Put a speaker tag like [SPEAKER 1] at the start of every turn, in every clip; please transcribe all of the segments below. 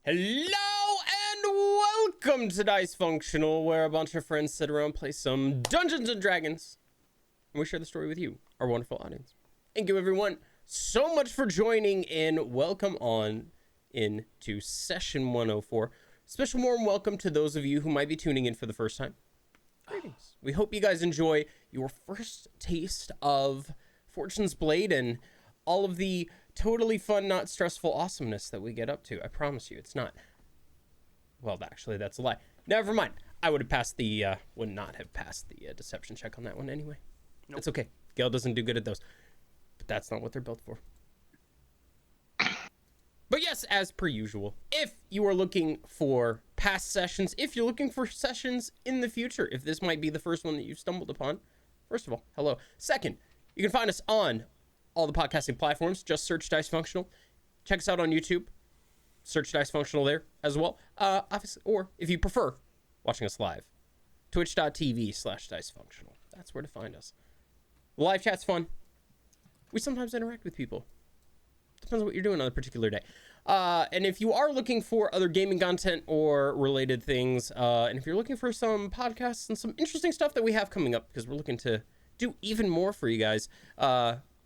[SPEAKER 1] Hello and welcome to Dicefunctional, where a bunch of friends sit around, play some Dungeons and Dragons, and we share the story with you, our wonderful audience. Thank you, everyone, so much for joining in. Welcome on into session 104. Special warm welcome to those of you who might be tuning in for the first time. Greetings. We hope you guys enjoy your first taste of Fortune's Blade and all of the totally fun, not stressful awesomeness that we get up to. I promise you, it's not. Well, actually, that's a lie. Never mind. I would not have passed the deception check on that one anyway. Nope. It's okay. Gale doesn't do good at those. But that's not what they're built for. But yes, as per usual, if you are looking for past sessions, if you're looking for sessions in the future, if this might be the first one that you've stumbled upon, first of all, hello. Second, you can find us on all the podcasting platforms. Just search Dicefunctional. Check us out on YouTube. Search Dicefunctional there as well. Obviously, or if you prefer watching us live, twitch.tv/Dicefunctional. That's where to find us. The live chat's fun. We sometimes interact with people. Depends on what you're doing on a particular day. And if you are looking for other gaming content or related things, and if you're looking for some podcasts and some interesting stuff that we have coming up, because we're looking to do even more for you guys,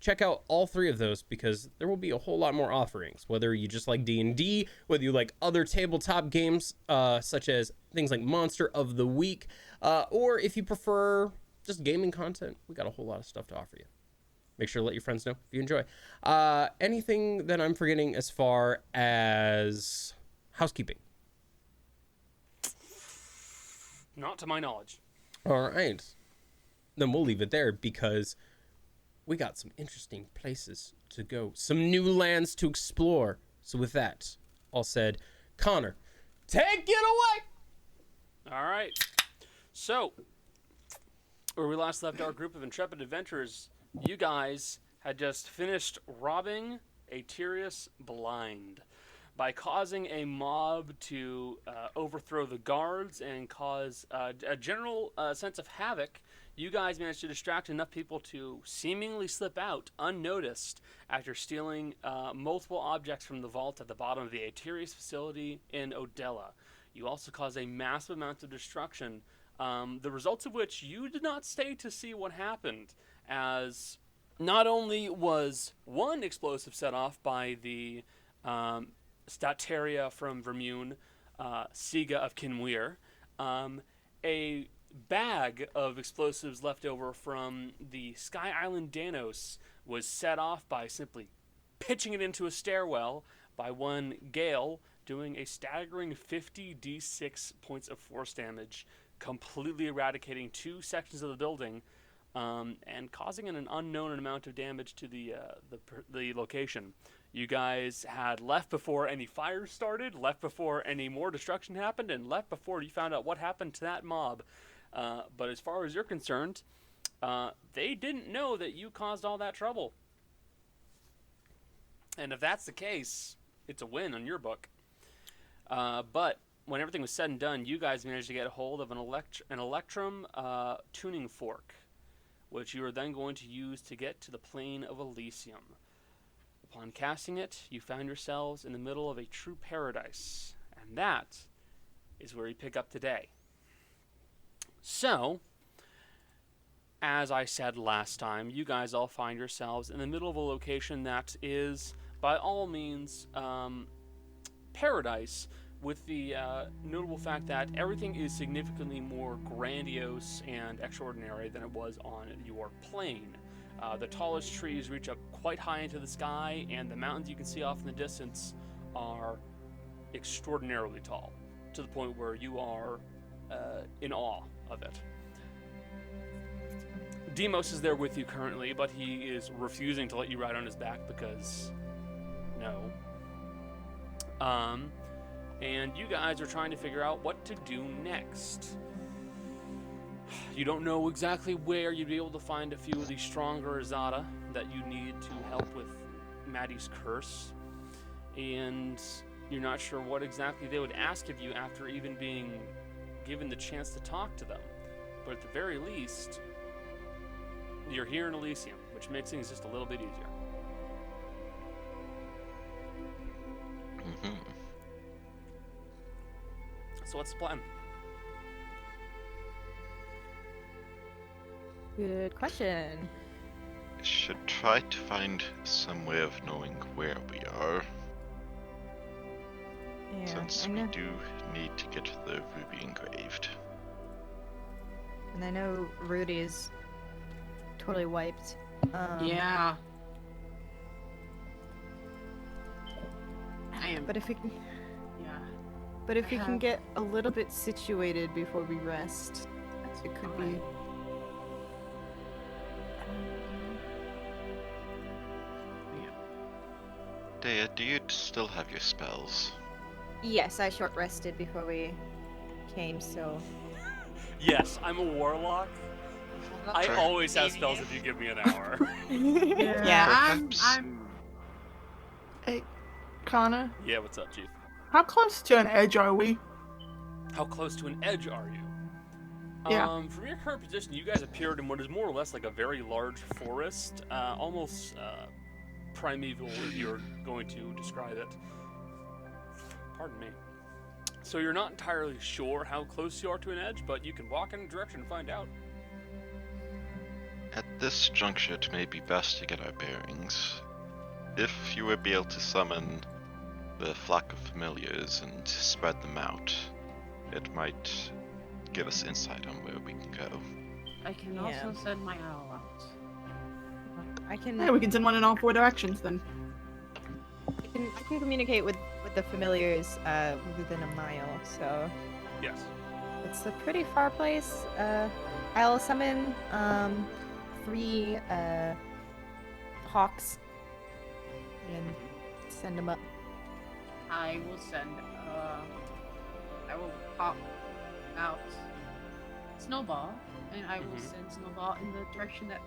[SPEAKER 1] check out all three of those, because there will be a whole lot more offerings, whether you just like D&D, whether you like other tabletop games, such as things like Monster of the Week, or if you prefer just gaming content, we got a whole lot of stuff to offer you. Make sure to let your friends know if you enjoy. Anything that I'm forgetting as far as housekeeping?
[SPEAKER 2] Not to my knowledge.
[SPEAKER 1] All right. Then we'll leave it there, because we got some interesting places to go, some new lands to explore. So with that all said, Connor, take it away.
[SPEAKER 2] All right. So, where we last left our group of intrepid adventurers, you guys had just finished robbing a Tyrius blind by causing a mob to overthrow the guards and cause a general sense of havoc. You guys managed to distract enough people to seemingly slip out unnoticed after stealing multiple objects from the vault at the bottom of the Aetirius facility in Odella. You also caused a massive amount of destruction, the results of which you did not stay to see what happened, as not only was one explosive set off by the Stateria from Vermune, Siga of Kinweir, a bag of explosives left over from the Sky Island Danos was set off by simply pitching it into a stairwell by one Gale, doing a staggering 50 d6 points of force damage, completely eradicating two sections of the building, and causing an unknown amount of damage to the location. You guys had left before any fires started, left before any more destruction happened, and left before you found out what happened to that mob. But as far as you're concerned, they didn't know that you caused all that trouble. And if that's the case, it's a win on your book. But when everything was said and done, you guys managed to get a hold of an Electrum tuning fork, which you are then going to use to get to the plane of Elysium. Upon casting it, you found yourselves in the middle of a true paradise, and that is where you pick up today. So, as I said last time, you guys all find yourselves in the middle of a location that is, by all means, paradise, with the notable fact that everything is significantly more grandiose and extraordinary than it was on your plane. The tallest trees reach up quite high into the sky, and the mountains you can see off in the distance are extraordinarily tall, to the point where you are in awe of it. Demos is there with you currently, but he is refusing to let you ride on his back because no. And you guys are trying to figure out what to do next. You don't know exactly where you'd be able to find a few of the stronger Azata that you need to help with Maddie's curse. And you're not sure what exactly they would ask of you after even being given the chance to talk to them. But at the very least, you're here in Elysium, which makes things just a little bit easier. So what's the plan?
[SPEAKER 3] Good question.
[SPEAKER 4] Should try to find some way of knowing where we are,
[SPEAKER 3] Yeah,
[SPEAKER 4] since
[SPEAKER 3] I
[SPEAKER 4] we
[SPEAKER 3] know.
[SPEAKER 4] do need to get the ruby engraved.
[SPEAKER 3] And I know Rudy's totally wiped.
[SPEAKER 5] Yeah. I am.
[SPEAKER 3] But if we can,
[SPEAKER 5] Yeah.
[SPEAKER 3] but if
[SPEAKER 5] I
[SPEAKER 3] we can
[SPEAKER 5] have-
[SPEAKER 3] get a little bit situated before we rest,
[SPEAKER 5] That's
[SPEAKER 3] it could
[SPEAKER 5] fine.
[SPEAKER 3] be.
[SPEAKER 4] Dea, do you still have your spells?
[SPEAKER 3] Yes, I short rested before we came, so.
[SPEAKER 2] Yes, I'm a warlock. I
[SPEAKER 4] Sure.
[SPEAKER 2] always have spells if you give me an hour.
[SPEAKER 5] Yeah.
[SPEAKER 4] Perhaps-
[SPEAKER 5] I'm.
[SPEAKER 6] Hey, Connor,
[SPEAKER 2] Yeah, what's up, Chief?
[SPEAKER 6] how close to an edge are we?
[SPEAKER 2] How close to an edge are you?
[SPEAKER 6] Yeah.
[SPEAKER 2] From your current position, you guys appeared in what is more or less like a very large forest, almost primeval if you're going to describe it. Pardon me. So you're not entirely sure how close you are to an edge, but you can walk in a direction and find out.
[SPEAKER 4] At this juncture, it may be best to get our bearings. If you would be able to summon the flock of familiars and spread them out, it might give us insight on where we can go.
[SPEAKER 5] I can
[SPEAKER 3] Yeah.
[SPEAKER 5] also send my owl out.
[SPEAKER 3] I can.
[SPEAKER 6] Hey, we can send one in all 4 directions then.
[SPEAKER 3] I can communicate with the familiars within a mile, so
[SPEAKER 2] Yes.
[SPEAKER 3] it's a pretty far place. I'll summon 3 hawks and send them up.
[SPEAKER 5] I will send. I will pop out Snowball, and I will
[SPEAKER 2] Mhm.
[SPEAKER 5] send Snowball in the direction that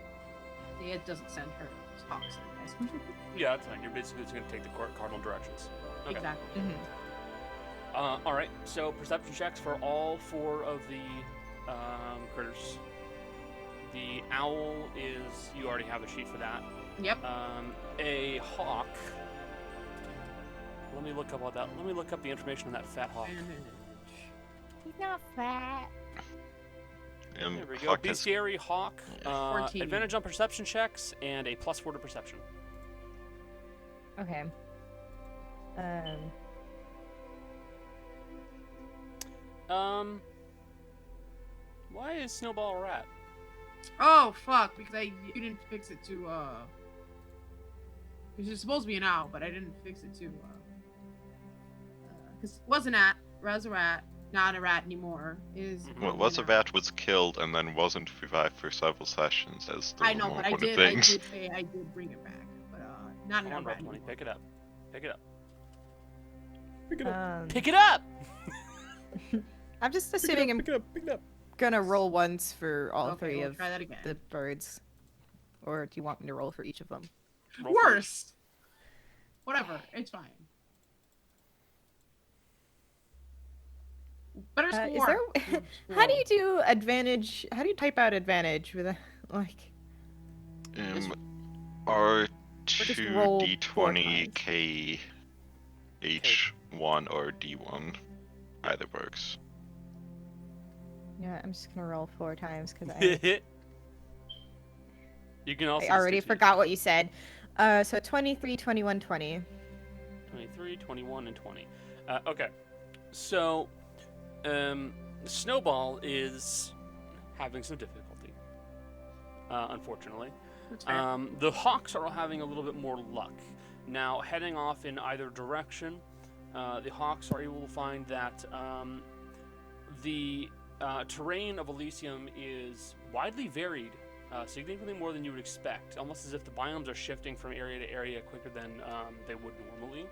[SPEAKER 5] Thea doesn't send her hawks. I guess.
[SPEAKER 2] Yeah, that's fine. You're basically just going to take the cardinal directions. Okay.
[SPEAKER 5] Exactly.
[SPEAKER 2] All right. So perception checks for all 4 of the critters. The owl is you already have a sheet for that.
[SPEAKER 5] Yep.
[SPEAKER 2] A hawk. Let me look up all that. Let me look up the information on that fat hawk.
[SPEAKER 3] He's not fat.
[SPEAKER 2] There we go.
[SPEAKER 4] Hawk has-
[SPEAKER 2] Bestiary hawk.
[SPEAKER 5] 14.
[SPEAKER 2] Advantage on perception checks and a +4 to perception.
[SPEAKER 3] Okay.
[SPEAKER 2] Why is Snowball a rat?
[SPEAKER 5] Oh fuck! Because you didn't fix it to Because it's supposed to be an owl, but I didn't fix it to because it was an at, was a rat, not a rat anymore. Is
[SPEAKER 4] Well, was a rat was killed and then wasn't revived for several sessions as the
[SPEAKER 5] I know,
[SPEAKER 4] more
[SPEAKER 5] but I
[SPEAKER 4] important
[SPEAKER 5] did
[SPEAKER 4] things.
[SPEAKER 5] say I did bring it back, but not
[SPEAKER 2] Come
[SPEAKER 5] a
[SPEAKER 2] on,
[SPEAKER 5] rat
[SPEAKER 2] Roll20.
[SPEAKER 5] anymore.
[SPEAKER 2] Pick it up. Pick it up.
[SPEAKER 1] Pick it up.
[SPEAKER 2] Pick it up!
[SPEAKER 3] I'm just
[SPEAKER 1] Pick it
[SPEAKER 3] assuming
[SPEAKER 1] up,
[SPEAKER 3] I'm
[SPEAKER 1] pick it up. Pick it up.
[SPEAKER 3] gonna roll once for all
[SPEAKER 5] Okay,
[SPEAKER 3] 3
[SPEAKER 5] we'll
[SPEAKER 3] of
[SPEAKER 5] try that again.
[SPEAKER 3] the birds, or do you want me to roll for each of them?
[SPEAKER 2] Roll for
[SPEAKER 5] Worst. Whatever, it's fine. Better score.
[SPEAKER 3] Is there? How do you do advantage? How do you type out advantage with a like? just roll 4
[SPEAKER 4] R2D20 K H1 or D1. Either works.
[SPEAKER 3] Yeah, I'm just gonna roll 4 times because
[SPEAKER 2] it. You can also
[SPEAKER 3] I already
[SPEAKER 2] just do
[SPEAKER 3] forgot what you said. So 23, 21, 20.
[SPEAKER 2] 23, 21, and 20. Okay. So, Snowball is having some difficulty, unfortunately.
[SPEAKER 5] That's fair.
[SPEAKER 2] The Hawks are having a little bit more luck. Now, heading off in either direction, the Hawks are able to find that the terrain of Elysium is widely varied, significantly more than you would expect, almost as if the biomes are shifting from area to area quicker than they would normally.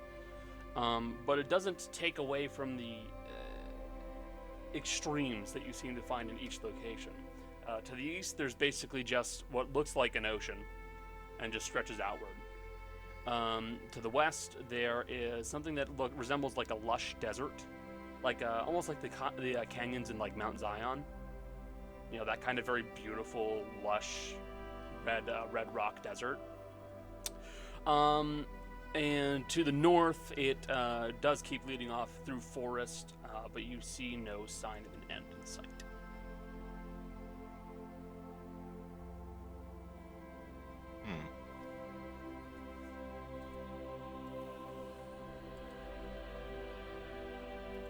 [SPEAKER 2] But it doesn't take away from the extremes that you seem to find in each location. To the east, there's basically just what looks like an ocean and just stretches outward. To the west, there is something that resembles like a lush desert, like almost like the canyons in like Mount Zion. You know, that kind of very beautiful, lush, red rock desert. And to the north, it does keep leading off through forest, but you see no sign of an end in sight.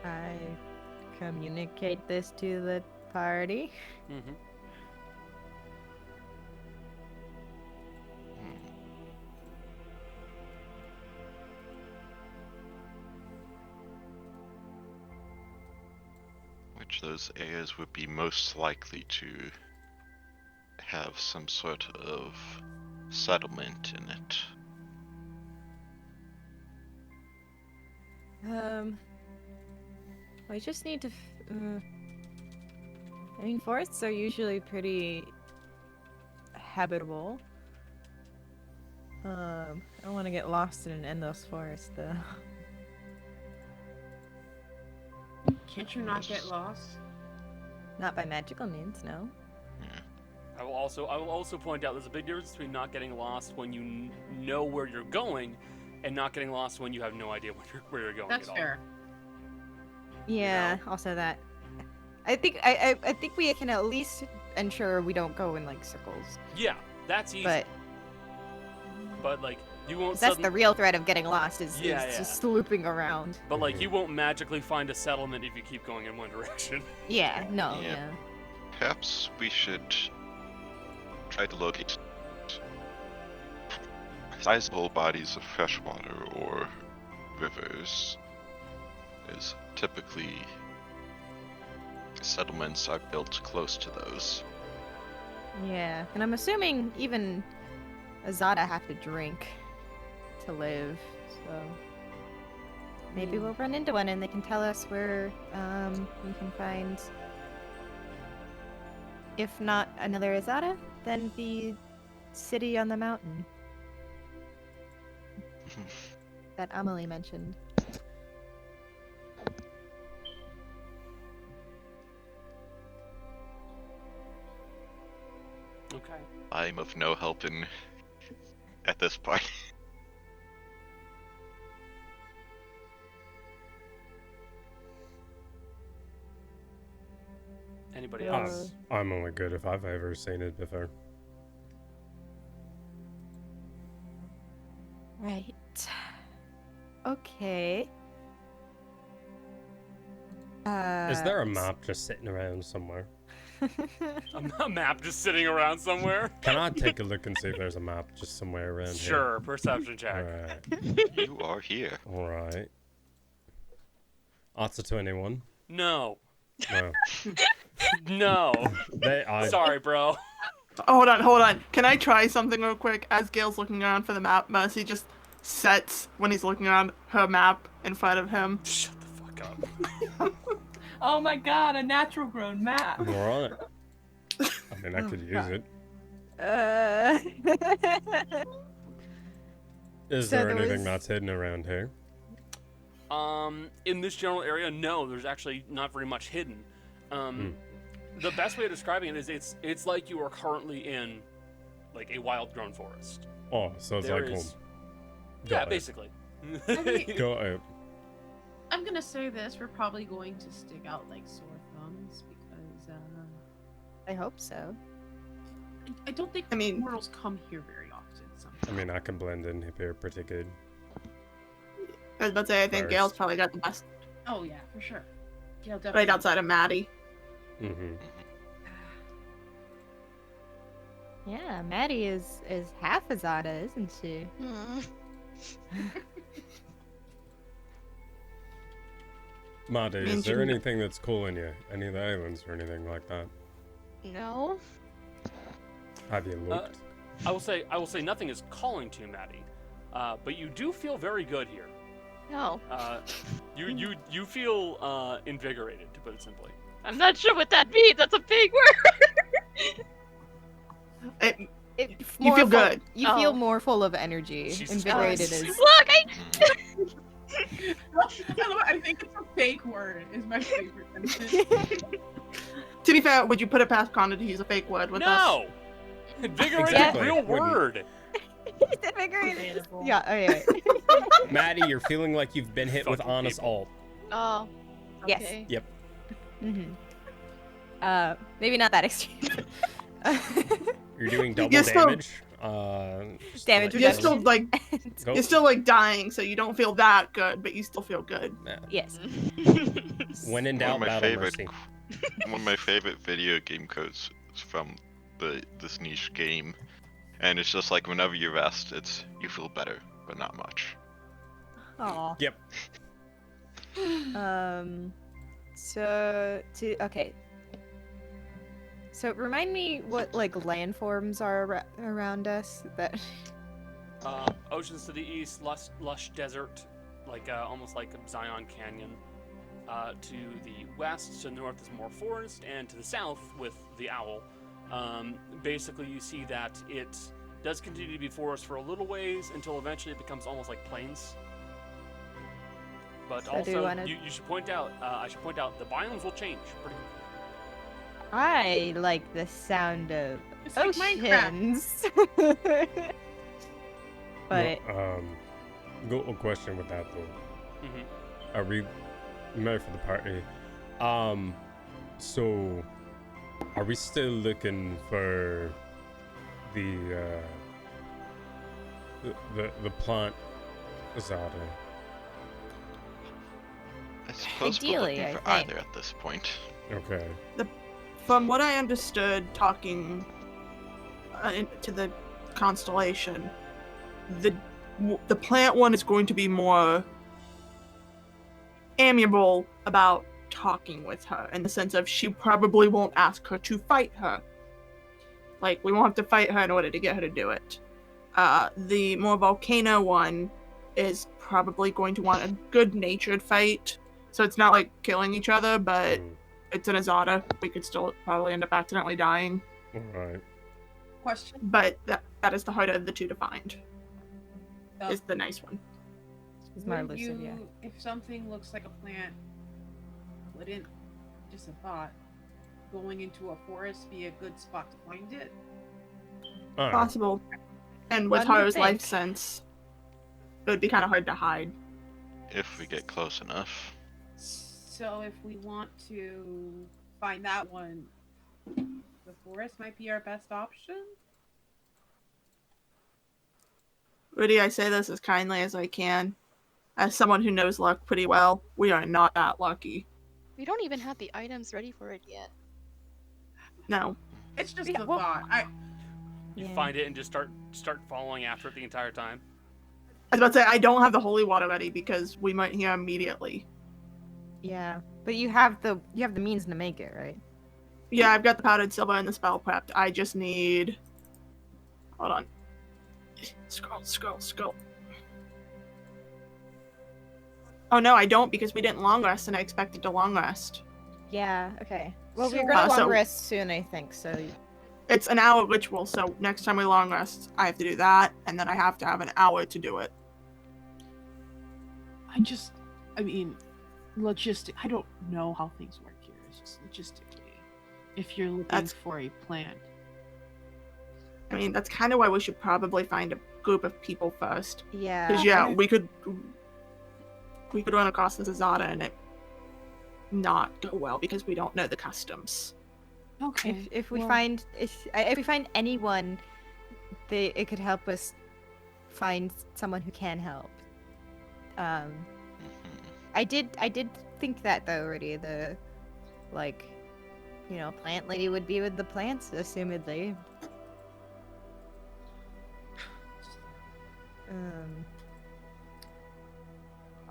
[SPEAKER 3] I communicate this to the party.
[SPEAKER 2] Mm-hmm.
[SPEAKER 4] Which those areas would be most likely to have some sort of settlement in it?
[SPEAKER 3] We just need to. I mean, forests are usually pretty habitable. I don't want to get lost in an endless forest, though.
[SPEAKER 5] Can't you not get lost?
[SPEAKER 3] Not by magical means, no.
[SPEAKER 2] I will also point out there's a big difference between not getting lost when you know where you're going, and not getting lost when you have no idea where you're going.
[SPEAKER 5] That's
[SPEAKER 2] at all.
[SPEAKER 5] fair.
[SPEAKER 3] Yeah,
[SPEAKER 2] know?
[SPEAKER 3] also that. I think we can at least ensure we don't go in like circles.
[SPEAKER 2] Yeah, that's easy. But like you won't.
[SPEAKER 3] That's the real threat of getting lost is
[SPEAKER 2] Yeah.
[SPEAKER 3] just looping around.
[SPEAKER 2] But like you won't magically find a settlement if you keep going in one direction.
[SPEAKER 3] Yeah, no,
[SPEAKER 4] Yeah.
[SPEAKER 3] yeah.
[SPEAKER 4] Perhaps we should try to locate sizable bodies of fresh water or rivers, as typically settlements are built close to those.
[SPEAKER 3] Yeah, and I'm assuming even Azata have to drink to live, so maybe we'll run into one and they can tell us where we can find, if not another Azata, then the city on the mountain that Amelie mentioned.
[SPEAKER 2] Okay.
[SPEAKER 4] I'm of no help at this point.
[SPEAKER 2] Anybody
[SPEAKER 3] Uh,
[SPEAKER 2] else?
[SPEAKER 1] I'm only good if I've ever seen it before.
[SPEAKER 3] Right. Okay.
[SPEAKER 1] Is there a map just sitting around somewhere?
[SPEAKER 2] A map just sitting around somewhere?
[SPEAKER 1] Can I take a look and see if there's a map just somewhere around
[SPEAKER 2] Sure, perception check.
[SPEAKER 1] here?
[SPEAKER 4] You are here.
[SPEAKER 1] Alright. That's a 21.
[SPEAKER 2] No.
[SPEAKER 1] No.
[SPEAKER 2] No. Sorry, bro.
[SPEAKER 6] Hold on. Can I try something real quick? As Gail's looking around for the map, Mercy just sets, when he's looking around, her map in front of him.
[SPEAKER 2] Shut the fuck up.
[SPEAKER 7] Oh my god, a natural grown map.
[SPEAKER 1] Alright. I mean, I could use it. Is
[SPEAKER 3] So
[SPEAKER 1] there
[SPEAKER 3] there
[SPEAKER 1] anything
[SPEAKER 3] was-
[SPEAKER 1] that's hidden around here?
[SPEAKER 2] In this general area, no, there's actually not very much hidden. The best way of describing it is it's like you are currently in like a wild grown forest.
[SPEAKER 1] Oh, so it's
[SPEAKER 2] There
[SPEAKER 1] like
[SPEAKER 2] is-
[SPEAKER 1] home.
[SPEAKER 2] Yeah,
[SPEAKER 1] Got it.
[SPEAKER 2] basically.
[SPEAKER 5] I mean,
[SPEAKER 1] Got it.
[SPEAKER 5] I'm gonna say this: we're probably going to stick out like sore thumbs because
[SPEAKER 3] I hope so.
[SPEAKER 5] I don't think mortals come here very often.
[SPEAKER 1] I mean, I can blend in here pretty good.
[SPEAKER 6] I was about to say, I think
[SPEAKER 1] First.
[SPEAKER 6] Gail's probably got the best
[SPEAKER 5] Oh yeah, for sure. Yeah,
[SPEAKER 6] right
[SPEAKER 5] definitely.
[SPEAKER 6] outside of Maddie.
[SPEAKER 1] Mm-hmm.
[SPEAKER 3] Yeah, Maddie is half Azata, isn't she?
[SPEAKER 1] Maddie, is
[SPEAKER 6] Means
[SPEAKER 1] there
[SPEAKER 6] you-
[SPEAKER 1] anything that's calling you? Any of the islands or anything like that?
[SPEAKER 8] No.
[SPEAKER 1] Have you looked?
[SPEAKER 2] I will say nothing is calling to you, Maddie, but you do feel very good here.
[SPEAKER 8] No.
[SPEAKER 2] You feel invigorated, to put it simply.
[SPEAKER 8] I'm not sure what that means. That's a big word.
[SPEAKER 6] You feel good.
[SPEAKER 3] You
[SPEAKER 8] Oh.
[SPEAKER 3] feel more full of energy.
[SPEAKER 2] Jesus
[SPEAKER 3] Invigorated
[SPEAKER 2] Christ.
[SPEAKER 3] is.
[SPEAKER 8] Look,
[SPEAKER 7] I think it's a fake word. Is my favorite sentence.
[SPEAKER 6] To be fair, would you put it past Connor to use a fake word with us?
[SPEAKER 2] No! Invigorated
[SPEAKER 1] Exactly.
[SPEAKER 2] is a real
[SPEAKER 1] Wouldn't.
[SPEAKER 2] word.
[SPEAKER 3] Invigorated.
[SPEAKER 7] Debatable.
[SPEAKER 3] Yeah. Okay.
[SPEAKER 1] Maddie, you're feeling like you've been hit with
[SPEAKER 2] Fucking
[SPEAKER 1] honest
[SPEAKER 2] people.
[SPEAKER 1] alt.
[SPEAKER 8] Oh.
[SPEAKER 3] Yes.
[SPEAKER 8] Okay.
[SPEAKER 1] Yep.
[SPEAKER 3] Maybe not that extreme.
[SPEAKER 1] You're doing double
[SPEAKER 6] You're still-
[SPEAKER 1] damage. Just to
[SPEAKER 3] Damage
[SPEAKER 1] let you
[SPEAKER 6] You're
[SPEAKER 1] know.
[SPEAKER 6] still like
[SPEAKER 1] Go.
[SPEAKER 6] you're still like dying, so you don't feel that good, but you still feel good.
[SPEAKER 1] Nah.
[SPEAKER 3] Yes.
[SPEAKER 1] When in
[SPEAKER 4] One
[SPEAKER 1] doubt,
[SPEAKER 4] of my
[SPEAKER 1] battle
[SPEAKER 4] favorite,
[SPEAKER 1] mercy.
[SPEAKER 4] one of my favorite video game quotes is from this niche game, and it's just like whenever you rest, it's you feel better, but not much.
[SPEAKER 3] Aw.
[SPEAKER 1] Yep.
[SPEAKER 3] Okay. So remind me what like landforms are around us that.
[SPEAKER 2] Oceans to the east, lush desert, like almost like a Zion Canyon. To the west, to the north is more forest, and to the south with the owl. Basically, you see that it does continue to be forest for a little ways until eventually it becomes almost like plains. But
[SPEAKER 3] So do you
[SPEAKER 2] also,
[SPEAKER 3] wanna-
[SPEAKER 2] you should point out. I should point out the biomes will change pretty.
[SPEAKER 3] I like the sound of
[SPEAKER 5] It's like Minecraft.
[SPEAKER 3] oceans. But
[SPEAKER 1] Go a question with that though.
[SPEAKER 2] Mm-hmm.
[SPEAKER 1] Are we ready for the party? So are we still looking for the plant Azata?
[SPEAKER 4] I suppose
[SPEAKER 3] Ideally,
[SPEAKER 4] we're looking for
[SPEAKER 3] I think.
[SPEAKER 4] either at this point.
[SPEAKER 1] Okay.
[SPEAKER 6] From what I understood, talking to the constellation, the plant one is going to be more amiable about talking with her, in the sense of she probably won't ask her to fight her. Like, we won't have to fight her in order to get her to do it. The more volcano one is probably going to want a good-natured fight, so it's not like killing each other, but it's an Azata. We could still probably end up accidentally dying.
[SPEAKER 1] Alright.
[SPEAKER 5] Question.
[SPEAKER 6] But that is the harder of the two to find. Is the nice one.
[SPEAKER 3] it's more
[SPEAKER 5] Would
[SPEAKER 3] elusive, yeah.
[SPEAKER 5] if something looks like a plant, wouldn't, just a thought, going into a forest be a good spot to find it?
[SPEAKER 1] Alright.
[SPEAKER 6] Possible. And with
[SPEAKER 3] One would
[SPEAKER 6] Haru's
[SPEAKER 3] think.
[SPEAKER 6] life sense, it would be kind of hard to hide.
[SPEAKER 4] If we get close enough.
[SPEAKER 5] So if we want to find that one, the forest might be our best option?
[SPEAKER 6] Rudy, I say this as kindly as I can. As someone who knows luck pretty well, we are not that lucky.
[SPEAKER 8] We don't even have the items ready for it yet.
[SPEAKER 6] No.
[SPEAKER 5] It's just
[SPEAKER 3] Yeah,
[SPEAKER 5] a
[SPEAKER 3] well-
[SPEAKER 5] thought.
[SPEAKER 2] You
[SPEAKER 3] Yeah.
[SPEAKER 2] find it and just start following after it the entire time.
[SPEAKER 6] I was about to say, I don't have the holy water ready because we might hear immediately.
[SPEAKER 3] Yeah, but you have the means to make it, right?
[SPEAKER 6] Yeah, I've got the powdered silver and the spell prepped. I just need... Hold on. Scroll. Oh no, I don't, because we didn't long rest and I expected to long rest.
[SPEAKER 3] Yeah. Okay. Well,
[SPEAKER 5] So-
[SPEAKER 3] we're gonna long
[SPEAKER 6] so-
[SPEAKER 3] rest soon, I think. So
[SPEAKER 6] It's an hour ritual, so next time we long rest, I have to do that, and then I have to have an hour to do it.
[SPEAKER 7] I mean, I don't know how things work here. It's just logistically. If you're looking
[SPEAKER 6] That's-
[SPEAKER 7] for a plant.
[SPEAKER 6] I mean, that's kind of why we should probably find a group of people first.
[SPEAKER 3] yeah.
[SPEAKER 6] Because yeah, we could run across this Azata and it not go well because we don't know the customs.
[SPEAKER 7] Okay.
[SPEAKER 3] If we
[SPEAKER 7] well,
[SPEAKER 3] find if we find anyone, it could help us find someone who can help.
[SPEAKER 4] Mhm.
[SPEAKER 3] I did think that though already. The plant lady would be with the plants, assumedly.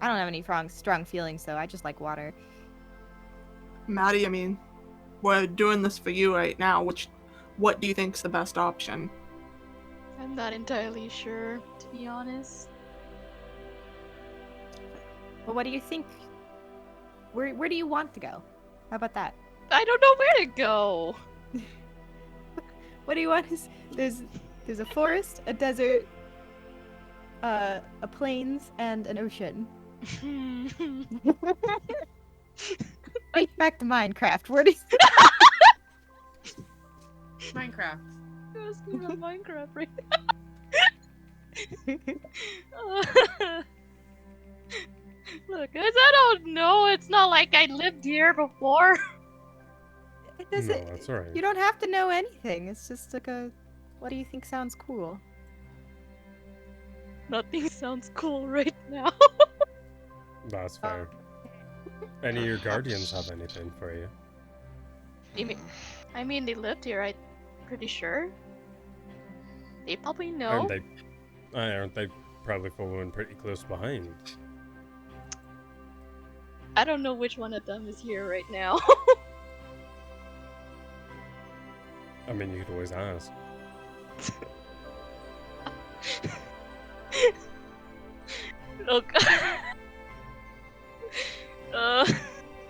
[SPEAKER 3] I don't have any strong feelings though. I just like water.
[SPEAKER 6] Maddie, I mean, we're doing this for you right now. What do you think's the best option?
[SPEAKER 8] I'm not entirely sure, to be honest.
[SPEAKER 3] Well, what do you think? Where do you want to go? How about that?
[SPEAKER 8] I don't know where to go.
[SPEAKER 3] What do you want? There's a forest, a desert, a plains, and an ocean. Wait, back to Minecraft. Where do you...
[SPEAKER 5] Minecraft.
[SPEAKER 8] I was asking about Minecraft, right? Look, guys, I don't know. It's not like I lived here before.
[SPEAKER 3] It
[SPEAKER 1] No,
[SPEAKER 3] doesn't.
[SPEAKER 1] that's alright.
[SPEAKER 3] You don't have to know anything. It's just like a. What do you think sounds cool?
[SPEAKER 8] Nothing sounds cool right now.
[SPEAKER 1] That's fair. Any of your guardians have anything for you?
[SPEAKER 8] I mean, they lived here, I'm pretty sure. They probably know.
[SPEAKER 1] And they, aren't they probably following pretty close behind?
[SPEAKER 8] I don't know which one of them is here right now.
[SPEAKER 1] I mean, you could always ask.
[SPEAKER 8] Look.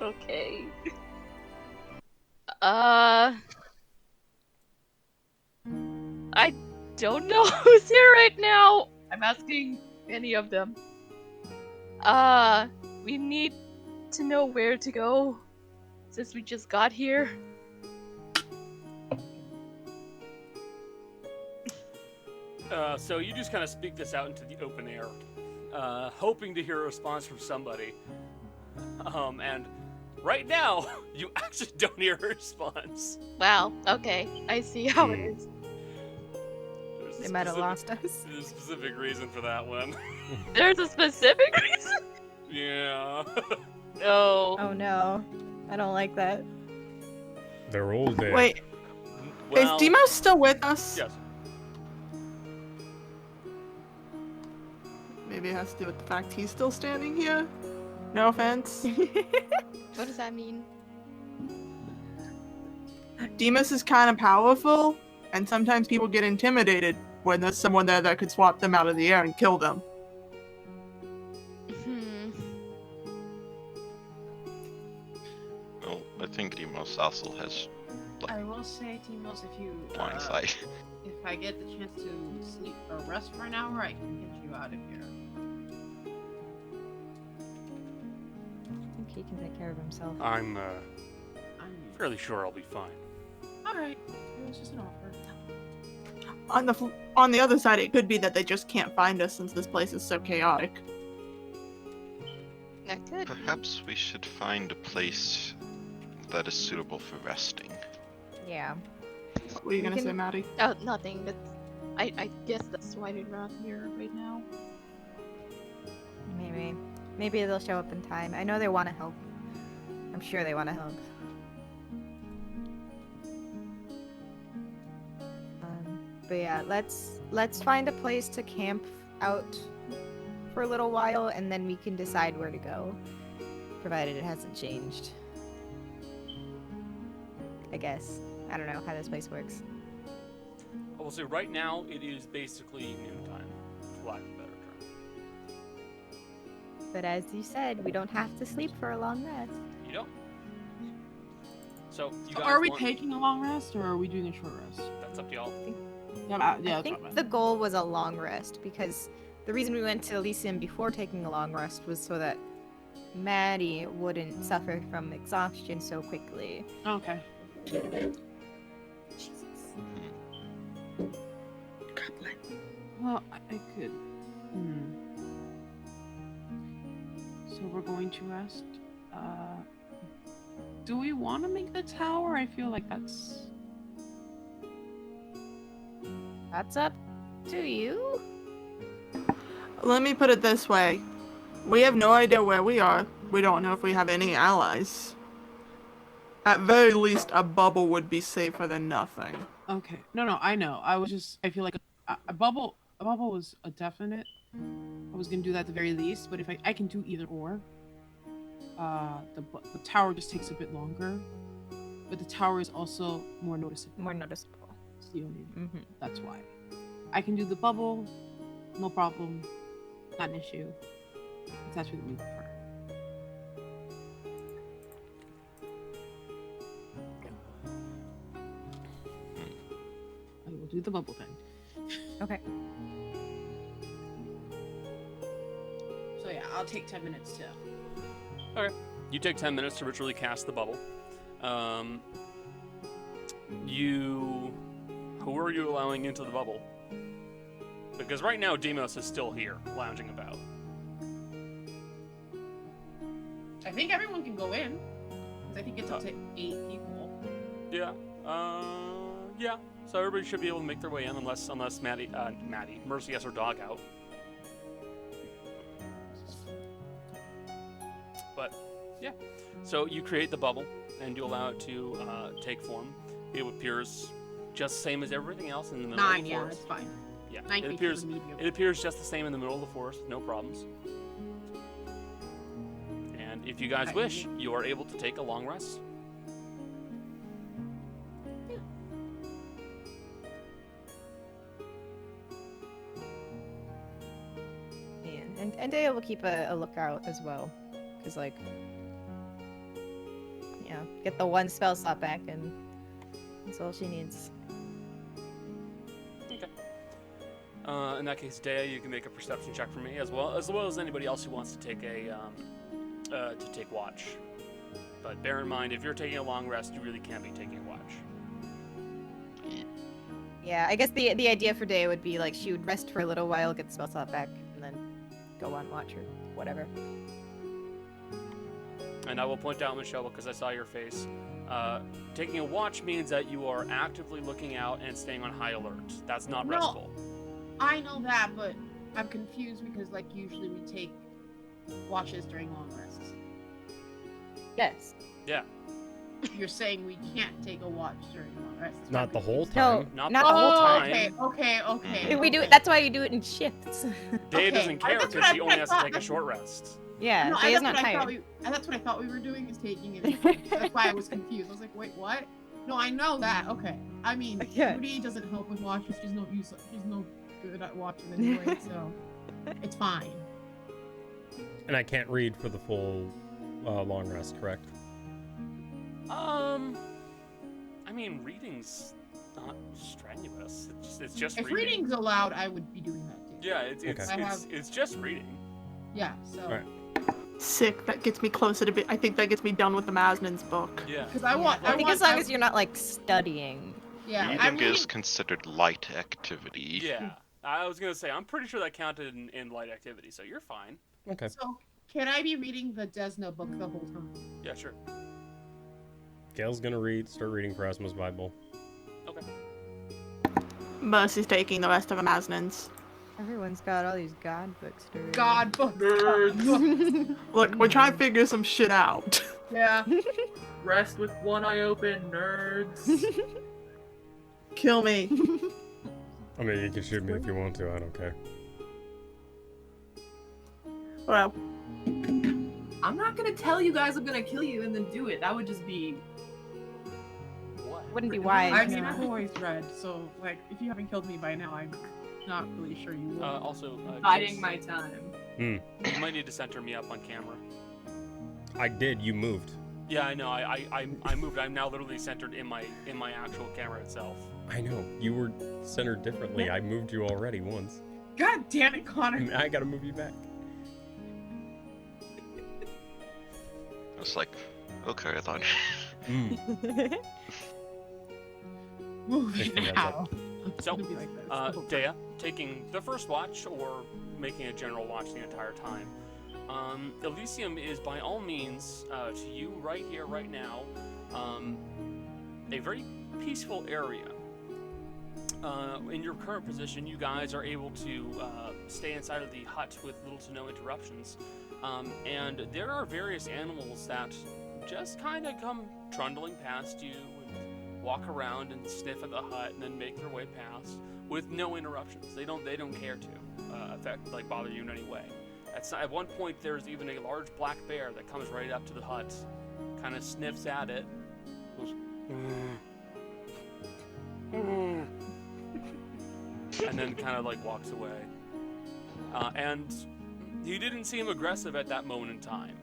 [SPEAKER 8] Okay. I don't know who's here right now. I'm asking any of them. We need to know where to go since we just got here.
[SPEAKER 2] So you just kind of speak this out into the open air, hoping to hear a response from somebody. And right now, you actually don't hear a response.
[SPEAKER 8] Wow, okay. I see how it is.
[SPEAKER 2] There's a
[SPEAKER 3] They might have
[SPEAKER 2] specific-
[SPEAKER 3] lost us.
[SPEAKER 2] There's a specific reason for that one.
[SPEAKER 8] There's a specific reason?
[SPEAKER 2] Yeah.
[SPEAKER 8] No.
[SPEAKER 3] Oh no. I don't like that.
[SPEAKER 1] They're all dead.
[SPEAKER 6] Wait,
[SPEAKER 2] Well,
[SPEAKER 6] is Demos still with us?
[SPEAKER 2] Yes.
[SPEAKER 6] Maybe it has to do with the fact he's still standing here. No offense.
[SPEAKER 8] What does that mean?
[SPEAKER 6] Demos is kind of powerful, and sometimes people get intimidated when there's someone there that could swat them out of the air and kill them.
[SPEAKER 4] Well, I think Demos also has
[SPEAKER 5] I will say, Timos, if you
[SPEAKER 4] blind sight.
[SPEAKER 5] if I get the chance to sleep or rest for an hour, I can get you out of here.
[SPEAKER 3] I think he can take care of himself.
[SPEAKER 2] I'm
[SPEAKER 5] I'm
[SPEAKER 2] fairly sure I'll be fine.
[SPEAKER 5] all right. It was just an offer.
[SPEAKER 6] On the other side, it could be that they just can't find us since this place is so chaotic.
[SPEAKER 8] That could.
[SPEAKER 4] Perhaps we should find a place that is suitable for resting.
[SPEAKER 3] Yeah.
[SPEAKER 6] What were you gonna
[SPEAKER 3] can-
[SPEAKER 6] say, Maddie?
[SPEAKER 8] Oh, nothing. I guess that's why they're not here right now.
[SPEAKER 3] Maybe. Maybe they'll show up in time. I know they want to help. I'm sure they want to help. But yeah, let's find a place to camp out for a little while, and then we can decide where to go, provided it hasn't changed. I guess. I don't know how this place works.
[SPEAKER 2] I will say right now it is basically noontime, for lack of a better term.
[SPEAKER 3] But as you said, we don't have to sleep for a long rest.
[SPEAKER 2] You don't. So you
[SPEAKER 5] So
[SPEAKER 2] guys
[SPEAKER 5] are we
[SPEAKER 2] want-
[SPEAKER 5] taking a long rest or are we doing a short rest?
[SPEAKER 2] That's up to y'all.
[SPEAKER 5] Yeah,
[SPEAKER 3] I
[SPEAKER 5] that's
[SPEAKER 3] think
[SPEAKER 5] what I
[SPEAKER 3] the
[SPEAKER 5] meant.
[SPEAKER 3] goal was a long rest because the reason we went to Elysium before taking a long rest was so that Maddie wouldn't suffer from exhaustion so quickly.
[SPEAKER 5] Okay. Well, I could. So we're going to rest. Do we want to make the tower? I feel like that's.
[SPEAKER 3] That's up to you.
[SPEAKER 6] Let me put it this way. We have no idea where we are. We don't know if we have any allies. At very least, a bubble would be safer than nothing.
[SPEAKER 5] Okay. No, I know. I feel like a bubble was a definite. I was gonna do that at the very least, but if I can do either or. The tower just takes a bit longer, but the tower is also more noticeable.
[SPEAKER 3] More noticeable.
[SPEAKER 5] It's the only.
[SPEAKER 3] Mm-hmm.
[SPEAKER 5] That's why. I can do the bubble, no problem, not an issue. If that's what we prefer. I will do the bubble then.
[SPEAKER 3] Okay.
[SPEAKER 5] So yeah, I'll take 10 minutes to.
[SPEAKER 2] Okay. You take 10 minutes to ritually cast the bubble. Who are you allowing into the bubble? Because right now, Demos is still here, lounging about.
[SPEAKER 5] I think everyone can go in. Because I think it's up to 8 people.
[SPEAKER 2] Yeah. Yeah. So everybody should be able to make their way in, unless Maddie, Mercy has her dog out. But yeah. So you create the bubble, and you allow it to take form. It appears just the same as everything else in the middle
[SPEAKER 5] 9,
[SPEAKER 2] of the
[SPEAKER 5] yeah,
[SPEAKER 2] forest.
[SPEAKER 5] it's fine.
[SPEAKER 2] Yeah.
[SPEAKER 5] 9
[SPEAKER 2] It
[SPEAKER 5] feet
[SPEAKER 2] appears.
[SPEAKER 5] is medium.
[SPEAKER 2] It appears just the same in the middle of the forest, no problems. And if you guys wish, you are able to take a long rest.
[SPEAKER 3] And Dea will keep a lookout as well, because like, yeah, get the one spell slot back, and that's all she needs.
[SPEAKER 2] Okay. In that case, Dea, you can make a perception check for me, as well as anybody else who wants to take take watch. But bear in mind, if you're taking a long rest, you really can't be taking a watch.
[SPEAKER 3] Yeah, I guess the idea for Dea would be like she would rest for a little while, get the spell slot back, and then go on watch or whatever.
[SPEAKER 2] And I will point out, Michelle, because I saw your face, taking a watch means that you are actively looking out and staying on high alert. That's not
[SPEAKER 5] No.
[SPEAKER 2] restful.
[SPEAKER 5] I know that, but I'm confused because, like, usually we take watches during long rests.
[SPEAKER 3] Yes.
[SPEAKER 2] Yeah.
[SPEAKER 5] You're saying we can't take a watch during long rests.
[SPEAKER 1] Not the whole
[SPEAKER 3] No,
[SPEAKER 1] time.
[SPEAKER 2] Not
[SPEAKER 3] not
[SPEAKER 2] the
[SPEAKER 3] the
[SPEAKER 2] whole
[SPEAKER 3] whole
[SPEAKER 2] time.
[SPEAKER 5] Okay.
[SPEAKER 3] We do it. That's why you do it in shifts.
[SPEAKER 2] Dea
[SPEAKER 5] Okay.
[SPEAKER 2] doesn't care
[SPEAKER 5] That's
[SPEAKER 2] because
[SPEAKER 5] what
[SPEAKER 2] she
[SPEAKER 5] I
[SPEAKER 2] only has to
[SPEAKER 5] thought.
[SPEAKER 2] take a short rest.
[SPEAKER 3] Yeah,
[SPEAKER 5] No,
[SPEAKER 3] Dea's
[SPEAKER 5] that's
[SPEAKER 3] not
[SPEAKER 5] what I thought
[SPEAKER 3] tired.
[SPEAKER 5] that's what I thought we were doing, is taking it. That's why I was confused. I was like, wait, what? No, I know that. Okay. I mean,
[SPEAKER 3] Yeah.
[SPEAKER 5] Judy doesn't help with watches. She's no good at watching anyway, so it's fine.
[SPEAKER 1] And I can't read for the full long rest, correct?
[SPEAKER 2] I mean, reading's not strenuous. It's just
[SPEAKER 5] If
[SPEAKER 2] reading.
[SPEAKER 5] reading's allowed, I would be doing that too.
[SPEAKER 2] Yeah, it's
[SPEAKER 1] Okay.
[SPEAKER 2] it's just reading.
[SPEAKER 5] Yeah. So.
[SPEAKER 1] Alright.
[SPEAKER 6] Sick. That gets me closer to I think that gets me done with the Masnin's book.
[SPEAKER 2] Yeah.
[SPEAKER 5] Because I want.
[SPEAKER 3] I think
[SPEAKER 5] want,
[SPEAKER 3] as long as you're not like studying.
[SPEAKER 5] Yeah.
[SPEAKER 4] Reading
[SPEAKER 5] reading.
[SPEAKER 4] is considered light activity.
[SPEAKER 2] Yeah. I was gonna say, I'm pretty sure that counted in light activity, so you're fine.
[SPEAKER 1] Okay.
[SPEAKER 5] So, can I be reading the Desna book the whole time?
[SPEAKER 2] Yeah, sure.
[SPEAKER 1] Gail's gonna start reading Pharasma's Bible.
[SPEAKER 2] Okay.
[SPEAKER 6] Mercy's taking the rest of the Masnin's.
[SPEAKER 3] Everyone's got all these god books to read.
[SPEAKER 5] God book. Nerds.
[SPEAKER 6] Look, we're trying to figure some shit out.
[SPEAKER 5] Yeah.
[SPEAKER 9] Rest with one eye open, nerds.
[SPEAKER 6] Kill me.
[SPEAKER 1] I mean, you can shoot me if you want to. I don't care.
[SPEAKER 6] Well,
[SPEAKER 9] I'm not gonna tell you guys I'm gonna kill you and then do it. That would just be.
[SPEAKER 2] What?
[SPEAKER 3] Wouldn't be wise.
[SPEAKER 5] I mean,
[SPEAKER 3] no.
[SPEAKER 5] I've always read, so like, if you haven't killed me by now, I'm not really sure you will.
[SPEAKER 2] Also,
[SPEAKER 9] Biding
[SPEAKER 2] Jace,
[SPEAKER 9] my time.
[SPEAKER 2] you might need to center me up on camera.
[SPEAKER 1] I did. You moved.
[SPEAKER 2] Yeah, I know. I moved. I'm now literally centered in my actual camera itself.
[SPEAKER 1] I know. You were centered differently. I moved you already once.
[SPEAKER 5] God damn it, Connor.
[SPEAKER 1] I gotta move you back.
[SPEAKER 4] I was like, okay, I thought.
[SPEAKER 5] Move
[SPEAKER 1] Thanks for
[SPEAKER 5] it
[SPEAKER 1] the heads
[SPEAKER 5] now. It's
[SPEAKER 2] So,
[SPEAKER 5] gonna be like this the whole time.
[SPEAKER 2] Dea, taking the first watch or making a general watch the entire time. Elysium is by all means, to you right here, right now, a very peaceful area. In your current position, you guys are able to stay inside of the hut with little to no interruptions. And there are various animals that just kind of come trundling past you and walk around and sniff at the hut and then make their way past with no interruptions. They don't care to bother you in any way. At one point, there's even a large black bear that comes right up to the hut, kind of sniffs at it, goes, and then kind of like walks away. And you didn't seem aggressive at that moment in time.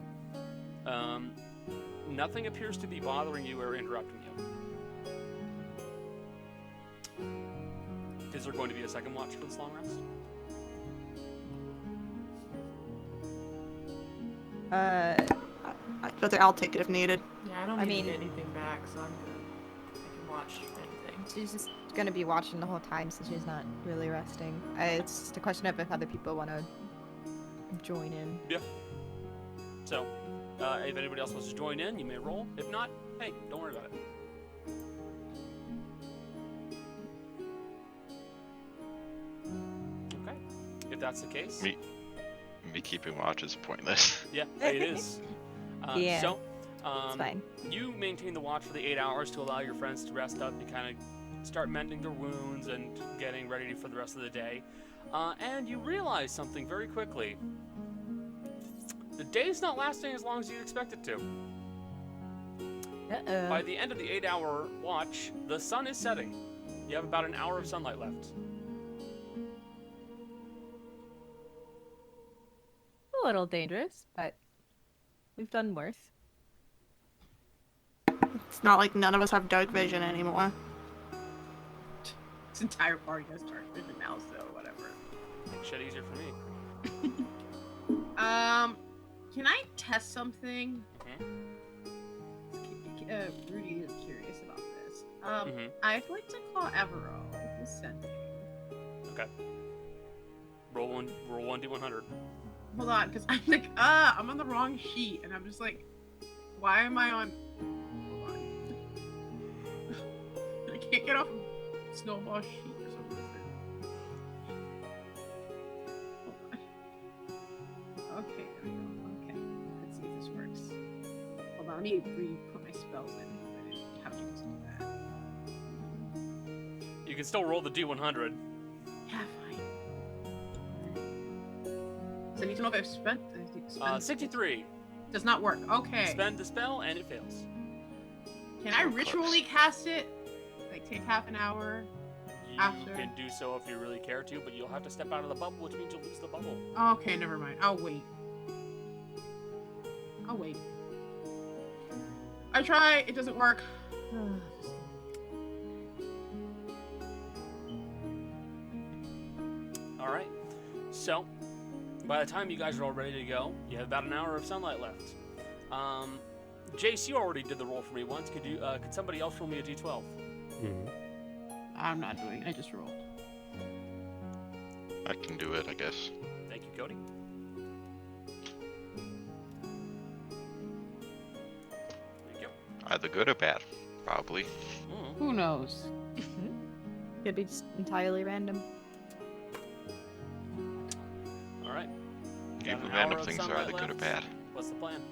[SPEAKER 2] Nothing appears to be bothering you or interrupting you. Is there going to be a second watch for this long rest?
[SPEAKER 6] I'll take it if needed.
[SPEAKER 9] Yeah, I don't
[SPEAKER 3] I
[SPEAKER 9] need
[SPEAKER 3] mean-
[SPEAKER 9] to get anything back, so I'm good. I can watch anything.
[SPEAKER 3] She's just gonna be watching the whole time since she's not really resting. It's just a question of if other people want to join in.
[SPEAKER 2] Yeah. So, if anybody else wants to join in, you may roll. If not, hey, don't worry about it. Okay. If that's the case.
[SPEAKER 4] Me keeping watch is pointless.
[SPEAKER 2] Yeah, it is.
[SPEAKER 3] Yeah.
[SPEAKER 2] So,
[SPEAKER 3] It's fine.
[SPEAKER 2] you maintain the watch for the 8 hours to allow your friends to rest up and kind of start mending their wounds and getting ready for the rest of the day. And you realize something very quickly. The day's not lasting as long as you'd expect it to.
[SPEAKER 3] Uh-oh.
[SPEAKER 2] By the end of the 8-hour watch, the sun is setting. You have about an hour of sunlight left.
[SPEAKER 3] A little dangerous, but we've done worse.
[SPEAKER 6] It's not like none of us have dark vision anymore.
[SPEAKER 5] This entire party has dark vision now, so whatever.
[SPEAKER 2] Makes shit easier for me.
[SPEAKER 5] Can I test something?
[SPEAKER 2] Mhm.
[SPEAKER 5] Rudy is curious about this.
[SPEAKER 2] Mhm.
[SPEAKER 5] I'd like to call Evero. Who's sending?
[SPEAKER 2] Okay. Roll 1d100.
[SPEAKER 5] Hold on, because I'm like, I'm on the wrong sheet, and I'm just like, why am I on? Hold on. I can't get off a snowball sheet or something. Hold on. Okay, there we go. Okay, let's see if this works. Hold on, let me put my spells in. How do you do that?
[SPEAKER 2] You can still roll the d100.
[SPEAKER 5] Yeah, fine. So I need to know if I've spent.
[SPEAKER 2] 63.
[SPEAKER 5] Does not work. Okay.
[SPEAKER 2] Spend the spell and it fails.
[SPEAKER 5] Can I ritually cast it? Like take half an hour?
[SPEAKER 2] You
[SPEAKER 5] After.
[SPEAKER 2] can do so if you really care to, but you'll have to step out of the bubble, which means you'll lose the bubble.
[SPEAKER 5] Okay, never mind. I'll wait. I try. It doesn't work.
[SPEAKER 2] All right. So, by the time you guys are all ready to go, you have about an hour of sunlight left. Jace, you already did the roll for me once. Could somebody else roll me a d12?
[SPEAKER 1] Mhm.
[SPEAKER 5] I'm not doing it. I just rolled.
[SPEAKER 4] I can do it, I guess.
[SPEAKER 2] Thank you, Cody. Thank you.
[SPEAKER 4] Either good or bad, probably.
[SPEAKER 2] Mm.
[SPEAKER 5] Who knows?
[SPEAKER 3] Could be just entirely random.
[SPEAKER 2] All right. Got
[SPEAKER 4] Even
[SPEAKER 2] an
[SPEAKER 4] random
[SPEAKER 2] hour of
[SPEAKER 4] things are
[SPEAKER 2] sunlight
[SPEAKER 4] either good or
[SPEAKER 2] left.
[SPEAKER 4] bad.
[SPEAKER 2] What's the plan?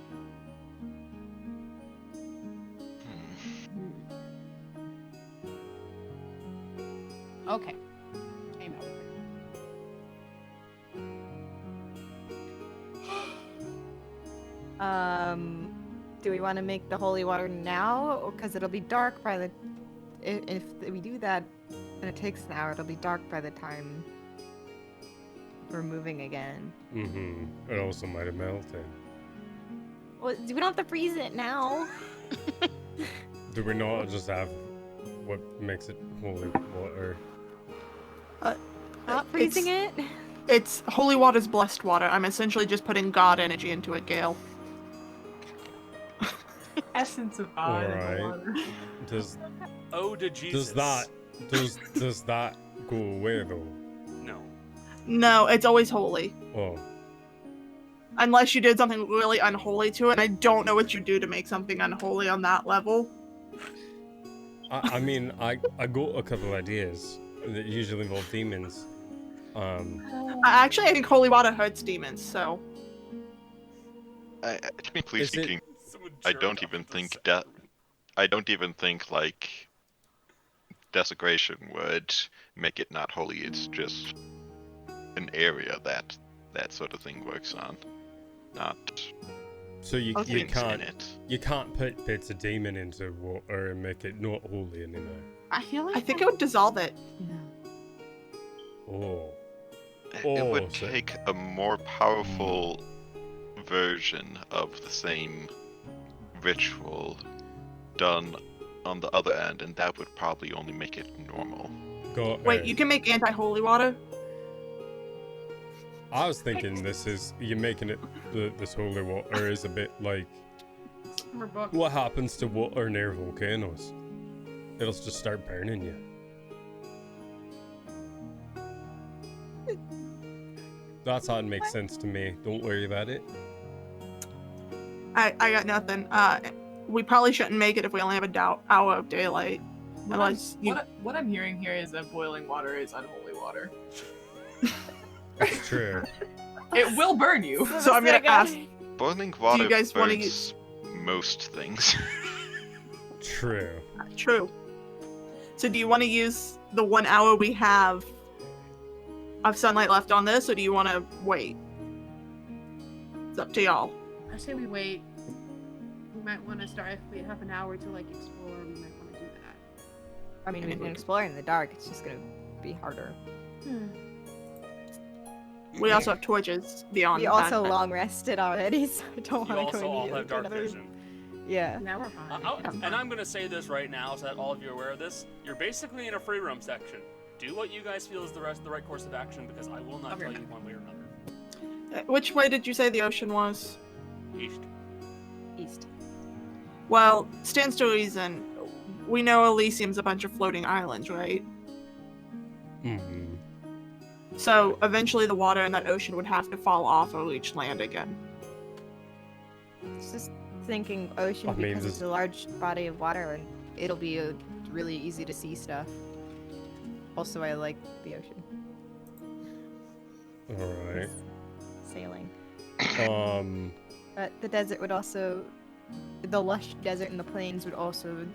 [SPEAKER 5] Okay. Amen.
[SPEAKER 3] Do we want to make the holy water now? Because it'll be dark by the... If we do that, and it takes an hour, it'll be dark by the time we're moving again.
[SPEAKER 1] Mm-hmm. It also might have melted.
[SPEAKER 3] Well, we don't have to freeze it now.
[SPEAKER 1] Do we not just have what makes it holy water?
[SPEAKER 3] Not freezing it?
[SPEAKER 6] It's holy water's blessed water. I'm essentially just putting God energy into it, Gale.
[SPEAKER 9] Essence of God in the
[SPEAKER 1] Alright.
[SPEAKER 9] water.
[SPEAKER 1] Does
[SPEAKER 2] Oh, to Jesus.
[SPEAKER 1] does that go away though?
[SPEAKER 2] No.
[SPEAKER 6] No, it's always holy.
[SPEAKER 1] Oh,
[SPEAKER 6] Unless you did something really unholy to it, and I don't know what you do to make something unholy on that level.
[SPEAKER 1] I mean, I got a couple of ideas that usually involve demons.
[SPEAKER 6] Actually, I think holy water hurts demons, so...
[SPEAKER 4] To be please
[SPEAKER 1] Is it-
[SPEAKER 4] speaking,
[SPEAKER 2] Someone
[SPEAKER 4] I
[SPEAKER 2] jerk
[SPEAKER 4] don't
[SPEAKER 2] off
[SPEAKER 4] even
[SPEAKER 2] at the
[SPEAKER 4] think
[SPEAKER 2] sound.
[SPEAKER 4] that. I don't even think like desecration would make it not holy. It's just an area that sort of thing works on, not
[SPEAKER 1] So you
[SPEAKER 6] Okay.
[SPEAKER 1] you
[SPEAKER 4] things in
[SPEAKER 1] can't put bits of demon into water and make it not holy anymore.
[SPEAKER 5] I feel like
[SPEAKER 6] I think it would dissolve it.
[SPEAKER 1] Oh,
[SPEAKER 4] It would
[SPEAKER 1] so-
[SPEAKER 4] take a more powerful version of the same ritual done on the other end, and that would probably only make it normal.
[SPEAKER 1] got.
[SPEAKER 6] Wait, you can make anti-holy water?
[SPEAKER 1] I was thinking you're making it this holy water is a bit like
[SPEAKER 5] Summer book.
[SPEAKER 1] what happens to water near volcanoes. It'll just start burning you. That's how it makes sense to me. Don't worry about it.
[SPEAKER 6] I got nothing. We probably shouldn't make it if we only have a hour of daylight. Unless you...
[SPEAKER 9] What I'm hearing here is that boiling water is unholy water.
[SPEAKER 1] It's true.
[SPEAKER 9] It will burn you.
[SPEAKER 6] So I'm gonna ask.
[SPEAKER 4] Boiling water
[SPEAKER 6] you guys wanna
[SPEAKER 4] burns most things.
[SPEAKER 1] True.
[SPEAKER 6] True. So do you want to use the 1 hour we have of sunlight left on this, or do you want to wait? It's up to y'all.
[SPEAKER 5] I say we wait. We might want to start if we have an hour to like explore. We might want to do that.
[SPEAKER 3] I mean, we can explore in the dark. It's just gonna be harder.
[SPEAKER 6] We also have torches beyond.
[SPEAKER 3] We also long rested already, so I don't
[SPEAKER 2] You
[SPEAKER 3] want to
[SPEAKER 2] also
[SPEAKER 3] go
[SPEAKER 2] all
[SPEAKER 3] into
[SPEAKER 2] have dark vision.
[SPEAKER 3] Yeah.
[SPEAKER 5] Now we're fine.
[SPEAKER 2] And I'm gonna say this right now, so that all of you are aware of this. You're basically in a free roam section. Do what you guys feel is the right course of action, because I will not tell you one way or another.
[SPEAKER 6] Which way did you say the ocean was?
[SPEAKER 2] East.
[SPEAKER 3] East.
[SPEAKER 6] Well, stands to reason. We know Elysium's a bunch of floating islands, right?
[SPEAKER 1] Mm-hmm.
[SPEAKER 6] So eventually the water in that ocean would have to fall off or reach land again.
[SPEAKER 3] It's just thinking ocean
[SPEAKER 1] I mean,
[SPEAKER 3] because it's a large body of water and it'll be really easy to see stuff. Also, I like the ocean.
[SPEAKER 1] Alright.
[SPEAKER 3] Sailing.
[SPEAKER 1] Um,
[SPEAKER 3] But the desert would also... The lush desert and the plains would also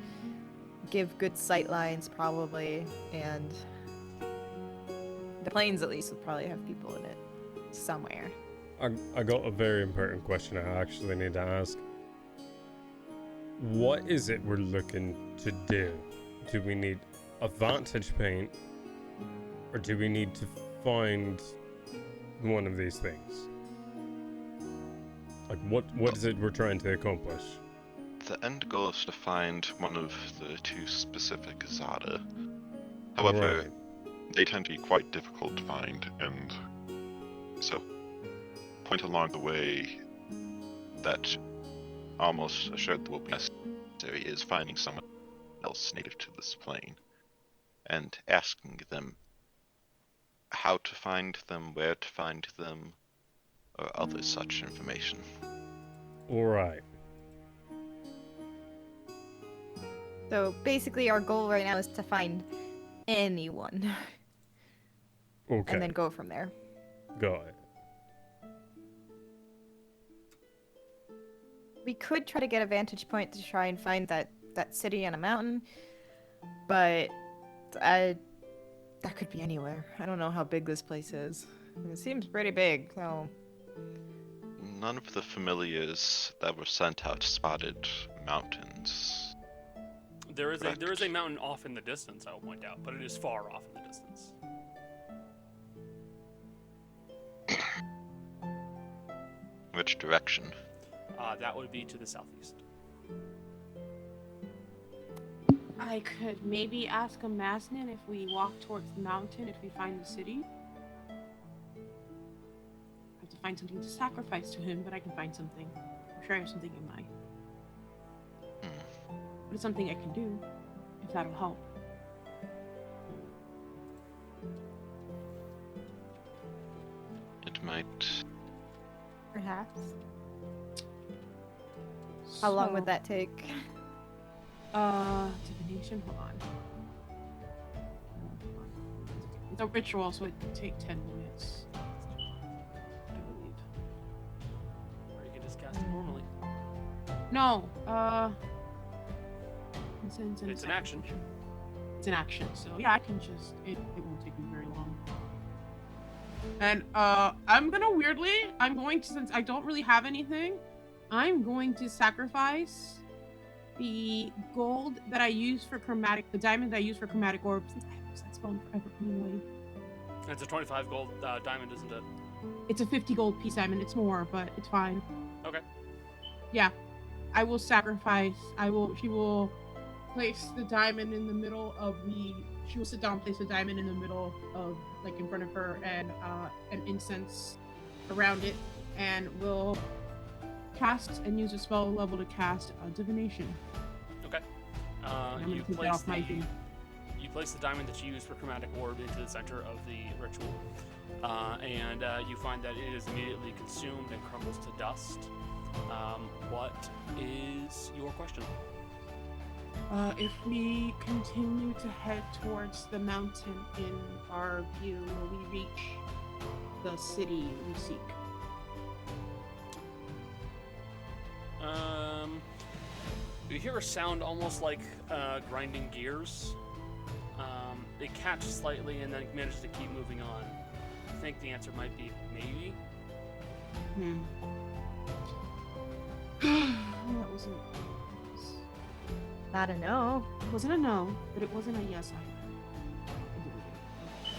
[SPEAKER 3] give good sight lines, probably, and... The plains, at least, would probably have people in it. Somewhere.
[SPEAKER 1] I got a very important question I actually need to ask. What is it we're looking to do? Do we need a vantage point? Or do we need to find one of these things? Like, what is it we're trying to accomplish?
[SPEAKER 4] The end goal is to find one of the two specific Azata. However,
[SPEAKER 1] Right.
[SPEAKER 4] they tend to be quite difficult to find, and so point along the way that almost assured will be necessary is finding someone else native to this plane and asking them how to find them, where to find them, or other such information.
[SPEAKER 1] Alright.
[SPEAKER 3] So basically our goal right now is to find anyone.
[SPEAKER 1] Okay.
[SPEAKER 3] And then go from there.
[SPEAKER 1] Got it.
[SPEAKER 3] We could try to get a vantage point to try and find that city on a mountain, but that could be anywhere. I don't know how big this place is. It seems pretty big, so...
[SPEAKER 4] None of the familiars that were sent out spotted mountains.
[SPEAKER 2] There is
[SPEAKER 4] Correct.
[SPEAKER 2] a mountain off in the distance, I will point out, but it is far off in the distance.
[SPEAKER 4] Which direction?
[SPEAKER 2] That would be to the southeast.
[SPEAKER 5] I could maybe ask a Masnin if we walk towards the mountain if we find the city. I have to find something to sacrifice to him, but I can find something. I'm sure I have something in mind. But it's something I can do, if that'll help.
[SPEAKER 4] It might.
[SPEAKER 3] Perhaps. How long would that take?
[SPEAKER 5] Divination, hold on. It's a ritual, so it would take 10 minutes. I believe.
[SPEAKER 2] Or you can just cast it normally.
[SPEAKER 5] No,
[SPEAKER 2] It's an action.
[SPEAKER 5] It's an action, so yeah, I can just, it won't take me very long. And, I'm going to, since I don't really have anything, I'm going to sacrifice the gold that I use for chromatic, the diamond that I use for chromatic orbs. Since I have that spell forever anyway.
[SPEAKER 2] It's a 25 gold diamond, isn't it?
[SPEAKER 5] It's a 50 gold piece diamond, it's more, but it's fine.
[SPEAKER 2] Okay.
[SPEAKER 5] Yeah. I will sacrifice, she will place the diamond in the middle of she will sit down, place the diamond in the middle of, like, in front of her, and an incense around it, and will cast and use a spell level to cast divination.
[SPEAKER 2] Okay.
[SPEAKER 5] I'm gonna
[SPEAKER 2] You
[SPEAKER 5] keep that
[SPEAKER 2] place
[SPEAKER 5] off my thing.
[SPEAKER 2] you place the diamond that you use for chromatic orb into the center of the ritual. and you find that it is immediately consumed and crumbles to dust. What is your question?
[SPEAKER 5] If we continue to head towards the mountain in our view, will we reach the city we seek?
[SPEAKER 2] You hear a sound almost like grinding gears. They catch slightly and then manage to keep moving on. I think the answer might be maybe.
[SPEAKER 5] That wasn't.
[SPEAKER 3] Not a no.
[SPEAKER 5] It wasn't a no, but it wasn't a yes either.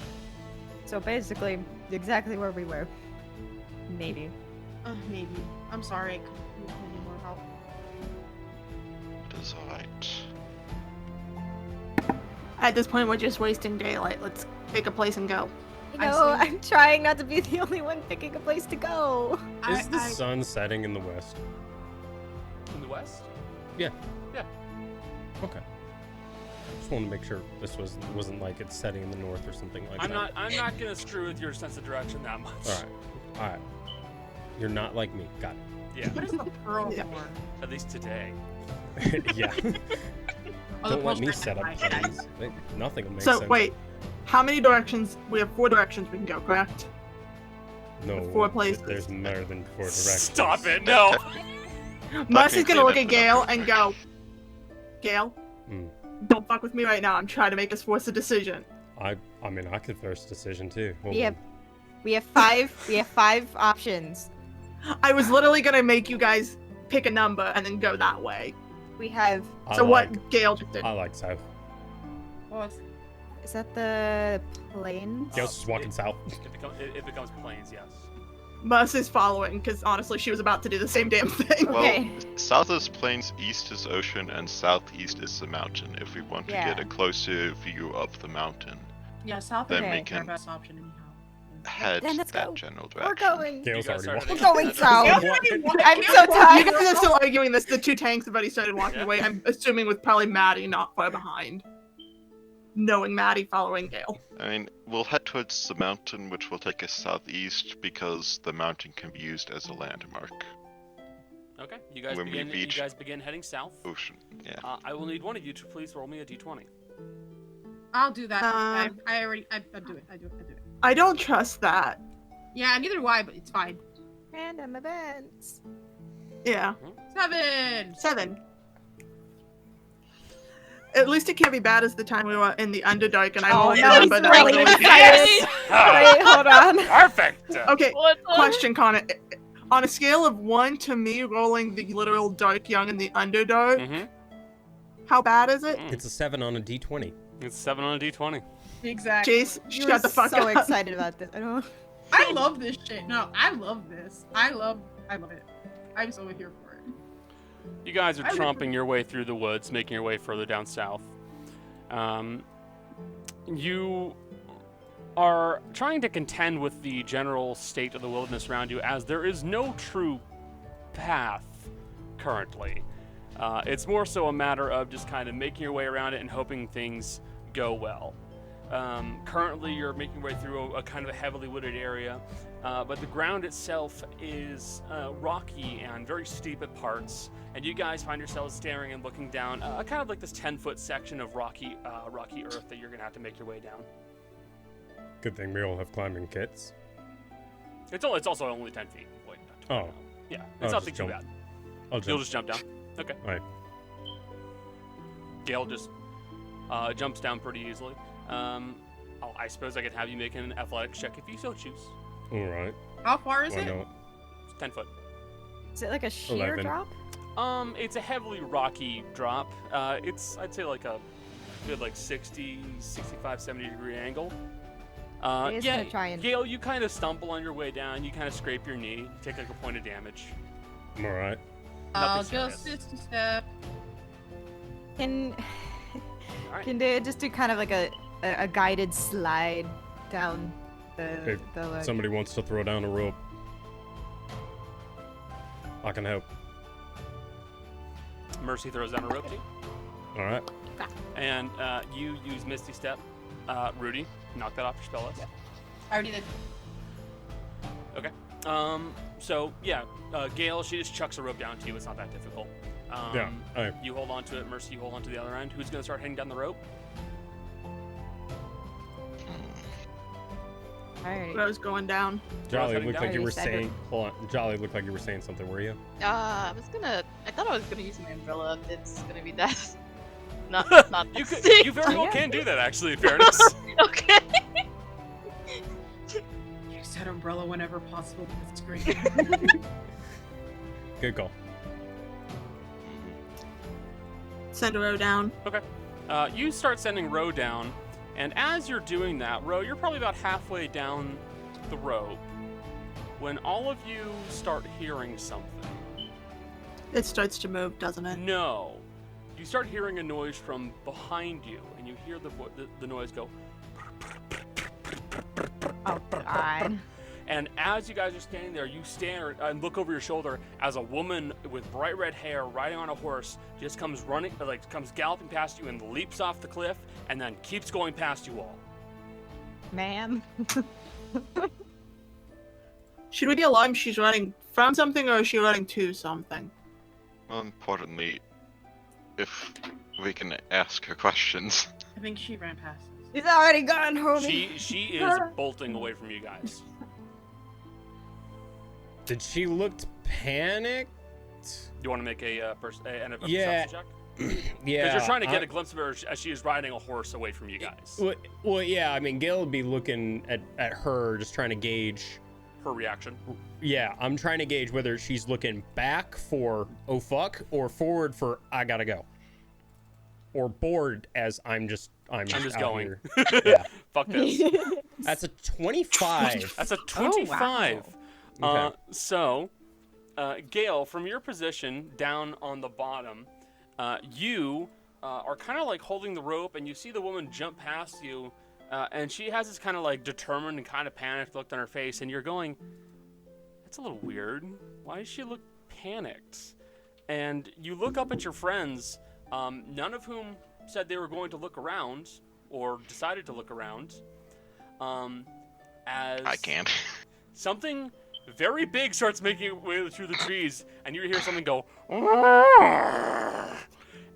[SPEAKER 3] So basically, exactly where we were. Maybe.
[SPEAKER 5] Maybe. I'm sorry. I couldn't use any more help.
[SPEAKER 4] It is alright.
[SPEAKER 6] At this point, we're just wasting daylight. Let's pick a place and go.
[SPEAKER 3] You know, I'm trying not to be the only one picking a place to go.
[SPEAKER 1] Is the sun setting in the west?
[SPEAKER 2] In the west?
[SPEAKER 1] Yeah.
[SPEAKER 2] Yeah.
[SPEAKER 1] Okay. Just wanted to make sure this wasn't like it's setting in the north or something like that.
[SPEAKER 2] I'm not gonna screw with your sense of direction that much.
[SPEAKER 1] All right. You're not like me. Got it.
[SPEAKER 2] Yeah.
[SPEAKER 5] What is the pearl
[SPEAKER 6] Yeah.
[SPEAKER 5] for?
[SPEAKER 2] At least today.
[SPEAKER 1] Yeah.
[SPEAKER 5] Oh, the
[SPEAKER 1] Don't let me
[SPEAKER 5] pearl's
[SPEAKER 1] set up
[SPEAKER 5] right by
[SPEAKER 1] plans. Nothing will make
[SPEAKER 6] So
[SPEAKER 1] sense.
[SPEAKER 6] wait, how many directions? We have 4 directions we can go, correct?
[SPEAKER 1] No.
[SPEAKER 6] 4 places.
[SPEAKER 1] There's more than 4 directions.
[SPEAKER 2] Stop it! No.
[SPEAKER 6] Mercy's gonna look at
[SPEAKER 4] Technically,
[SPEAKER 6] Gale and go, Gale,
[SPEAKER 1] Hmm.
[SPEAKER 6] don't fuck with me right now. I'm trying to make us force a decision.
[SPEAKER 1] I mean, I could first decision too. Hold
[SPEAKER 3] We have,
[SPEAKER 1] on.
[SPEAKER 3] we have 5. We have 5 options.
[SPEAKER 6] I was literally gonna make you guys pick a number and then go that way.
[SPEAKER 3] We have.
[SPEAKER 6] So what Gale just did.
[SPEAKER 1] I like south.
[SPEAKER 5] Oh, it's
[SPEAKER 3] Is that the plains?
[SPEAKER 1] Gale's just walking south.
[SPEAKER 2] It becomes plains, yes.
[SPEAKER 6] Mercy's following, because honestly, she was about to do the same damn thing.
[SPEAKER 4] Well,
[SPEAKER 3] Okay.
[SPEAKER 4] south is plains, east is ocean, and southeast is the mountain. If we want to get
[SPEAKER 3] Yeah.
[SPEAKER 4] a closer view of the mountain,
[SPEAKER 5] yeah, south
[SPEAKER 4] Then
[SPEAKER 5] is
[SPEAKER 4] we
[SPEAKER 5] our
[SPEAKER 4] can-
[SPEAKER 5] best option anyhow.
[SPEAKER 4] head
[SPEAKER 3] Then let's
[SPEAKER 4] that
[SPEAKER 3] go.
[SPEAKER 4] general
[SPEAKER 3] We're
[SPEAKER 4] direction.
[SPEAKER 3] going.
[SPEAKER 1] Gale's
[SPEAKER 2] You guys
[SPEAKER 1] already
[SPEAKER 2] started
[SPEAKER 1] walking.
[SPEAKER 3] We're going south. I'm so
[SPEAKER 6] You
[SPEAKER 3] tired.
[SPEAKER 6] guys are still arguing this. The 2 tanks have already started walking
[SPEAKER 2] Yeah.
[SPEAKER 6] away. I'm assuming with probably Maddie not far behind. Knowing Maddie following Gale.
[SPEAKER 4] I mean, we'll head towards the mountain, which will take us southeast, because the mountain can be used as a landmark.
[SPEAKER 2] Okay. You guys
[SPEAKER 4] When we reach-
[SPEAKER 2] begin heading south.
[SPEAKER 4] Ocean, yeah.
[SPEAKER 2] I will need one of you to please roll me a d20.
[SPEAKER 5] I'll do that. I do it. I do it.
[SPEAKER 6] I don't trust that.
[SPEAKER 5] Yeah, neither do I, but it's fine.
[SPEAKER 3] Random events.
[SPEAKER 6] Yeah.
[SPEAKER 5] 7.
[SPEAKER 6] 7. At least it can't be bad as the time we were in the Underdark and I
[SPEAKER 3] Oh,
[SPEAKER 6] only
[SPEAKER 3] no, he's
[SPEAKER 6] remember that
[SPEAKER 3] really
[SPEAKER 6] was
[SPEAKER 3] excited. Wait, hold on.
[SPEAKER 2] Perfect.
[SPEAKER 6] Okay,
[SPEAKER 8] What the-
[SPEAKER 6] question, Connor. On a scale of 1 to me rolling the literal Dark Young in the Underdark,
[SPEAKER 2] Mm-hmm.
[SPEAKER 6] how bad is it?
[SPEAKER 1] It's a 7 on a d20.
[SPEAKER 2] It's 7 on a d20.
[SPEAKER 5] Exactly.
[SPEAKER 6] Jace,
[SPEAKER 3] You
[SPEAKER 6] shut
[SPEAKER 3] were
[SPEAKER 6] the fuck
[SPEAKER 3] so
[SPEAKER 6] up.
[SPEAKER 3] excited about this. I don't.
[SPEAKER 5] I love this shit. No, I love this. I love it. I'm so here for it.
[SPEAKER 2] You guys are
[SPEAKER 5] I would-
[SPEAKER 2] tromping your way through the woods, making your way further down south. You are trying to contend with the general state of the wilderness around you, as there is no true path currently. It's more so a matter of just kind of making your way around it and hoping things go well. Currently, you're making your way through a kind of a heavily wooded area, but the ground itself is rocky and very steep at parts, and you guys find yourselves staring and looking down kind of like this 10-foot section of rocky earth that you're going to have to make your way down.
[SPEAKER 1] Good thing we all have climbing kits.
[SPEAKER 2] It's also only 10 feet. Wait, not 20
[SPEAKER 1] Oh.
[SPEAKER 2] now. Yeah,
[SPEAKER 1] I'll
[SPEAKER 2] it's nothing
[SPEAKER 1] just
[SPEAKER 2] too
[SPEAKER 1] jump.
[SPEAKER 2] bad.
[SPEAKER 1] I'll
[SPEAKER 2] You'll
[SPEAKER 1] jump.
[SPEAKER 2] just jump down. Okay.
[SPEAKER 1] Alright.
[SPEAKER 2] Gale just jumps down pretty easily. I suppose I could have you make an athletics check if you so choose.
[SPEAKER 1] Alright.
[SPEAKER 5] How far is
[SPEAKER 1] Why
[SPEAKER 5] it?
[SPEAKER 1] not?
[SPEAKER 2] It's 10 foot.
[SPEAKER 3] Is it like a sheer
[SPEAKER 1] 11.
[SPEAKER 3] drop?
[SPEAKER 2] It's a heavily rocky drop. It's, I'd say, like a good, like 60, 65, 70 degree angle.
[SPEAKER 3] It is
[SPEAKER 2] Yeah,
[SPEAKER 3] gonna try and-
[SPEAKER 2] Gale, you kind of stumble on your way down. You kind of scrape your knee. You take like a point of damage.
[SPEAKER 1] I'm alright.
[SPEAKER 5] I'll
[SPEAKER 2] Nothing
[SPEAKER 5] just
[SPEAKER 2] serious.
[SPEAKER 5] sister step.
[SPEAKER 3] Can
[SPEAKER 2] Alright.
[SPEAKER 3] can they just do kind of like a guided slide down
[SPEAKER 1] Hey,
[SPEAKER 3] the like,
[SPEAKER 1] Somebody wants to throw down a rope. I can help.
[SPEAKER 2] Mercy throws down a rope to you.
[SPEAKER 1] Alright.
[SPEAKER 2] And you use Misty Step. Rudy, knock that off your spell list.
[SPEAKER 5] I already did.
[SPEAKER 2] So yeah, Gale, she just chucks a rope down to you. It's not that difficult.
[SPEAKER 1] Yeah. Okay.
[SPEAKER 2] You hold on to it. Mercy, you hold on to the other end. Who's gonna start heading down the rope?
[SPEAKER 3] Alright.
[SPEAKER 6] Rose going down.
[SPEAKER 1] Jolly
[SPEAKER 2] heading
[SPEAKER 1] looked
[SPEAKER 2] down.
[SPEAKER 1] like you were
[SPEAKER 3] Staggered.
[SPEAKER 1] saying. Hold on. Jolly looked like you were saying something. Were you?
[SPEAKER 8] I thought I was gonna use my umbrella. It's gonna be that. Not
[SPEAKER 2] You
[SPEAKER 8] that
[SPEAKER 2] could, you
[SPEAKER 8] safe.
[SPEAKER 2] very well
[SPEAKER 3] Yeah.
[SPEAKER 2] can do that, actually. In fairness.
[SPEAKER 8] Okay.
[SPEAKER 5] Use that umbrella whenever possible because it's great.
[SPEAKER 1] Good call.
[SPEAKER 6] Send a row down.
[SPEAKER 2] You start sending Ro down, and as you're doing that, Ro, you're probably about halfway down the rope when all of you start hearing something.
[SPEAKER 6] It starts to move, doesn't it?
[SPEAKER 2] No. You start hearing a noise from behind you, and you hear the noise go.
[SPEAKER 3] Oh god.
[SPEAKER 2] And as you guys are standing there, you stand and look over your shoulder as a woman with bright red hair riding on a horse just comes comes galloping past you and leaps off the cliff and then keeps going past you all.
[SPEAKER 3] Man.
[SPEAKER 6] Should we be alarmed she's running from something or is she running to something?
[SPEAKER 4] More importantly, if we can ask her questions.
[SPEAKER 5] I think she ran past us.
[SPEAKER 3] He's already gone, homie.
[SPEAKER 2] She is bolting away from you guys.
[SPEAKER 1] Did she look panicked?
[SPEAKER 2] You want to make a perception
[SPEAKER 1] Yeah.
[SPEAKER 2] check?
[SPEAKER 1] Yeah.
[SPEAKER 2] Because you're trying to get a glimpse of her as she is riding a horse away from you guys.
[SPEAKER 1] Well, yeah. I mean, Gale would be looking at her, just trying to gauge.
[SPEAKER 2] Her reaction.
[SPEAKER 1] Yeah, I'm trying to gauge whether she's looking back for oh fuck or forward for I gotta go, or bored as I'm just
[SPEAKER 2] I'm just
[SPEAKER 1] out
[SPEAKER 2] going.
[SPEAKER 1] here. Yeah,
[SPEAKER 2] Fuck this.
[SPEAKER 1] that's a 25.
[SPEAKER 2] That's a 25.
[SPEAKER 1] Okay.
[SPEAKER 2] So, Gale, from your position down on the bottom, you are kind of like holding the rope, and you see the woman jump past you, and she has this kind of like determined and kind of panicked look on her face, and you're going, that's a little weird. Why does she look panicked? And you look up at your friends, none of whom said they were going to look around or decided to look around. As
[SPEAKER 4] I can't.
[SPEAKER 2] something very big starts making its way through the trees, and you hear something go,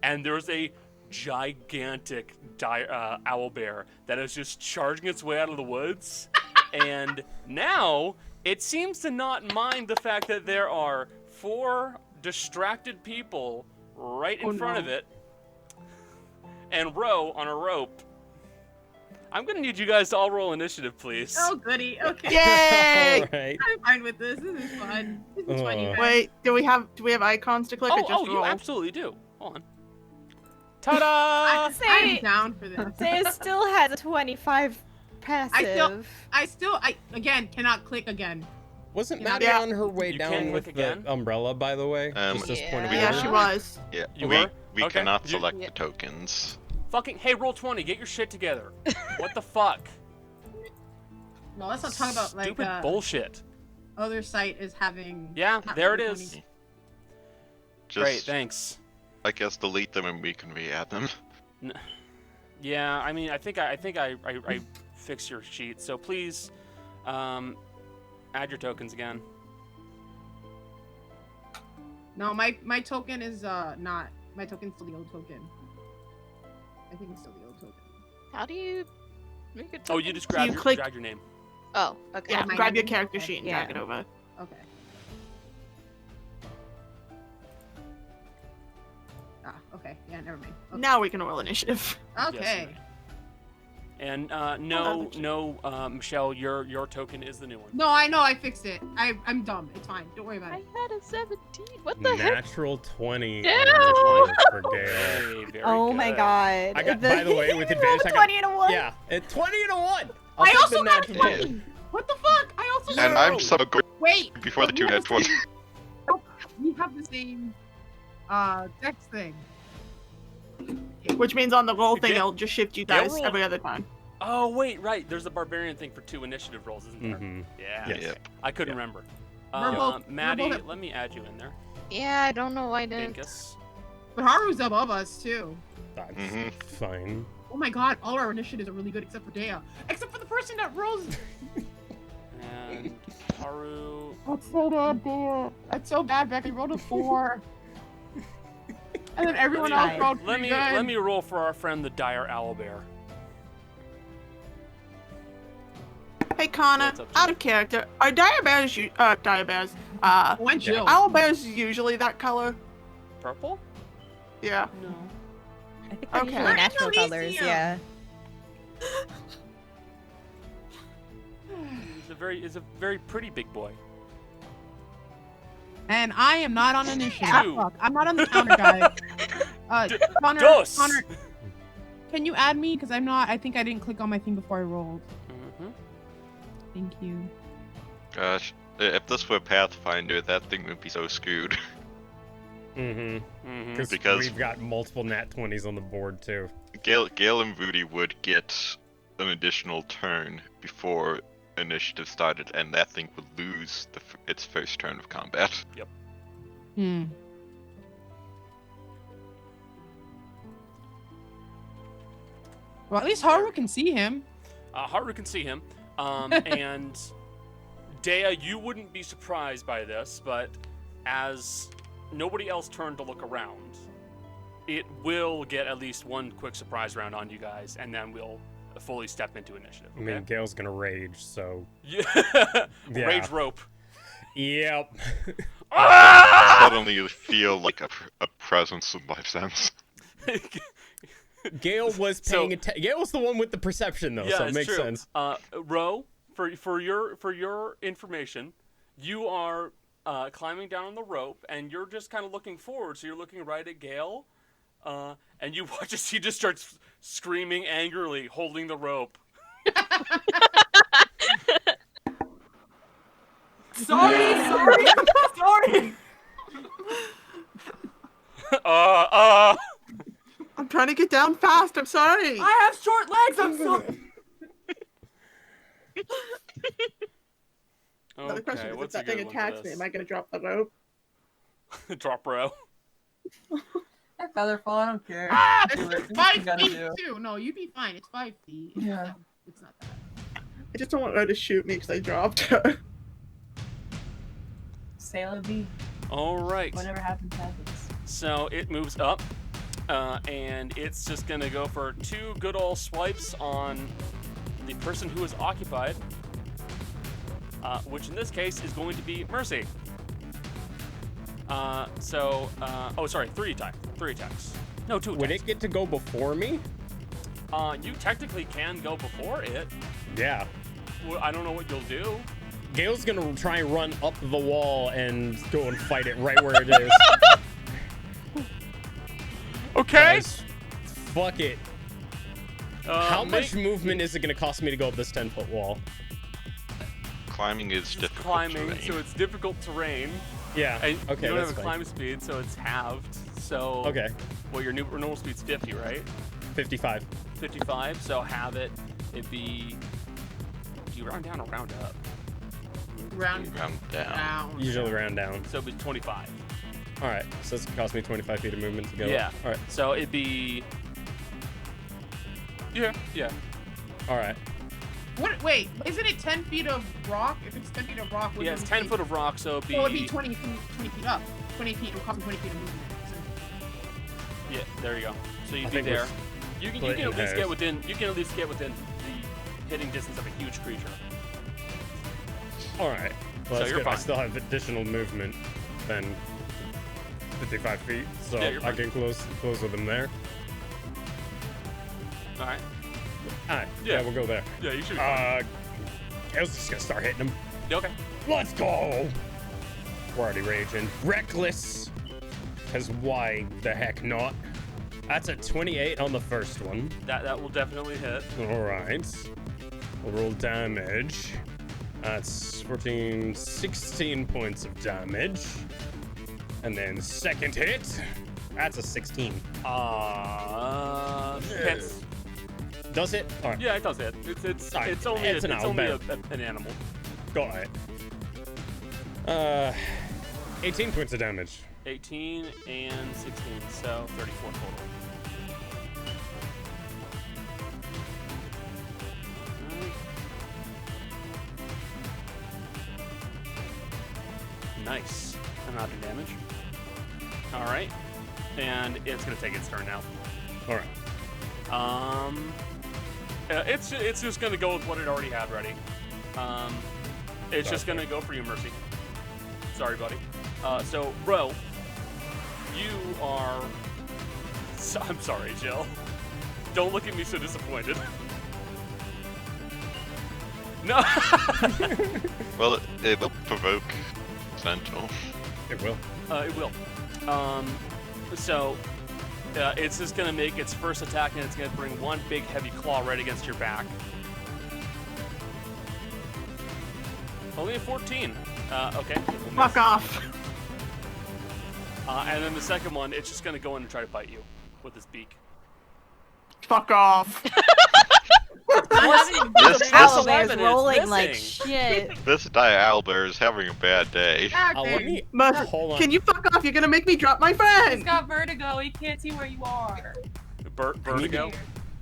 [SPEAKER 2] and there's a gigantic owl bear that is just charging its way out of the woods. And now it seems to not mind the fact that there are 4 distracted people right in front of it, and Ro on a rope. I'm gonna need you guys to all roll initiative, please.
[SPEAKER 5] Oh, goody. Okay.
[SPEAKER 6] Yay!
[SPEAKER 1] All right.
[SPEAKER 5] I'm fine with this. This is fun. This is fun, you guys.
[SPEAKER 6] Wait, do we have icons to click or just
[SPEAKER 2] Oh, you
[SPEAKER 6] roll?
[SPEAKER 2] absolutely do. Hold on. Ta-da!
[SPEAKER 5] I'm down for this.
[SPEAKER 3] It still has a 25 passive.
[SPEAKER 5] I again cannot click again.
[SPEAKER 1] Wasn't
[SPEAKER 5] Yeah.
[SPEAKER 1] Maddie
[SPEAKER 6] Yeah.
[SPEAKER 1] on her way
[SPEAKER 2] You
[SPEAKER 1] down
[SPEAKER 2] can't
[SPEAKER 1] with
[SPEAKER 2] click
[SPEAKER 1] the
[SPEAKER 2] again?
[SPEAKER 1] umbrella, by the way? Just this point of
[SPEAKER 8] Yeah.
[SPEAKER 6] Yeah,
[SPEAKER 1] order?
[SPEAKER 6] she was.
[SPEAKER 4] Yeah,
[SPEAKER 2] You
[SPEAKER 4] we
[SPEAKER 2] were?
[SPEAKER 4] we
[SPEAKER 2] Okay.
[SPEAKER 4] cannot
[SPEAKER 2] You-
[SPEAKER 4] select
[SPEAKER 8] Yeah.
[SPEAKER 4] the tokens.
[SPEAKER 2] Fucking, hey, roll 20, get your shit together. What the fuck?
[SPEAKER 5] No, let's not talk about like
[SPEAKER 2] Stupid bullshit.
[SPEAKER 5] other site is having.
[SPEAKER 2] Yeah,
[SPEAKER 5] not
[SPEAKER 2] there it
[SPEAKER 5] really
[SPEAKER 2] is.
[SPEAKER 5] funny.
[SPEAKER 4] Just,
[SPEAKER 2] Great, thanks.
[SPEAKER 4] I guess delete them and we can re-add them.
[SPEAKER 2] Yeah, I mean, I think I fixed your sheet, so please, add your tokens again.
[SPEAKER 5] No, my token is not. My token's still the old token. I think it's still the old token.
[SPEAKER 8] How do you make it?
[SPEAKER 2] Oh, you just grab
[SPEAKER 6] You click-
[SPEAKER 2] drag your name.
[SPEAKER 8] Oh, okay.
[SPEAKER 6] Yeah,
[SPEAKER 5] my
[SPEAKER 6] grab your
[SPEAKER 5] name?
[SPEAKER 6] character sheet and
[SPEAKER 3] Yeah.
[SPEAKER 6] drag it over.
[SPEAKER 5] Okay. Ah, okay. Yeah, never mind. Okay.
[SPEAKER 6] Now we can roll initiative.
[SPEAKER 5] Okay.
[SPEAKER 2] Yes, and no, Michelle, your token is the new one.
[SPEAKER 5] No, I know. I fixed it. I'm dumb. It's fine. Don't worry about
[SPEAKER 8] I
[SPEAKER 5] it.
[SPEAKER 8] had a 17. What the heck?
[SPEAKER 1] Natural 20
[SPEAKER 8] Damn.
[SPEAKER 1] for Gale.
[SPEAKER 2] Very, very
[SPEAKER 3] Oh my
[SPEAKER 2] good.
[SPEAKER 3] god.
[SPEAKER 1] I got, by the way, with
[SPEAKER 3] Roll
[SPEAKER 1] advantage,
[SPEAKER 3] a
[SPEAKER 1] I got
[SPEAKER 3] 20 and a 1.
[SPEAKER 1] yeah, 20 and a 1.
[SPEAKER 5] I
[SPEAKER 1] take
[SPEAKER 5] also
[SPEAKER 1] the
[SPEAKER 5] got
[SPEAKER 1] natural
[SPEAKER 5] 20. What the fuck? I also
[SPEAKER 4] And
[SPEAKER 5] got.
[SPEAKER 4] I'm so good
[SPEAKER 5] Wait.
[SPEAKER 4] before the two net ones.
[SPEAKER 5] We have the same dex thing.
[SPEAKER 6] Which means on the roll thing,
[SPEAKER 2] Yeah.
[SPEAKER 6] it'll just shift you
[SPEAKER 2] Yeah,
[SPEAKER 6] guys
[SPEAKER 2] roll.
[SPEAKER 6] every other time.
[SPEAKER 2] Oh wait, right. There's a barbarian thing for 2 initiative rolls, isn't there?
[SPEAKER 1] Mm-hmm.
[SPEAKER 2] Yeah.
[SPEAKER 1] Yes.
[SPEAKER 4] Yep.
[SPEAKER 2] I couldn't remember.
[SPEAKER 5] We're both-
[SPEAKER 2] Maddie,
[SPEAKER 5] we're both-
[SPEAKER 2] let me add you in there.
[SPEAKER 8] Yeah, I don't know why I didn't.
[SPEAKER 2] Dinkus.
[SPEAKER 5] But Haru's above us too.
[SPEAKER 1] That's
[SPEAKER 4] Mhm.
[SPEAKER 1] fine.
[SPEAKER 5] Oh my god, all our initiatives are really good except for Dea. Except for the person that rolls.
[SPEAKER 2] And And Haru.
[SPEAKER 7] That's so bad, Bear. That's so bad, Becky. Rolled a 4. And then everyone else rolled
[SPEAKER 2] Let
[SPEAKER 7] pretty
[SPEAKER 2] me
[SPEAKER 7] good.
[SPEAKER 2] let me roll for our friend the dire owlbear.
[SPEAKER 6] Hey Connor,
[SPEAKER 2] What's up,
[SPEAKER 6] out of character. Are dire bears
[SPEAKER 5] Windshield.
[SPEAKER 6] owl bears usually that color?
[SPEAKER 2] Purple?
[SPEAKER 6] Yeah.
[SPEAKER 2] No.
[SPEAKER 3] I think they're
[SPEAKER 6] Okay.
[SPEAKER 3] usually
[SPEAKER 6] We're in
[SPEAKER 3] natural colors,
[SPEAKER 5] Elysium.
[SPEAKER 3] yeah.
[SPEAKER 2] He's a very pretty big boy.
[SPEAKER 7] And I am not on initiative.
[SPEAKER 2] Two.
[SPEAKER 7] Fuck, I'm not on the counter, guy. Connor,
[SPEAKER 2] Dos.
[SPEAKER 7] Connor, can you add me? Because I'm not. I think I didn't click on my thing before I rolled.
[SPEAKER 2] Mm-hmm.
[SPEAKER 7] Thank you.
[SPEAKER 4] Gosh, if this were Pathfinder, that thing would be so screwed.
[SPEAKER 1] Mm-hmm.
[SPEAKER 2] Mm-hmm.
[SPEAKER 4] Because-
[SPEAKER 1] we've got multiple nat 20s on the board too.
[SPEAKER 4] Gale and Rudy would get an additional turn before initiative started, and that thing would lose its first turn of combat.
[SPEAKER 7] Hmm. Well, at least Haru can see him.
[SPEAKER 2] Haru can see him. And Dea, you wouldn't be surprised by this, but as nobody else turned to look around, it will get at least one quick surprise round on you guys, and then we'll fully step into initiative.
[SPEAKER 1] I mean, Gale's gonna rage, so.
[SPEAKER 2] Yeah.
[SPEAKER 1] Yeah.
[SPEAKER 2] Rage rope.
[SPEAKER 1] Yep.
[SPEAKER 4] Suddenly you feel like a presence in my sense.
[SPEAKER 1] Gale was paying attention. Gale's the one with the perception, though,
[SPEAKER 2] Yeah,
[SPEAKER 1] so it
[SPEAKER 2] it's
[SPEAKER 1] makes
[SPEAKER 2] true.
[SPEAKER 1] sense.
[SPEAKER 2] Ro, for your information, you are climbing down on the rope, and you're just kind of looking forward. So you're looking right at Gale, and you watch as he just starts screaming angrily, holding the rope.
[SPEAKER 9] Sorry.
[SPEAKER 6] I'm trying to get down fast. I'm sorry.
[SPEAKER 9] I have short legs. I'm sorry.
[SPEAKER 6] Another question
[SPEAKER 2] Okay,
[SPEAKER 6] is, if
[SPEAKER 2] what's
[SPEAKER 6] that
[SPEAKER 2] a
[SPEAKER 6] thing
[SPEAKER 2] good one
[SPEAKER 6] attacks
[SPEAKER 2] for
[SPEAKER 6] me, am
[SPEAKER 2] this?
[SPEAKER 6] I gonna drop the rope?
[SPEAKER 2] Drop row.
[SPEAKER 9] That featherfall. I don't care.
[SPEAKER 5] Ah,
[SPEAKER 9] Do it.
[SPEAKER 5] it's
[SPEAKER 9] Do what you
[SPEAKER 5] 5
[SPEAKER 9] gotta
[SPEAKER 5] feet
[SPEAKER 9] do.
[SPEAKER 5] too. No, you'd be fine. It's 5 feet.
[SPEAKER 9] Yeah.
[SPEAKER 5] It's not that.
[SPEAKER 6] I just don't want her to shoot me because I dropped her.
[SPEAKER 9] Sailor B.
[SPEAKER 2] All right.
[SPEAKER 9] Whatever happens, happens.
[SPEAKER 2] So it moves up, and it's just gonna go for 2 good old swipes on the person who is occupied, which in this case is going to be Mercy. Oh, sorry, 3 attacks. No, 2 attacks.
[SPEAKER 1] Would it get to go before me?
[SPEAKER 2] You technically can go before it.
[SPEAKER 1] Yeah.
[SPEAKER 2] Well, I don't know what you'll do.
[SPEAKER 1] Gale's gonna try and run up the wall and go and fight it right where it is.
[SPEAKER 2] Okay.
[SPEAKER 1] Guys, fuck it. How much movement is it gonna cost me to go up this 10-foot wall?
[SPEAKER 4] Climbing is
[SPEAKER 2] It's
[SPEAKER 4] difficult
[SPEAKER 2] climbing,
[SPEAKER 4] terrain.
[SPEAKER 2] so it's difficult terrain.
[SPEAKER 1] Yeah.
[SPEAKER 2] And
[SPEAKER 1] Okay,
[SPEAKER 2] you don't
[SPEAKER 1] that's
[SPEAKER 2] have a
[SPEAKER 1] fine.
[SPEAKER 2] climb speed, so it's halved. So
[SPEAKER 1] Okay.
[SPEAKER 2] well, your normal speed's 50, right?
[SPEAKER 1] 55.
[SPEAKER 2] 55. So have it. It'd be. Do you round down or round up?
[SPEAKER 5] Round
[SPEAKER 4] down.
[SPEAKER 5] down.
[SPEAKER 1] Usually round down.
[SPEAKER 2] So it'd be 25.
[SPEAKER 1] All right. So it's gonna cost me 25 feet of movement to go.
[SPEAKER 2] Yeah.
[SPEAKER 1] All right.
[SPEAKER 2] So it'd be. Yeah.
[SPEAKER 1] All right.
[SPEAKER 5] What? Wait, isn't it 10 feet of rock? If it's 10 feet of rock,
[SPEAKER 2] Yeah, it's 10 foot of rock, so it'd be.
[SPEAKER 5] So it'd be 20 feet up. 20 feet. It'll cost 20 feet of movement.
[SPEAKER 2] Yeah, there you go. So you'd
[SPEAKER 1] I
[SPEAKER 2] be
[SPEAKER 1] think we're
[SPEAKER 2] there. You can
[SPEAKER 1] splitting
[SPEAKER 2] at least
[SPEAKER 1] hairs.
[SPEAKER 2] get within. You can at least get within the hitting distance of a huge creature.
[SPEAKER 1] All right. Well,
[SPEAKER 2] So
[SPEAKER 1] that's
[SPEAKER 2] you're
[SPEAKER 1] good. I
[SPEAKER 2] fine.
[SPEAKER 1] still have additional movement than 55 feet, so
[SPEAKER 2] Yeah, you're
[SPEAKER 1] I
[SPEAKER 2] fine.
[SPEAKER 1] can close with him there.
[SPEAKER 2] All right.
[SPEAKER 1] All right.
[SPEAKER 2] Yeah.
[SPEAKER 1] Yeah, we'll go there.
[SPEAKER 2] Yeah, you should. Be fine.
[SPEAKER 1] Gale's just gonna start hitting him.
[SPEAKER 2] Okay.
[SPEAKER 1] Let's go! We're already raging. Reckless! Because why the heck not? That's a 28 on the first one.
[SPEAKER 2] That will definitely hit.
[SPEAKER 1] Alright. We'll roll damage. That's 14, 16 points of damage. And then second hit. That's a 16.
[SPEAKER 2] Hits.
[SPEAKER 1] Does it? Alright.
[SPEAKER 2] Yeah, it does hit.
[SPEAKER 1] Alright,
[SPEAKER 2] It's only
[SPEAKER 1] it's an
[SPEAKER 2] an animal.
[SPEAKER 1] Got it. 18 points of damage.
[SPEAKER 2] 18 and 16, so 34 total. Alright. Nice amount of damage. All right, and it's gonna take its turn now.
[SPEAKER 1] All right.
[SPEAKER 2] It's just gonna go with what it already had ready. It's just gonna go for you, Mercy. Sorry, buddy. So, Ro, you are. I'm sorry, Jill. Don't look at me so disappointed. No.
[SPEAKER 4] Well, it will provoke Sentinel.
[SPEAKER 1] It will.
[SPEAKER 2] It will. So, it's just gonna make its first attack, and it's gonna bring one big heavy claw right against your back. Only a 14. Okay. It will miss.
[SPEAKER 6] Fuck off.
[SPEAKER 2] And then the second one, it's just gonna go in and try to bite you with its beak.
[SPEAKER 6] Fuck off.
[SPEAKER 4] This
[SPEAKER 3] Owlbear's
[SPEAKER 2] It's
[SPEAKER 3] rolling like
[SPEAKER 2] missing.
[SPEAKER 3] shit.
[SPEAKER 4] This owlbear is having a bad day.
[SPEAKER 1] Let me
[SPEAKER 6] Mercy,
[SPEAKER 1] hold on.
[SPEAKER 6] can you fuck off? You're gonna make me drop my
[SPEAKER 9] He's
[SPEAKER 6] friend.
[SPEAKER 9] got vertigo. He can't see where you are.
[SPEAKER 2] Vertigo.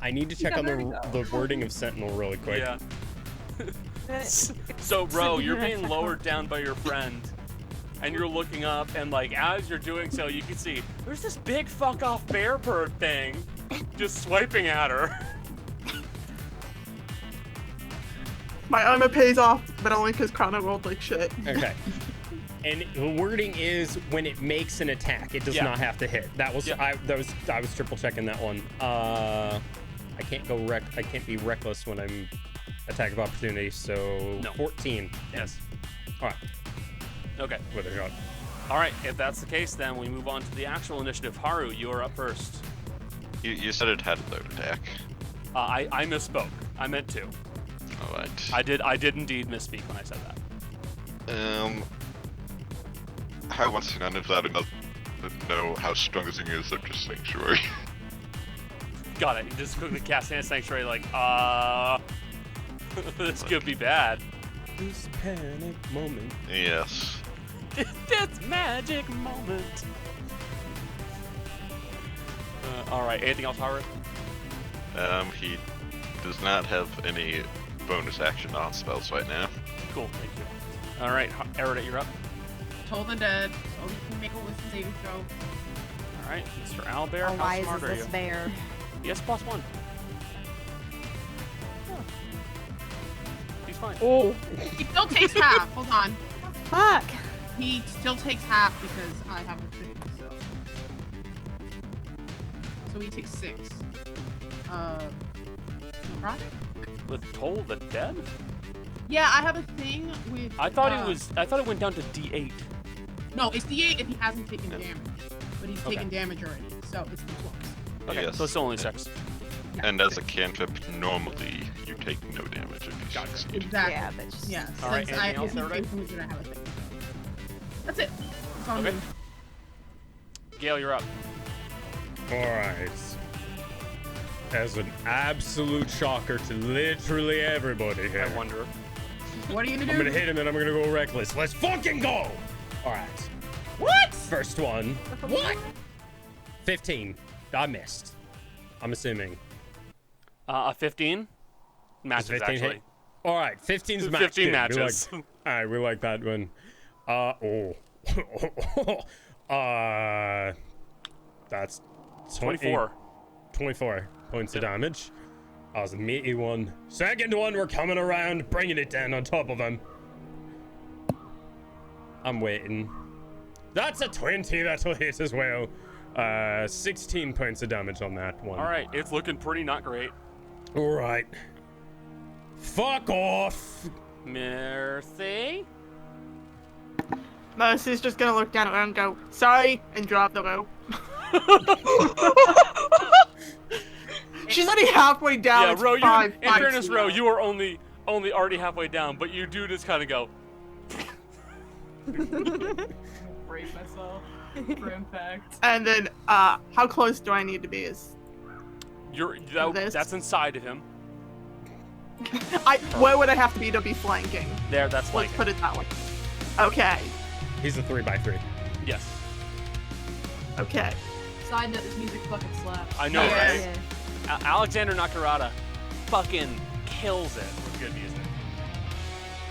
[SPEAKER 1] I need to
[SPEAKER 9] He's
[SPEAKER 1] check
[SPEAKER 9] got
[SPEAKER 1] on
[SPEAKER 9] vertigo.
[SPEAKER 1] the wording of Sentinel really quick.
[SPEAKER 2] Yeah. So, Ro, you're being lowered down by your friend, and you're looking up, and like as you're doing so, you can see there's this big fuck off bear bird thing just swiping at her.
[SPEAKER 6] My armor pays off, but only because Chrono rolled like shit.
[SPEAKER 1] Okay. And the wording is when it makes an attack, it does
[SPEAKER 2] Yeah.
[SPEAKER 1] not have to hit. That was
[SPEAKER 2] Yeah.
[SPEAKER 1] I was triple checking that one. I can't go I can't be reckless when I'm attack of opportunity. So
[SPEAKER 2] No.
[SPEAKER 1] 14.
[SPEAKER 2] Yes.
[SPEAKER 1] All right.
[SPEAKER 2] Okay.
[SPEAKER 1] With a shot.
[SPEAKER 2] All right. If that's the case, then we move on to the actual initiative. Haru, you are up first.
[SPEAKER 4] You said it had a load attack.
[SPEAKER 2] I misspoke. I meant to.
[SPEAKER 4] Alright.
[SPEAKER 2] I did indeed misspeak when I said that.
[SPEAKER 4] How much none of that enough to know how strong this thing is after Sanctuary?
[SPEAKER 2] Got it. You just quickly cast Hand Sanctuary like, this could be bad.
[SPEAKER 1] This panic moment.
[SPEAKER 4] Yes.
[SPEAKER 2] This magic moment. All right. Anything else, Haru?
[SPEAKER 4] He does not have any bonus action on spells right now.
[SPEAKER 2] Cool. Thank you. All right, Erudite, you're up.
[SPEAKER 5] Toll the dead, so we can make a wisdom saving throw.
[SPEAKER 2] All right, Mr. Owlbear,
[SPEAKER 3] How
[SPEAKER 2] how
[SPEAKER 3] wise
[SPEAKER 2] smart
[SPEAKER 3] is
[SPEAKER 2] are
[SPEAKER 3] this
[SPEAKER 2] you?
[SPEAKER 3] bear?
[SPEAKER 2] Yes, +1. He's fine.
[SPEAKER 1] Oh.
[SPEAKER 5] He still takes half. Hold on.
[SPEAKER 3] Fuck.
[SPEAKER 5] He still takes half because I have a thing, so he takes 6. Right?
[SPEAKER 2] With Toll the Dead?
[SPEAKER 5] Yeah, I have a thing with.
[SPEAKER 2] I thought it went down to D8.
[SPEAKER 5] No, it's D8 if he hasn't taken
[SPEAKER 4] Yeah.
[SPEAKER 5] damage, but he's
[SPEAKER 2] Okay.
[SPEAKER 5] taken damage already, so it's D12.
[SPEAKER 2] Okay,
[SPEAKER 4] Yes.
[SPEAKER 2] so it's only 6.
[SPEAKER 5] Yeah.
[SPEAKER 4] And as a cantrip, normally you take no damage if you
[SPEAKER 2] Gotcha.
[SPEAKER 4] succeed.
[SPEAKER 5] Exactly.
[SPEAKER 3] Yeah, but just-
[SPEAKER 5] Yeah.
[SPEAKER 2] All right,
[SPEAKER 5] since I
[SPEAKER 2] anything else,
[SPEAKER 5] if he
[SPEAKER 2] Erudite?
[SPEAKER 5] takes damage, then I have a thing. That's it. That's all I'm
[SPEAKER 2] Okay.
[SPEAKER 5] doing.
[SPEAKER 2] Gale, you're up.
[SPEAKER 1] All right. As an absolute shocker to literally everybody here.
[SPEAKER 2] I wonder.
[SPEAKER 5] What are you gonna do?
[SPEAKER 1] I'm gonna hit him and I'm gonna go reckless. Let's fucking go! All right.
[SPEAKER 5] What?
[SPEAKER 1] First one. What? 15. I missed. I'm assuming.
[SPEAKER 2] A 15? Matches,
[SPEAKER 1] 15
[SPEAKER 2] actually.
[SPEAKER 1] hit? All right. 15's match.
[SPEAKER 2] 15
[SPEAKER 1] good.
[SPEAKER 2] matches.
[SPEAKER 1] All right, we like that one. That's
[SPEAKER 2] 24.
[SPEAKER 1] 24 points of damage. That was a meaty one. Second one, we're coming around, bringing it down on top of him. I'm waiting. That's a 20, that'll hit as well. 16 points of damage on that one.
[SPEAKER 2] All right, it's looking pretty not great.
[SPEAKER 1] All right. Fuck off.
[SPEAKER 2] Mercy?
[SPEAKER 6] Mercy's just gonna look down at her and go, sorry, and drop the rope. She's already halfway down.
[SPEAKER 2] Yeah,
[SPEAKER 6] It's
[SPEAKER 2] Ro,
[SPEAKER 6] five
[SPEAKER 2] in fairness,
[SPEAKER 6] feet
[SPEAKER 2] Ro,
[SPEAKER 6] now.
[SPEAKER 2] you are only already halfway down, but you do just kind of go.
[SPEAKER 9] Break myself for impact.
[SPEAKER 6] And then, how close do I need to be? This?
[SPEAKER 2] That's inside of him.
[SPEAKER 6] Where would I have to be flanking?
[SPEAKER 2] There, that's
[SPEAKER 6] Let's
[SPEAKER 2] flanking.
[SPEAKER 6] put it that way. Okay.
[SPEAKER 1] He's a 3x3.
[SPEAKER 2] Yes.
[SPEAKER 6] Okay.
[SPEAKER 9] Side note, this music fucking slaps.
[SPEAKER 2] I know,
[SPEAKER 6] Yeah.
[SPEAKER 2] right? Alexander Nakarada fucking kills it with good music.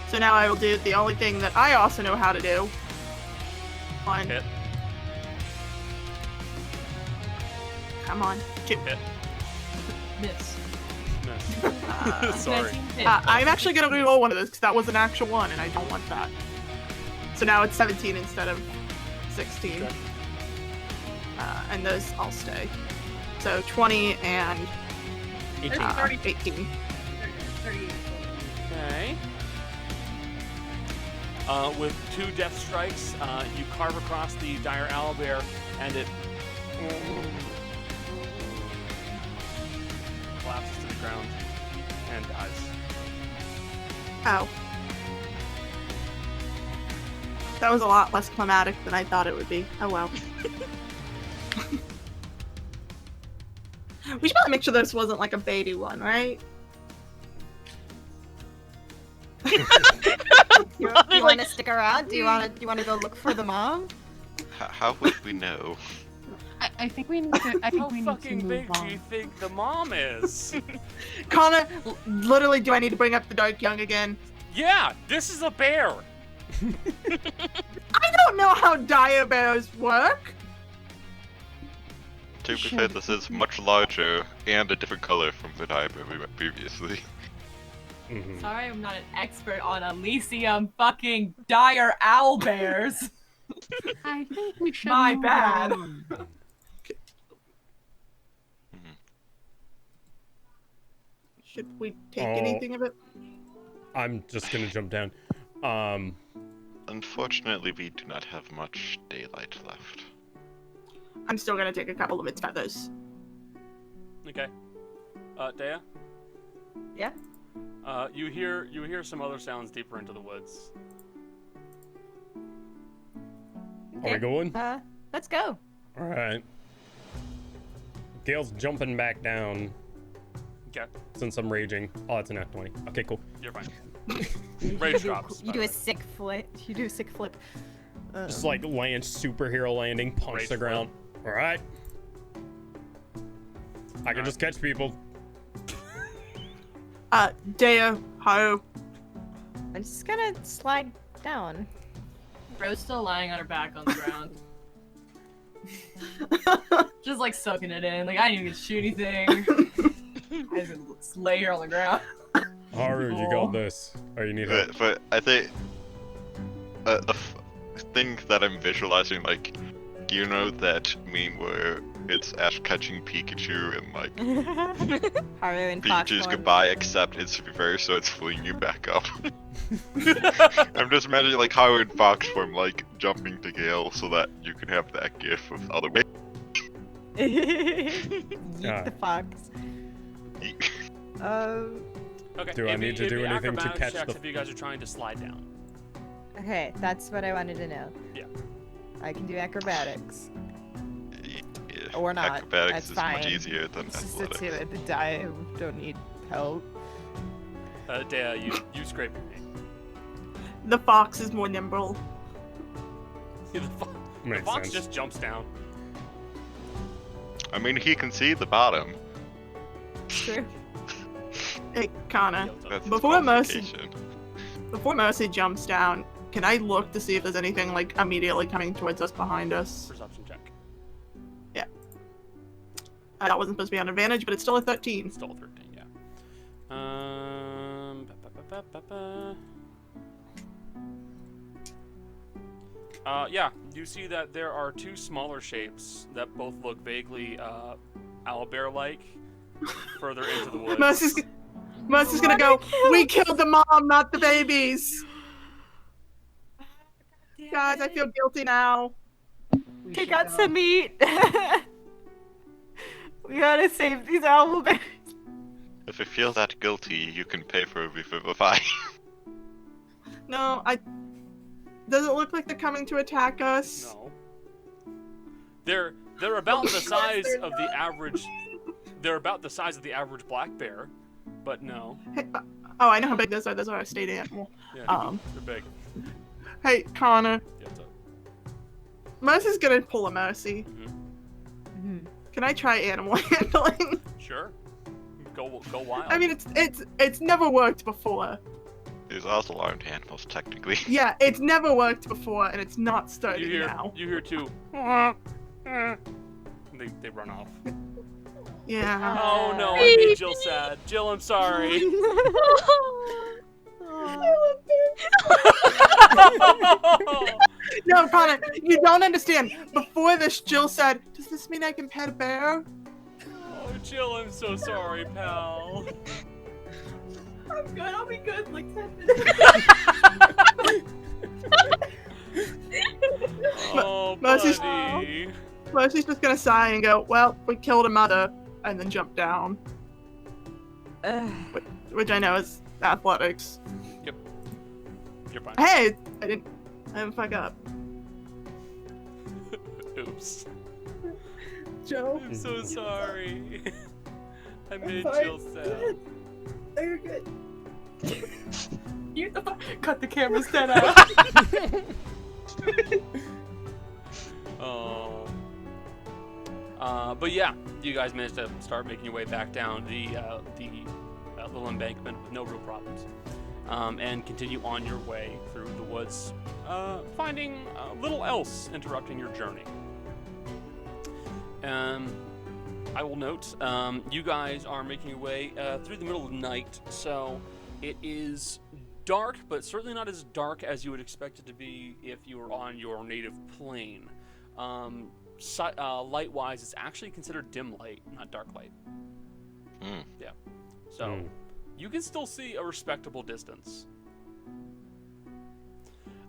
[SPEAKER 6] So now I will do the only thing that I also know how to do, One.
[SPEAKER 2] Hit.
[SPEAKER 6] Come on. 2.
[SPEAKER 2] Hit.
[SPEAKER 8] Miss.
[SPEAKER 2] Miss. Sorry.
[SPEAKER 8] 19 hit.
[SPEAKER 6] I'm actually gonna reroll one of those because that was an actual 1 and I don't want that. So now it's 17 instead of 16.
[SPEAKER 2] Okay.
[SPEAKER 6] And those all stay. So 20 and
[SPEAKER 1] 18.
[SPEAKER 6] 18.
[SPEAKER 5] 38.
[SPEAKER 2] Okay. With 2 death strikes, you carve across the dire owlbear, and it collapses to the ground and dies.
[SPEAKER 6] Ow. That was a lot less climatic than I thought it would be. Oh well. We should probably make sure this wasn't like a baby one, right?
[SPEAKER 3] You want to stick around? Do you want to go look for the mom?
[SPEAKER 4] How would we know?
[SPEAKER 7] I think we need to. I think
[SPEAKER 2] How
[SPEAKER 7] we need
[SPEAKER 2] fucking
[SPEAKER 7] to
[SPEAKER 2] big
[SPEAKER 7] move
[SPEAKER 2] do you
[SPEAKER 7] on.
[SPEAKER 2] think the mom is?
[SPEAKER 6] Connor, literally, do I need to bring up the Dark Young again?
[SPEAKER 2] Yeah, this is a bear.
[SPEAKER 6] I don't know how dire bears work.
[SPEAKER 4] To be fair, this is much larger and a different color from the type we went previously.
[SPEAKER 1] Mhm.
[SPEAKER 8] Sorry, I'm not an expert on Elysium fucking dire owl bears.
[SPEAKER 7] I think we should.
[SPEAKER 8] My
[SPEAKER 7] move
[SPEAKER 8] bad.
[SPEAKER 7] on.
[SPEAKER 6] Should we take
[SPEAKER 1] Oh.
[SPEAKER 6] anything of it?
[SPEAKER 1] I'm just gonna jump down.
[SPEAKER 4] Unfortunately, we do not have much daylight left.
[SPEAKER 6] I'm still gonna take a couple of its feathers.
[SPEAKER 2] Okay. Dea?
[SPEAKER 3] Yeah.
[SPEAKER 2] You hear some other sounds deeper into the woods.
[SPEAKER 1] Are we going?
[SPEAKER 3] Let's go.
[SPEAKER 1] All right. Gale's jumping back down
[SPEAKER 2] Okay,
[SPEAKER 1] since I'm raging. Oh, that's an F 20. Okay, cool.
[SPEAKER 2] you're fine. Rage drops.
[SPEAKER 3] You do a sick flip. You do a sick flip.
[SPEAKER 1] Just like land, superhero landing, punch
[SPEAKER 2] Rage
[SPEAKER 1] the ground. All right. I can
[SPEAKER 2] Alright.
[SPEAKER 1] just catch people.
[SPEAKER 6] Dea, ho.
[SPEAKER 3] I'm just gonna slide down.
[SPEAKER 8] Bro's still lying on her back on the ground. Just like soaking it in. Like, I didn't even shoot anything. I just lay here on the ground.
[SPEAKER 1] Haru, you got this. Oh, you need help.
[SPEAKER 4] But I think the thing that I'm visualizing, like, you know that meme where it's Ash catching Pikachu and like
[SPEAKER 3] Haru and Fox
[SPEAKER 4] Pikachu's
[SPEAKER 3] form.
[SPEAKER 4] goodbye, except it's reverse, so it's flinging you back up. I'm just imagining like Haru and Fox form like jumping to Gale so that you can have that gif with other way.
[SPEAKER 3] Yeet the fox.
[SPEAKER 2] Okay.
[SPEAKER 1] Do I need to do anything to
[SPEAKER 2] acrobatics
[SPEAKER 1] catch
[SPEAKER 2] checks
[SPEAKER 1] the-
[SPEAKER 2] if you guys are trying to slide down?
[SPEAKER 3] Okay, that's what I wanted to know.
[SPEAKER 2] Yeah.
[SPEAKER 3] I can do acrobatics.
[SPEAKER 4] Yeah,
[SPEAKER 3] Or not,
[SPEAKER 4] Acrobatics
[SPEAKER 3] that's
[SPEAKER 4] is
[SPEAKER 3] fine.
[SPEAKER 4] much easier than
[SPEAKER 3] It's just the
[SPEAKER 4] athletics.
[SPEAKER 3] two at the die. I don't need help.
[SPEAKER 2] Dea, you scrape your knee.
[SPEAKER 6] The fox is more nimble.
[SPEAKER 2] The
[SPEAKER 1] Makes
[SPEAKER 2] fox
[SPEAKER 1] sense.
[SPEAKER 2] just jumps down.
[SPEAKER 4] I mean, he can see the bottom.
[SPEAKER 3] True.
[SPEAKER 6] Hey, Connor.
[SPEAKER 4] That's his
[SPEAKER 6] Before Mercy-
[SPEAKER 4] qualification.
[SPEAKER 6] Before Mercy jumps down, can I look to see if there's anything like immediately coming towards us behind us?
[SPEAKER 2] Perception check.
[SPEAKER 6] That wasn't supposed to be an advantage, but it's still a 13.
[SPEAKER 2] Still 13, yeah. Yeah, you see that there are two smaller shapes that both look vaguely owlbear-like further into the woods.
[SPEAKER 6] Mercy's gonna go, we killed the mom, not the babies! Guys, I feel guilty now.
[SPEAKER 7] We
[SPEAKER 3] They
[SPEAKER 7] should
[SPEAKER 3] got
[SPEAKER 7] go.
[SPEAKER 3] some meat. We gotta save these owl bears.
[SPEAKER 4] If you feel that guilty, you can pay for a revivify.
[SPEAKER 6] No, does it look like they're coming to attack us?
[SPEAKER 2] No. They're about the size of the average. They're about the size of the average black bear, but no.
[SPEAKER 6] Hey, oh, I know how big those are. Those are a state animal.
[SPEAKER 2] Yeah, they're big.
[SPEAKER 6] Hey, Connor.
[SPEAKER 2] Yeah, so,
[SPEAKER 6] Mercy's gonna pull a Mercy.
[SPEAKER 2] mhm.
[SPEAKER 6] Can I try animal handling?
[SPEAKER 2] Sure. Go wild.
[SPEAKER 6] I mean, it's never worked before.
[SPEAKER 4] These also aren't animals, technically.
[SPEAKER 6] Yeah, it's never worked before, and it's not starting now.
[SPEAKER 2] You hear two. They run off.
[SPEAKER 6] Yeah.
[SPEAKER 2] Oh no, I made Jill sad. Jill, I'm sorry.
[SPEAKER 6] No, Connor, you don't understand. Before this, Jill said, "Does this mean I can pet a bear?"
[SPEAKER 2] Oh, Jill, I'm so sorry, pal.
[SPEAKER 9] I'm good. I'll be good in like 10 minutes.
[SPEAKER 2] Oh,
[SPEAKER 6] Mercy's-
[SPEAKER 2] buddy.
[SPEAKER 6] Mercy's just gonna sigh and go, "Well, we killed a mother," and then jump down, which I know is athletics.
[SPEAKER 2] Yep. You're fine.
[SPEAKER 6] Hey, I didn't fuck up.
[SPEAKER 2] Oops.
[SPEAKER 6] Joe,
[SPEAKER 2] I'm so sorry. I made
[SPEAKER 9] sorry.
[SPEAKER 2] Jill sad.
[SPEAKER 9] Oh, you're good.
[SPEAKER 6] you cut the camera's dead out.
[SPEAKER 2] Oh. But yeah, you guys managed to start making your way back down the little embankment with no real problems, and continue on your way through the woods, finding little else interrupting your journey. I will note, you guys are making your way through the middle of the night, so it is dark, but certainly not as dark as you would expect it to be if you were on your native plane. Light-wise, it's actually considered dim light, not dark light.
[SPEAKER 4] Hmm.
[SPEAKER 2] Yeah. So, you can still see a respectable distance.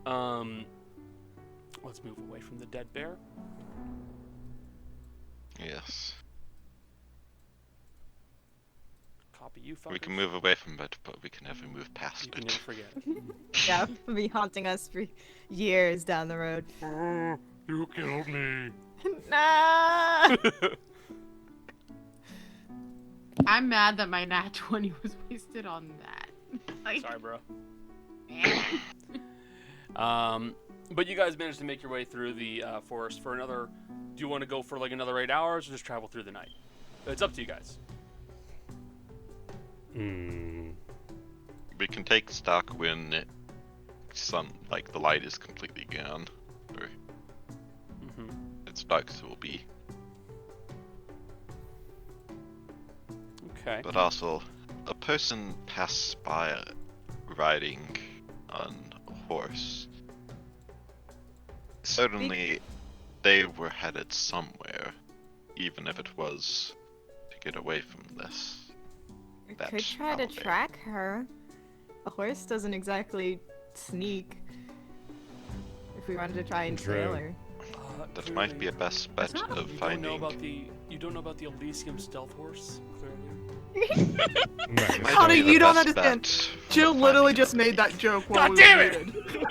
[SPEAKER 2] Let's move away from the dead bear.
[SPEAKER 4] Yes.
[SPEAKER 2] Copy you, fuckers.
[SPEAKER 4] We can move away from it, but we can never move past
[SPEAKER 2] You can
[SPEAKER 4] it.
[SPEAKER 2] never forget.
[SPEAKER 3] Yeah, it'll be haunting us for years down the road.
[SPEAKER 2] You killed me.
[SPEAKER 3] Nah.
[SPEAKER 5] I'm mad that my nat 20 was wasted on that. Like,
[SPEAKER 2] Sorry, bro. But you guys managed to make your way through the forest for another. Do you want to go for like another 8 hours, or just travel through the night? It's up to you guys.
[SPEAKER 4] We can take stock when the light is completely gone. Or it's dark, so we'll be.
[SPEAKER 2] Okay.
[SPEAKER 4] But also, a person passes by riding on a horse. Certainly, they were headed somewhere, even if it was to get away from this.
[SPEAKER 3] We
[SPEAKER 4] That
[SPEAKER 3] could try to
[SPEAKER 4] holiday.
[SPEAKER 3] track her. A horse doesn't exactly sneak. If we wanted to try and
[SPEAKER 1] True.
[SPEAKER 3] trail her.
[SPEAKER 4] That might be a best bet
[SPEAKER 5] not-
[SPEAKER 4] of
[SPEAKER 2] You
[SPEAKER 4] finding.
[SPEAKER 2] don't know about the Elysium stealth horse, clearly.
[SPEAKER 4] Might
[SPEAKER 6] Connor,
[SPEAKER 4] be the
[SPEAKER 6] you don't
[SPEAKER 4] best
[SPEAKER 6] understand.
[SPEAKER 4] bet
[SPEAKER 6] Jill
[SPEAKER 4] of
[SPEAKER 6] literally
[SPEAKER 4] finding
[SPEAKER 6] just
[SPEAKER 4] a
[SPEAKER 6] made that
[SPEAKER 4] thief.
[SPEAKER 6] joke while
[SPEAKER 2] God
[SPEAKER 6] we
[SPEAKER 2] damn
[SPEAKER 6] were
[SPEAKER 2] it!
[SPEAKER 6] muted.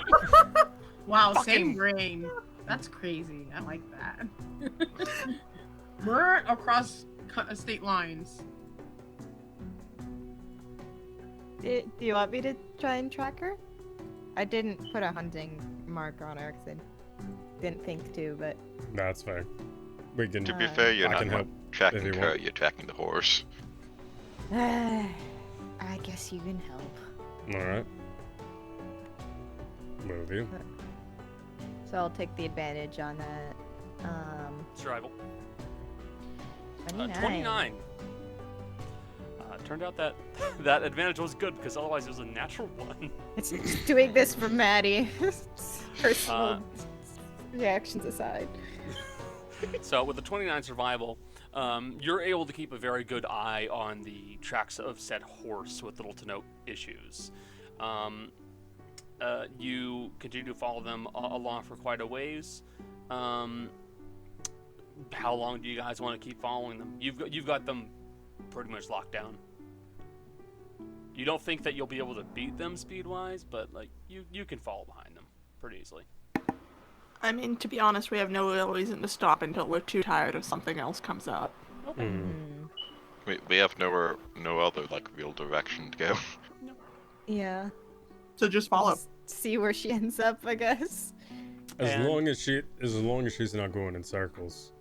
[SPEAKER 5] wow,
[SPEAKER 6] Fucking-
[SPEAKER 5] same brain. That's crazy. I like that. We're across state lines.
[SPEAKER 3] Do you want me to try and track her? I didn't put a hunting mark on her because I didn't think to, but
[SPEAKER 1] That's fair. We can.
[SPEAKER 4] To be fair, you're
[SPEAKER 1] I
[SPEAKER 4] not
[SPEAKER 1] can help
[SPEAKER 4] tracking
[SPEAKER 1] if you
[SPEAKER 4] her,
[SPEAKER 1] want.
[SPEAKER 4] you're tracking the horse.
[SPEAKER 3] I guess you can help.
[SPEAKER 1] All right. Will do.
[SPEAKER 3] So I'll take the advantage on that.
[SPEAKER 2] Survival.
[SPEAKER 3] 29.
[SPEAKER 2] 29. Turned out that that advantage was good because otherwise it was a natural one.
[SPEAKER 3] It's just doing this for Maddie. Personal reactions aside.
[SPEAKER 2] So with the 29 survival, you're able to keep a very good eye on the tracks of said horse with little to no issues. You continue to follow them along for quite a ways. How long do you guys want to keep following them? You've got them pretty much locked down. You don't think that you'll be able to beat them speed-wise, but like you can follow behind them pretty easily.
[SPEAKER 6] I mean, to be honest, we have no real reason to stop until we're too tired or something else comes up.
[SPEAKER 4] We have no other real direction to go.
[SPEAKER 3] Yeah.
[SPEAKER 6] So just follow.
[SPEAKER 3] Just see where she ends up, I guess.
[SPEAKER 1] As
[SPEAKER 2] And-
[SPEAKER 1] long as she's not going in circles.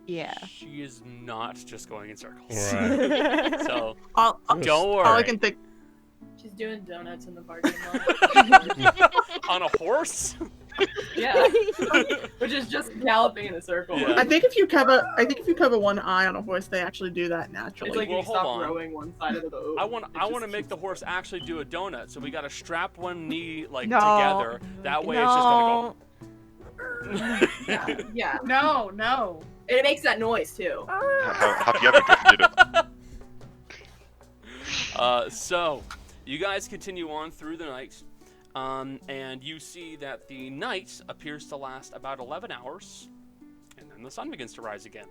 [SPEAKER 3] Yeah.
[SPEAKER 2] She is not just going in circles.
[SPEAKER 1] Right.
[SPEAKER 2] So
[SPEAKER 6] All
[SPEAKER 2] don't worry.
[SPEAKER 6] I can think.
[SPEAKER 9] She's doing donuts in the parking lot.
[SPEAKER 2] On a horse?
[SPEAKER 9] Yeah. Which is just galloping in a circle.
[SPEAKER 2] Yeah.
[SPEAKER 6] I think if you cover one eye on a horse, they actually do that naturally.
[SPEAKER 9] It's like
[SPEAKER 2] Well,
[SPEAKER 9] you
[SPEAKER 2] hold
[SPEAKER 9] stop
[SPEAKER 2] on.
[SPEAKER 9] rowing one side of the boat.
[SPEAKER 2] I want to make the horse actually do a donut, so we gotta strap one knee like
[SPEAKER 3] No.
[SPEAKER 2] together. That way it's just gonna go.
[SPEAKER 9] Yeah.
[SPEAKER 5] No, no.
[SPEAKER 9] And it makes that noise too.
[SPEAKER 4] Have you ever drifted it?
[SPEAKER 2] So, you guys continue on through the night, and you see that the night appears to last about 11 hours, and then the sun begins to rise again.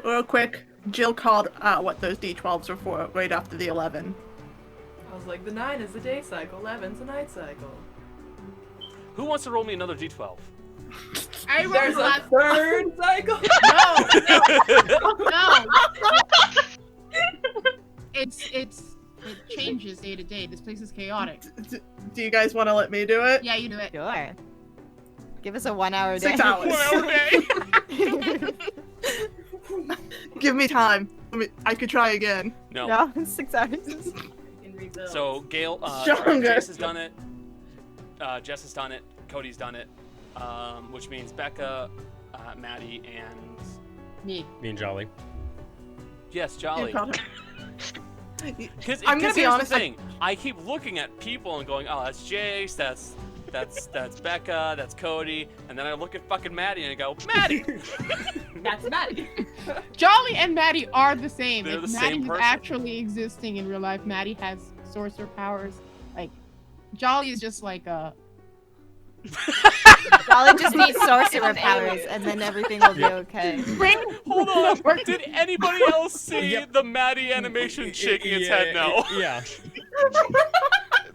[SPEAKER 6] Real quick, Jill called what those D12s were for right after the 11.
[SPEAKER 9] I was like, the 9 is the day cycle, 11's the night cycle.
[SPEAKER 2] Who wants to roll me another d12?
[SPEAKER 5] I rolled
[SPEAKER 9] There's a
[SPEAKER 5] last.
[SPEAKER 9] third cycle.
[SPEAKER 5] No. It changes day to day. This place is chaotic.
[SPEAKER 6] Do you guys want to let me do it?
[SPEAKER 5] Yeah, you do it.
[SPEAKER 3] Sure. Give us a 1 hour day.
[SPEAKER 6] 6 hours.
[SPEAKER 2] 1 hour day?
[SPEAKER 6] Give me time. I could try again.
[SPEAKER 2] No.
[SPEAKER 3] No, 6 hours.
[SPEAKER 9] You can rebuild.
[SPEAKER 2] So, Gale,
[SPEAKER 6] Stronger.
[SPEAKER 2] Jace has done it, Jess has done it, Cody's done it, which means Becca, Maddie, and...
[SPEAKER 5] Me.
[SPEAKER 1] Me and Jolly.
[SPEAKER 2] Yes, Jolly. Because
[SPEAKER 6] I'm gonna be honest,
[SPEAKER 2] the thing. I keep looking at people and going, oh, that's Jace, that's Becca, that's Cody, and then I look at fucking Maddie and I go, Maddie!
[SPEAKER 9] That's Maddie.
[SPEAKER 5] Jolly and Maddie are the same.
[SPEAKER 2] They're
[SPEAKER 5] If
[SPEAKER 2] the
[SPEAKER 5] Maddie
[SPEAKER 2] same
[SPEAKER 5] is
[SPEAKER 2] person.
[SPEAKER 5] actually existing in real life, Maddie has sorcerer powers. Like, Jolly is just like a.
[SPEAKER 3] Jolly just needs sorcerer
[SPEAKER 9] It's an
[SPEAKER 3] powers,
[SPEAKER 9] alien.
[SPEAKER 3] and then everything will be okay.
[SPEAKER 2] Hold on! Did anybody else see
[SPEAKER 1] Yep.
[SPEAKER 2] the Maddie animation shaking its head now?
[SPEAKER 1] Yeah.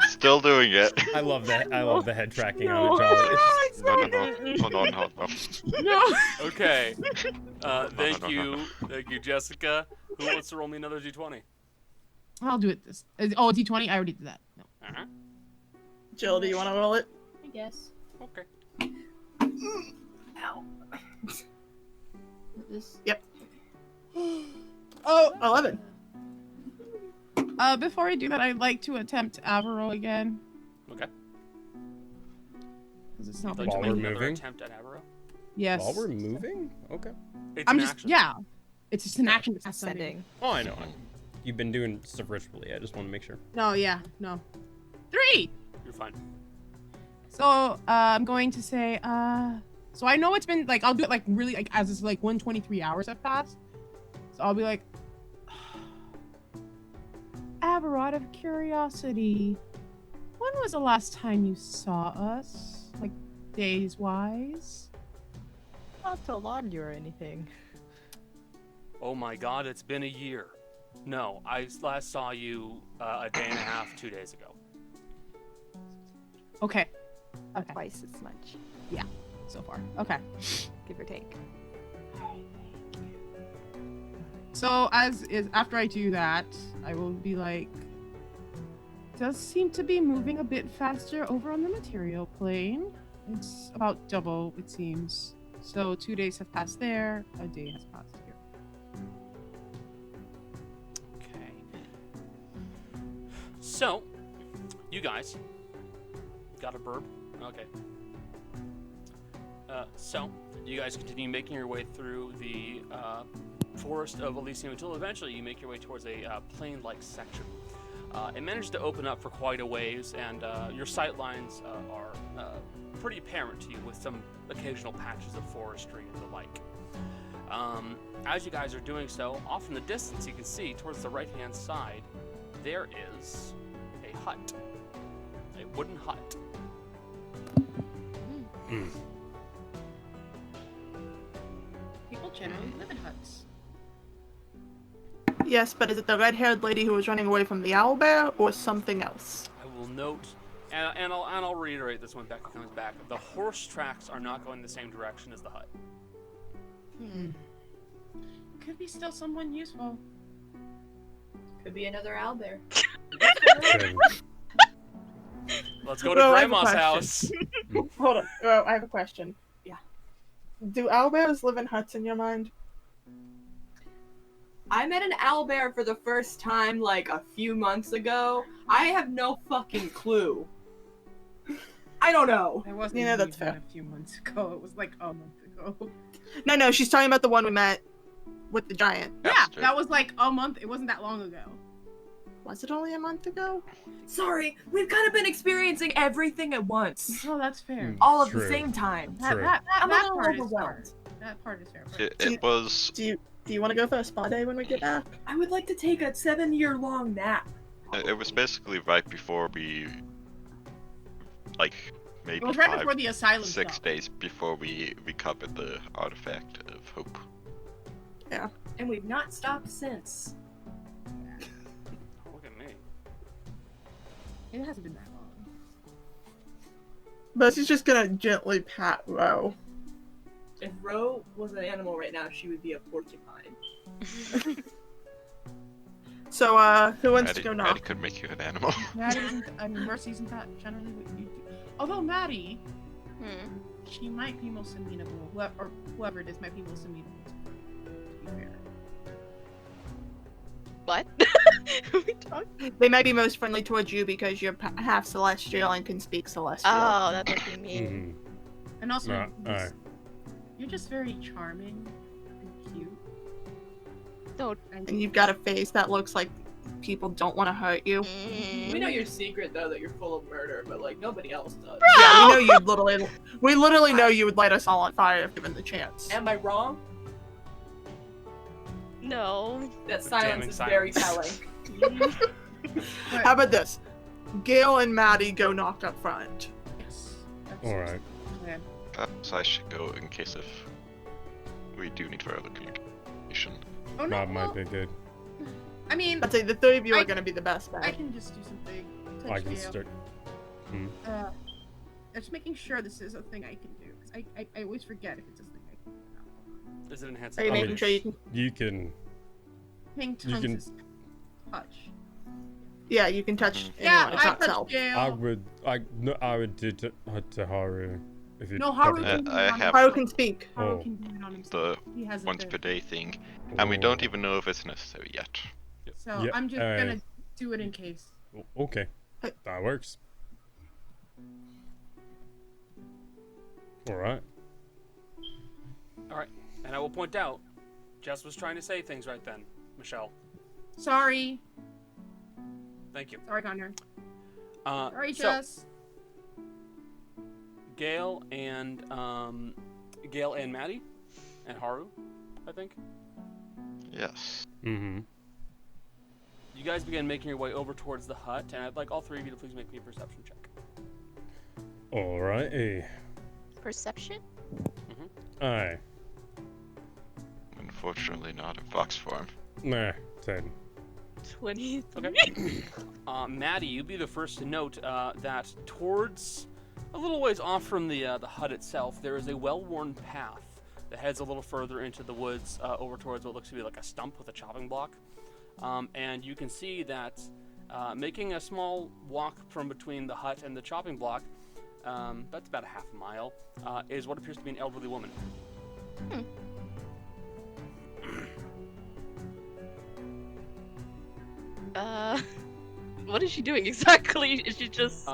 [SPEAKER 4] Still doing it.
[SPEAKER 1] I love that. I love the head tracking on it, Jolly. It's just-
[SPEAKER 4] No.
[SPEAKER 5] No.
[SPEAKER 2] Okay. Thank you, Jessica. Who wants to roll me another d20?
[SPEAKER 5] I'll do it this. Oh, D20? I already did that. No.
[SPEAKER 2] Uh-huh.
[SPEAKER 6] Jill, do you want to roll it?
[SPEAKER 9] I guess.
[SPEAKER 2] Okay.
[SPEAKER 9] Ow. This.
[SPEAKER 6] Yep. Oh, 11.
[SPEAKER 5] Before I do that, I'd like to attempt Avero again.
[SPEAKER 2] Okay.
[SPEAKER 5] Because it's not
[SPEAKER 2] Like
[SPEAKER 1] While
[SPEAKER 2] to
[SPEAKER 1] we're
[SPEAKER 2] make another
[SPEAKER 1] moving?
[SPEAKER 2] attempt at Avero?
[SPEAKER 5] Yes.
[SPEAKER 1] While we're moving? Okay.
[SPEAKER 2] It's
[SPEAKER 5] I'm
[SPEAKER 2] an
[SPEAKER 5] just
[SPEAKER 2] action.
[SPEAKER 5] yeah. It's just an action. Ascending.
[SPEAKER 3] Ascending.
[SPEAKER 1] Oh, I know. You've been doing stuff ritually. I just want to make sure.
[SPEAKER 5] No, yeah, no. 3.
[SPEAKER 2] You're fine.
[SPEAKER 5] So I'm going to say so I know it's been like I'll do it like really like as it's like 123 hours have passed. So I'll be like Avero, out of curiosity, when was the last time you saw us? Like days wise?
[SPEAKER 3] Not to alarm you or anything.
[SPEAKER 2] Oh my god, it's been a year. No, I last saw you a day and a half, 2 days ago.
[SPEAKER 5] Okay. Okay.
[SPEAKER 3] Twice as much,
[SPEAKER 5] So far. Okay.
[SPEAKER 3] give or take.
[SPEAKER 5] So after I do that, I will be like, does seem to be moving a bit faster over on the material plane. It's about double, it seems. So 2 days have passed there, a day has passed here.
[SPEAKER 2] Okay. So, you guys got a burp? Okay. So, you guys continue making your way through the forest of Elysium until eventually you make your way towards a plain-like section. It managed to open up for quite a ways, and your sight lines are pretty apparent to you with some occasional patches of forestry and the like. As you guys are doing so, off in the distance you can see towards the right-hand side, there is a hut. A wooden hut.
[SPEAKER 5] People generally live in huts.
[SPEAKER 6] Yes, but is it the red-haired lady who was running away from the owlbear, or something else?
[SPEAKER 2] I will note, and I'll reiterate this when Becca comes back. The horse tracks are not going the same direction as the hut.
[SPEAKER 5] Could be still someone useful.
[SPEAKER 9] Could be another owlbear.
[SPEAKER 2] Let's go to
[SPEAKER 6] Well, I have a
[SPEAKER 2] Grandma's
[SPEAKER 6] question.
[SPEAKER 2] house.
[SPEAKER 6] Hold on. Oh, I have a question. Yeah. Do owlbears live in huts in your mind?
[SPEAKER 9] I met an owlbear for the first time like a few months ago. I have no fucking clue. I don't know.
[SPEAKER 5] It wasn't
[SPEAKER 6] Yeah,
[SPEAKER 5] even
[SPEAKER 6] that's fair.
[SPEAKER 5] a few months ago. It was like a month ago.
[SPEAKER 6] No, she's talking about the one we met with the giant.
[SPEAKER 5] Yeah,
[SPEAKER 4] That's true.
[SPEAKER 5] that was like a month. It wasn't that long ago.
[SPEAKER 6] Was it only a month ago?
[SPEAKER 9] Sorry, we've kind of been experiencing everything at once.
[SPEAKER 5] Oh, that's fair.
[SPEAKER 9] All at
[SPEAKER 1] True.
[SPEAKER 9] the same time.
[SPEAKER 5] That,
[SPEAKER 1] True.
[SPEAKER 9] I'm a
[SPEAKER 5] that
[SPEAKER 9] little
[SPEAKER 5] part is fair.
[SPEAKER 9] overwhelmed.
[SPEAKER 5] That part is fair.
[SPEAKER 4] It was.
[SPEAKER 6] Do you want to go for a spa day when we get back?
[SPEAKER 9] I would like to take a 7-year-long nap.
[SPEAKER 4] It was basically right before we, like, maybe
[SPEAKER 5] It was right
[SPEAKER 4] 5,
[SPEAKER 5] before the asylum
[SPEAKER 4] 6
[SPEAKER 5] stuff.
[SPEAKER 4] days before we recovered the artifact of hope.
[SPEAKER 9] And we've not stopped since.
[SPEAKER 2] Look at me.
[SPEAKER 5] It hasn't been that long.
[SPEAKER 6] But she's just gonna gently pat Ro.
[SPEAKER 9] If Ro was an animal right now, she would be a porcupine.
[SPEAKER 6] So, who wants to
[SPEAKER 4] Maddie,
[SPEAKER 6] go
[SPEAKER 4] Maddie
[SPEAKER 6] knock?
[SPEAKER 4] could make you an animal.
[SPEAKER 5] Maddie isn't. I mean, Mercy isn't that generally what you do. Although Maddie,
[SPEAKER 8] Hmm.
[SPEAKER 5] she might be most amenable. Whoever it is might be most amenable. To be fair.
[SPEAKER 8] What? we talking?
[SPEAKER 6] They might be most friendly towards you because you're half celestial and can speak celestial.
[SPEAKER 8] Oh, that's what you mean.
[SPEAKER 1] Mhm.
[SPEAKER 5] And also,
[SPEAKER 1] Alright.
[SPEAKER 5] you're just very charming and cute.
[SPEAKER 8] Don't.
[SPEAKER 6] And you've got a face that looks like people don't want to hurt you.
[SPEAKER 9] We know your secret though, that you're full of murder, but like nobody else does.
[SPEAKER 6] Yeah, we know you'd we literally know you would light us all on fire if given the chance.
[SPEAKER 9] Am I wrong?
[SPEAKER 8] No.
[SPEAKER 9] That
[SPEAKER 2] The
[SPEAKER 9] silence
[SPEAKER 2] damning
[SPEAKER 9] is very
[SPEAKER 2] silence.
[SPEAKER 9] telling.
[SPEAKER 6] How about this? Gail and Maddie go knock up front.
[SPEAKER 5] Yes.
[SPEAKER 1] Alright.
[SPEAKER 5] Yeah.
[SPEAKER 4] Perhaps I should go in case if we do need further communication.
[SPEAKER 5] Oh no.
[SPEAKER 1] That
[SPEAKER 5] well,
[SPEAKER 1] might be good.
[SPEAKER 5] I mean,
[SPEAKER 6] I'd say the three of you
[SPEAKER 5] I-
[SPEAKER 6] are going to be the best
[SPEAKER 5] I
[SPEAKER 6] bet.
[SPEAKER 5] can just do something.
[SPEAKER 1] I can start.
[SPEAKER 5] Just making sure this is a thing I can do. 'Cause I always forget if it's a thing I can do.
[SPEAKER 2] Does it enhance
[SPEAKER 6] Are you
[SPEAKER 1] I
[SPEAKER 6] making
[SPEAKER 1] mean,
[SPEAKER 6] sure you can?
[SPEAKER 1] You can.
[SPEAKER 5] Ping
[SPEAKER 1] You
[SPEAKER 5] tongues
[SPEAKER 1] can-
[SPEAKER 5] is touch.
[SPEAKER 6] Yeah, you can touch
[SPEAKER 5] Yeah,
[SPEAKER 6] anyone. It's
[SPEAKER 5] I
[SPEAKER 6] not
[SPEAKER 5] touch
[SPEAKER 6] self.
[SPEAKER 5] Gail.
[SPEAKER 1] I would do to Haru if you.
[SPEAKER 5] No, Haru
[SPEAKER 1] covered
[SPEAKER 5] can
[SPEAKER 1] it.
[SPEAKER 5] do
[SPEAKER 4] I
[SPEAKER 5] it on
[SPEAKER 4] have-
[SPEAKER 6] Haru can speak.
[SPEAKER 5] Haru
[SPEAKER 1] Oh.
[SPEAKER 5] can do it on himself. He has it
[SPEAKER 4] Once
[SPEAKER 5] there.
[SPEAKER 4] per day thing, and we
[SPEAKER 1] Oh.
[SPEAKER 4] don't even know if it's necessary yet.
[SPEAKER 5] So
[SPEAKER 1] Yeah,
[SPEAKER 5] I'm just gonna do it in case.
[SPEAKER 1] Okay, that works. All right.
[SPEAKER 2] Alright, and I will point out, Jess was trying to say things right then. Michelle,
[SPEAKER 5] Sorry.
[SPEAKER 2] thank you.
[SPEAKER 5] Sorry, Connor. Sorry,
[SPEAKER 2] So,
[SPEAKER 5] Jess.
[SPEAKER 2] Gail and Maddie, and Haru, I think.
[SPEAKER 4] Yes.
[SPEAKER 1] Mm-hmm.
[SPEAKER 2] You guys begin making your way over towards the hut, and I'd like all three of you to please make me a perception check.
[SPEAKER 1] All right.
[SPEAKER 8] Perception?
[SPEAKER 1] Aye.
[SPEAKER 4] Unfortunately, not in fox form.
[SPEAKER 1] Nah. 10.
[SPEAKER 8] 23.
[SPEAKER 2] Okay. Maddie, you'd be the first to note that towards a little ways off from the hut itself, there is a well-worn path that heads a little further into the woods, over towards what looks to be like a stump with a chopping block. And you can see that making a small walk from between the hut and the chopping block, that's about a half a mile, is what appears to be an elderly woman.
[SPEAKER 8] What is she doing exactly? Is she just...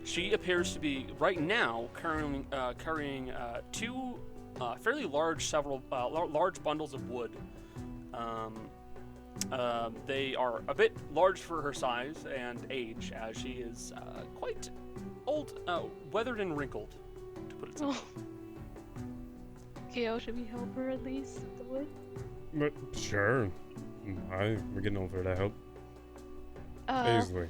[SPEAKER 2] She appears to be right now carrying two fairly large, large bundles of wood. They are a bit large for her size and age, as she is quite old, weathered and wrinkled, to put it simply.
[SPEAKER 8] Gail, should we help her at least with the wood?
[SPEAKER 1] But sure. We're getting over that help easily.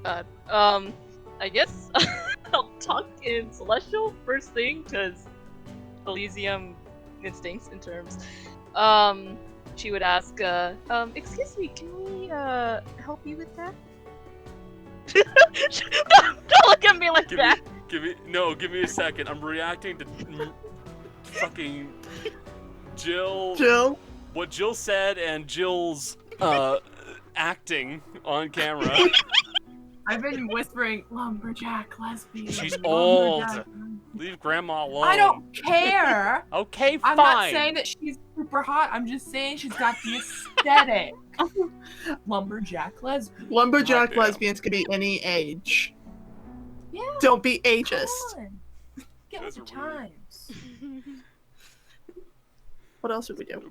[SPEAKER 8] I guess I'll talk in Celestial first thing, because Elysium instincts in terms. She would ask, excuse me, can we, help you with that? Don't look at me like that!
[SPEAKER 2] Give me a second. I'm reacting to fucking Jill.
[SPEAKER 6] Jill?
[SPEAKER 2] What Jill said and Jill's acting on camera.
[SPEAKER 9] I've been whispering lumberjack lesbian.
[SPEAKER 2] She's old.
[SPEAKER 9] lumberjack."
[SPEAKER 2] Leave Grandma alone.
[SPEAKER 9] I don't care.
[SPEAKER 2] Okay, fine.
[SPEAKER 9] I'm not saying that she's super
[SPEAKER 10] super hot. I'm just saying she's got the aesthetic. Lumberjack lesbian.
[SPEAKER 6] Lumberjack
[SPEAKER 4] Goddamn.
[SPEAKER 6] lesbians could be any age.
[SPEAKER 10] Yeah.
[SPEAKER 6] Don't be
[SPEAKER 10] Come
[SPEAKER 6] ageist.
[SPEAKER 10] on. Get with
[SPEAKER 2] Those
[SPEAKER 10] the
[SPEAKER 2] are weird.
[SPEAKER 10] times.
[SPEAKER 6] What else would we do?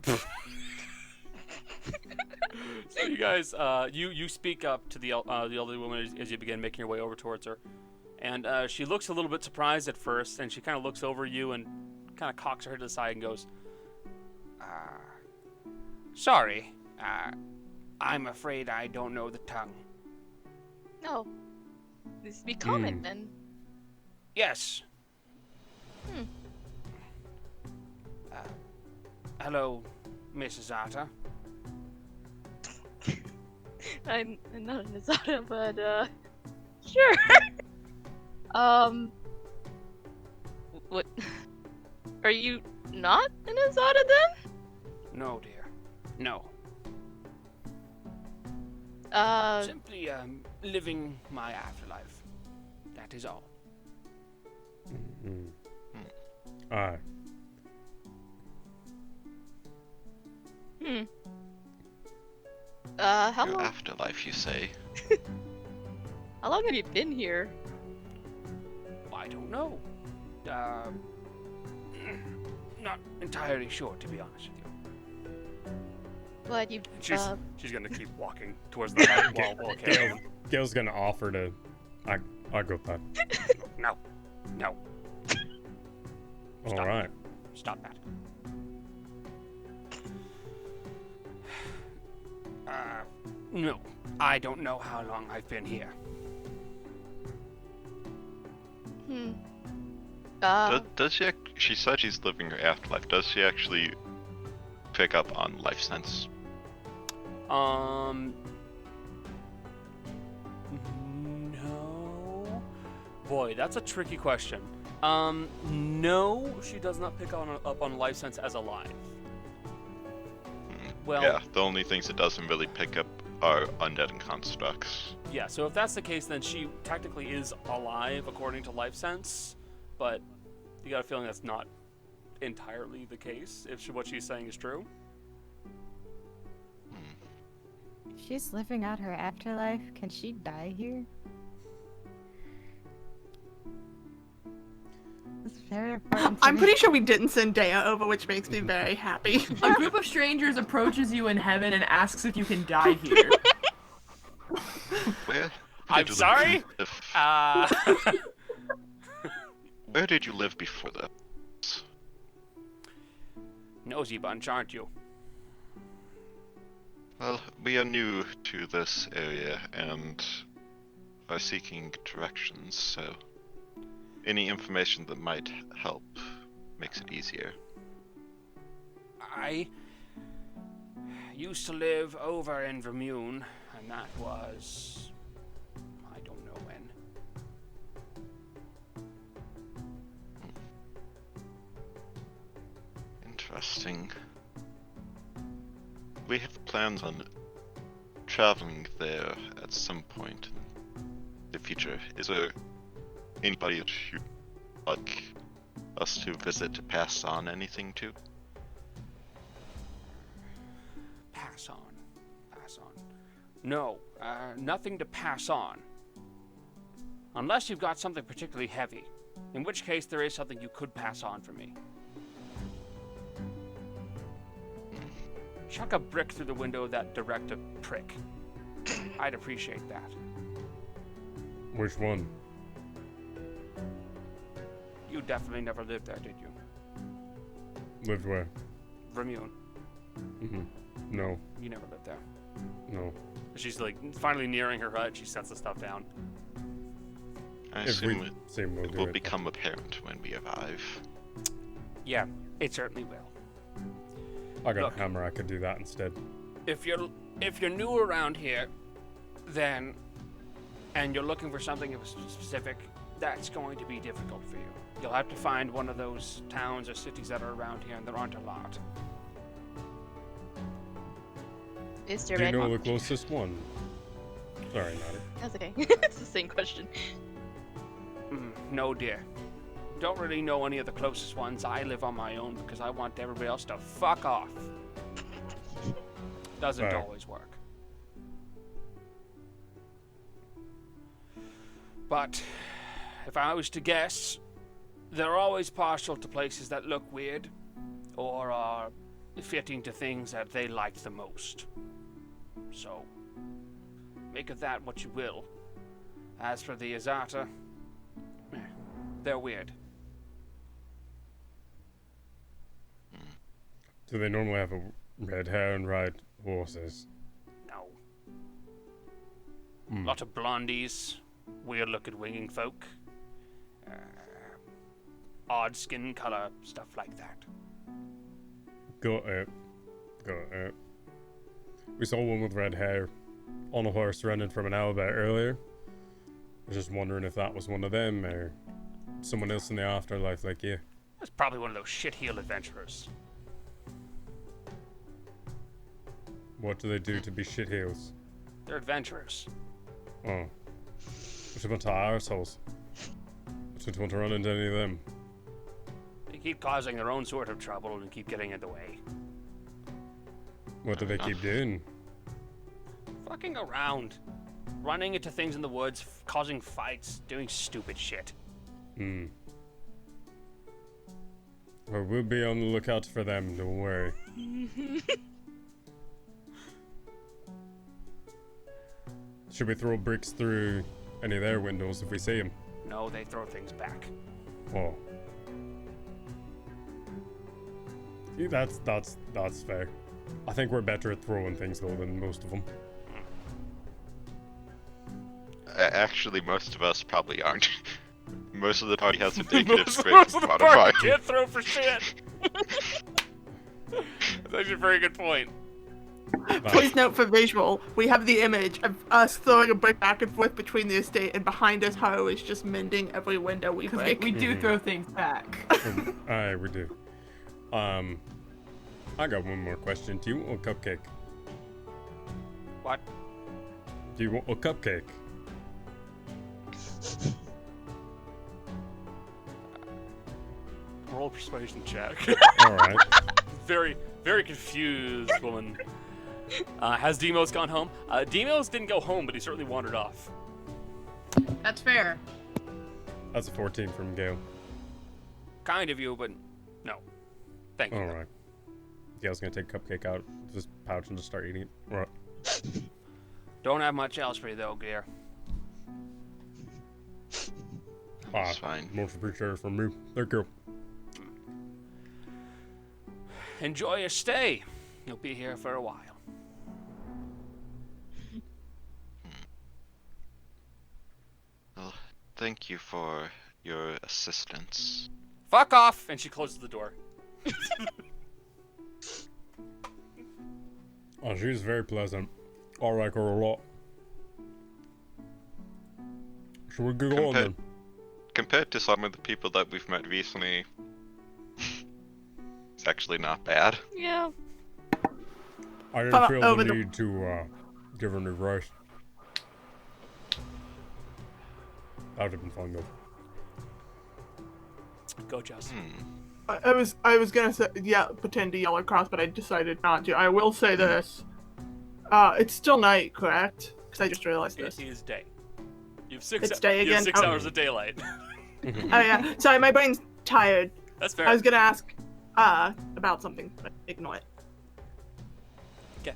[SPEAKER 2] So you guys, you speak up to the elderly woman as you begin making your way over towards her, and she looks a little bit surprised at first, and she kind of looks over you and kind of cocks her head to the side and goes, "Sorry, I'm afraid I don't know the tongue."
[SPEAKER 8] No. This be common then.
[SPEAKER 2] Yes.
[SPEAKER 8] Hmm.
[SPEAKER 2] Hello, Miss Azata.
[SPEAKER 8] I'm not an Azata, but sure. What? Are you not an Azata then?
[SPEAKER 2] No, dear. No. Simply living my afterlife. That is all.
[SPEAKER 1] Alright.
[SPEAKER 8] How
[SPEAKER 4] Your
[SPEAKER 8] long?
[SPEAKER 4] afterlife, you say?
[SPEAKER 8] How long have you been here?
[SPEAKER 2] I don't know. Not entirely sure, to be honest with you.
[SPEAKER 8] But you.
[SPEAKER 2] She's gonna keep walking towards the light while
[SPEAKER 1] Gail's gonna offer to. I'll go with that.
[SPEAKER 2] No. Stop.
[SPEAKER 1] Alright.
[SPEAKER 2] Stop that. No. I don't know how long I've been here.
[SPEAKER 4] Does she? She said she's living her afterlife. Does she actually pick up on life sense?
[SPEAKER 2] No. Boy, that's a tricky question. No, she does not pick up on life sense as alive. Well,
[SPEAKER 4] Yeah, the only things it doesn't really pick up are undead and constructs.
[SPEAKER 2] yeah, so if that's the case, then she technically is alive according to life sense, but you got a feeling that's not entirely the case, if what she's saying is true.
[SPEAKER 3] If she's living out her afterlife, can she die here? It's very important.
[SPEAKER 6] I'm pretty sure we didn't send Dea over, which makes me very happy.
[SPEAKER 10] A group of strangers approaches you in heaven and asks if you can die here.
[SPEAKER 4] Where?
[SPEAKER 2] I'm
[SPEAKER 4] did you
[SPEAKER 2] sorry?
[SPEAKER 4] live- Where did you live before this?
[SPEAKER 2] Nosy bunch, aren't you?
[SPEAKER 4] Well, we are new to this area and are seeking directions, so any information that might help makes it easier.
[SPEAKER 2] I used to live over in Vermune, and that was... I don't know when.
[SPEAKER 4] Interesting. We have plans on traveling there at some point in the future. Is there anybody that you'd like us to visit to pass on anything to?
[SPEAKER 2] Pass on. No, nothing to pass on. Unless you've got something particularly heavy. In which case, there is something you could pass on for me. Chuck a brick through the window of that directive prick. I'd appreciate that.
[SPEAKER 1] Which one?
[SPEAKER 2] You definitely never lived there, did you?
[SPEAKER 1] Lived where?
[SPEAKER 2] Vermune.
[SPEAKER 1] No.
[SPEAKER 2] You never lived there.
[SPEAKER 1] No.
[SPEAKER 2] She's like finally nearing her hut. She sets the stuff down.
[SPEAKER 4] I
[SPEAKER 1] If we
[SPEAKER 4] assume
[SPEAKER 1] seem we'll
[SPEAKER 4] it
[SPEAKER 1] do
[SPEAKER 4] will
[SPEAKER 1] it.
[SPEAKER 4] become apparent when we arrive.
[SPEAKER 2] Yeah, it certainly will.
[SPEAKER 1] I got
[SPEAKER 2] Look.
[SPEAKER 1] a hammer. I could do that instead.
[SPEAKER 2] If you're new around here, then and you're looking for something specific, that's going to be difficult for you. You'll have to find one of those towns or cities that are around here, and there aren't a lot.
[SPEAKER 8] Is there
[SPEAKER 1] Do you
[SPEAKER 8] red
[SPEAKER 1] know the
[SPEAKER 8] one?
[SPEAKER 1] closest one? Sorry, Maddie.
[SPEAKER 8] That's okay. It's the same question.
[SPEAKER 2] No, dear. don't really know any of the closest ones. I live on my own because I want everybody else to fuck off. Doesn't
[SPEAKER 1] Fair.
[SPEAKER 2] always work. But if I was to guess, they're always partial to places that look weird or are fitting to things that they like the most. So, make of that what you will. As for the Azata, they're weird.
[SPEAKER 1] Do they normally have a red hair and ride horses?
[SPEAKER 2] No.
[SPEAKER 1] Hmm.
[SPEAKER 2] Lot of blondies, weird-looking winging folk, odd skin color, stuff like that.
[SPEAKER 1] Got it. Got it. We saw one with red hair on a horse running from an owl bear earlier. I was just wondering if that was one of them or someone else in the afterlife like you.
[SPEAKER 2] That's probably one of those shit-heel adventurers.
[SPEAKER 1] What do they do to be shitheels?
[SPEAKER 2] They're adventurers.
[SPEAKER 1] Oh. What about the arseholes? Don't want to run into any of them.
[SPEAKER 2] They keep causing their own sort of trouble and keep getting in the way.
[SPEAKER 1] What do they keep doing?
[SPEAKER 2] Fucking around. Running into things in the woods, causing fights, doing stupid shit.
[SPEAKER 1] Hmm. Well, we'll be on the lookout for them, don't worry. Should we throw bricks through any of their windows if we see them?
[SPEAKER 2] No, they throw things back.
[SPEAKER 1] Oh. Yeah, that's fair. I think we're better at throwing things though than most of them.
[SPEAKER 4] Actually, most of us probably aren't. Most of the party has a negative
[SPEAKER 2] most
[SPEAKER 4] strength
[SPEAKER 2] of the
[SPEAKER 4] modifier.
[SPEAKER 2] party can't throw for shit. That's actually a very good point.
[SPEAKER 6] Please note for visual, we have the image of us throwing a brick back and forth between the estate, and behind us, Haru is just mending every window we
[SPEAKER 10] Because
[SPEAKER 6] break.
[SPEAKER 10] we do throw things back.
[SPEAKER 1] Aye, we do. I got one more question. Do you want a cupcake?
[SPEAKER 2] What?
[SPEAKER 1] Do you want a cupcake?
[SPEAKER 2] Roll persuasion check.
[SPEAKER 1] Alright.
[SPEAKER 2] Very, very confused woman. Has Demos gone home? Demos didn't go home, but he certainly wandered off.
[SPEAKER 5] That's fair.
[SPEAKER 1] That's a 14 from Gale.
[SPEAKER 2] Kind of you, but no. Thank you.
[SPEAKER 1] Alright. Gale's gonna take cupcake out of his pouch and just start eating it. Right.
[SPEAKER 2] Don't have much else for you though, Gear.
[SPEAKER 4] That's fine.
[SPEAKER 1] Most appreciated from me. Thank you.
[SPEAKER 2] Enjoy your stay. You'll be here for a while.
[SPEAKER 4] Well, thank you for your assistance.
[SPEAKER 2] Fuck off! And she closes the door.
[SPEAKER 1] Oh, she's very pleasant. I like her a lot. Should we go on then?
[SPEAKER 4] Compared to some of the people that we've met recently, it's actually not bad.
[SPEAKER 8] Yeah.
[SPEAKER 1] I didn't feel
[SPEAKER 6] over
[SPEAKER 1] the
[SPEAKER 6] the-
[SPEAKER 1] need to give her new rice. That would have been fun though.
[SPEAKER 2] Go, Jess.
[SPEAKER 6] I was gonna say, yeah, pretend to yell across, but I decided not to. I will say this. It's still night, correct? Because I just realized this.
[SPEAKER 2] It is day. You have 6
[SPEAKER 6] It's day
[SPEAKER 2] You have
[SPEAKER 6] again?
[SPEAKER 2] 6
[SPEAKER 6] Oh.
[SPEAKER 2] hours of daylight.
[SPEAKER 6] Oh yeah, sorry, my brain's tired.
[SPEAKER 2] That's fair.
[SPEAKER 6] I was gonna ask about something, but ignore it.
[SPEAKER 2] Okay.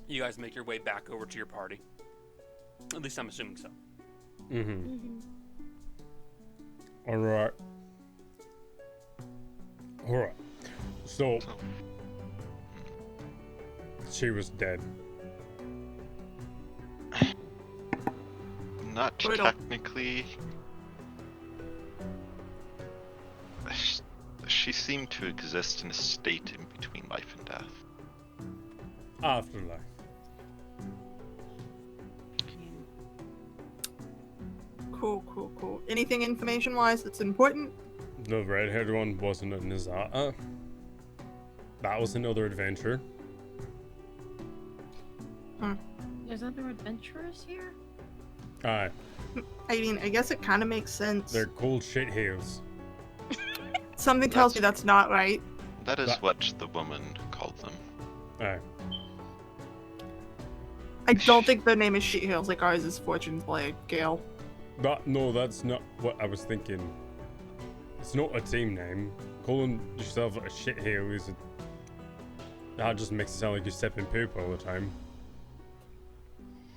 [SPEAKER 2] You guys make your way back over to your party. At least I'm assuming so.
[SPEAKER 1] Alright. Alright. So, she was dead.
[SPEAKER 4] Not
[SPEAKER 6] Brutal.
[SPEAKER 4] technically. She seemed to exist in a state in between life and death.
[SPEAKER 1] Afterlife.
[SPEAKER 6] Cool. Anything information-wise that's important?
[SPEAKER 1] The red-haired one wasn't an Azata. That was another adventure.
[SPEAKER 3] There's other adventurers here?
[SPEAKER 1] Alright,
[SPEAKER 6] I mean, I guess it kind of makes sense.
[SPEAKER 1] they're called shithills.
[SPEAKER 6] Something tells me that's not right.
[SPEAKER 4] That is what the woman called them.
[SPEAKER 1] Alright.
[SPEAKER 6] I don't think the name is Sheet Hills like ours is Fortune's Blade, Gale.
[SPEAKER 1] No, that's not what I was thinking. It's not a team name. Calling yourself a shithill is a... That just makes it sound like you're stepping poop all the time.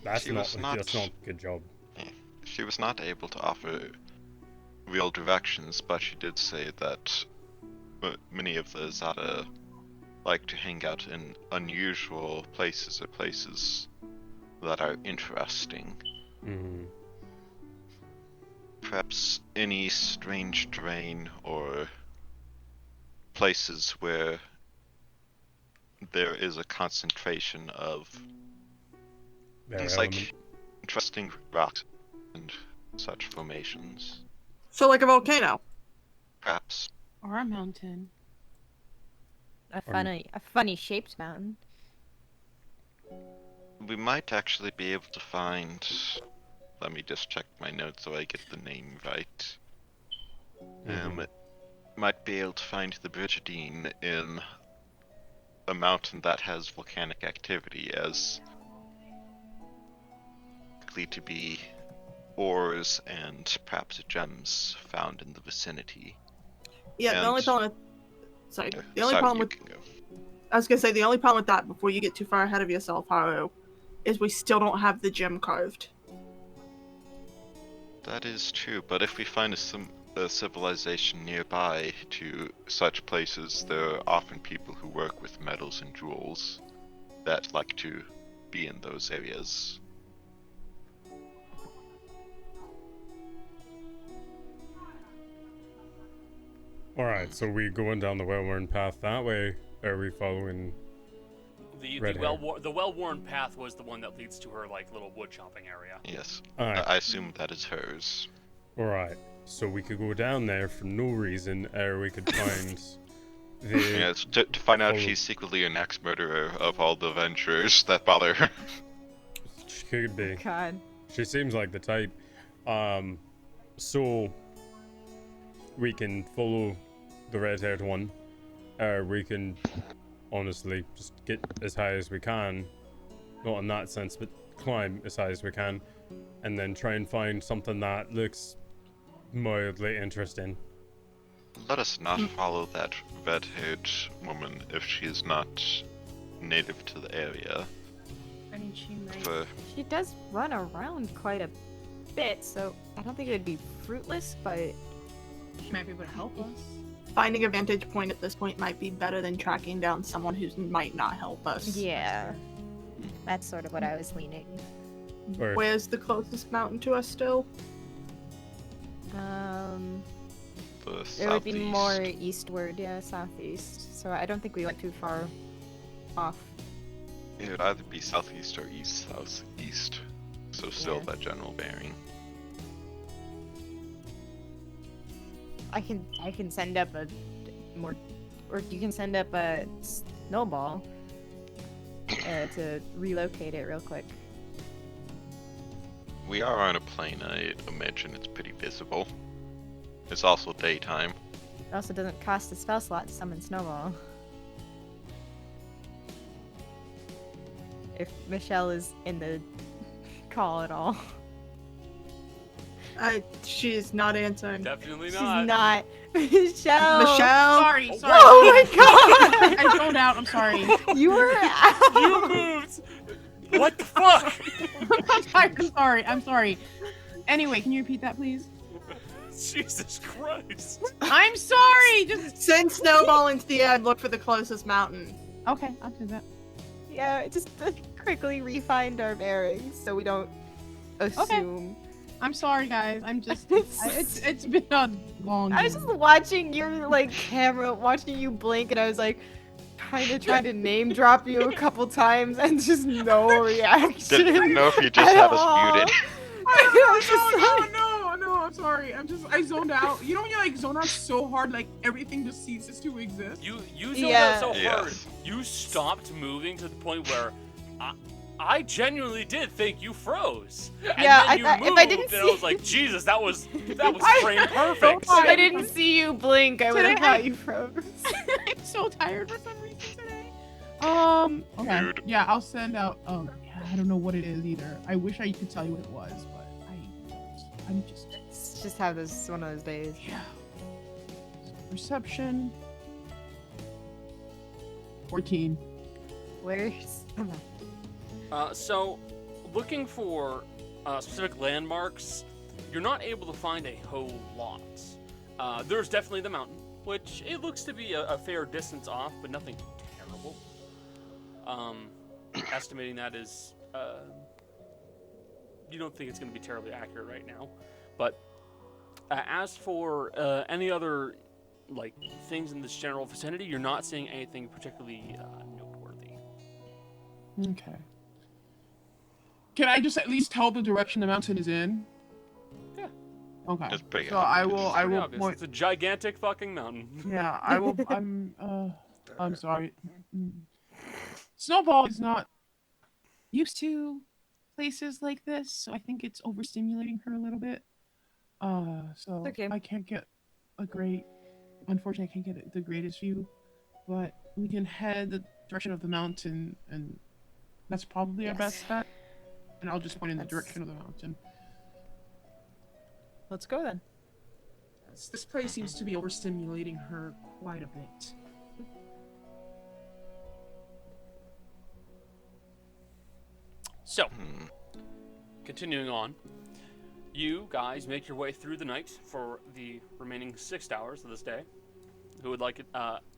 [SPEAKER 1] That's not a good job.
[SPEAKER 4] She was not able to offer real directions, but she did say that many of the Azata like to hang out in unusual places or places that are interesting.
[SPEAKER 1] Mm-hmm.
[SPEAKER 4] Perhaps any strange terrain or places where there is a concentration of things like interesting rocks and such formations.
[SPEAKER 6] So like a volcano.
[SPEAKER 4] Perhaps.
[SPEAKER 7] Or a mountain.
[SPEAKER 3] A funny shaped mountain.
[SPEAKER 4] We might actually be able to find... Let me just check my notes so I get the name right. Might be able to find the Brigidine in a mountain that has volcanic activity, as likely to be ores and perhaps gems found in the vicinity.
[SPEAKER 6] Yeah,
[SPEAKER 4] And...
[SPEAKER 6] the only problem with... Sorry. The only
[SPEAKER 4] sorry,
[SPEAKER 6] problem
[SPEAKER 4] you
[SPEAKER 6] with...
[SPEAKER 4] can go.
[SPEAKER 6] I was gonna say, the only problem with that, before you get too far ahead of yourself, Haru, is we still don't have the gem carved.
[SPEAKER 4] That is true, but if we find a civilization nearby to such places, there are often people who work with metals and jewels that like to be in those areas.
[SPEAKER 1] Alright, so we going down the well-worn path that way, or are we following...
[SPEAKER 2] The
[SPEAKER 1] Red hair.
[SPEAKER 2] well-worn path was the one that leads to her like little wood chopping area.
[SPEAKER 4] Yes,
[SPEAKER 1] Alright.
[SPEAKER 4] I assume that is hers.
[SPEAKER 1] Alright, so we could go down there for no reason, or we could find the...
[SPEAKER 4] Yes, to find out
[SPEAKER 1] Oh.
[SPEAKER 4] she's secretly an ex-murderer of all the adventurers that bother her.
[SPEAKER 1] She could be.
[SPEAKER 3] God.
[SPEAKER 1] She seems like the type. So we can follow the red-haired one, or we can honestly just get as high as we can. Not in that sense, but climb as high as we can, and then try and find something that looks mildly interesting.
[SPEAKER 4] Let us not follow that red-haired woman if she is not native to the area.
[SPEAKER 7] I mean, she might.
[SPEAKER 4] For
[SPEAKER 3] She does run around quite a bit, so I don't think it would be fruitless, but
[SPEAKER 7] She might be able to help us.
[SPEAKER 6] Finding a vantage point at this point might be better than tracking down someone who might not help us.
[SPEAKER 3] yeah. That's sort of what I was leaning.
[SPEAKER 1] Or
[SPEAKER 6] Where's the closest mountain to us still?
[SPEAKER 4] the
[SPEAKER 3] It would be
[SPEAKER 4] southeast.
[SPEAKER 3] more eastward, yeah, southeast. So I don't think we went too far off.
[SPEAKER 4] It would either be southeast or east-southeast. So still
[SPEAKER 3] Yeah.
[SPEAKER 4] that general bearing.
[SPEAKER 3] I can send up a more, or you can send up a snowball to relocate it real quick.
[SPEAKER 4] We are on a plane, I imagine it's pretty visible. It's also daytime.
[SPEAKER 3] It also doesn't cost a spell slot to summon snowball. If Michelle is in the call at all.
[SPEAKER 6] She is not answering.
[SPEAKER 2] Definitely
[SPEAKER 3] She's
[SPEAKER 2] not.
[SPEAKER 3] not. Michelle!
[SPEAKER 6] Michelle!
[SPEAKER 7] Sorry.
[SPEAKER 3] Oh my god!
[SPEAKER 7] I zoned out. I'm sorry.
[SPEAKER 3] You were out!
[SPEAKER 2] You moved. What the fuck?
[SPEAKER 7] I'm sorry. Anyway, can you repeat that, please?
[SPEAKER 2] Jesus Christ.
[SPEAKER 7] I'm sorry. Just
[SPEAKER 6] Send Snowball into the air and look for the closest mountain.
[SPEAKER 7] okay. I'll do that.
[SPEAKER 3] Yeah, just quickly refind our bearings so we don't assume.
[SPEAKER 7] I'm sorry, guys. I'm just. It's been a long.
[SPEAKER 3] I was just watching your like camera, watching you blink, and I was like, kind of trying to name drop you a couple times, and just no reaction.
[SPEAKER 4] Didn't know if you just
[SPEAKER 3] at
[SPEAKER 4] had us
[SPEAKER 3] all.
[SPEAKER 4] muted.
[SPEAKER 3] I was just like-
[SPEAKER 5] No, I'm sorry. I zoned out. You know when you like zone out so hard, like everything just ceases to exist?
[SPEAKER 2] You zoned
[SPEAKER 3] Yeah.
[SPEAKER 2] out so hard.
[SPEAKER 4] Yes.
[SPEAKER 2] You stopped moving to the point where I genuinely did think you froze. And
[SPEAKER 3] Yeah,
[SPEAKER 2] then you moved,
[SPEAKER 3] if I didn't
[SPEAKER 2] and I
[SPEAKER 3] see-
[SPEAKER 2] was like, Jesus, that was frame perfect.
[SPEAKER 3] If I didn't see you blink, I would have
[SPEAKER 7] Today
[SPEAKER 3] thought you froze.
[SPEAKER 7] I'm so tired for some reason today. Okay.
[SPEAKER 4] Rude.
[SPEAKER 7] Yeah, I'll send out. Yeah, I don't know what it is either. I wish I could tell you what it was, but I don't. I'm just.
[SPEAKER 3] It's just have this one of those days.
[SPEAKER 7] Yeah. Perception. 14.
[SPEAKER 3] Where's
[SPEAKER 2] So, looking for specific landmarks, you're not able to find a whole lot. There's definitely the mountain, which it looks to be a fair distance off, but nothing terrible. Estimating that is, you don't think it's going to be terribly accurate right now. But as for any other like things in this general vicinity, you're not seeing anything particularly noteworthy.
[SPEAKER 7] Okay. Can I just at least tell the direction the mountain is in?
[SPEAKER 2] Yeah.
[SPEAKER 7] Okay.
[SPEAKER 4] It's pretty
[SPEAKER 7] So I
[SPEAKER 4] obvious.
[SPEAKER 7] will.
[SPEAKER 2] It's
[SPEAKER 7] I
[SPEAKER 2] pretty
[SPEAKER 7] will
[SPEAKER 2] obvious.
[SPEAKER 7] point.
[SPEAKER 2] It's a gigantic fucking mountain.
[SPEAKER 7] Yeah, I will. I'm sorry. Snowball is not used to places like this, so I think it's overstimulating her a little bit. So
[SPEAKER 3] Okay.
[SPEAKER 7] I can't get a great. Unfortunately, I can't get the greatest view, but we can head the direction of the mountain, and that's probably our
[SPEAKER 3] Yes.
[SPEAKER 7] best bet. And I'll just point in the
[SPEAKER 3] That's-
[SPEAKER 7] direction of the mountain.
[SPEAKER 3] Let's go then.
[SPEAKER 7] This place seems to be overstimulating her quite a bit.
[SPEAKER 2] So,
[SPEAKER 4] Hmm.
[SPEAKER 2] continuing on, you guys make your way through the night for the remaining 6 hours of this day. Who would like it?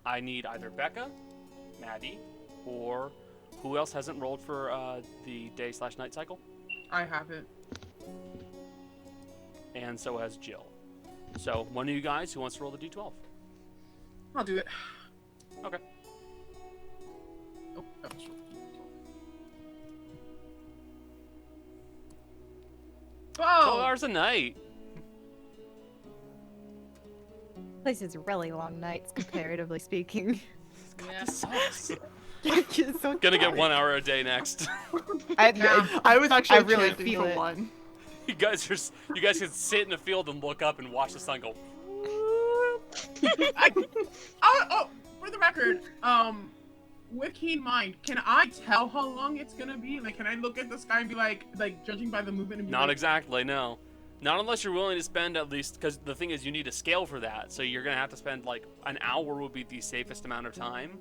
[SPEAKER 2] I need either Becca, Maddie, or who else hasn't rolled for the day/night cycle?
[SPEAKER 5] I have it.
[SPEAKER 2] And so has Jill. So, one of you guys who wants to roll the d12.
[SPEAKER 5] I'll do it.
[SPEAKER 2] Okay.
[SPEAKER 5] Oh, that was
[SPEAKER 2] 12
[SPEAKER 5] 12.
[SPEAKER 2] hours a night.
[SPEAKER 3] Place is really long nights, comparatively speaking.
[SPEAKER 5] Yeah.
[SPEAKER 2] This sucks.
[SPEAKER 3] It's so
[SPEAKER 2] Gonna get
[SPEAKER 3] tired.
[SPEAKER 2] 1 hour a day next.
[SPEAKER 7] I was actually
[SPEAKER 3] I really
[SPEAKER 7] chanting
[SPEAKER 3] feel
[SPEAKER 7] for
[SPEAKER 3] it.
[SPEAKER 7] one.
[SPEAKER 2] You guys can sit in the field and look up and watch the sun go.
[SPEAKER 5] For the record, with keen mind, can I tell how long it's gonna be? Like, can I look at the sky and be like judging by the movement? And be
[SPEAKER 2] Not
[SPEAKER 5] like,
[SPEAKER 2] exactly, no. Not unless you're willing to spend at least, because the thing is you need a scale for that, so you're going to have to spend like an hour would be the safest amount of time,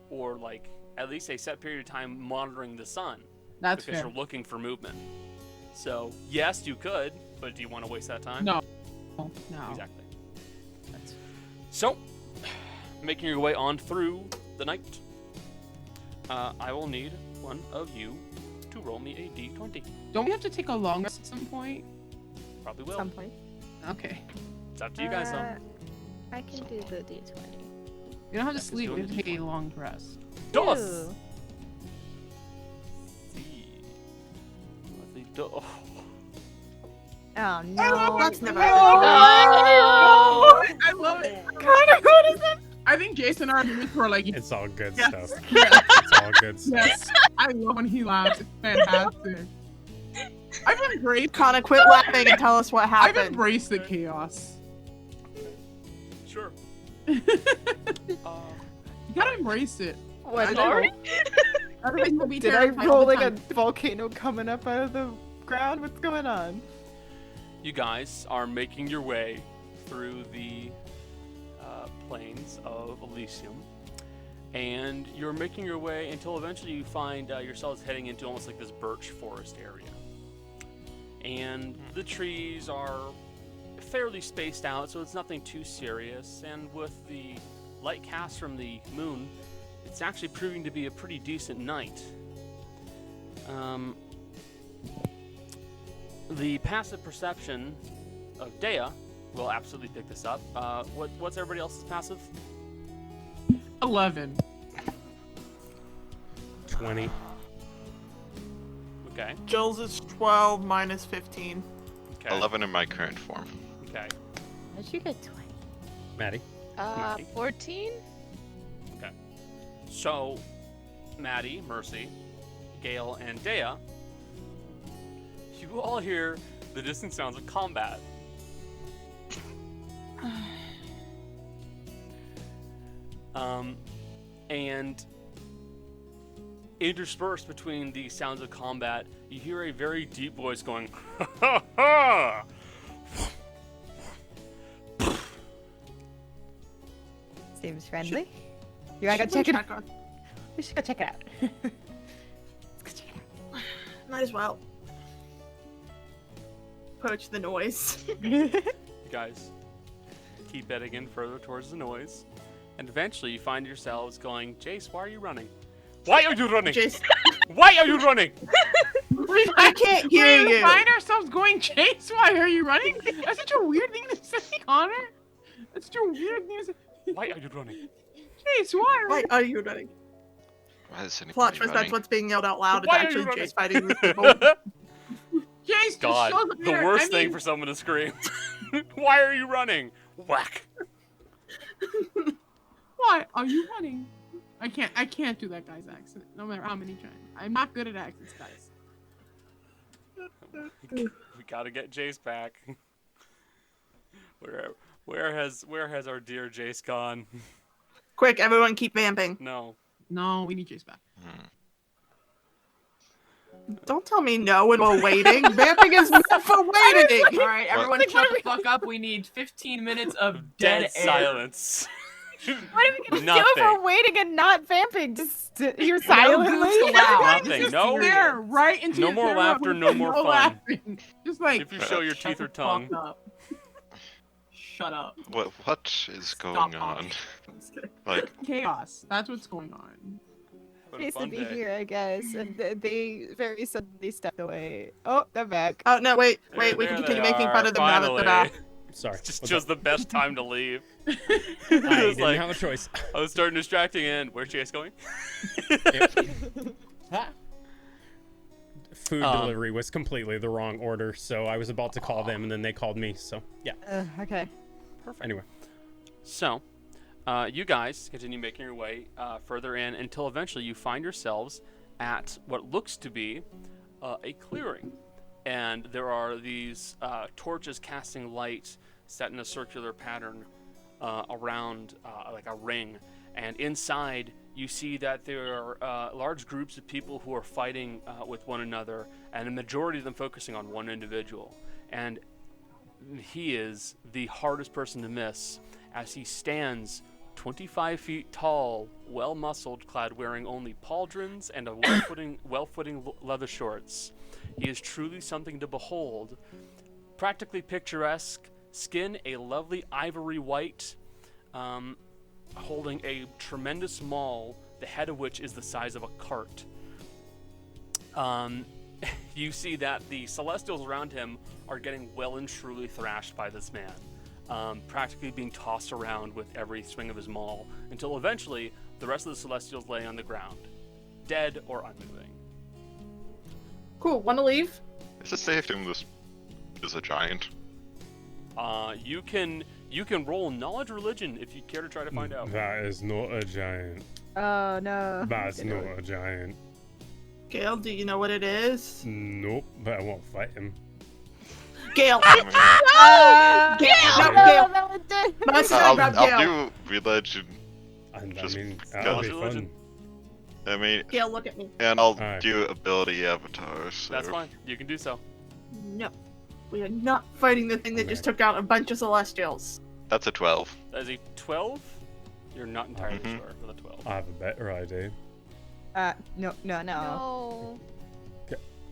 [SPEAKER 2] or like at least a set period of time monitoring the sun,
[SPEAKER 7] That's
[SPEAKER 2] because
[SPEAKER 7] fair.
[SPEAKER 2] you're looking for movement. So, yes, you could, but do you want to waste that time?
[SPEAKER 7] No. No.
[SPEAKER 2] Exactly. So, making your way on through the night, I will need one of you to roll me a d20.
[SPEAKER 7] Don't we have to take a long rest at some point?
[SPEAKER 2] Probably
[SPEAKER 3] At
[SPEAKER 2] will.
[SPEAKER 3] some point.
[SPEAKER 7] Okay.
[SPEAKER 2] It's up to you guys, though.
[SPEAKER 3] I can do the d20.
[SPEAKER 7] You don't have to
[SPEAKER 2] Just
[SPEAKER 7] sleep.
[SPEAKER 2] do
[SPEAKER 7] We
[SPEAKER 2] it
[SPEAKER 7] have to take a long rest.
[SPEAKER 2] Dos!
[SPEAKER 3] Ew.
[SPEAKER 2] Sí. Lovely do-
[SPEAKER 3] Oh no.
[SPEAKER 6] That's never
[SPEAKER 8] Oh!
[SPEAKER 5] I love it.
[SPEAKER 3] Connor, what is that?
[SPEAKER 5] I think Jason and I are doing for like.
[SPEAKER 1] It's all good
[SPEAKER 5] Yes.
[SPEAKER 1] stuff.
[SPEAKER 5] Yes.
[SPEAKER 1] It's all good stuff.
[SPEAKER 5] Yes. I love when he laughs. It's fantastic. I've embraced.
[SPEAKER 6] Connor, quit laughing and tell us what
[SPEAKER 5] I've
[SPEAKER 6] happened.
[SPEAKER 5] embraced the chaos.
[SPEAKER 2] Sure.
[SPEAKER 5] You gotta embrace it.
[SPEAKER 3] What?
[SPEAKER 8] Sorry?
[SPEAKER 5] Otherwise, you'll be
[SPEAKER 3] Did I
[SPEAKER 5] terrified
[SPEAKER 3] roll
[SPEAKER 5] all the
[SPEAKER 3] like a
[SPEAKER 5] time.
[SPEAKER 3] volcano coming up out of the ground? What's going on?
[SPEAKER 2] You guys are making your way through the plains of Elysium, and you're making your way until eventually you find yourselves heading into almost like this birch forest area. And the trees are fairly spaced out, so it's nothing too serious, and with the light cast from the moon, it's actually proving to be a pretty decent night. The passive perception of Dea will absolutely pick this up. What's everybody else's passive?
[SPEAKER 5] 11.
[SPEAKER 1] 20.
[SPEAKER 2] Okay.
[SPEAKER 6] Jill's is 12 minus 15.
[SPEAKER 2] Okay.
[SPEAKER 4] 11 in my current form.
[SPEAKER 2] Okay.
[SPEAKER 3] How'd you get 20?
[SPEAKER 1] Maddie.
[SPEAKER 2] Maddie.
[SPEAKER 8] 14?
[SPEAKER 2] Okay. So, Maddie, Mercy, Gale, and Dea, you all hear the distant sounds of combat. And interspersed between the sounds of combat, you hear a very deep voice going, ha ha!
[SPEAKER 3] Seems friendly. You wanna go check it out?
[SPEAKER 6] out?
[SPEAKER 3] We should go check it out. Let's go check it out.
[SPEAKER 6] Might as well. Approach the noise.
[SPEAKER 2] You guys keep heading in further towards the noise, and eventually you find yourselves going, Jace, why are you running? Why are you running?
[SPEAKER 6] Jace,
[SPEAKER 2] Why are you running?
[SPEAKER 6] I can't hear
[SPEAKER 7] We
[SPEAKER 6] you.
[SPEAKER 7] find ourselves going, Chase, why are you running? That's such a weird thing to say, Connor. That's such a weird thing to say.
[SPEAKER 2] Why are you running?
[SPEAKER 7] Chase, why?
[SPEAKER 6] Why are you running?
[SPEAKER 4] Why is anybody
[SPEAKER 6] Plot twist,
[SPEAKER 4] running?
[SPEAKER 6] that's what's being yelled out loud. It's
[SPEAKER 2] Why are you
[SPEAKER 6] actually
[SPEAKER 2] running?
[SPEAKER 6] Jace fighting with people.
[SPEAKER 7] Chase,
[SPEAKER 2] God,
[SPEAKER 7] just shows up
[SPEAKER 2] the
[SPEAKER 7] here.
[SPEAKER 2] worst
[SPEAKER 7] I mean,
[SPEAKER 2] thing for someone to scream. Why are you running? Whack.
[SPEAKER 7] Why are you running? I can't do that guy's accent, no matter how many times. I'm not good at accents, guys.
[SPEAKER 2] We gotta get Jace back. Where has our dear Jace gone?
[SPEAKER 6] Quick, everyone keep vamping.
[SPEAKER 2] No.
[SPEAKER 7] No, we need Chase back.
[SPEAKER 6] Don't tell me no when we're waiting. Vamping is meant for waiting.
[SPEAKER 10] All right, everyone, shut the fuck up. We need 15 minutes of
[SPEAKER 2] Dead
[SPEAKER 10] dead air.
[SPEAKER 2] silence.
[SPEAKER 3] What are we gonna do
[SPEAKER 2] Nothing.
[SPEAKER 3] if we're waiting and not vamping? Just sit here
[SPEAKER 10] No
[SPEAKER 3] silently?
[SPEAKER 10] goofs allowed.
[SPEAKER 2] Nothing.
[SPEAKER 7] Just
[SPEAKER 2] No.
[SPEAKER 7] stare right into
[SPEAKER 2] No
[SPEAKER 7] your
[SPEAKER 2] more
[SPEAKER 7] camera
[SPEAKER 2] laughter,
[SPEAKER 7] with
[SPEAKER 2] no more fun.
[SPEAKER 7] laughing. Just like
[SPEAKER 2] If you show your
[SPEAKER 10] Shut
[SPEAKER 2] teeth
[SPEAKER 10] the
[SPEAKER 2] or tongue.
[SPEAKER 10] fuck up. Shut up.
[SPEAKER 4] What is going
[SPEAKER 10] Stop
[SPEAKER 4] on?
[SPEAKER 10] talking.
[SPEAKER 4] Like,
[SPEAKER 7] chaos. That's what's going on.
[SPEAKER 2] What a
[SPEAKER 3] Nice to
[SPEAKER 2] fun
[SPEAKER 3] be
[SPEAKER 2] day.
[SPEAKER 3] here, I guess. And they very suddenly stepped away. Oh, they're back.
[SPEAKER 6] Oh no, wait.
[SPEAKER 2] There
[SPEAKER 6] We can
[SPEAKER 2] they
[SPEAKER 6] continue making
[SPEAKER 2] are,
[SPEAKER 6] fun of them now that they're
[SPEAKER 2] finally.
[SPEAKER 6] back.
[SPEAKER 1] Sorry.
[SPEAKER 2] Just
[SPEAKER 1] what's
[SPEAKER 2] chose
[SPEAKER 1] up?
[SPEAKER 2] the best time to leave.
[SPEAKER 1] I
[SPEAKER 2] was
[SPEAKER 1] didn't
[SPEAKER 2] like-
[SPEAKER 1] have a choice.
[SPEAKER 2] I was starting distracting and where's Chase going?
[SPEAKER 1] Food delivery was completely the wrong order, so I was about to call them, and then they called me. So yeah.
[SPEAKER 3] Okay.
[SPEAKER 2] Perfect.
[SPEAKER 1] Anyway,
[SPEAKER 2] So, you guys continue making your way further in until eventually you find yourselves at what looks to be a clearing. And there are these torches casting light set in a circular pattern around like a ring. And inside, you see that there are large groups of people who are fighting with one another, and a majority of them focusing on one individual. And he is the hardest person to miss, as he stands 25 feet tall, well-muscled, clad wearing only pauldrons and a well-fitting leather shorts. He is truly something to behold. Practically picturesque, skin a lovely ivory white, holding a tremendous maul, the head of which is the size of a cart. You see that the Celestials around him are getting well and truly thrashed by this man, practically being tossed around with every swing of his maul, until eventually the rest of the Celestials lay on the ground, dead or unmoving.
[SPEAKER 6] Cool. Wanna leave?
[SPEAKER 4] is it safe to assume this is a giant?
[SPEAKER 2] You can roll knowledge religion if you care to try to find out.
[SPEAKER 1] that is not a giant.
[SPEAKER 3] Oh no.
[SPEAKER 1] That's not a giant.
[SPEAKER 6] Gale, do you know what it is?
[SPEAKER 1] Nope, but I won't fight him.
[SPEAKER 6] Gale.
[SPEAKER 3] Gale!
[SPEAKER 6] No, Gale.
[SPEAKER 3] No, it did.
[SPEAKER 6] Let's talk about
[SPEAKER 4] I'll
[SPEAKER 6] Gale.
[SPEAKER 4] do religion.
[SPEAKER 1] And I
[SPEAKER 4] Just
[SPEAKER 1] mean,
[SPEAKER 4] go
[SPEAKER 1] that'll
[SPEAKER 2] with
[SPEAKER 1] be
[SPEAKER 2] religion.
[SPEAKER 1] fun.
[SPEAKER 4] I mean,
[SPEAKER 6] Gale, look at me.
[SPEAKER 4] and I'll
[SPEAKER 1] Alright.
[SPEAKER 4] do ability avatar. So.
[SPEAKER 2] That's fine. You can do so.
[SPEAKER 6] No. We are not fighting the thing that just took out a bunch of Celestials.
[SPEAKER 4] That's a 12.
[SPEAKER 2] As a 12, you're not entirely
[SPEAKER 4] Mhm.
[SPEAKER 2] sure for the 12.
[SPEAKER 1] I have a better idea.
[SPEAKER 3] No.
[SPEAKER 8] No.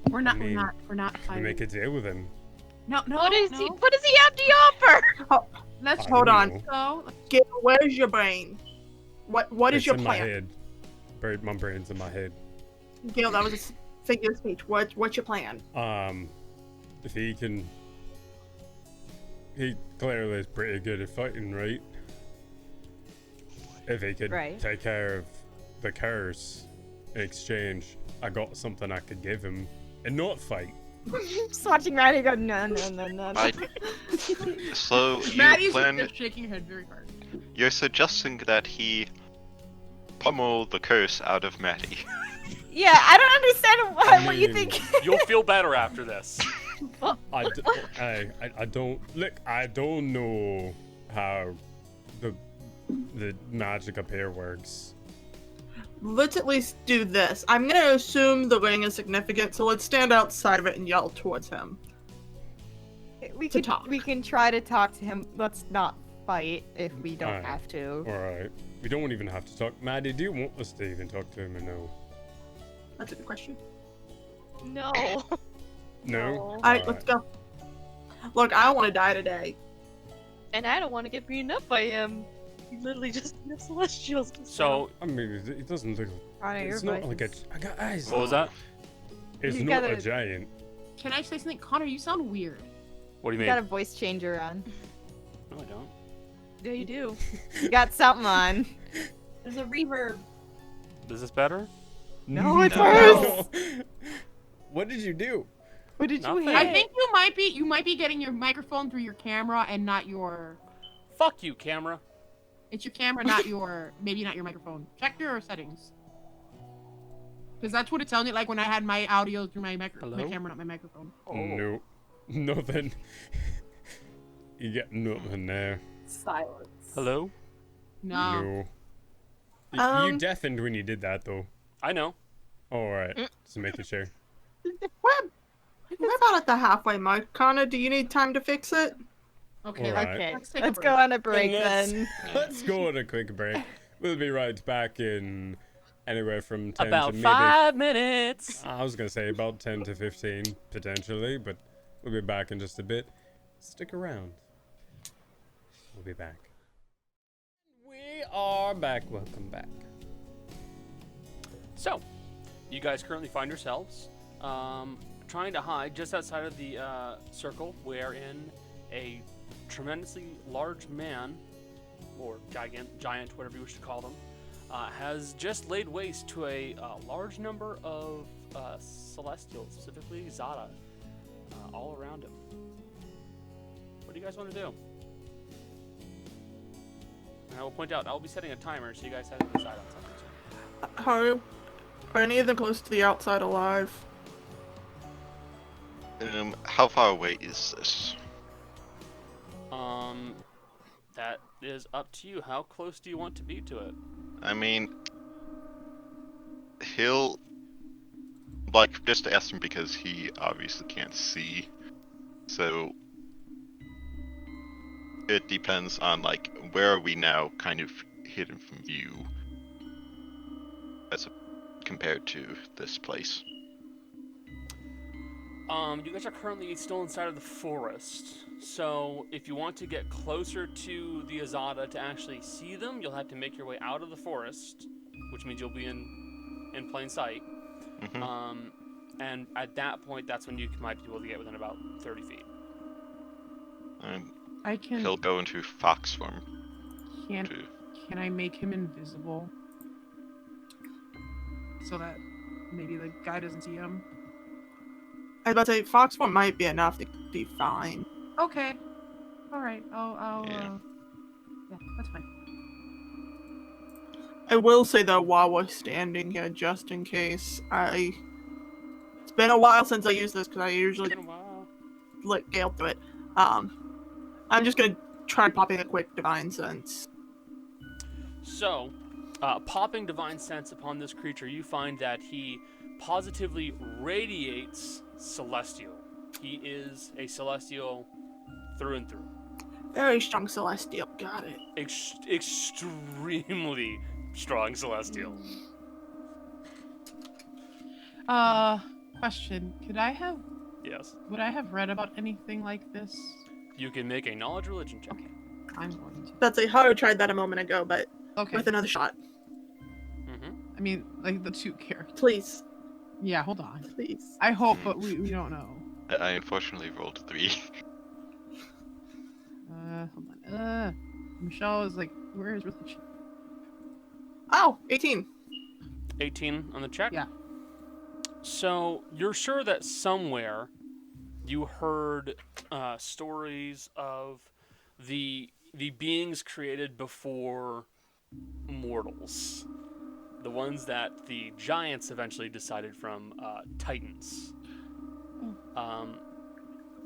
[SPEAKER 7] We're not.
[SPEAKER 1] I mean,
[SPEAKER 7] We're not
[SPEAKER 1] We
[SPEAKER 7] fighting.
[SPEAKER 1] make a deal with him.
[SPEAKER 7] No.
[SPEAKER 8] What does
[SPEAKER 7] no.
[SPEAKER 8] he have to offer?
[SPEAKER 7] Let's
[SPEAKER 1] I
[SPEAKER 6] Hold
[SPEAKER 1] don't
[SPEAKER 6] on.
[SPEAKER 1] know.
[SPEAKER 7] go.
[SPEAKER 6] Gale, where's your brain? What is
[SPEAKER 1] It's
[SPEAKER 6] your
[SPEAKER 1] in my
[SPEAKER 6] plan?
[SPEAKER 1] head. Buried my brains in my head.
[SPEAKER 6] Gale, that was a figure of speech. What's your plan?
[SPEAKER 1] If he can... He clearly is pretty good at fighting, right? If he could
[SPEAKER 3] Right.
[SPEAKER 1] take care of the curse in exchange, I got something I could give him and not fight.
[SPEAKER 3] Just watching Maddie go, no.
[SPEAKER 4] I... So you
[SPEAKER 7] Maddie's
[SPEAKER 4] plan?
[SPEAKER 7] just shaking her head very hard.
[SPEAKER 4] You're suggesting that he pummel the curse out of Maddie.
[SPEAKER 3] Yeah, I don't understand what you
[SPEAKER 1] mean,
[SPEAKER 3] think.
[SPEAKER 2] You'll feel better after this.
[SPEAKER 1] I don't look. I don't know how the magic up here works.
[SPEAKER 6] Let's at least do this. I'm gonna assume the ring is significant, so let's stand outside of it and yell towards him.
[SPEAKER 3] We
[SPEAKER 6] To
[SPEAKER 3] can
[SPEAKER 6] talk.
[SPEAKER 3] we can try to talk to him. Let's not fight if we don't
[SPEAKER 1] Alright.
[SPEAKER 3] have to.
[SPEAKER 1] All right. We don't even have to talk. Maddie, do you want us to even talk to him or no?
[SPEAKER 6] That's a good question.
[SPEAKER 8] No.
[SPEAKER 1] No.
[SPEAKER 6] Alright, let's go. Look, I don't want to die today.
[SPEAKER 8] And I don't want to get beaten up by him. He literally just has celestials.
[SPEAKER 2] So,
[SPEAKER 1] I mean, it doesn't look.
[SPEAKER 3] Connor, your
[SPEAKER 1] It's not
[SPEAKER 3] voice
[SPEAKER 1] like a.
[SPEAKER 3] is-
[SPEAKER 1] I got eyes.
[SPEAKER 2] what was that?
[SPEAKER 1] It's
[SPEAKER 3] You
[SPEAKER 1] not a
[SPEAKER 3] gotta-
[SPEAKER 1] giant.
[SPEAKER 7] Can I say something? Connor, you sound weird.
[SPEAKER 2] What do you
[SPEAKER 3] You
[SPEAKER 2] mean?
[SPEAKER 3] got a voice changer on.
[SPEAKER 2] No, I don't.
[SPEAKER 8] Yeah, you do.
[SPEAKER 3] You got something on.
[SPEAKER 9] There's a reverb.
[SPEAKER 2] Is this better?
[SPEAKER 3] No, it's
[SPEAKER 4] No.
[SPEAKER 3] worse.
[SPEAKER 1] What did you do?
[SPEAKER 3] What did you
[SPEAKER 2] Nothing.
[SPEAKER 3] hit?
[SPEAKER 7] I think you might be getting your microphone through your camera and not your.
[SPEAKER 2] Fuck you, camera.
[SPEAKER 7] It's your camera, not your. Maybe not your microphone. Check your settings. Because that's what it sounded like when I had my audio through my my
[SPEAKER 2] Hello?
[SPEAKER 7] camera, not my microphone.
[SPEAKER 2] Oh.
[SPEAKER 1] No, nothing. You get nothing there.
[SPEAKER 9] Silence.
[SPEAKER 2] Hello?
[SPEAKER 7] No.
[SPEAKER 1] No. You
[SPEAKER 6] Um,
[SPEAKER 1] deafened when you did that, though.
[SPEAKER 2] I know.
[SPEAKER 1] All right, just making sure.
[SPEAKER 6] We're about at the halfway mark. Connor, do you need time to fix it?
[SPEAKER 7] Okay,
[SPEAKER 1] Alright.
[SPEAKER 3] Okay,
[SPEAKER 7] let's take a
[SPEAKER 3] let's
[SPEAKER 7] break.
[SPEAKER 3] go on a break
[SPEAKER 1] Let's-
[SPEAKER 3] then.
[SPEAKER 1] Let's go on a quick break. We'll be right back in anywhere from 10
[SPEAKER 2] About
[SPEAKER 1] to maybe.
[SPEAKER 2] 5 minutes.
[SPEAKER 1] I was gonna say about 10 to 15 potentially, but we'll be back in just a bit. Stick around. We'll be back. We are back. Welcome back.
[SPEAKER 2] So, you guys currently find yourselves trying to hide just outside of the circle, wherein a tremendously large man, or giant, whatever you wish to call them, has just laid waste to a large number of celestials, specifically Azata, all around him. What do you guys want to do? And I will point out, I will be setting a timer, so you guys have to decide on something.
[SPEAKER 6] Are any of them close to the outside alive?
[SPEAKER 4] How far away is this?
[SPEAKER 2] That is up to you. How close do you want to be to it?
[SPEAKER 4] I mean, he'll like just ask him because he obviously can't see, so it depends on like where are we now, kind of hidden from view, as compared to this place.
[SPEAKER 2] You guys are currently still inside of the forest. So if you want to get closer to the Azata to actually see them, you'll have to make your way out of the forest, which means you'll be in plain sight.
[SPEAKER 4] Mhm.
[SPEAKER 2] And at that point, that's when you might be able to get within about 30 feet.
[SPEAKER 4] And
[SPEAKER 7] I can.
[SPEAKER 4] he'll go into fox form
[SPEAKER 7] Can
[SPEAKER 4] too.
[SPEAKER 7] Can I make him invisible? So that maybe the guy doesn't see him.
[SPEAKER 6] I was about to say, fox form might be enough to be fine.
[SPEAKER 7] Okay. All right. I'll.
[SPEAKER 4] Yeah.
[SPEAKER 7] Yeah, that's fine.
[SPEAKER 6] I will say though, while we're standing here, just in case, it's been a while since I used this because I usually
[SPEAKER 2] Been a while.
[SPEAKER 6] let Gale do it. I'm just gonna try popping a quick divine sense.
[SPEAKER 2] So, popping divine sense upon this creature, you find that he positively radiates celestial. He is a celestial through and through.
[SPEAKER 6] Very strong celestial. Got it.
[SPEAKER 2] Extremely strong celestial.
[SPEAKER 7] Question. Would I have
[SPEAKER 2] Yes.
[SPEAKER 7] read about anything like this?
[SPEAKER 2] You can make a knowledge religion check.
[SPEAKER 7] Okay. I'm going to.
[SPEAKER 6] That's a Haru tried that a moment ago, but
[SPEAKER 7] Okay.
[SPEAKER 6] with another shot.
[SPEAKER 2] Mm-hmm.
[SPEAKER 7] I mean, like the two characters.
[SPEAKER 6] Please,
[SPEAKER 7] Yeah, hold on.
[SPEAKER 6] please.
[SPEAKER 7] I hope, but we don't know.
[SPEAKER 4] I unfortunately rolled a 3.
[SPEAKER 7] Hold on. Michelle is like, where is religion?
[SPEAKER 6] Oh, 18.
[SPEAKER 2] 18 on the check?
[SPEAKER 7] Yeah.
[SPEAKER 2] So, you're sure that somewhere you heard stories of the beings created before mortals. the ones that the giants eventually decided from titans.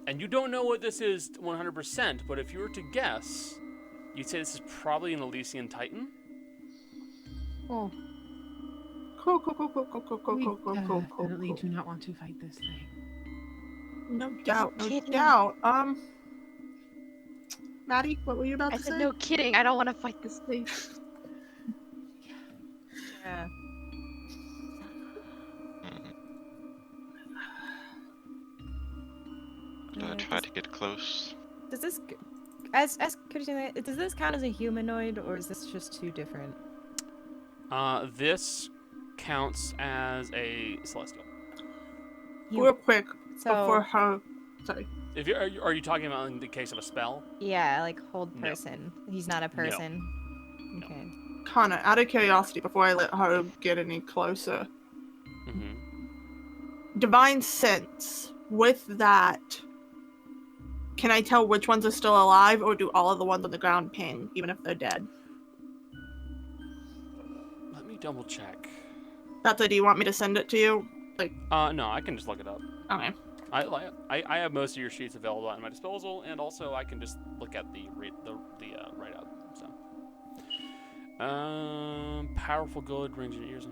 [SPEAKER 2] And you don't know what this is 100%, but if you were to guess, you'd say this is probably an Elysian titan.
[SPEAKER 7] Oh,
[SPEAKER 6] Cool, cool, cool, cool, cool, cool, cool,
[SPEAKER 7] we
[SPEAKER 6] cool, cool, cool, cool,
[SPEAKER 7] definitely
[SPEAKER 6] cool.
[SPEAKER 7] do not want to fight this thing.
[SPEAKER 6] No doubt, no
[SPEAKER 3] Kidding.
[SPEAKER 6] doubt. Maddie, what were you about
[SPEAKER 8] I
[SPEAKER 6] to
[SPEAKER 8] said,
[SPEAKER 6] say?
[SPEAKER 8] no kidding, I don't want to fight this thing.
[SPEAKER 3] Yeah.
[SPEAKER 4] Do I try to get close?
[SPEAKER 3] Does this, as does this count as a humanoid, or is this just two different?
[SPEAKER 2] This counts as a celestial.
[SPEAKER 6] Real quick,
[SPEAKER 3] So
[SPEAKER 6] before her. Sorry.
[SPEAKER 2] If you're, are you talking about in the case of a spell?
[SPEAKER 3] yeah, like hold
[SPEAKER 2] No.
[SPEAKER 3] person. He's not a person.
[SPEAKER 2] No.
[SPEAKER 3] Okay.
[SPEAKER 6] Connor, out of curiosity, before I let her get any closer,
[SPEAKER 2] Mm-hmm.
[SPEAKER 6] divine sense. With that, can I tell which ones are still alive, or do all of the ones on the ground ping, even if they're dead?
[SPEAKER 2] Let me double check.
[SPEAKER 6] That's it. Do you want me to send it to you?
[SPEAKER 2] No, I can just look it up.
[SPEAKER 6] Okay.
[SPEAKER 2] I have most of your sheets available at my disposal, and also I can just look at the write up. So, powerful good rings in your ears.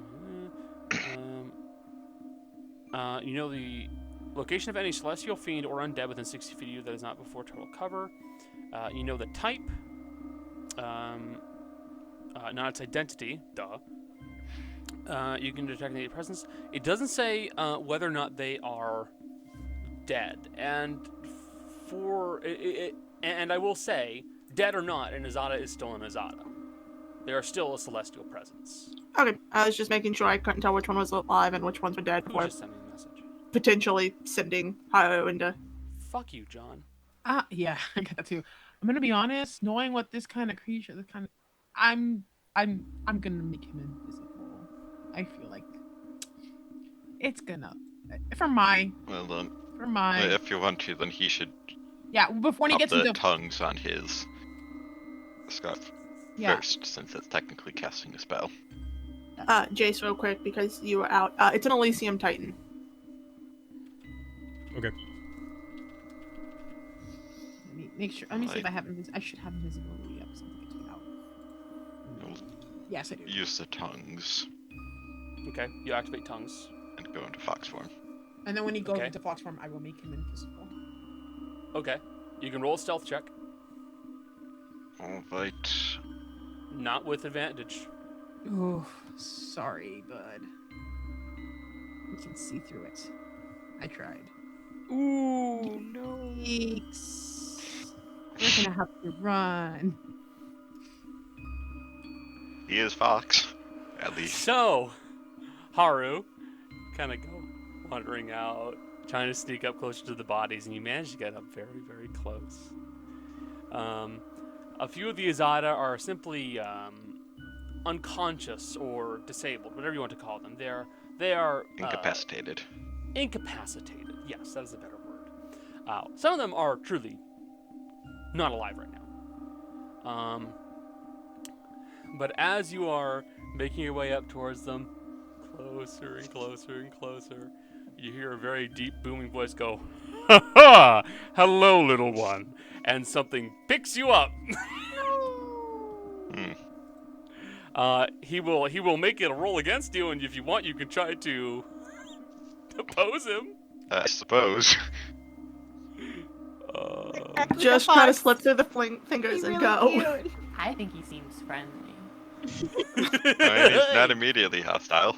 [SPEAKER 2] You know the location of any celestial fiend or undead within 60 feet of you that is not before total cover. You know the type. Not its identity. Duh. You can detect their presence. It doesn't say whether or not they are dead, and and I will say, dead or not, an Azata is still an Azata. They are still a celestial presence.
[SPEAKER 6] Okay. I was just making sure I couldn't tell which one was alive and which ones were dead
[SPEAKER 2] Who
[SPEAKER 6] before
[SPEAKER 2] just sent me a message?
[SPEAKER 6] potentially sending her into.
[SPEAKER 2] Fuck you, John.
[SPEAKER 7] Yeah, I got that too. I'm gonna be honest, knowing what this kind of creature, I'm gonna make him invisible. I feel like it's gonna, for my,
[SPEAKER 4] Well,
[SPEAKER 7] if
[SPEAKER 4] if you want to, then he should
[SPEAKER 7] yeah, before he
[SPEAKER 4] pop
[SPEAKER 7] gets
[SPEAKER 4] the
[SPEAKER 7] into,
[SPEAKER 4] tongues on his scarf
[SPEAKER 7] yeah,
[SPEAKER 4] first, since it's technically casting a spell.
[SPEAKER 6] Jace, real quick, because you were out. It's an Elysium Titan.
[SPEAKER 1] Okay.
[SPEAKER 7] let me make sure. Let me see if
[SPEAKER 4] Right.
[SPEAKER 7] I have I should have invisibility up something to take out.
[SPEAKER 4] You'll
[SPEAKER 7] Yes, I do.
[SPEAKER 4] use the tongues
[SPEAKER 2] Okay, you activate tongues.
[SPEAKER 4] and go into fox form.
[SPEAKER 7] And then when he goes
[SPEAKER 2] Okay.
[SPEAKER 7] into fox form, I will make him invisible.
[SPEAKER 2] Okay, you can roll a stealth check,
[SPEAKER 4] Alright.
[SPEAKER 2] not with advantage.
[SPEAKER 7] Oh, sorry, bud. We can see through it. I tried.
[SPEAKER 8] Ooh, no.
[SPEAKER 7] Yikes. We're gonna have to run.
[SPEAKER 4] He is fox, at least.
[SPEAKER 2] So, Haru, kind of go wandering out, trying to sneak up closer to the bodies, and you manage to get up very, very close. A few of the Azata are simply unconscious or disabled, whatever you want to call them. They are
[SPEAKER 4] Incapacitated.
[SPEAKER 2] incapacitated. Yes, that is a better word. Some of them are truly not alive right now. But as you are making your way up towards them, closer and closer and closer, you hear a very deep, booming voice go, "Ha ha! Hello, little one!" And something picks you up. He will make it a roll against you, and if you want, you can try to oppose him.
[SPEAKER 4] I suppose.
[SPEAKER 6] Just try to slip through the fingers and go.
[SPEAKER 10] I think he seems friendly.
[SPEAKER 4] I mean, he's not immediately hostile.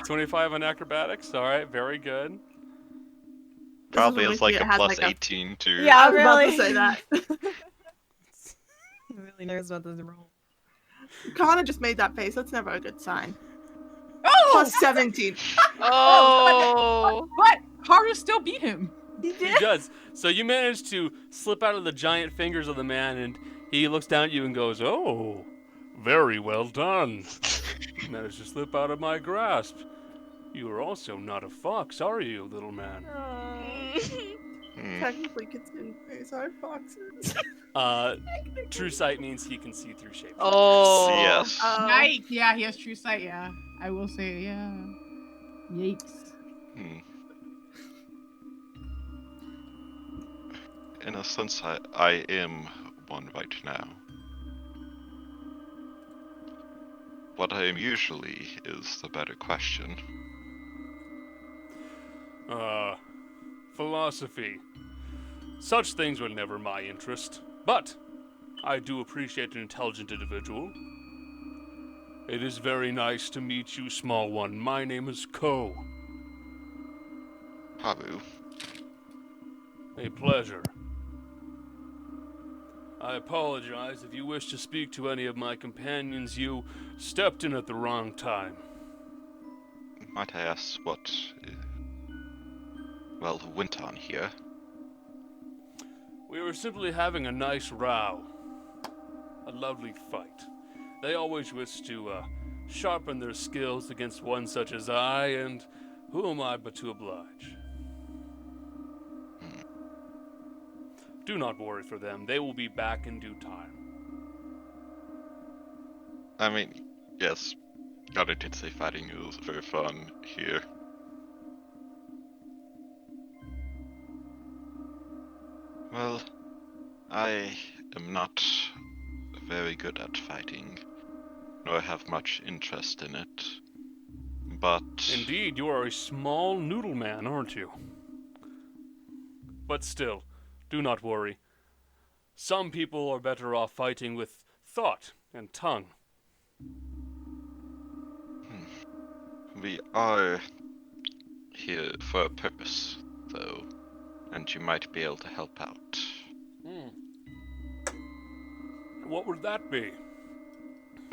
[SPEAKER 2] 25 on acrobatics. All right, very good.
[SPEAKER 4] Probably
[SPEAKER 6] really
[SPEAKER 4] has like
[SPEAKER 6] it
[SPEAKER 4] a
[SPEAKER 6] has
[SPEAKER 4] plus
[SPEAKER 6] like a-
[SPEAKER 4] 18 to.
[SPEAKER 3] Yeah,
[SPEAKER 6] I was about
[SPEAKER 3] really.
[SPEAKER 6] to say that.
[SPEAKER 3] I'm really nervous about this roll.
[SPEAKER 6] Connor just made that face. That's never a good sign.
[SPEAKER 7] Oh!
[SPEAKER 6] Plus 17.
[SPEAKER 8] Oh.
[SPEAKER 7] But Haru still beat him.
[SPEAKER 3] He
[SPEAKER 2] He does. So you manage to slip out of the giant fingers of the man, and he looks down at you and goes, "Oh, very well done. You managed to slip out of my grasp. You are also not a fox, are you, little man?"
[SPEAKER 6] Technically, Kitsune face are foxes.
[SPEAKER 2] True sight means he can see through shape.
[SPEAKER 8] Oh.
[SPEAKER 4] Yes.
[SPEAKER 7] Yikes! Yeah, he has true sight. Yeah, I will say, yeah. Yikes!
[SPEAKER 4] Hmm. In a sense, I am one right now. What I am usually is the better question.
[SPEAKER 2] Philosophy. Such things were never my interest, but I do appreciate an intelligent individual. It is very nice to meet you, small one. My name is Ko.
[SPEAKER 4] Haru.
[SPEAKER 2] A pleasure. I apologize if you wish to speak to any of my companions. You stepped in at the wrong time.
[SPEAKER 4] Might I ask what, went on here?
[SPEAKER 2] We were simply having a nice row. A lovely fight. They always wish to sharpen their skills against one such as I, and who am I but to oblige? Do not worry for them. They will be back in due time.
[SPEAKER 4] I mean, yes, God, did say fighting is very fun here. Well, I am not very good at fighting, nor have much interest in it, but...
[SPEAKER 2] Indeed, you are a small noodle man, aren't you? But still, do not worry. Some people are better off fighting with thought and tongue.
[SPEAKER 4] We are here for a purpose, though, and you might be able to help out.
[SPEAKER 2] What would that be?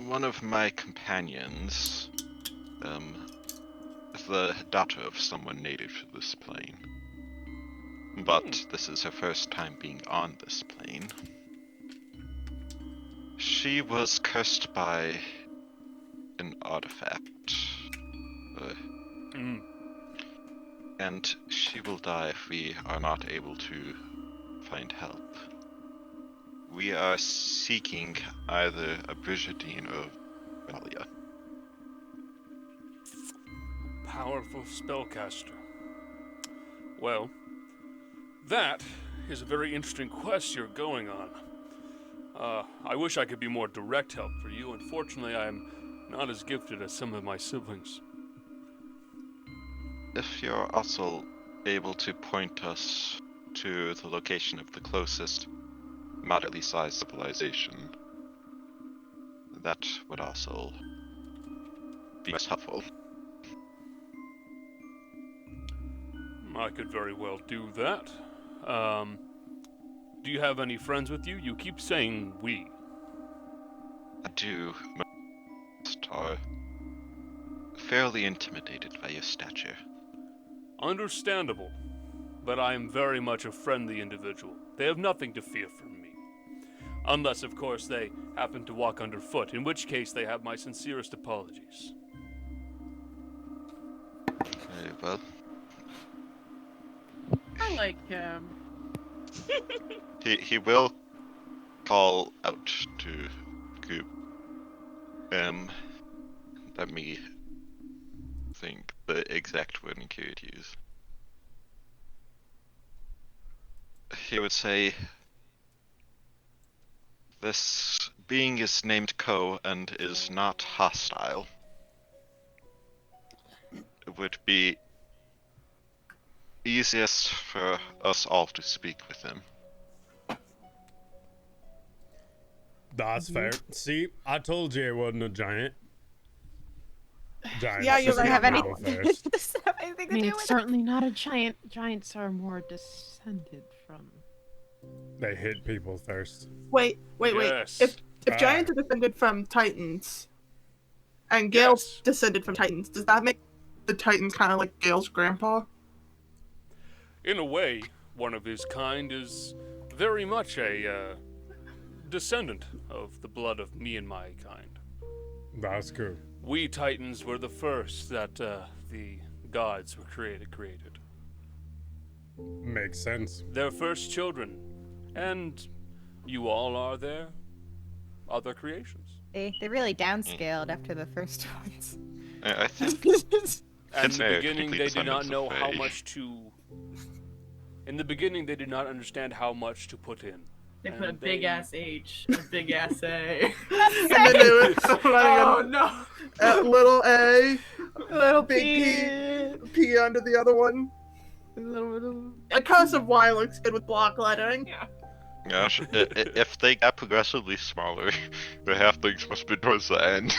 [SPEAKER 4] One of my companions, the daughter of someone native to this plane. But this is her first time being on this plane. She was cursed by an artifact. And she will die if we are not able to find help. We are seeking either a Brigidine or Valia.
[SPEAKER 2] Powerful spellcaster. Well, that is a very interesting quest you're going on. I wish I could be more direct help for you. Unfortunately, I am not as gifted as some of my siblings.
[SPEAKER 4] If you're also able to point us to the location of the closest moderately sized civilization, that would also be most helpful.
[SPEAKER 2] I could very well do that. Do you have any friends with you? You keep saying we.
[SPEAKER 4] I do. Most are fairly intimidated by your stature.
[SPEAKER 2] Understandable, but I am very much a friendly individual. They have nothing to fear from me. Unless, of course, they happen to walk underfoot, in which case they have my sincerest apologies.
[SPEAKER 4] Very well.
[SPEAKER 7] I like him.
[SPEAKER 4] He will call out to group. Let me think the exact wording he would use. He would say, "This being is named Ko and is not hostile. It would be easiest for us all to speak with him."
[SPEAKER 1] That's fair. See, I told you it wasn't a giant. Giants
[SPEAKER 6] Yeah, you're
[SPEAKER 1] just
[SPEAKER 6] right.
[SPEAKER 3] Have
[SPEAKER 1] get
[SPEAKER 3] any,
[SPEAKER 1] down first.
[SPEAKER 3] does that have anything
[SPEAKER 7] I
[SPEAKER 3] to
[SPEAKER 7] mean,
[SPEAKER 3] do
[SPEAKER 7] it's
[SPEAKER 3] with
[SPEAKER 7] certainly not a giant. Giants are more descended from.
[SPEAKER 1] They hit people first.
[SPEAKER 6] Wait.
[SPEAKER 2] Yes.
[SPEAKER 6] If giants are descended from titans, and Gale's
[SPEAKER 2] Yes.
[SPEAKER 6] descended from titans, does that make the titans kind of like Gale's grandpa?
[SPEAKER 2] In a way, one of his kind is very much a descendant of the blood of me and my kind.
[SPEAKER 1] That's cool.
[SPEAKER 2] We Titans were the first that the gods were created.
[SPEAKER 1] Makes sense.
[SPEAKER 2] Their first children. And you all are their other creations.
[SPEAKER 3] They really downscaled after the first ones.
[SPEAKER 4] I think
[SPEAKER 2] And in the
[SPEAKER 4] they're
[SPEAKER 2] beginning,
[SPEAKER 4] complete
[SPEAKER 2] they did not
[SPEAKER 4] descendants
[SPEAKER 2] know
[SPEAKER 4] of
[SPEAKER 2] how
[SPEAKER 4] Fae.
[SPEAKER 2] much to... In the beginning, they did not understand how much to put in.
[SPEAKER 10] They put a
[SPEAKER 2] And
[SPEAKER 10] big
[SPEAKER 2] they-
[SPEAKER 10] ass H, a big ass A.
[SPEAKER 6] And then they were
[SPEAKER 10] Oh no!
[SPEAKER 6] little A,
[SPEAKER 3] Little
[SPEAKER 6] big P under the other one. A cursive Y looks good with block lettering.
[SPEAKER 4] Gosh, if they get progressively smaller, the halflings must be towards the end.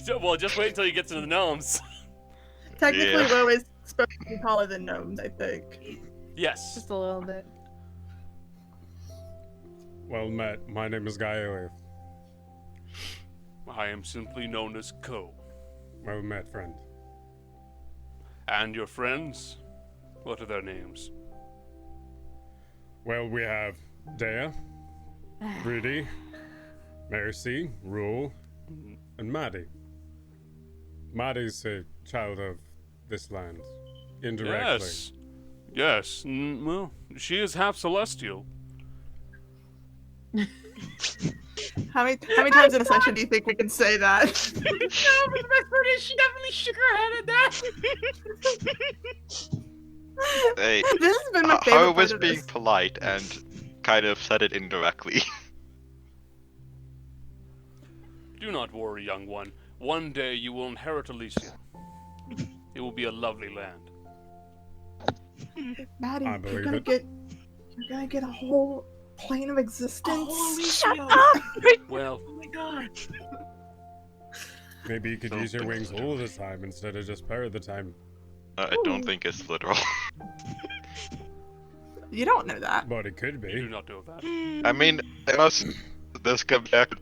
[SPEAKER 2] So, well, just wait until you get to the gnomes.
[SPEAKER 6] Technically,
[SPEAKER 4] Yeah.
[SPEAKER 6] Ro is supposed to be taller than gnomes, I think.
[SPEAKER 2] Yes.
[SPEAKER 3] Just a little bit.
[SPEAKER 1] Well met. My name is Gaioef.
[SPEAKER 2] I am simply known as Ko.
[SPEAKER 1] Well met, friend.
[SPEAKER 2] And your friends? What are their names?
[SPEAKER 1] Well, we have Dea, Rudy, Mercy, Rule, and Maddie. Maddie's a child of this land, indirectly.
[SPEAKER 2] Yes. Yes. Well, she is half celestial.
[SPEAKER 6] How many times in a session do you think we can say that?
[SPEAKER 7] No, but the best part is she definitely shook her head at that.
[SPEAKER 4] Hey,
[SPEAKER 6] This has been my favorite
[SPEAKER 4] Haru
[SPEAKER 6] part
[SPEAKER 4] was
[SPEAKER 6] of
[SPEAKER 4] being
[SPEAKER 6] this.
[SPEAKER 4] polite and kind of said it indirectly.
[SPEAKER 2] Do not worry, young one. One day you will inherit Elysium. It will be a lovely land.
[SPEAKER 6] Maddie,
[SPEAKER 1] I
[SPEAKER 6] you're
[SPEAKER 1] believe
[SPEAKER 6] gonna
[SPEAKER 1] it.
[SPEAKER 6] get a whole plane of existence.
[SPEAKER 10] Shut up!
[SPEAKER 2] Well,
[SPEAKER 10] Oh my god.
[SPEAKER 1] Maybe you could
[SPEAKER 4] Don't
[SPEAKER 1] use your
[SPEAKER 4] think
[SPEAKER 1] wings
[SPEAKER 4] so.
[SPEAKER 1] all the time instead of just part of the time.
[SPEAKER 4] I don't think it's literal.
[SPEAKER 6] You don't know that.
[SPEAKER 1] But it could
[SPEAKER 2] you do
[SPEAKER 1] be.
[SPEAKER 2] not know that.
[SPEAKER 4] I mean, unless this comes back to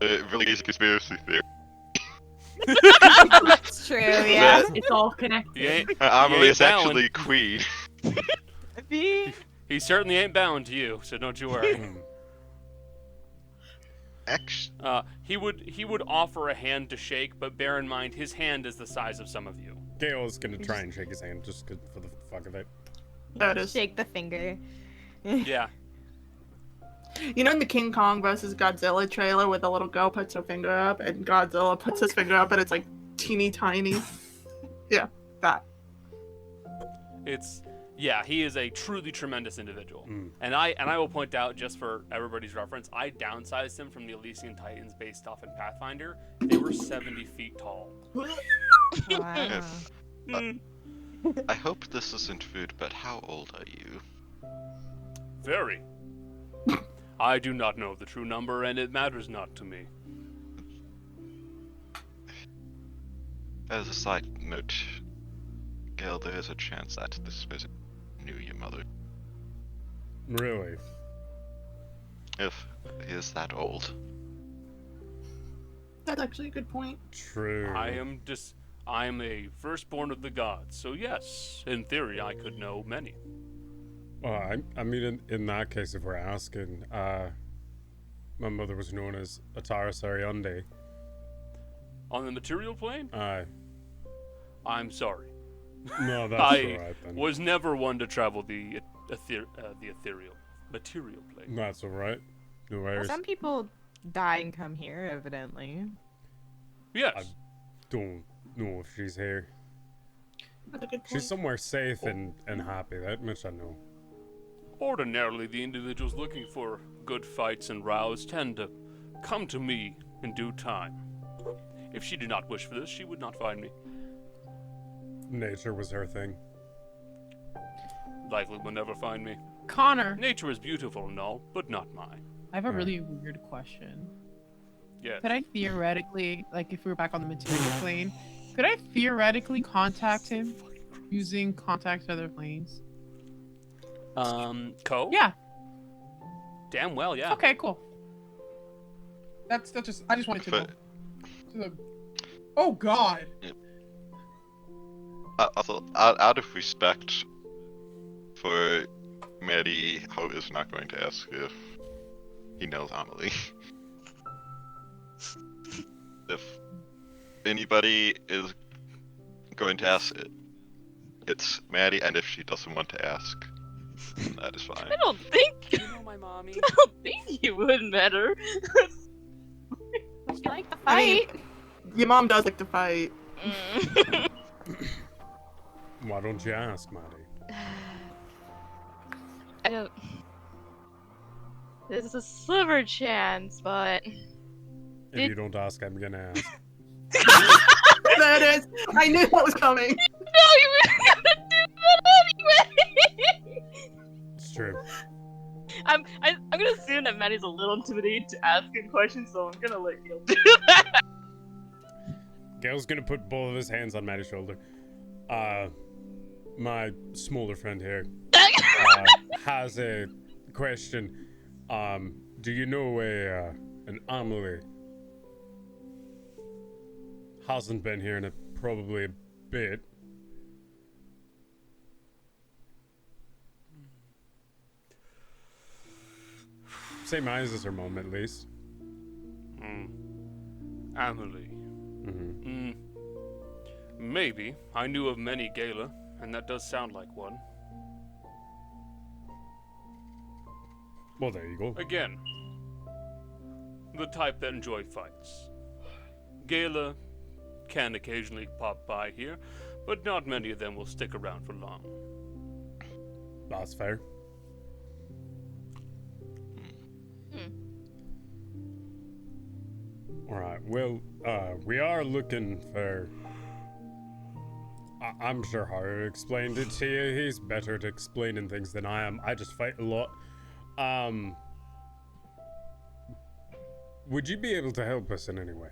[SPEAKER 4] a really easy conspiracy theory.
[SPEAKER 3] That's true, yeah.
[SPEAKER 10] It's all connected.
[SPEAKER 2] He ain't.
[SPEAKER 4] Amelie
[SPEAKER 2] ain't
[SPEAKER 4] is
[SPEAKER 2] bound.
[SPEAKER 4] actually queen.
[SPEAKER 2] He certainly ain't bound to you, so don't you worry.
[SPEAKER 1] Hmm.
[SPEAKER 4] Actually,
[SPEAKER 2] He would offer a hand to shake, but bear in mind his hand is the size of some of you.
[SPEAKER 1] Gale's gonna try and shake his hand just for the fuck of it.
[SPEAKER 6] That is.
[SPEAKER 3] Shake the finger.
[SPEAKER 2] Yeah.
[SPEAKER 6] You know in the King Kong versus Godzilla trailer where the little girl puts her finger up and Godzilla puts his finger up and it's like teeny tiny? Yeah, that.
[SPEAKER 2] He is a truly tremendous individual.
[SPEAKER 1] Mm.
[SPEAKER 2] And I will point out, just for everybody's reference, I downsized him from the Elysian Titans based off in Pathfinder. They were 70 feet tall.
[SPEAKER 3] Wow.
[SPEAKER 4] I hope this isn't rude, but how old are you?
[SPEAKER 2] Very. I do not know the true number, and it matters not to me.
[SPEAKER 4] As a side note, Gale, there is a chance that this visit knew your mother.
[SPEAKER 1] Really?
[SPEAKER 4] If he is that old.
[SPEAKER 6] That's actually a good point.
[SPEAKER 1] True.
[SPEAKER 2] I am a firstborn of the gods, so yes, in theory, I could know many.
[SPEAKER 1] Well, I mean, in that case, if we're asking, my mother was known as Atara Sariande.
[SPEAKER 2] On the material plane,
[SPEAKER 1] Aye.
[SPEAKER 2] I'm sorry.
[SPEAKER 1] No, that's
[SPEAKER 2] I
[SPEAKER 1] alright then.
[SPEAKER 2] was never one to travel the ethereal material plane.
[SPEAKER 1] That's alright. No worries.
[SPEAKER 3] Some people die and come here, evidently.
[SPEAKER 2] Yes.
[SPEAKER 1] Don't know if she's here.
[SPEAKER 6] That's a good point.
[SPEAKER 1] She's somewhere safe and happy, that much I know.
[SPEAKER 2] Ordinarily, the individuals looking for good fights and rows tend to come to me in due time. If she did not wish for this, she would not find me.
[SPEAKER 1] Nature was her thing.
[SPEAKER 2] Likely will never find me.
[SPEAKER 7] Connor,
[SPEAKER 2] Nature is beautiful and all, but not mine.
[SPEAKER 7] I have a
[SPEAKER 1] Right.
[SPEAKER 7] really weird question.
[SPEAKER 2] Yes.
[SPEAKER 7] Could I theoretically, like if we were back on the material plane, could I theoretically contact him using contact other planes?
[SPEAKER 2] Ko?
[SPEAKER 7] Yeah.
[SPEAKER 2] Damn well, yeah.
[SPEAKER 7] Okay, cool. That's just I just wanted to know.
[SPEAKER 4] But
[SPEAKER 7] Oh God.
[SPEAKER 4] also, out of respect for Maddie, Ho is not going to ask if he knows Amelie. If anybody is going to ask it's Maddie, and if she doesn't want to ask, then that is fine.
[SPEAKER 8] I don't think
[SPEAKER 2] You know my mommy.
[SPEAKER 8] I don't think you would matter.
[SPEAKER 3] You like the
[SPEAKER 6] I mean-
[SPEAKER 3] fight?
[SPEAKER 6] Your mom does like to fight.
[SPEAKER 8] Mm.
[SPEAKER 1] Why don't you ask, Maddie?
[SPEAKER 8] I don't. There's a sliver chance, but
[SPEAKER 1] If you don't ask, I'm gonna ask.
[SPEAKER 6] There it is. I knew that was coming.
[SPEAKER 8] no, you were gonna do that anyway.
[SPEAKER 1] It's true.
[SPEAKER 8] I'm gonna assume that Maddie's a little intimidated to ask a question, so I'm gonna let Gil do that.
[SPEAKER 1] Gail's gonna put both of his hands on Maddie's shoulder. My smaller friend here has a question. Do you know an Amelie? Hasn't been here in probably a bit. Same eyes as her mom, at least.
[SPEAKER 2] Amelie.
[SPEAKER 1] Mm-hmm.
[SPEAKER 2] Maybe. I knew of many Gala, and that does sound like one.
[SPEAKER 1] Well, there you go.
[SPEAKER 2] Again, the type that enjoy fights. Gala can occasionally pop by here, but not many of them will stick around for long.
[SPEAKER 1] That's fair. Alright, well, we are looking for... I'm sure Haru explained it to you. He's better at explaining things than I am. I just fight a lot. Would you be able to help us in any way?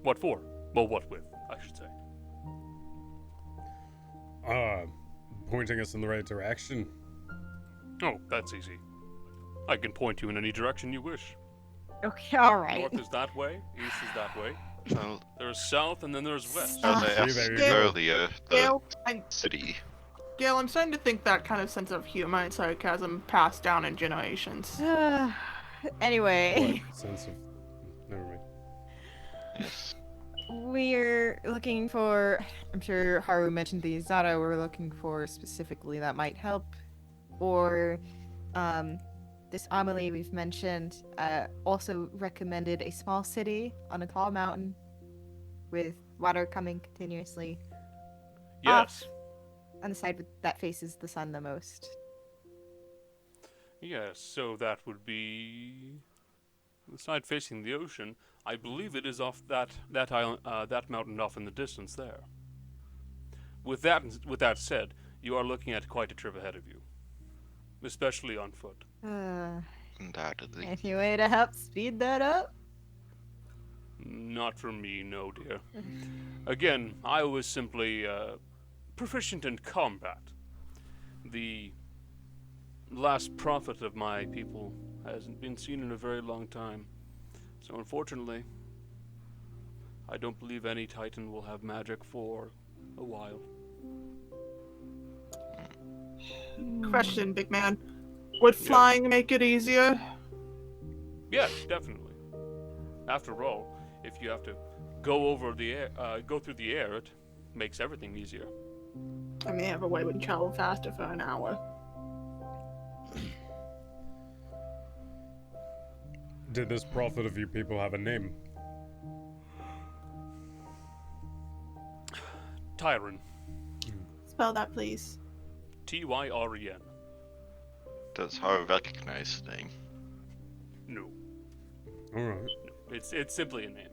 [SPEAKER 2] What for? Well, what with, I should say.
[SPEAKER 1] Pointing us in the right direction.
[SPEAKER 2] Oh, that's easy. I can point you in any direction you wish.
[SPEAKER 3] Okay, alright.
[SPEAKER 2] North is that way, east is that way.
[SPEAKER 4] Well,
[SPEAKER 2] There's south, and then there's west.
[SPEAKER 4] as I
[SPEAKER 1] there
[SPEAKER 4] asked
[SPEAKER 1] you
[SPEAKER 6] go.
[SPEAKER 4] earlier, the
[SPEAKER 6] Gail,
[SPEAKER 4] city.
[SPEAKER 6] Gail, I'm starting to think that kind of sense of humor and sarcasm passed down in generations.
[SPEAKER 3] Anyway,
[SPEAKER 1] What sense of... Never mind.
[SPEAKER 4] Yes.
[SPEAKER 3] we're looking for... I'm sure Haru mentioned the Azata we're looking for specifically that might help. Or, this Amelie we've mentioned also recommended a small city on a tall mountain with water coming continuously
[SPEAKER 2] Yes.
[SPEAKER 3] on the side that faces the sun the most.
[SPEAKER 2] Yes, so that would be the side facing the ocean. I believe it is off that island, that mountain off in the distance there. With that said, you are looking at quite a trip ahead of you, especially on foot.
[SPEAKER 4] Undoubtedly.
[SPEAKER 3] Any way to help speed that up?
[SPEAKER 2] Not for me, no, dear. Again, I was simply proficient in combat. The last prophet of my people hasn't been seen in a very long time. So unfortunately, I don't believe any Titan will have magic for a while.
[SPEAKER 6] Question, big man. Would flying make it easier?
[SPEAKER 2] Yes, definitely. After all, if you have to go over the air, go through the air, it makes everything easier.
[SPEAKER 6] I may have a way we can travel faster for an hour.
[SPEAKER 1] Did this prophet of you people have a name?
[SPEAKER 2] Tyren.
[SPEAKER 6] Spell that, please.
[SPEAKER 2] Tyren.
[SPEAKER 4] Does Haru recognize the name?
[SPEAKER 2] No.
[SPEAKER 1] Alright.
[SPEAKER 2] It's simply a name.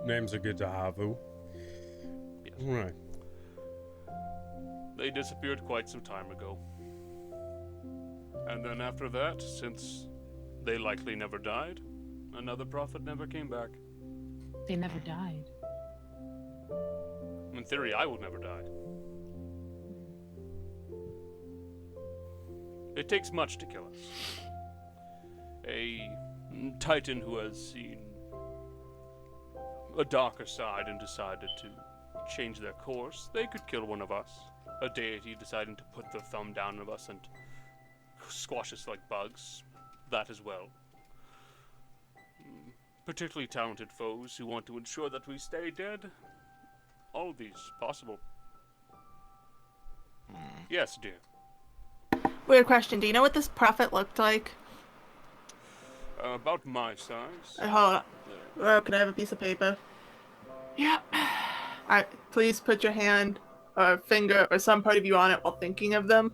[SPEAKER 1] Names are good to have, though.
[SPEAKER 2] Yes.
[SPEAKER 1] Alright.
[SPEAKER 2] They disappeared quite some time ago. And then after that, since they likely never died, another prophet never came back.
[SPEAKER 7] They never died.
[SPEAKER 2] In theory, I will never die. It takes much to kill us. A Titan who has seen a darker side and decided to change their course, they could kill one of us. A deity deciding to put their thumb down on us and squash us like bugs, that as well. particularly talented foes who want to ensure that we stay dead. All of these possible. Yes, dear.
[SPEAKER 6] Weird question. Do you know what this prophet looked like?
[SPEAKER 2] About my size.
[SPEAKER 6] Hold on. Oh, can I have a piece of paper? Yeah. Alright, please put your hand or finger or some part of you on it while thinking of them.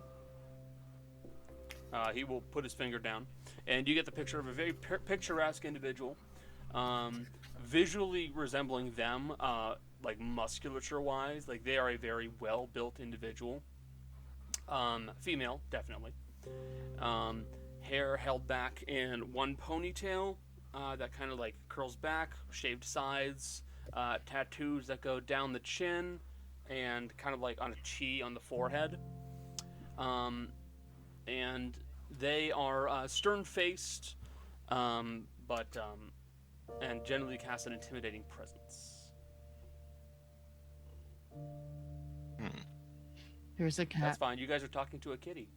[SPEAKER 2] He will put his finger down, and you get the picture of a very picturesque individual, visually resembling them, like musculature-wise. Like, they are a very well-built individual. Female, definitely. Hair held back in one ponytail that kind of like curls back, shaved sides, tattoos that go down the chin, and kind of like on a chi on the forehead. And they are stern-faced, and generally cast an intimidating presence.
[SPEAKER 7] There's a cat.
[SPEAKER 2] That's fine. You guys are talking to a kitty.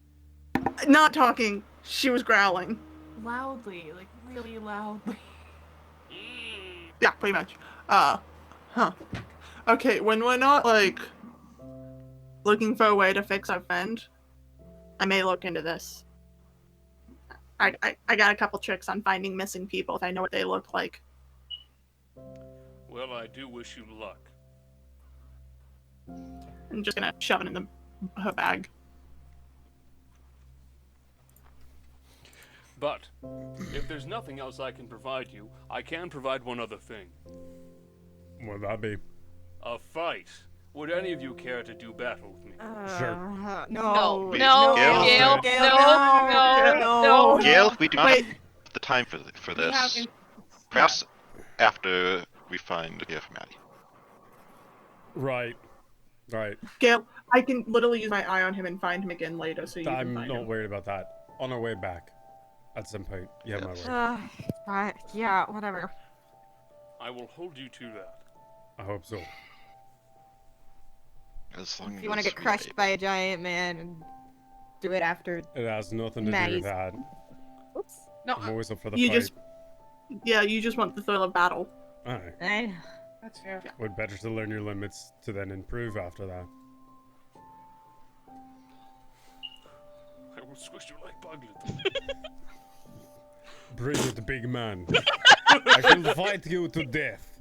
[SPEAKER 6] Not talking. She was growling.
[SPEAKER 10] Loudly, like really loudly.
[SPEAKER 6] Yeah, pretty much. Okay, when we're not, like, looking for a way to fix our friend, I may look into this. I got a couple tricks on finding missing people if I know what they look like.
[SPEAKER 2] Well, I do wish you luck.
[SPEAKER 6] I'm just gonna shove it in her bag.
[SPEAKER 2] But, if there's nothing else I can provide you, I can provide one other thing.
[SPEAKER 1] What'd that be?
[SPEAKER 2] A fight. Would any of you care to do battle with me?
[SPEAKER 1] Sure.
[SPEAKER 8] No,
[SPEAKER 4] Wait,
[SPEAKER 8] no,
[SPEAKER 4] Gail?
[SPEAKER 8] Gail, no.
[SPEAKER 4] Gail, we do not
[SPEAKER 6] Wait.
[SPEAKER 4] have the time for
[SPEAKER 6] We
[SPEAKER 4] this.
[SPEAKER 6] have-
[SPEAKER 4] Perhaps after we find a gift, Maddie.
[SPEAKER 1] Right. Right.
[SPEAKER 6] Gail, I can literally use my eye on him and find him again later, so you can
[SPEAKER 1] I'm
[SPEAKER 6] find
[SPEAKER 1] not
[SPEAKER 6] him.
[SPEAKER 1] worried about that. On our way back. At some point. You have my
[SPEAKER 4] Yes.
[SPEAKER 1] word.
[SPEAKER 3] Yeah, whatever.
[SPEAKER 2] I will hold you to that.
[SPEAKER 1] I hope so.
[SPEAKER 4] As long
[SPEAKER 3] If you want to
[SPEAKER 4] as
[SPEAKER 3] get
[SPEAKER 4] we
[SPEAKER 3] crushed
[SPEAKER 4] are
[SPEAKER 3] by a giant man and do it after.
[SPEAKER 1] It has nothing to do
[SPEAKER 3] Maddie's-
[SPEAKER 1] with that.
[SPEAKER 3] Oops.
[SPEAKER 5] No,
[SPEAKER 1] I'm always up for the
[SPEAKER 6] You
[SPEAKER 1] fight.
[SPEAKER 6] just- Yeah, you just want the thrill of battle.
[SPEAKER 1] Aye.
[SPEAKER 5] that's fair.
[SPEAKER 1] Would better to learn your limits to then improve after that.
[SPEAKER 2] I will squish you like bug
[SPEAKER 1] Bring it, big man. I will fight you to death.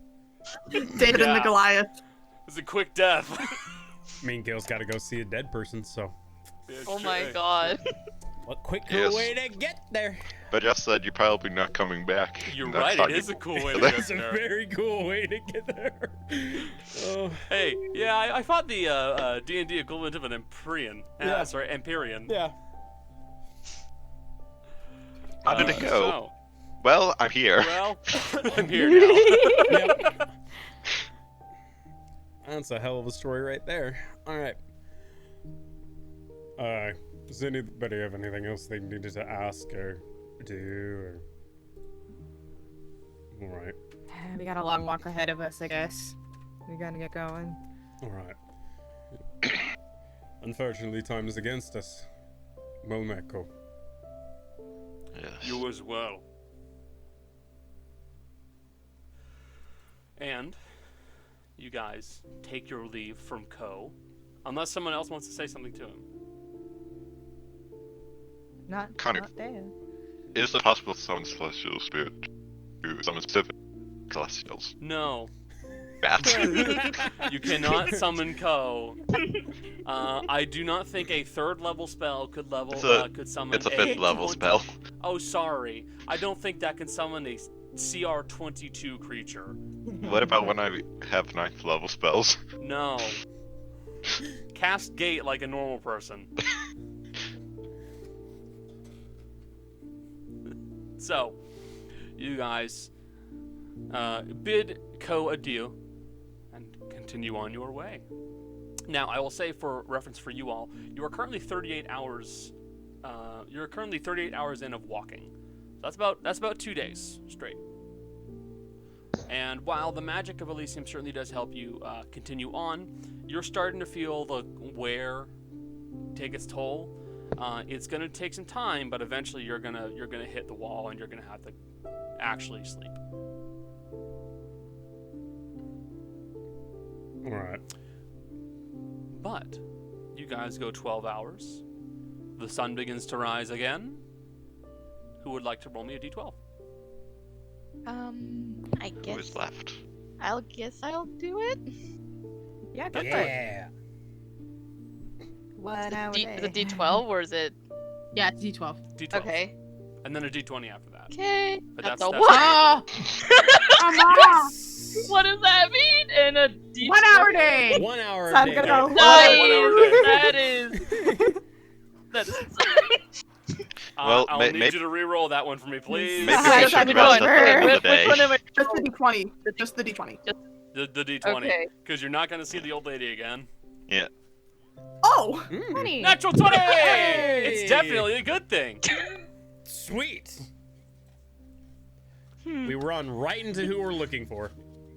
[SPEAKER 6] David and
[SPEAKER 2] Yeah.
[SPEAKER 6] the Goliath.
[SPEAKER 2] It's a quick death.
[SPEAKER 1] Mean Gail's gotta go see a dead person, so.
[SPEAKER 8] Oh my god.
[SPEAKER 1] What quicker
[SPEAKER 4] Yes.
[SPEAKER 1] way to get there?
[SPEAKER 4] But just said you're probably not coming back.
[SPEAKER 2] You're
[SPEAKER 4] That's
[SPEAKER 2] right,
[SPEAKER 4] how
[SPEAKER 2] it
[SPEAKER 4] you-
[SPEAKER 2] is a cool way to
[SPEAKER 4] That's
[SPEAKER 2] get
[SPEAKER 1] It's a
[SPEAKER 2] there.
[SPEAKER 1] very cool way to get there. Oh.
[SPEAKER 2] Hey, yeah, I fought the D&D equivalent of an Empyrean.
[SPEAKER 1] Yeah.
[SPEAKER 2] Sorry, Empyrean.
[SPEAKER 1] Yeah.
[SPEAKER 4] How did it go?
[SPEAKER 2] So,
[SPEAKER 4] Well, I'm here.
[SPEAKER 2] well, I'm here now.
[SPEAKER 1] Yep. That's a hell of a story right there. Alright. Does anybody have anything else they needed to ask or do or... Alright.
[SPEAKER 3] We got a long walk ahead of us, I guess. We gotta get going.
[SPEAKER 1] Alright. Unfortunately, time is against us. Momeko.
[SPEAKER 4] Yes.
[SPEAKER 2] You as well. And you guys take your leave from Ko, unless someone else wants to say something to him.
[SPEAKER 3] Not
[SPEAKER 4] Connor.
[SPEAKER 3] dead.
[SPEAKER 4] Is it possible to summon celestial spirit to summon specific celestials?
[SPEAKER 2] No,
[SPEAKER 4] Bats.
[SPEAKER 2] you cannot summon Ko. I do not think a third level spell could could summon
[SPEAKER 4] It's a fifth level
[SPEAKER 2] 20
[SPEAKER 4] spell.
[SPEAKER 2] Oh, sorry. I don't think that can summon a CR 22 creature.
[SPEAKER 4] What about when I have 9th level spells?
[SPEAKER 2] No. Cast Gate like a normal person. So, you guys bid Ko adieu and continue on your way. Now, I will say for reference for you all, you are currently 38 hours. You're currently 38 hours in of walking. So that's about 2 days straight. And while the magic of Elysium certainly does help you continue on, you're starting to feel the wear take its toll. It's gonna take some time, but eventually you're gonna hit the wall and you're gonna have to actually sleep.
[SPEAKER 1] All right.
[SPEAKER 2] But you guys go 12 hours. The sun begins to rise again. Who would like to roll me a d12?
[SPEAKER 8] I
[SPEAKER 4] Who
[SPEAKER 8] guess.
[SPEAKER 4] is left?
[SPEAKER 8] I'll do it.
[SPEAKER 3] Yeah, go for it.
[SPEAKER 1] Yeah.
[SPEAKER 3] 1 hour
[SPEAKER 8] Is
[SPEAKER 3] day.
[SPEAKER 8] it D12 or is it?
[SPEAKER 7] Yeah, it's D12.
[SPEAKER 2] D12.
[SPEAKER 8] Okay.
[SPEAKER 2] And then a d20 after that.
[SPEAKER 8] Okay.
[SPEAKER 2] But
[SPEAKER 8] That's
[SPEAKER 2] that's-
[SPEAKER 8] a
[SPEAKER 2] that's-
[SPEAKER 8] what?
[SPEAKER 7] Come on!
[SPEAKER 8] What does that mean? And a D12?
[SPEAKER 7] 1 hour day!
[SPEAKER 1] 1 hour
[SPEAKER 3] Time
[SPEAKER 1] a
[SPEAKER 3] to
[SPEAKER 1] day.
[SPEAKER 3] go.
[SPEAKER 8] Nice.
[SPEAKER 2] 1 hour day.
[SPEAKER 8] That is. That is.
[SPEAKER 4] Well,
[SPEAKER 2] I'll need you to re-roll that one for me, please.
[SPEAKER 4] Maybe
[SPEAKER 3] Ah,
[SPEAKER 4] we
[SPEAKER 3] yes,
[SPEAKER 4] should
[SPEAKER 3] I'm
[SPEAKER 4] rest
[SPEAKER 3] going.
[SPEAKER 4] at the end of the
[SPEAKER 8] Which
[SPEAKER 4] day.
[SPEAKER 8] one am I?
[SPEAKER 6] Just the D20. Just the D20.
[SPEAKER 2] The d20.
[SPEAKER 8] Okay.
[SPEAKER 2] Because you're not going to see the old lady again.
[SPEAKER 4] Yeah.
[SPEAKER 6] Oh!
[SPEAKER 3] 20.
[SPEAKER 2] Natural 20!
[SPEAKER 1] Hey!
[SPEAKER 2] It's definitely a good thing.
[SPEAKER 1] Sweet. We run right into who we're looking for.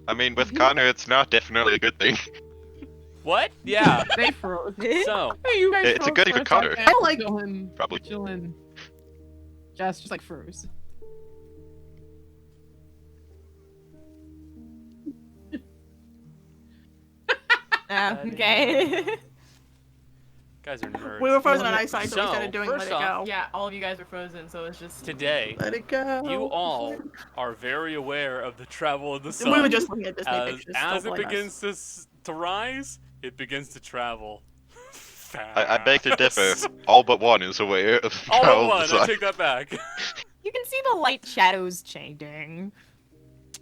[SPEAKER 4] I mean, with Connor, it's not definitely a good thing.
[SPEAKER 2] What? Yeah.
[SPEAKER 7] They froze.
[SPEAKER 2] So,
[SPEAKER 7] Hey, you guys
[SPEAKER 4] It's a
[SPEAKER 7] froze
[SPEAKER 4] goodie for
[SPEAKER 7] a
[SPEAKER 4] Connor.
[SPEAKER 7] second.
[SPEAKER 6] I like-
[SPEAKER 7] chilling,
[SPEAKER 4] Probably.
[SPEAKER 7] chilling. Just like froze.
[SPEAKER 3] Oh, okay.
[SPEAKER 2] guys are nerds.
[SPEAKER 6] We were frozen on ice ice, so we
[SPEAKER 2] So,
[SPEAKER 6] started doing Let
[SPEAKER 2] first
[SPEAKER 6] It
[SPEAKER 2] off-
[SPEAKER 6] Go.
[SPEAKER 10] Yeah, all of you guys were frozen, so it's just.
[SPEAKER 2] Today,
[SPEAKER 6] Let it go.
[SPEAKER 2] you all are very aware of the travel of the sun.
[SPEAKER 6] We were just looking at Disney
[SPEAKER 2] as,
[SPEAKER 6] pictures.
[SPEAKER 2] as
[SPEAKER 6] don't
[SPEAKER 2] it
[SPEAKER 6] blame
[SPEAKER 2] begins to rise, it begins to travel.
[SPEAKER 4] I beg to differ.
[SPEAKER 2] fast.
[SPEAKER 4] All but one is aware of
[SPEAKER 2] All
[SPEAKER 4] how
[SPEAKER 2] but
[SPEAKER 4] the
[SPEAKER 2] one. I
[SPEAKER 4] sun-
[SPEAKER 2] take that back.
[SPEAKER 3] You can see the light shadows changing.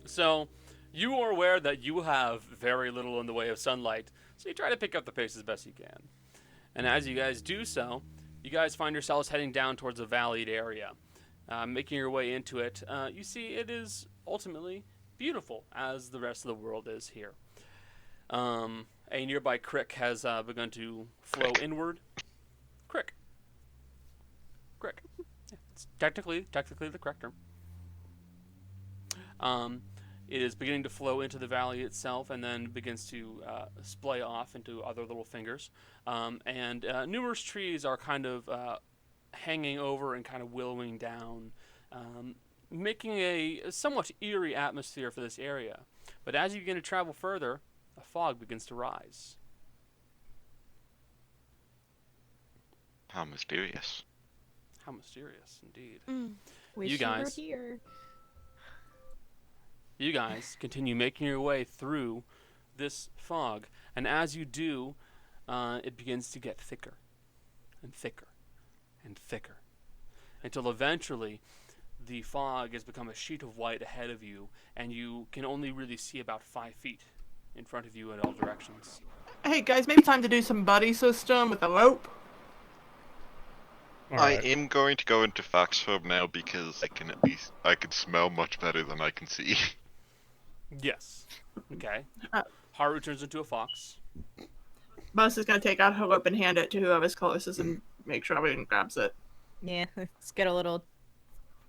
[SPEAKER 2] So, you are aware that you have very little in the way of sunlight, so you try to pick up the pace as best you can. And as you guys do so, you guys find yourselves heading down towards a valleyed area. Making your way into it, you see it is ultimately beautiful, as the rest of the world is here. A nearby creek has begun to flow inward. Creek. Yeah, it's technically the correct term. It is beginning to flow into the valley itself, and then begins to splay off into other little fingers. And numerous trees are kind of hanging over and kind of willowing down, making a somewhat eerie atmosphere for this area. But as you begin to travel further, a fog begins to rise.
[SPEAKER 4] How mysterious.
[SPEAKER 2] How mysterious, indeed.
[SPEAKER 3] Wish
[SPEAKER 2] You guys.
[SPEAKER 3] were here.
[SPEAKER 2] You guys continue making your way through this fog, and as you do, it begins to get thicker and thicker and thicker, until eventually the fog has become a sheet of white ahead of you, and you can only really see about 5 feet in front of you in all directions.
[SPEAKER 6] Hey guys, maybe time to do some buddy system with a rope.
[SPEAKER 1] All
[SPEAKER 4] I
[SPEAKER 1] right.
[SPEAKER 4] am going to go into Fox form now because I can smell much better than I can see.
[SPEAKER 2] Yes. Okay.
[SPEAKER 6] Uh.
[SPEAKER 2] Haru turns into a fox.
[SPEAKER 6] Bus is gonna take out her rope and hand it to whoever's closest and make sure everyone grabs it.
[SPEAKER 3] Yeah, let's get a little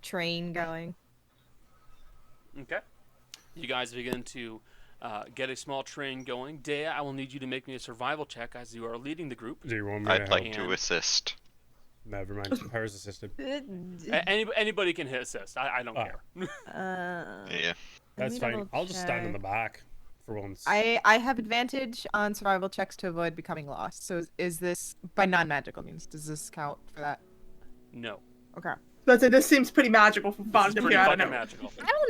[SPEAKER 3] train going.
[SPEAKER 2] Okay. You guys begin to get a small train going. Dea, I will need you to make me a survival check as you are leading the group.
[SPEAKER 1] Do you want me
[SPEAKER 4] I'd
[SPEAKER 1] to
[SPEAKER 4] like
[SPEAKER 1] help?
[SPEAKER 4] to
[SPEAKER 2] And-
[SPEAKER 4] assist.
[SPEAKER 1] Never mind. Hers assisted.
[SPEAKER 2] Anybody can hit assist. I don't
[SPEAKER 1] Oh.
[SPEAKER 2] care.
[SPEAKER 4] Yeah.
[SPEAKER 1] That's
[SPEAKER 3] me
[SPEAKER 1] fine.
[SPEAKER 3] double
[SPEAKER 1] I'll just stand in the
[SPEAKER 3] check.
[SPEAKER 1] back for once.
[SPEAKER 3] I have advantage on survival checks to avoid becoming lost. So is this by non-magical means? Does this count for that?
[SPEAKER 2] No.
[SPEAKER 3] Okay.
[SPEAKER 6] That's it. This seems pretty magical for
[SPEAKER 2] This
[SPEAKER 6] fun
[SPEAKER 2] is
[SPEAKER 6] to
[SPEAKER 2] pretty
[SPEAKER 6] be. I don't
[SPEAKER 2] fucking
[SPEAKER 6] know.
[SPEAKER 2] magical.
[SPEAKER 3] I don't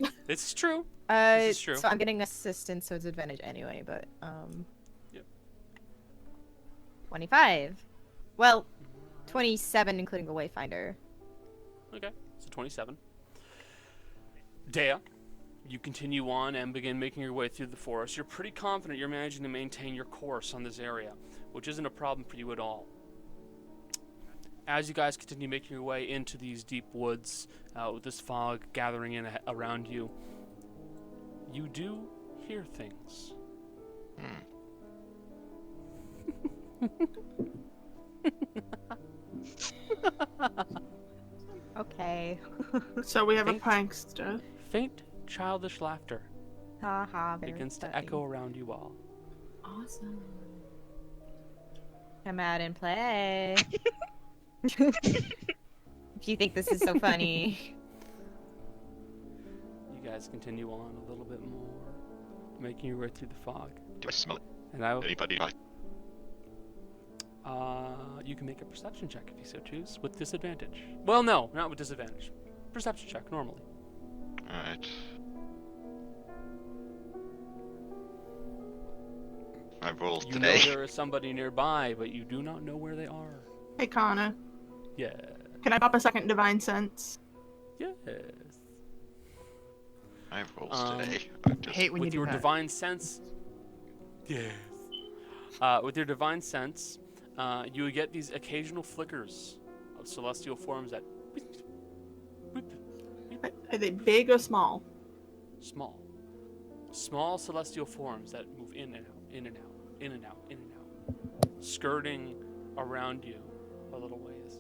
[SPEAKER 3] know.
[SPEAKER 2] This is true.
[SPEAKER 3] This
[SPEAKER 2] is true.
[SPEAKER 3] So I'm getting assistance, so it's advantage anyway. But
[SPEAKER 2] Yep.
[SPEAKER 3] 25. Well, 27 including a wayfinder.
[SPEAKER 2] Okay. So 27. Dea, you continue on and begin making your way through the forest. You're pretty confident you're managing to maintain your course on this area, which isn't a problem for you at all. As you guys continue making your way into these deep woods, with this fog gathering in around you, you do hear things.
[SPEAKER 3] Okay.
[SPEAKER 6] So we have a
[SPEAKER 2] Thanks.
[SPEAKER 6] prankster.
[SPEAKER 2] Faint, childish laughter
[SPEAKER 3] Haha. Very
[SPEAKER 2] begins to
[SPEAKER 3] funny.
[SPEAKER 2] echo around you all.
[SPEAKER 10] Awesome.
[SPEAKER 3] Come out and play. If you think this is so funny.
[SPEAKER 2] You guys continue on a little bit more, making your way through the fog.
[SPEAKER 4] Do I smell
[SPEAKER 2] And I,
[SPEAKER 4] anybody?
[SPEAKER 2] you can make a perception check if you so choose, with disadvantage. Well, no, not with disadvantage. Perception check normally.
[SPEAKER 4] Alright. I rolled
[SPEAKER 2] You know
[SPEAKER 4] today.
[SPEAKER 2] there is somebody nearby, but you do not know where they are.
[SPEAKER 6] Hey, Connor.
[SPEAKER 2] Yeah.
[SPEAKER 6] Can I pop a second divine sense?
[SPEAKER 2] Yes.
[SPEAKER 4] I rolled
[SPEAKER 2] Um,
[SPEAKER 4] today.
[SPEAKER 7] Hate when you
[SPEAKER 2] With
[SPEAKER 7] do
[SPEAKER 2] your
[SPEAKER 7] that.
[SPEAKER 2] divine sense. Yes. With your divine sense, you would get these occasional flickers of celestial forms that
[SPEAKER 6] Are they big or small?
[SPEAKER 2] small celestial forms that move in and out, in and out, in and out, in and out, skirting around you a little ways.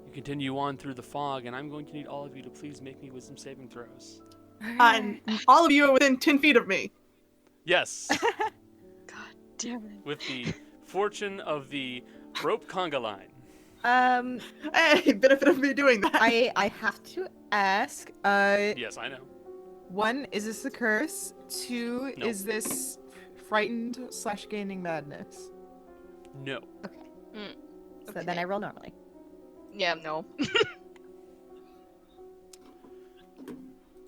[SPEAKER 2] You continue on through the fog, and I'm going to need all of you to please make me wisdom saving throws.
[SPEAKER 6] And all of you are within 10 feet of me.
[SPEAKER 2] Yes,
[SPEAKER 8] God damn it.
[SPEAKER 2] with the fortune of the rope conga line.
[SPEAKER 6] Hey, benefit of me doing that.
[SPEAKER 3] I have to ask.
[SPEAKER 2] Yes, I know.
[SPEAKER 3] 1, is this a curse? 2,
[SPEAKER 2] No.
[SPEAKER 3] is this frightened / gaining madness?
[SPEAKER 2] No.
[SPEAKER 3] So then I roll normally.
[SPEAKER 8] Yeah, no.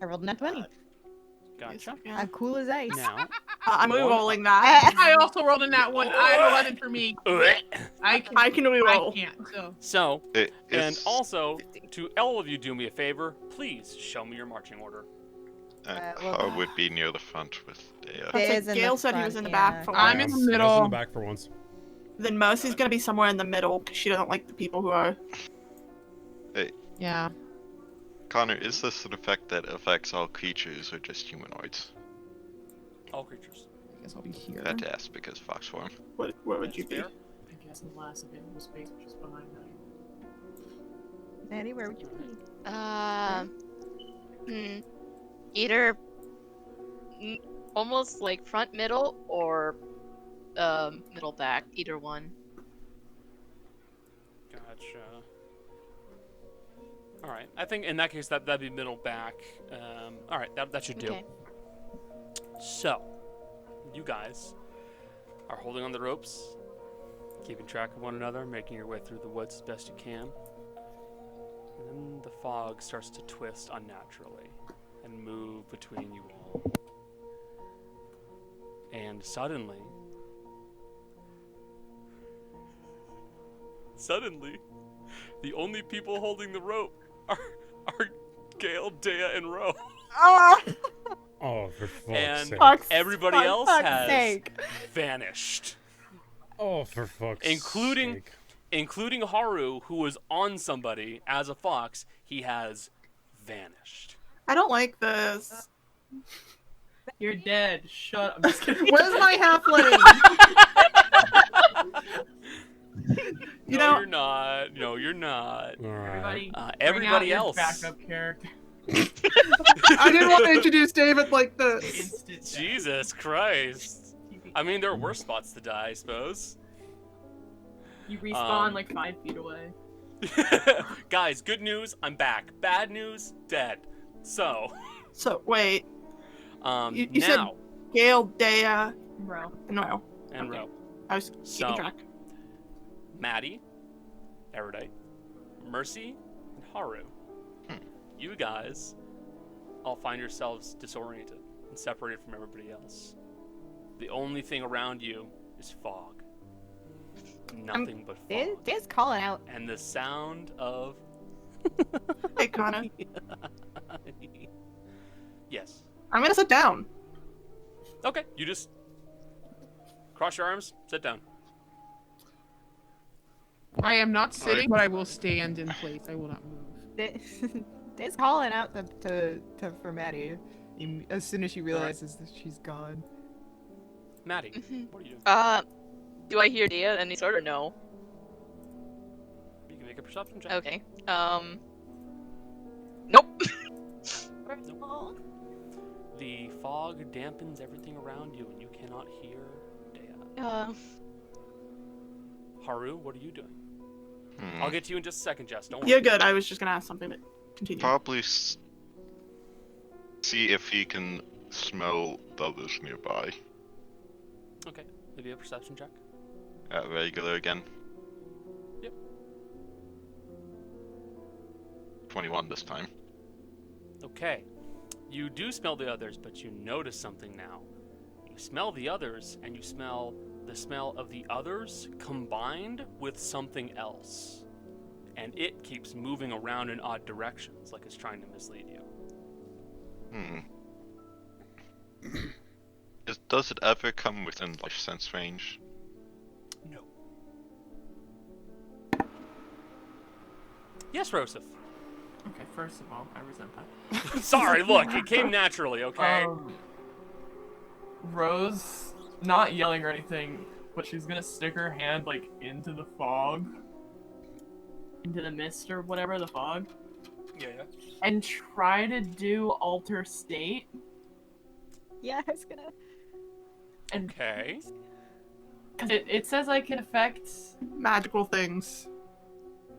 [SPEAKER 3] I rolled a nat 20.
[SPEAKER 2] Gotcha.
[SPEAKER 3] I'm cool as ice.
[SPEAKER 2] Now,
[SPEAKER 6] I'm
[SPEAKER 2] One-
[SPEAKER 6] re-rolling that.
[SPEAKER 7] I also rolled in that one. I had 11 for me. I can
[SPEAKER 6] I can re-roll.
[SPEAKER 7] I can't. So
[SPEAKER 2] so,
[SPEAKER 4] It
[SPEAKER 2] and
[SPEAKER 4] is,
[SPEAKER 2] also, to all of you do me a favor, please show me your marching order.
[SPEAKER 3] well-
[SPEAKER 4] Har would be near the front with Dea.
[SPEAKER 6] That's
[SPEAKER 3] Daya's
[SPEAKER 6] like
[SPEAKER 3] in the
[SPEAKER 6] Gail said he was
[SPEAKER 3] front,
[SPEAKER 6] in the back
[SPEAKER 3] yeah.
[SPEAKER 6] for
[SPEAKER 7] I'm
[SPEAKER 6] once.
[SPEAKER 7] in the middle.
[SPEAKER 1] I was in the back for once.
[SPEAKER 6] Then Mercy's gonna be somewhere in the middle because she doesn't like the people who are.
[SPEAKER 7] yeah.
[SPEAKER 4] Connor, is this an effect that affects all creatures or just humanoids?
[SPEAKER 2] All creatures.
[SPEAKER 7] I guess I'll be here.
[SPEAKER 4] I had to ask because fox form.
[SPEAKER 6] Where would you
[SPEAKER 2] That's
[SPEAKER 6] be?
[SPEAKER 2] fair.
[SPEAKER 10] I guess in the last available space, which is behind that.
[SPEAKER 3] Maddie, where would you be?
[SPEAKER 8] Either almost like front middle or middle back. Either one.
[SPEAKER 2] Gotcha. All right. I think in that case that'd be middle back. All right. That should do.
[SPEAKER 8] Okay.
[SPEAKER 2] So, you guys are holding on the ropes, keeping track of one another, making your way through the woods as best you can. And then the fog starts to twist unnaturally and move between you all. And suddenly, the only people holding the rope are Gale, Dea, and Ro.
[SPEAKER 1] Oh, for fuck's
[SPEAKER 2] And
[SPEAKER 1] sake.
[SPEAKER 2] everybody
[SPEAKER 3] For
[SPEAKER 2] else
[SPEAKER 3] fuck's
[SPEAKER 2] has
[SPEAKER 3] sake.
[SPEAKER 2] vanished,
[SPEAKER 1] Oh, for fuck's
[SPEAKER 2] Including-
[SPEAKER 1] sake.
[SPEAKER 2] including Haru, who was on somebody as a fox. He has vanished.
[SPEAKER 6] I don't like this.
[SPEAKER 10] You're dead. Shut up. I'm just kidding.
[SPEAKER 6] Where's my halfling? You
[SPEAKER 2] No,
[SPEAKER 6] know,
[SPEAKER 2] you're not. No, you're not.
[SPEAKER 1] All right.
[SPEAKER 10] Everybody, bring out
[SPEAKER 2] Everybody
[SPEAKER 10] your
[SPEAKER 2] else.
[SPEAKER 10] Backup character.
[SPEAKER 6] I didn't want to introduce David like this.
[SPEAKER 10] Instant death.
[SPEAKER 2] Jesus Christ. I mean, there are worse spots to die, I suppose.
[SPEAKER 10] You respawn
[SPEAKER 2] Um,
[SPEAKER 10] like 5 feet away.
[SPEAKER 2] Guys, good news, I'm back. Bad news, dead. So,
[SPEAKER 6] So wait, you
[SPEAKER 2] now,
[SPEAKER 6] said Gale, Dea,
[SPEAKER 10] Bro.
[SPEAKER 6] and Ro.
[SPEAKER 2] and
[SPEAKER 6] okay.
[SPEAKER 2] Ro,
[SPEAKER 6] I was
[SPEAKER 2] So-
[SPEAKER 6] keeping track.
[SPEAKER 2] Maddie, Erudite, Mercy, and Haru. You guys all find yourselves disoriented and separated from everybody else. The only thing around you is fog. Nothing but fog.
[SPEAKER 3] Daya's calling out.
[SPEAKER 2] And the sound of...
[SPEAKER 6] Hey, Connor,
[SPEAKER 2] Yes.
[SPEAKER 6] I'm gonna sit down.
[SPEAKER 2] Okay, you just cross your arms, sit down.
[SPEAKER 7] I am not sitting, but I will stand in place. I will not move.
[SPEAKER 3] Daya's calling out for Maddie as soon as she realizes that she's gone.
[SPEAKER 2] Maddie,
[SPEAKER 8] Mhm.
[SPEAKER 2] what are you doing?
[SPEAKER 8] Do I hear Dea any sort or no?
[SPEAKER 2] You can make a perception check.
[SPEAKER 8] Okay. Nope.
[SPEAKER 2] The fog dampens everything around you and you cannot hear Dea. Haru, what are you doing? I'll get to you in just a second, Jess. Don't worry.
[SPEAKER 6] You're good. I was just gonna ask something, but continue.
[SPEAKER 4] Probably see if he can smell the others nearby.
[SPEAKER 2] Okay, maybe a perception check.
[SPEAKER 4] At regular again.
[SPEAKER 2] Yep.
[SPEAKER 4] 21 this time.
[SPEAKER 2] Okay, you do smell the others, but you notice something now. You smell the others, and you smell the smell of the others combined with something else. And it keeps moving around in odd directions, like it's trying to mislead you.
[SPEAKER 4] Does it ever come within life sense range?
[SPEAKER 2] No. Yes, Rosef.
[SPEAKER 10] Okay, first of all, I resent that.
[SPEAKER 2] Sorry, look, it came naturally, okay?
[SPEAKER 10] Rose, not yelling or anything, but she's gonna stick her hand, like, into the fog. Into the mist or whatever, the fog.
[SPEAKER 2] Yeah.
[SPEAKER 10] And try to do alter state.
[SPEAKER 3] Yeah, I was gonna.
[SPEAKER 10] And
[SPEAKER 2] Okay.
[SPEAKER 10] Because it says I can affect
[SPEAKER 6] Magical things.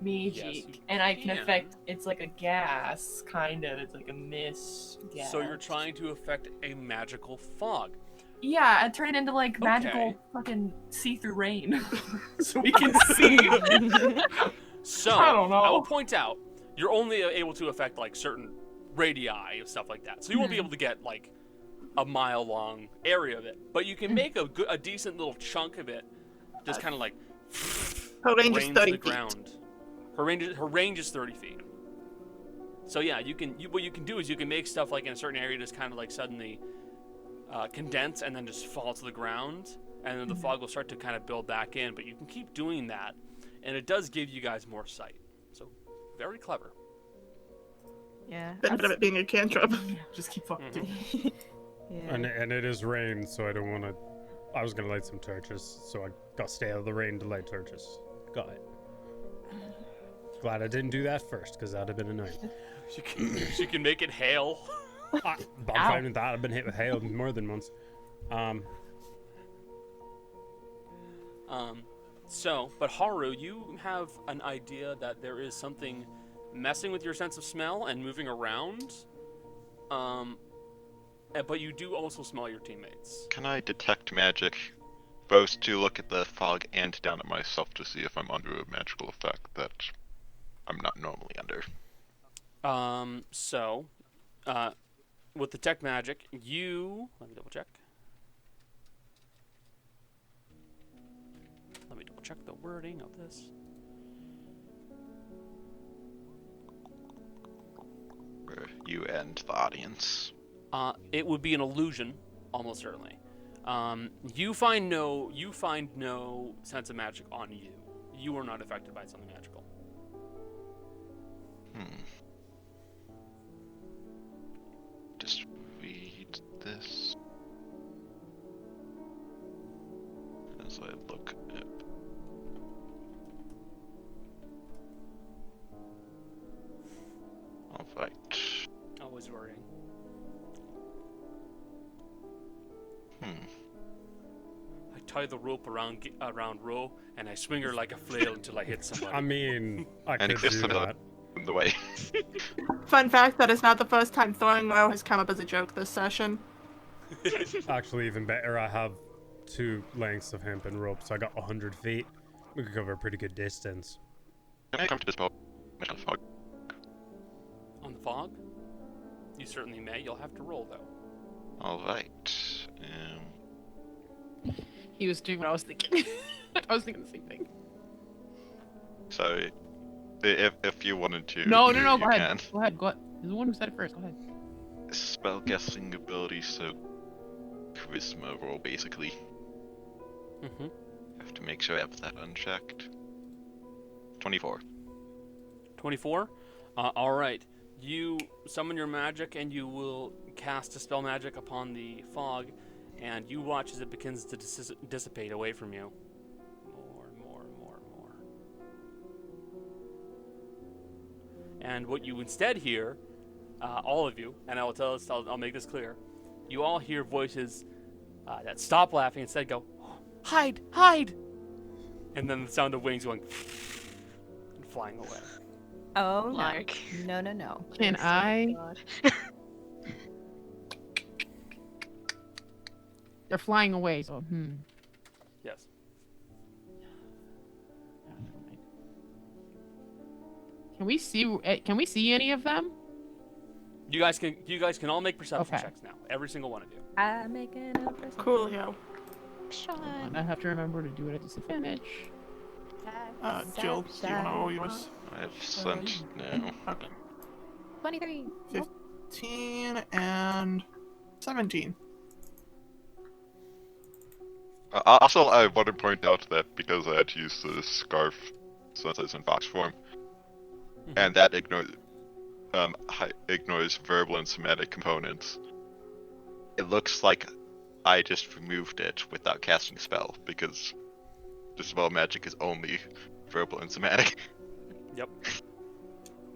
[SPEAKER 10] magic,
[SPEAKER 2] Yes, you
[SPEAKER 10] and I can
[SPEAKER 2] can.
[SPEAKER 10] affect, it's like a gas, kind of. It's like a mist gas.
[SPEAKER 2] So you're trying to affect a magical fog.
[SPEAKER 10] Yeah, and turn it into like magical
[SPEAKER 2] Okay.
[SPEAKER 10] fucking see-through rain. So we can see.
[SPEAKER 2] So,
[SPEAKER 10] I don't know.
[SPEAKER 2] I will point out, you're only able to affect like certain radii and stuff like that. So you won't be able to get like a mile-long area of it, but you can make a decent little chunk of it, just kind of like
[SPEAKER 6] Her range is
[SPEAKER 2] rain
[SPEAKER 6] 30
[SPEAKER 2] to the
[SPEAKER 6] feet.
[SPEAKER 2] ground. Her range is 30 feet. So yeah, what you can do is you can make stuff like in a certain area just kind of like suddenly condense and then just fall to the ground, and then the fog will start to kind of build back in. But you can keep doing that, and it does give you guys more sight. So very clever.
[SPEAKER 3] Yeah.
[SPEAKER 6] Benefit of it being a cantrip.
[SPEAKER 10] Just keep fucking doing
[SPEAKER 2] Mhm.
[SPEAKER 10] it.
[SPEAKER 3] Yeah.
[SPEAKER 1] And it is rain, so I don't want to. I was gonna light some torches, so I got to stay out of the rain to light torches. Got it. Glad I didn't do that first, because that'd have been annoying.
[SPEAKER 2] She can make it hail.
[SPEAKER 1] I'm fine with that. I've been hit with hail more than once.
[SPEAKER 2] But Haru, you have an idea that there is something messing with your sense of smell and moving around. But you do also smell your teammates.
[SPEAKER 4] Can I detect magic? Both to look at the fog and down at myself to see if I'm under a magical effect that I'm not normally under.
[SPEAKER 2] With the tech magic, let me double check. Let me double check the wording of this.
[SPEAKER 4] For you and the audience.
[SPEAKER 2] It would be an illusion, almost certainly. You find no sense of magic on you. You are not affected by something magical.
[SPEAKER 4] Just read this as I look up. Alright.
[SPEAKER 2] Always worrying. I tie the rope around Ro, and I swing her like a flail until I hit somebody.
[SPEAKER 1] I mean, I
[SPEAKER 4] And
[SPEAKER 1] could do that.
[SPEAKER 4] In the way.
[SPEAKER 6] Fun fact, that is not the first time throwing Ro has come up as a joke this session.
[SPEAKER 1] Actually, even better, I have 2 lengths of hemp and rope, so I got 100 feet. We could cover a pretty good distance.
[SPEAKER 4] Can I come to this fog?
[SPEAKER 2] On the fog? You certainly may. You'll have to roll, though.
[SPEAKER 4] Alright.
[SPEAKER 7] He was doing what I was thinking. I was thinking the same thing.
[SPEAKER 4] So, if you wanted to,
[SPEAKER 7] No,
[SPEAKER 4] you
[SPEAKER 7] go ahead.
[SPEAKER 4] can.
[SPEAKER 7] Go ahead. You're the one who said it first. Go ahead.
[SPEAKER 4] Spellcasting ability, so charisma roll basically.
[SPEAKER 2] Mm-hmm.
[SPEAKER 4] Have to make sure I have that unchecked. 24.
[SPEAKER 2] 24? Alright. You summon your magic, and you will cast a spell magic upon the fog, and you watch as it begins to dissipate away from you. More and more and more and more. And what you instead hear, all of you, and I'll make this clear, you all hear voices that stop laughing and instead go, "Hide! Hide!" And then the sound of wings going and flying away.
[SPEAKER 3] Oh, no.
[SPEAKER 8] Like.
[SPEAKER 3] No.
[SPEAKER 7] Can I? They're flying away, so
[SPEAKER 2] Yes.
[SPEAKER 7] Oh, never mind. Can we see any of them?
[SPEAKER 2] You guys can all make perception
[SPEAKER 7] Okay.
[SPEAKER 2] checks now. Every single one of you.
[SPEAKER 3] I'm making a perception
[SPEAKER 6] Coolio.
[SPEAKER 3] shot.
[SPEAKER 7] I have to remember to do it at disadvantage.
[SPEAKER 6] Jill, do you want to roll yours?
[SPEAKER 4] I've sent now.
[SPEAKER 6] Okay.
[SPEAKER 3] 23.
[SPEAKER 6] 15 and 17.
[SPEAKER 4] Also, I want to point out that because I had to use the scarf since it's in fox form, and that ignores verbal and somatic components, it looks like I just removed it without casting a spell, because Dispel Magic is only verbal and somatic.
[SPEAKER 2] Yep.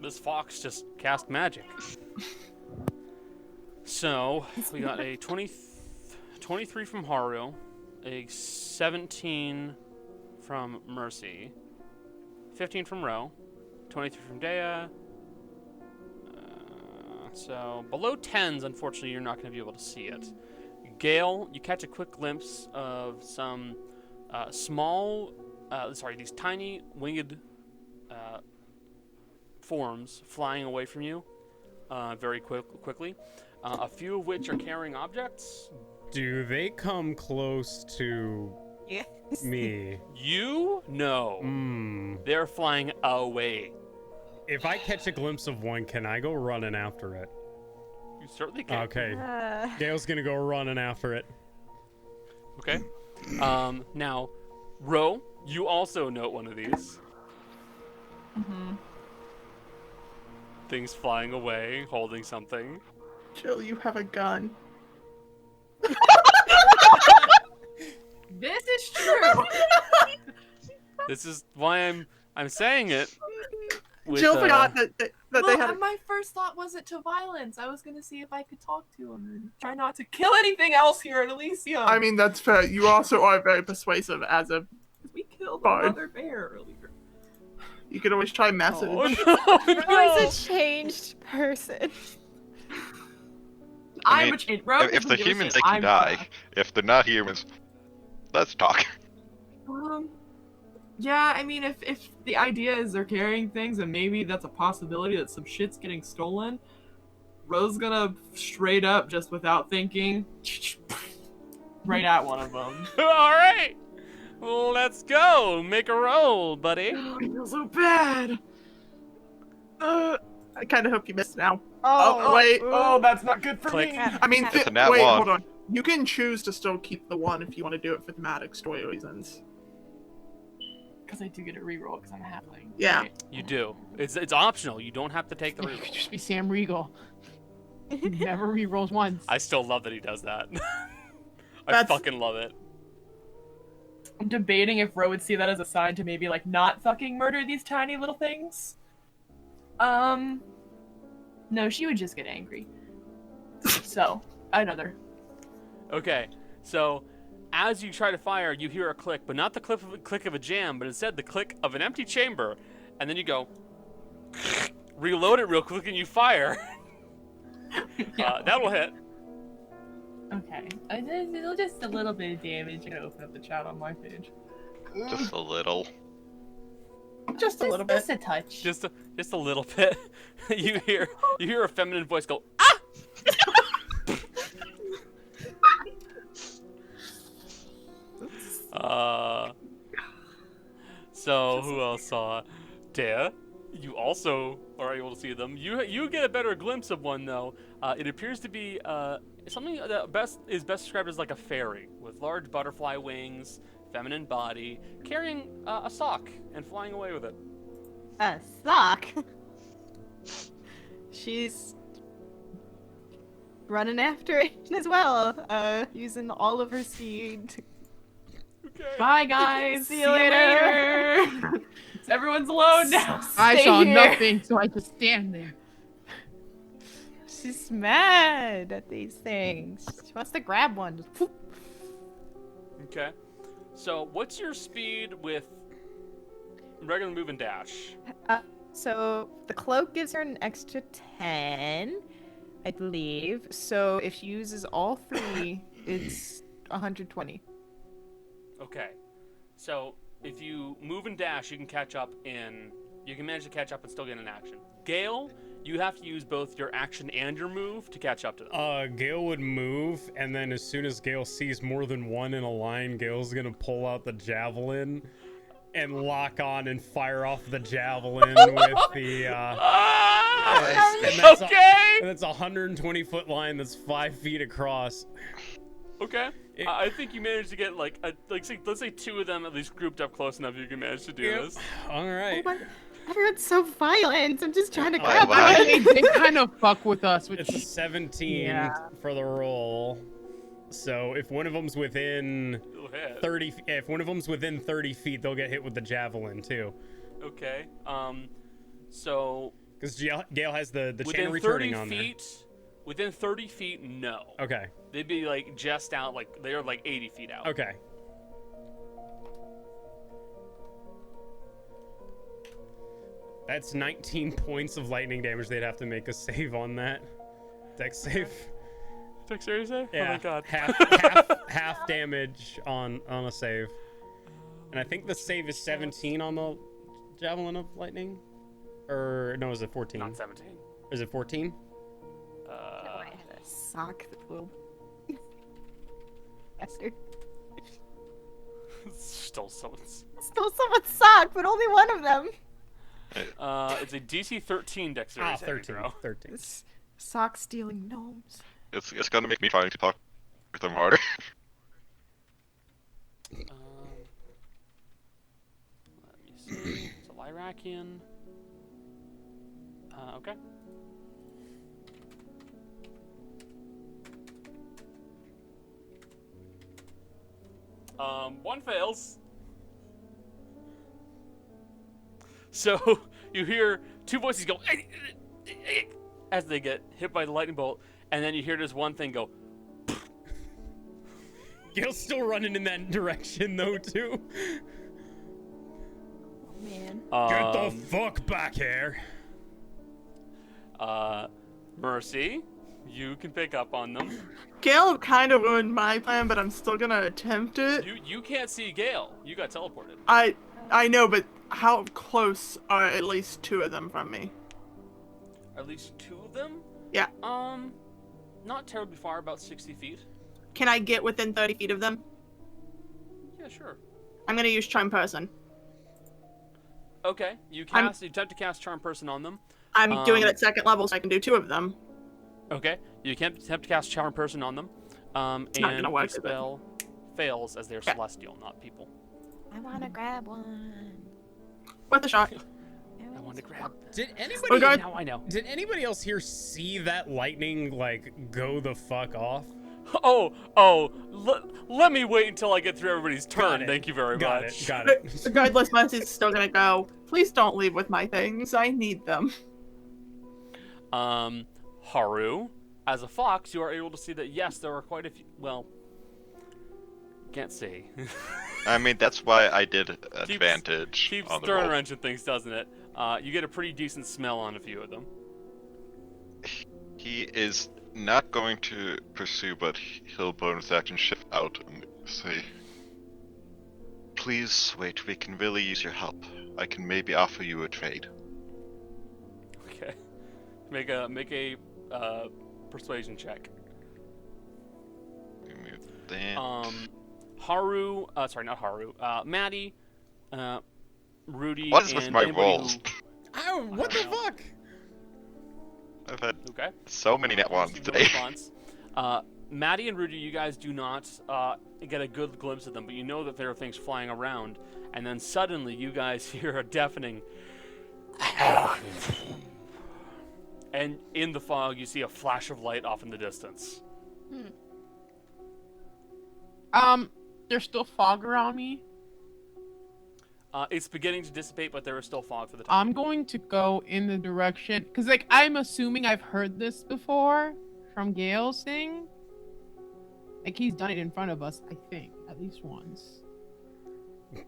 [SPEAKER 2] This fox just cast magic. So, we got a 23 from Haru, a 17 from Mercy, 15 from Ro, 23 from Dea. So, below 10s, unfortunately, you're not going to be able to see it. Gale, you catch a quick glimpse of some these tiny winged forms flying away from you very quickly. A few of which are carrying objects.
[SPEAKER 1] Do they come close to
[SPEAKER 3] Yes.
[SPEAKER 1] me?
[SPEAKER 2] You know. They're flying away.
[SPEAKER 1] If I catch a glimpse of one, can I go running after it?
[SPEAKER 2] You certainly can.
[SPEAKER 1] Okay. Gale's gonna go running after it.
[SPEAKER 2] Okay. Now, Ro, you also note one of these. Things flying away, holding something.
[SPEAKER 6] Jill, you have a gun.
[SPEAKER 10] This is true.
[SPEAKER 2] This is why I'm saying it. With,
[SPEAKER 6] Jill forgot that they had.
[SPEAKER 10] My first thought wasn't to violence. I was gonna see if I could talk to him and try not to kill anything else here at Elysium.
[SPEAKER 6] I mean, that's fair. You also are very persuasive as a.
[SPEAKER 10] we killed
[SPEAKER 6] Fine.
[SPEAKER 10] another bear earlier.
[SPEAKER 6] You could always try message.
[SPEAKER 2] Oh, no,
[SPEAKER 3] Always a changed person.
[SPEAKER 4] I
[SPEAKER 10] I'm
[SPEAKER 4] mean,
[SPEAKER 10] a change. Ro
[SPEAKER 4] If
[SPEAKER 10] doesn't
[SPEAKER 4] they're
[SPEAKER 10] give a
[SPEAKER 4] humans,
[SPEAKER 10] shit.
[SPEAKER 4] they can
[SPEAKER 10] I'm
[SPEAKER 4] die.
[SPEAKER 10] trapped.
[SPEAKER 4] If they're not humans, let's talk.
[SPEAKER 10] Yeah, I mean, if the idea is they're carrying things and maybe that's a possibility that some shit's getting stolen, Ro's gonna straight up, just without thinking, right at one of them.
[SPEAKER 2] All right. Well, let's go. Make a roll, buddy.
[SPEAKER 6] I feel so bad. I kind of hope you missed now.
[SPEAKER 3] Oh,
[SPEAKER 6] wait.
[SPEAKER 10] Oh, that's not good for
[SPEAKER 2] Click.
[SPEAKER 10] me.
[SPEAKER 6] I mean,
[SPEAKER 4] It's a nat
[SPEAKER 6] wait,
[SPEAKER 4] one.
[SPEAKER 6] hold on. You can choose to still keep the one if you want to do it for thematic story reasons.
[SPEAKER 10] Because I do get a reroll because I'm a halfling.
[SPEAKER 6] Yeah.
[SPEAKER 10] Right?
[SPEAKER 2] You do. It's optional. You don't have to take the
[SPEAKER 7] You could
[SPEAKER 2] reroll.
[SPEAKER 7] just be Sam Riegel. He never rerolls once.
[SPEAKER 2] I still love that he does that. I
[SPEAKER 6] That's-
[SPEAKER 2] fucking love it.
[SPEAKER 10] I'm debating if Ro would see that as a sign to maybe like not fucking murder these tiny little things. No, she would just get angry. So, another.
[SPEAKER 2] Okay, so as you try to fire, you hear a click, but not the click of a jam, but instead the click of an empty chamber, and then you go reload it real quick and you fire. That'll hit.
[SPEAKER 10] Okay. Just a little bit of damage. I'm gonna open up the chat on my page.
[SPEAKER 4] Just a little.
[SPEAKER 6] Just a little bit.
[SPEAKER 10] Just a touch.
[SPEAKER 2] Just a little bit. you hear a feminine voice go, ah! So who else saw? Dea, you also are able to see them. You get a better glimpse of one though. It appears to be something that is best described as like a fairy with large butterfly wings, feminine body, carrying a sock and flying away with it.
[SPEAKER 3] A sock. She's running after it as well, using all of her speed.
[SPEAKER 2] Okay.
[SPEAKER 10] Bye, guys.
[SPEAKER 3] See you later.
[SPEAKER 10] Everyone's alone now.
[SPEAKER 7] I
[SPEAKER 3] Stay
[SPEAKER 7] saw
[SPEAKER 3] here.
[SPEAKER 7] nothing, so I just stand there.
[SPEAKER 3] She's mad at these things. She wants to grab one. Just whoop.
[SPEAKER 2] Okay. So what's your speed with regular move and dash?
[SPEAKER 3] So the cloak gives her an extra 10, I believe. So if she uses all three, it's 120.
[SPEAKER 2] Okay. So if you move and dash, you can catch up in. You can manage to catch up and still get an action. Gale, you have to use both your action and your move to catch up to them.
[SPEAKER 1] Gale would move, and then as soon as Gale sees more than one in a line, Gale's gonna pull out the javelin and lock on and fire off the javelin with the. And that's a 120-foot line that's 5 feet across.
[SPEAKER 2] Okay. I think you managed to get like let's say 2 of them at least grouped up close enough you can manage to do this.
[SPEAKER 1] All right.
[SPEAKER 3] Oh my, everyone's so violent. I'm just trying to
[SPEAKER 4] Oh,
[SPEAKER 3] grab
[SPEAKER 4] wow.
[SPEAKER 3] one.
[SPEAKER 7] They kind of fuck with us. Which
[SPEAKER 1] It's a 17
[SPEAKER 7] Yeah.
[SPEAKER 1] for the roll. So if one of them's within
[SPEAKER 2] It'll hit.
[SPEAKER 1] 30, if one of them's within 30 feet, they'll get hit with the javelin too.
[SPEAKER 2] Okay. So
[SPEAKER 1] Because Gale has the chain
[SPEAKER 2] within
[SPEAKER 1] of
[SPEAKER 2] 30
[SPEAKER 1] returning on
[SPEAKER 2] feet, within 30 feet, no.
[SPEAKER 1] there. Okay.
[SPEAKER 2] They'd be like just out, like they're like 80 feet out.
[SPEAKER 1] Okay. That's 19 points of lightning damage. They'd have to make a save on that. Dex save.
[SPEAKER 2] Dexterity save?
[SPEAKER 1] Yeah.
[SPEAKER 2] Oh my god.
[SPEAKER 1] Half damage on a save. And I think the save is 17 on the Javelin of Lightning. Or no, is it 14?
[SPEAKER 2] Not 17.
[SPEAKER 1] Is it 14?
[SPEAKER 3] I had a sock that will. Bastard.
[SPEAKER 2] Stole someone's.
[SPEAKER 3] Stole someone's sock, but only one of them.
[SPEAKER 2] It's a DC 13 dexterity saving
[SPEAKER 1] 13.
[SPEAKER 2] throw.
[SPEAKER 1] 13.
[SPEAKER 3] Sock stealing gnomes.
[SPEAKER 4] It's gonna make me trying to talk with them harder.
[SPEAKER 2] Let me see. It's a Lyrakian. Okay. One fails. So you hear 2 voices go as they get hit by the lightning bolt, and then you hear this one thing go.
[SPEAKER 1] Gale's still running in that direction though too.
[SPEAKER 3] Man.
[SPEAKER 1] Get the fuck back here.
[SPEAKER 2] Mercy, you can pick up on them.
[SPEAKER 6] Gale kind of ruined my plan, but I'm still gonna attempt it.
[SPEAKER 2] You can't see Gale. You got teleported.
[SPEAKER 6] I know, but how close are at least 2 of them from me?
[SPEAKER 2] At least 2 of them?
[SPEAKER 6] Yeah.
[SPEAKER 2] Not terribly far, about 60 feet.
[SPEAKER 6] Can I get within 30 feet of them?
[SPEAKER 2] Yeah, sure.
[SPEAKER 6] I'm gonna use Charm Person.
[SPEAKER 2] Okay, you attempt to cast Charm Person on them.
[SPEAKER 6] I'm doing it at 2nd level, so I can do 2 of them.
[SPEAKER 2] Okay, you can attempt to cast Charm Person on them.
[SPEAKER 6] It's
[SPEAKER 2] and
[SPEAKER 6] not gonna work,
[SPEAKER 2] the spell fails as they're celestial, not people.
[SPEAKER 3] I want to grab one.
[SPEAKER 6] Worth a shot.
[SPEAKER 2] I want to grab.
[SPEAKER 1] Did anybody
[SPEAKER 2] Now I know.
[SPEAKER 1] Did anybody else here see that lightning like go the fuck off?
[SPEAKER 2] Let me wait until I get through everybody's turn.
[SPEAKER 1] it.
[SPEAKER 2] Thank you very
[SPEAKER 1] Got
[SPEAKER 2] much.
[SPEAKER 1] it. Got it.
[SPEAKER 6] Regardless, Mercy's still gonna go. Please don't leave with my things. I need them.
[SPEAKER 2] Haru, as a fox, you are able to see that yes, there are quite a few. Well, can't see.
[SPEAKER 4] I mean, that's why I did advantage
[SPEAKER 2] Keeps
[SPEAKER 4] on the
[SPEAKER 2] stirring
[SPEAKER 4] roll.
[SPEAKER 2] wrenching things, doesn't it? You get a pretty decent smell on a few of them.
[SPEAKER 4] He is not going to pursue, but he'll bonus action shift out and say, "Please wait, we can really use your help. I can maybe offer you a trade."
[SPEAKER 2] Okay. Make a persuasion check.
[SPEAKER 4] Give me that.
[SPEAKER 2] Haru, sorry, not Haru. Maddie, Rudy,
[SPEAKER 4] What is with
[SPEAKER 2] and
[SPEAKER 4] my
[SPEAKER 2] anybody
[SPEAKER 4] rolls?
[SPEAKER 1] Oh, what the fuck?
[SPEAKER 4] I've had
[SPEAKER 2] Okay.
[SPEAKER 4] so many net ones
[SPEAKER 2] Receive no
[SPEAKER 4] today.
[SPEAKER 2] response. Maddie and Rudy, you guys do not get a good glimpse of them, but you know that there are things flying around, and then suddenly you guys hear a deafening. And in the fog, you see a flash of light off in the distance.
[SPEAKER 7] There's still fog around me.
[SPEAKER 2] It's beginning to dissipate, but there is still fog for the time.
[SPEAKER 7] I'm going to go in the direction, because, like, I'm assuming I've heard this before from Gale's thing. Like, he's done it in front of us, I think, at least once.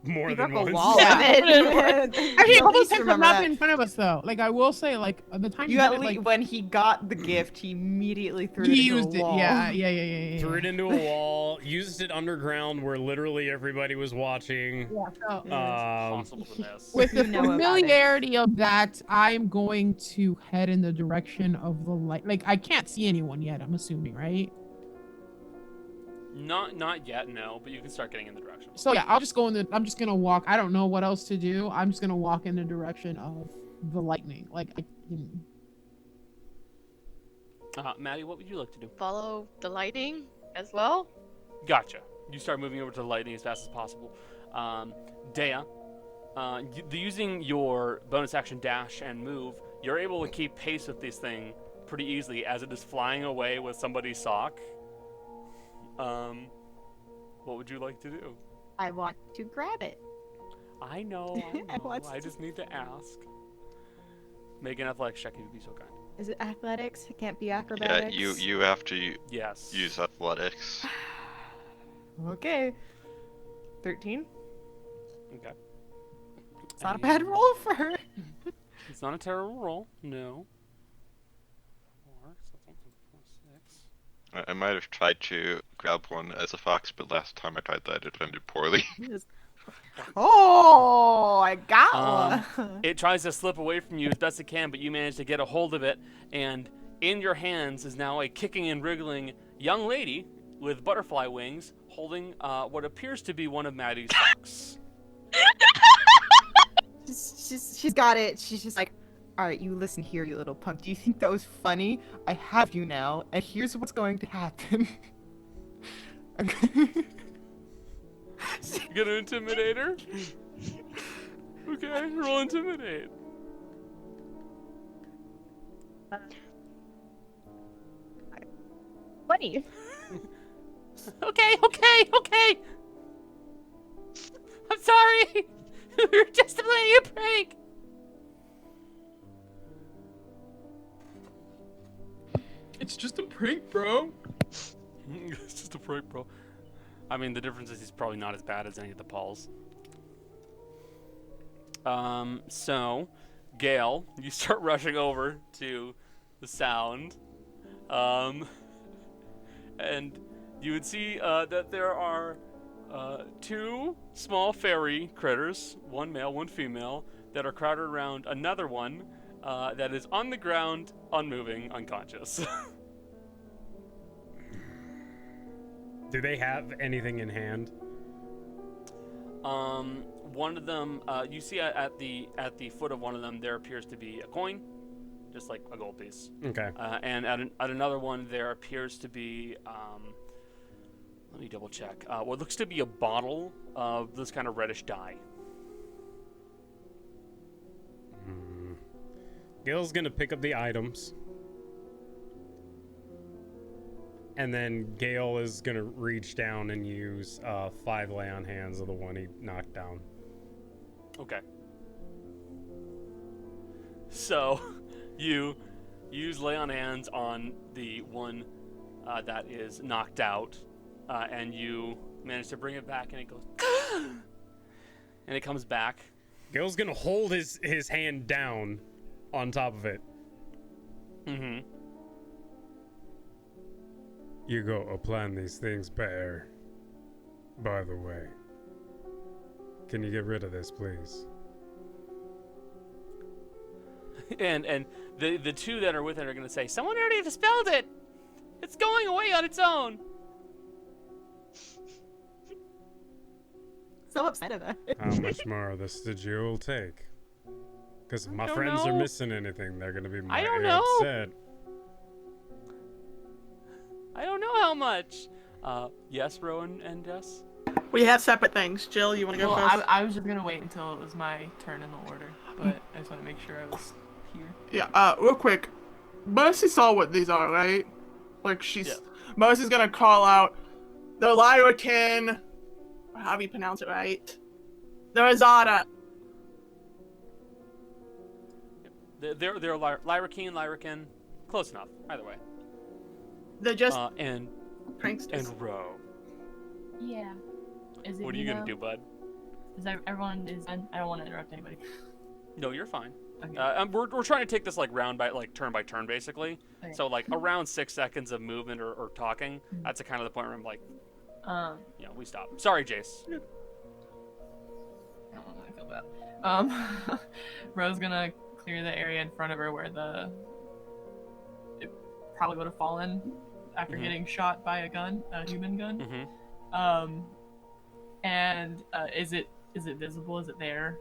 [SPEAKER 1] more
[SPEAKER 3] We
[SPEAKER 1] than
[SPEAKER 3] broke a
[SPEAKER 1] once.
[SPEAKER 3] wall
[SPEAKER 7] Yeah.
[SPEAKER 3] of it.
[SPEAKER 7] Actually,
[SPEAKER 3] You
[SPEAKER 7] all
[SPEAKER 3] at
[SPEAKER 7] those
[SPEAKER 3] least
[SPEAKER 7] times have
[SPEAKER 3] remember
[SPEAKER 7] not
[SPEAKER 3] that.
[SPEAKER 7] been in front of us though. Like I will say, like the time
[SPEAKER 3] You
[SPEAKER 7] he
[SPEAKER 3] at
[SPEAKER 7] did it,
[SPEAKER 3] least,
[SPEAKER 7] like
[SPEAKER 3] when he got the gift, he immediately threw
[SPEAKER 7] he
[SPEAKER 3] it into
[SPEAKER 7] used
[SPEAKER 3] a
[SPEAKER 7] it.
[SPEAKER 3] wall.
[SPEAKER 7] Yeah.
[SPEAKER 1] Threw it into a wall, used it underground where literally everybody was watching.
[SPEAKER 7] Yeah. So
[SPEAKER 2] Possible to miss.
[SPEAKER 7] with the
[SPEAKER 3] You know about it.
[SPEAKER 7] familiarity of that, I'm going to head in the direction of the light. Like I can't see anyone yet. I'm assuming, right?
[SPEAKER 2] Not yet, no, but you can start getting in the direction.
[SPEAKER 7] So yeah, I'll just go in the. I'm just gonna walk. I don't know what else to do. I'm just gonna walk in the direction of the lightning. Like
[SPEAKER 2] Maddie, what would you like to do?
[SPEAKER 8] Follow the lighting as well.
[SPEAKER 2] Gotcha. You start moving over to the lightning as fast as possible. Dea, using your bonus action dash and move, you're able to keep pace with this thing pretty easily as it is flying away with somebody's sock. What would you like to do?
[SPEAKER 3] I want to grab it.
[SPEAKER 2] I know. I just need to ask. Make an athletics check if you'd be so kind.
[SPEAKER 3] Is it athletics? It can't be
[SPEAKER 4] Yeah,
[SPEAKER 3] acrobatics.
[SPEAKER 4] you have to
[SPEAKER 2] Yes.
[SPEAKER 4] use athletics.
[SPEAKER 3] Okay. 13.
[SPEAKER 2] Okay.
[SPEAKER 3] It's not a bad roll for her.
[SPEAKER 2] It's not a terrible roll. No. 4, so that's 6.
[SPEAKER 4] I might have tried to grab one as a fox, but last time I tried that, it ended poorly.
[SPEAKER 3] Oh, I got one.
[SPEAKER 2] It tries to slip away from you as best it can, but you manage to get a hold of it, and in your hands is now a kicking and wriggling young lady with butterfly wings holding what appears to be one of Maddie's socks.
[SPEAKER 3] She's got it. She's just like, all right, you listen here, you little punk. Do you think that was funny? I have you now, and here's what's going to happen.
[SPEAKER 2] You gonna intimidate her? Okay, roll intimidate.
[SPEAKER 3] Funny.
[SPEAKER 2] Okay. I'm sorry. We were just playing a prank.
[SPEAKER 10] It's just a prank, bro.
[SPEAKER 2] It's just a prank, bro. I mean, the difference is he's probably not as bad as any of the Pauls. So, Gale, you start rushing over to the sound. And you would see that there are 2 small fairy critters, one male, one female, that are crowded around another one that is on the ground, unmoving, unconscious.
[SPEAKER 1] Do they have anything in hand?
[SPEAKER 2] One of them, you see at the foot of one of them, there appears to be a coin, just like a gold piece.
[SPEAKER 1] Okay.
[SPEAKER 2] And at another one, there appears to be, let me double check, what looks to be a bottle of this kind of reddish dye.
[SPEAKER 1] Gil's gonna pick up the items. And then Gale is gonna reach down and use 5 lay on hands of the one he knocked down.
[SPEAKER 2] Okay. So, you use lay on hands on the one that is knocked out, and you manage to bring it back, and it goes, and it comes back.
[SPEAKER 1] Gale's gonna hold his hand down on top of it.
[SPEAKER 2] Mm-hmm.
[SPEAKER 1] You go plan these things better. By the way, can you get rid of this, please?
[SPEAKER 2] And the 2 that are with it are going to say, someone already dispelled it! It's going away on its own!
[SPEAKER 3] So upset about it.
[SPEAKER 1] How much more of this did you take? Because if my
[SPEAKER 2] don't
[SPEAKER 1] friends are
[SPEAKER 2] know.
[SPEAKER 1] missing anything, they're gonna be
[SPEAKER 2] I
[SPEAKER 1] mighty
[SPEAKER 2] don't know.
[SPEAKER 1] upset.
[SPEAKER 2] I don't know how much. Yes, Rowan and Jess?
[SPEAKER 6] We have separate things. Jill, you want to go
[SPEAKER 10] Well,
[SPEAKER 6] first?
[SPEAKER 10] I was just gonna wait until it was my turn in the order, but I just want to make sure I was here.
[SPEAKER 6] Yeah, real quick. Mercy saw what these are, right? Like,
[SPEAKER 2] Yeah.
[SPEAKER 6] Mercy's gonna call out the Lyrican. How do you pronounce it right? The Azata.
[SPEAKER 2] They're Lyrican. Close enough, either way.
[SPEAKER 6] They're just
[SPEAKER 2] And
[SPEAKER 6] pranksters.
[SPEAKER 2] Ro.
[SPEAKER 10] Yeah. Is it
[SPEAKER 2] What are you gonna do, bud?
[SPEAKER 10] Is everyone is? I don't want to interrupt anybody.
[SPEAKER 2] No, you're fine.
[SPEAKER 10] Okay.
[SPEAKER 2] We're trying to take this like round by like turn by turn basically.
[SPEAKER 10] Okay.
[SPEAKER 2] So like around 6 seconds of movement or talking,
[SPEAKER 10] Mhm.
[SPEAKER 2] that's the kind of the point where I'm like,
[SPEAKER 10] Yeah,
[SPEAKER 2] we stop. Sorry, Jace.
[SPEAKER 10] I don't know how I feel bad. Rose gonna clear the area in front of her where it probably would have fallen after
[SPEAKER 2] Mhm.
[SPEAKER 10] getting shot by a human gun.
[SPEAKER 2] Mm-hmm.
[SPEAKER 10] And is it visible? Is it there?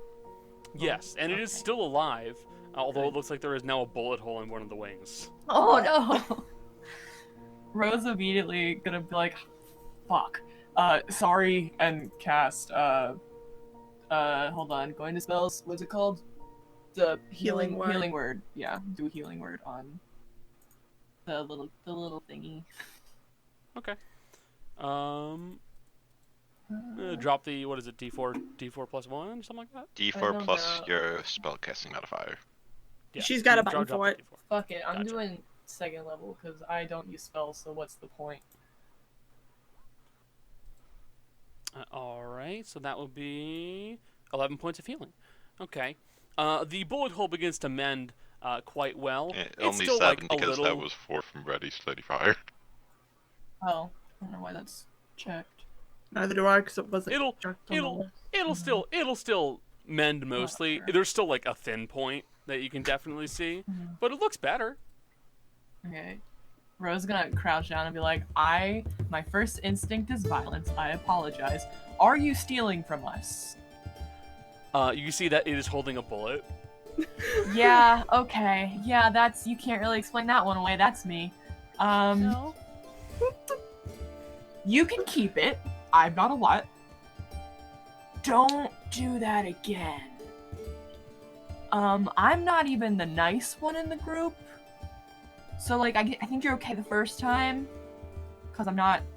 [SPEAKER 2] Yes, and it is
[SPEAKER 10] Okay.
[SPEAKER 2] still alive, although
[SPEAKER 10] Good.
[SPEAKER 2] it looks like there is now a bullet hole in one of the wings.
[SPEAKER 10] Oh no! Rose immediately gonna be like, "Fuck, sorry," and cast hold on, going to spells. What's it called? The
[SPEAKER 6] Healing word.
[SPEAKER 10] Healing word. Yeah, do a healing word on the little thingy.
[SPEAKER 2] Okay. Drop the, what is it, D4 plus 1, something like that?
[SPEAKER 4] D4
[SPEAKER 10] don't
[SPEAKER 4] plus
[SPEAKER 10] know.
[SPEAKER 4] your spellcasting modifier.
[SPEAKER 2] Yeah.
[SPEAKER 6] She's got a
[SPEAKER 2] drop
[SPEAKER 6] button
[SPEAKER 2] the
[SPEAKER 6] for it.
[SPEAKER 2] D4.
[SPEAKER 10] Fuck it, I'm
[SPEAKER 2] Gotcha.
[SPEAKER 10] doing second level because I don't use spells. So what's the point?
[SPEAKER 2] Alright, so that would be 11 points of healing. Okay. The bullet hole begins to mend quite well.
[SPEAKER 4] Eh,
[SPEAKER 2] It's
[SPEAKER 4] only
[SPEAKER 2] still
[SPEAKER 4] 7
[SPEAKER 2] like a
[SPEAKER 4] because
[SPEAKER 2] little...
[SPEAKER 4] that was 4 from Ready Steady Fire.
[SPEAKER 10] Oh, I don't know why that's checked.
[SPEAKER 6] Neither do I, because it wasn't.
[SPEAKER 2] It'll
[SPEAKER 6] checked on the list.
[SPEAKER 2] it'll still mend mostly.
[SPEAKER 10] Whatever.
[SPEAKER 2] There's still like a thin point that you can definitely see,
[SPEAKER 10] Mhm.
[SPEAKER 2] but it looks better.
[SPEAKER 10] Okay. Rose gonna crouch down and be like, my first instinct is violence. I apologize. Are you stealing from us?
[SPEAKER 2] You can see that it is holding a bullet.
[SPEAKER 10] Yeah, okay. Yeah, you can't really explain that one away. That's me.
[SPEAKER 2] No.
[SPEAKER 10] You can keep it. I've got a lot. Don't do that again. I'm not even the nice one in the group. So, like, I think you're okay the first time. Because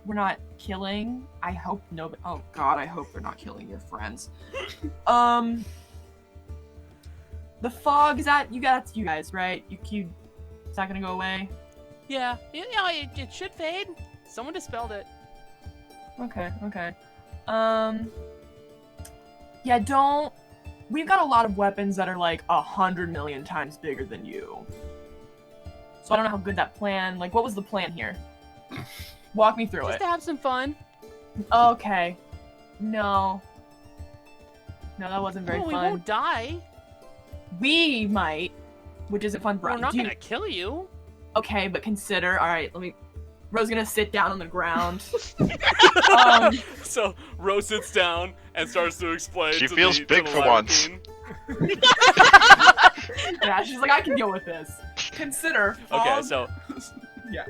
[SPEAKER 10] we're not killing. I hope nobody, oh god, I hope they're not killing your friends. The fog, is that you guys, right? Is that gonna go away?
[SPEAKER 2] Yeah, it should fade. Someone dispelled it.
[SPEAKER 10] Okay. Yeah, we've got a lot of weapons that are like 100 million times bigger than you. So I don't know how good that plan, like, what was the plan here? Walk me through
[SPEAKER 2] Just
[SPEAKER 10] it.
[SPEAKER 2] to have some fun.
[SPEAKER 10] Okay. No, that wasn't very
[SPEAKER 2] Well, we
[SPEAKER 10] fun.
[SPEAKER 2] won't die.
[SPEAKER 10] We might, which isn't fun for us.
[SPEAKER 2] We're not gonna kill you.
[SPEAKER 10] Okay, but consider, alright, Rose's gonna sit down on the ground.
[SPEAKER 2] So Rose sits down and starts to explain.
[SPEAKER 4] She
[SPEAKER 2] to
[SPEAKER 4] feels
[SPEAKER 2] the,
[SPEAKER 4] big
[SPEAKER 2] to the
[SPEAKER 4] for
[SPEAKER 2] Lyra
[SPEAKER 4] once.
[SPEAKER 2] Queen.
[SPEAKER 10] Yeah, she's like, I can deal with this. Consider.
[SPEAKER 2] Okay,
[SPEAKER 10] fog-
[SPEAKER 2] so
[SPEAKER 10] Yeah.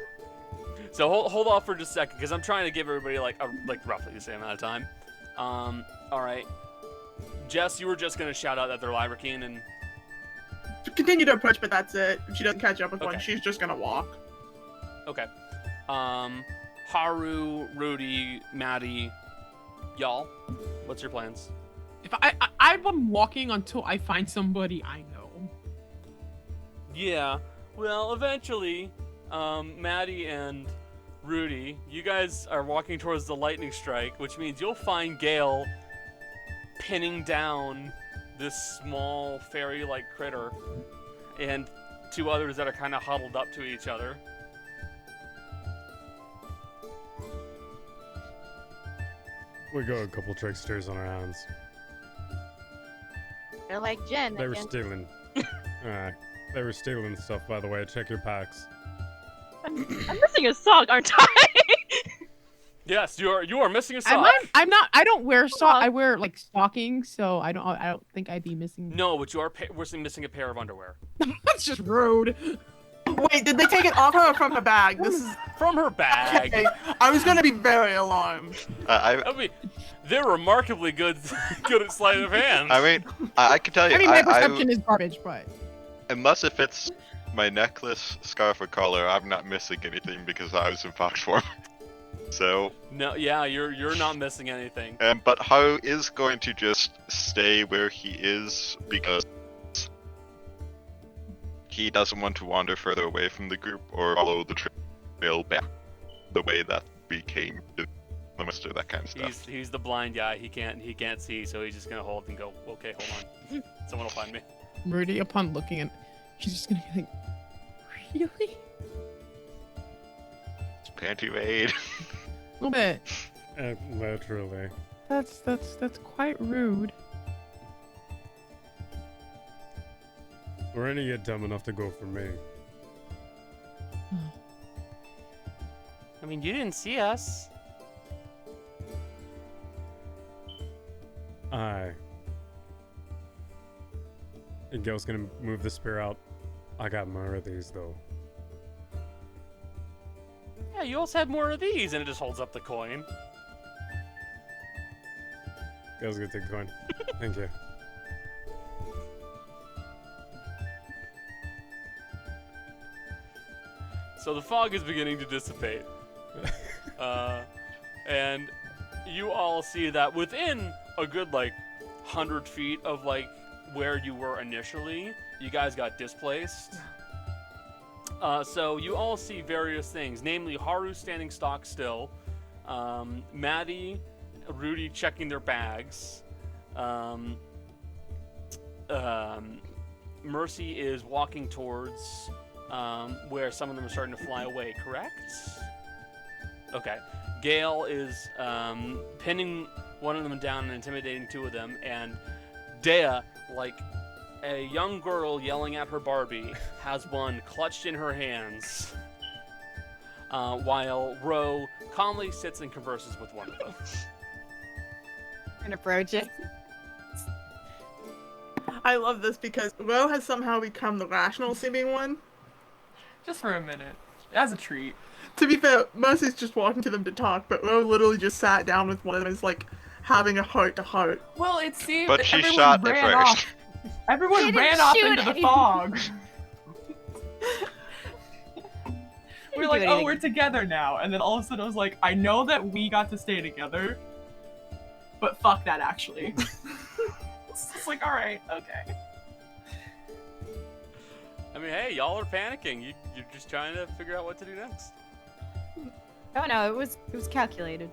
[SPEAKER 2] So hold off for just a second because I'm trying to give everybody like roughly the same amount of time. All right. Jess, you were just gonna shout out that they're Lyra Queen and
[SPEAKER 6] Continue to approach, but that's it. If she doesn't catch up with one,
[SPEAKER 2] Okay.
[SPEAKER 6] she's just gonna walk.
[SPEAKER 2] okay. Haru, Rudy, Maddie, y'all, what's your plans?
[SPEAKER 7] If I'm walking until I find somebody I know.
[SPEAKER 2] Yeah. Well, eventually, Maddie and Rudy, you guys are walking towards the lightning strike, which means you'll find Gale pinning down this small fairy-like critter and two others that are kind of huddled up to each other.
[SPEAKER 1] We got a couple tricksters on our hands.
[SPEAKER 3] They're like Jen.
[SPEAKER 1] They were
[SPEAKER 3] again.
[SPEAKER 1] stealing. They were stealing stuff, by the way. Check your packs.
[SPEAKER 8] I'm missing a sock, aren't I?
[SPEAKER 2] Yes, you are missing a sock.
[SPEAKER 7] I'm not. I don't wear
[SPEAKER 8] Sock.
[SPEAKER 7] I wear like stockings, so I don't think I'd be missing.
[SPEAKER 2] No, but we're missing a pair of underwear.
[SPEAKER 7] That's just rude.
[SPEAKER 6] Wait, did they take it off her or from her bag? This is.
[SPEAKER 2] From her bag.
[SPEAKER 6] Okay, I was gonna be very alarmed.
[SPEAKER 2] I mean, they're remarkably good at sleight of hand.
[SPEAKER 4] I mean, I can tell you,
[SPEAKER 7] I mean, my perception is garbage, but
[SPEAKER 4] unless if it's my necklace, scarf, or collar, I'm not missing anything because I was in fox form. So,
[SPEAKER 2] No, yeah, you're not missing anything.
[SPEAKER 4] but Haru is going to just stay where he is because he doesn't want to wander further away from the group or follow the trail back the way that we came. I must do that kind of stuff.
[SPEAKER 2] He's the blind guy. He can't see, so he's just gonna hold and go. Okay, hold on. Someone will find me.
[SPEAKER 7] Rudy, upon looking at, she's just gonna be like, really?
[SPEAKER 4] It's panty raid.
[SPEAKER 7] A little bit.
[SPEAKER 1] Literally.
[SPEAKER 7] That's quite rude.
[SPEAKER 1] We're gonna get dumb enough to go for me.
[SPEAKER 2] I mean, you didn't see us.
[SPEAKER 1] Aye. And Gil's gonna move the spear out. I got more of these though.
[SPEAKER 2] Yeah, you also have more of these, and it just holds up the coin.
[SPEAKER 1] Gil's gonna take the coin. Thank you.
[SPEAKER 2] So the fog is beginning to dissipate. And you all see that within a good, 100 feet of, where you were initially, you guys got displaced. So you all see various things, namely Haru standing stock still, Maddie, Rudy checking their bags, Mercy is walking towards where some of them are starting to fly away, correct? Okay. Gale is pinning one of them down and intimidating two of them, and Dea, like a young girl yelling at her Barbie, has one clutched in her hands, while Ro calmly sits and converses with one of them.
[SPEAKER 3] And approach it.
[SPEAKER 6] I love this because Ro has somehow become the rational seeming one.
[SPEAKER 10] Just for a minute. As a treat.
[SPEAKER 6] To be fair, Mercy's just walking to them to talk, but Ro literally just sat down with one of them and is like having a heart to heart.
[SPEAKER 10] Well, it seemed
[SPEAKER 4] But
[SPEAKER 10] that
[SPEAKER 4] she
[SPEAKER 10] everyone
[SPEAKER 4] shot
[SPEAKER 10] ran
[SPEAKER 4] it first.
[SPEAKER 10] off. Everyone
[SPEAKER 3] Didn't
[SPEAKER 10] ran off
[SPEAKER 3] shoot
[SPEAKER 10] into the
[SPEAKER 3] anything.
[SPEAKER 10] fog. We're
[SPEAKER 3] Didn't
[SPEAKER 10] like,
[SPEAKER 3] do
[SPEAKER 10] oh,
[SPEAKER 3] anything.
[SPEAKER 10] we're together now. And then all of a sudden I was like, I know that we got to stay together, but fuck that actually. It's just like, alright, okay.
[SPEAKER 2] I mean, hey, y'all are panicking. You're just trying to figure out what to do next.
[SPEAKER 3] Oh no, it was calculated.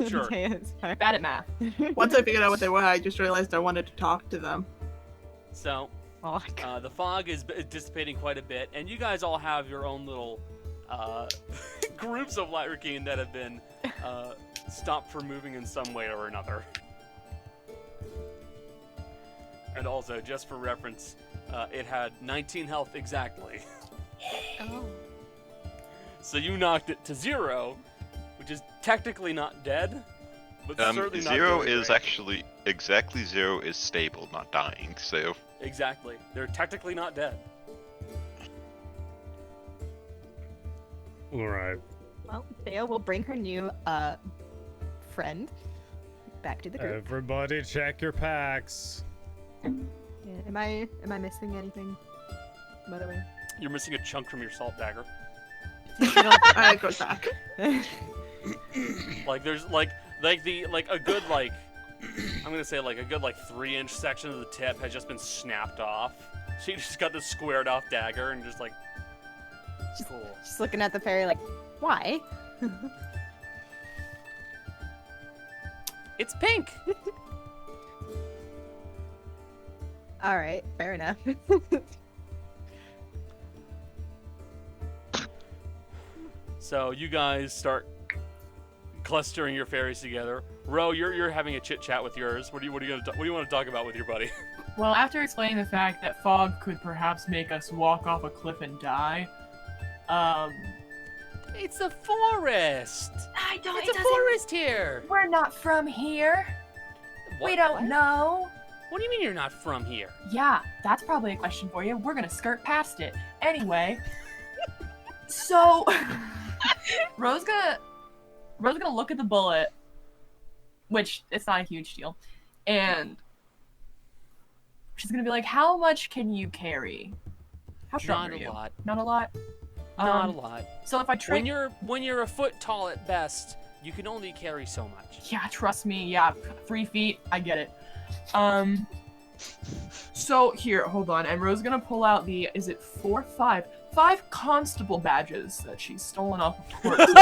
[SPEAKER 2] Sure.
[SPEAKER 3] Yeah, it's fine.
[SPEAKER 10] Bad at math.
[SPEAKER 6] Once I figured out what they were, I just realized I wanted to talk to them.
[SPEAKER 2] So,
[SPEAKER 3] Oh my god.
[SPEAKER 2] the fog is dissipating quite a bit, and you guys all have your own little groups of Lyrican that have been stopped from moving in some way or another. And also, just for reference, it had 19 health exactly.
[SPEAKER 3] Oh.
[SPEAKER 2] So you knocked it to 0, which is technically not dead, but certainly not
[SPEAKER 4] 0
[SPEAKER 2] doing
[SPEAKER 4] is
[SPEAKER 2] great.
[SPEAKER 4] actually exactly 0 is stable, not dying. So
[SPEAKER 2] Exactly. They're technically not dead.
[SPEAKER 1] Alright.
[SPEAKER 3] Well, Thea will bring her new friend back to the group.
[SPEAKER 1] Everybody check your packs.
[SPEAKER 3] Yeah. Am I missing anything? By the way.
[SPEAKER 2] You're missing a chunk from your salt dagger.
[SPEAKER 6] I go back.
[SPEAKER 2] Like there's a good I'm gonna say a good 3-inch section of the tip has just been snapped off. So you just got this squared off dagger and just cool.
[SPEAKER 3] Just looking at the fairy like, why?
[SPEAKER 2] It's pink.
[SPEAKER 3] All right, fair enough.
[SPEAKER 2] So you guys start clustering your fairies together. Ro, you're having a chit chat with yours. What do you want to talk about with your buddy?
[SPEAKER 10] Well, after explaining the fact that fog could perhaps make us walk off a cliff and die,
[SPEAKER 2] It's a forest.
[SPEAKER 11] I don't.
[SPEAKER 2] It's a forest here.
[SPEAKER 11] We're not from here.
[SPEAKER 2] What?
[SPEAKER 11] We don't know.
[SPEAKER 2] What do you mean you're not from here?
[SPEAKER 11] Yeah, that's probably a question for you. We're gonna skirt past it. Anyway, so
[SPEAKER 10] Ro's gonna look at the bullet, which it's not a huge deal, and she's gonna be like, "How much can you carry? How strong
[SPEAKER 2] Not
[SPEAKER 10] are
[SPEAKER 2] a
[SPEAKER 10] you?
[SPEAKER 2] lot.
[SPEAKER 10] Not a lot.
[SPEAKER 2] Not a lot.
[SPEAKER 10] So if I trick,
[SPEAKER 2] When you're a foot tall at best, you can only carry so much.
[SPEAKER 10] yeah, trust me, yeah, 3 feet, I get it. So here, hold on, and Ro's gonna pull out the, is it 4, 5 constable badges that she's stolen off of corpses.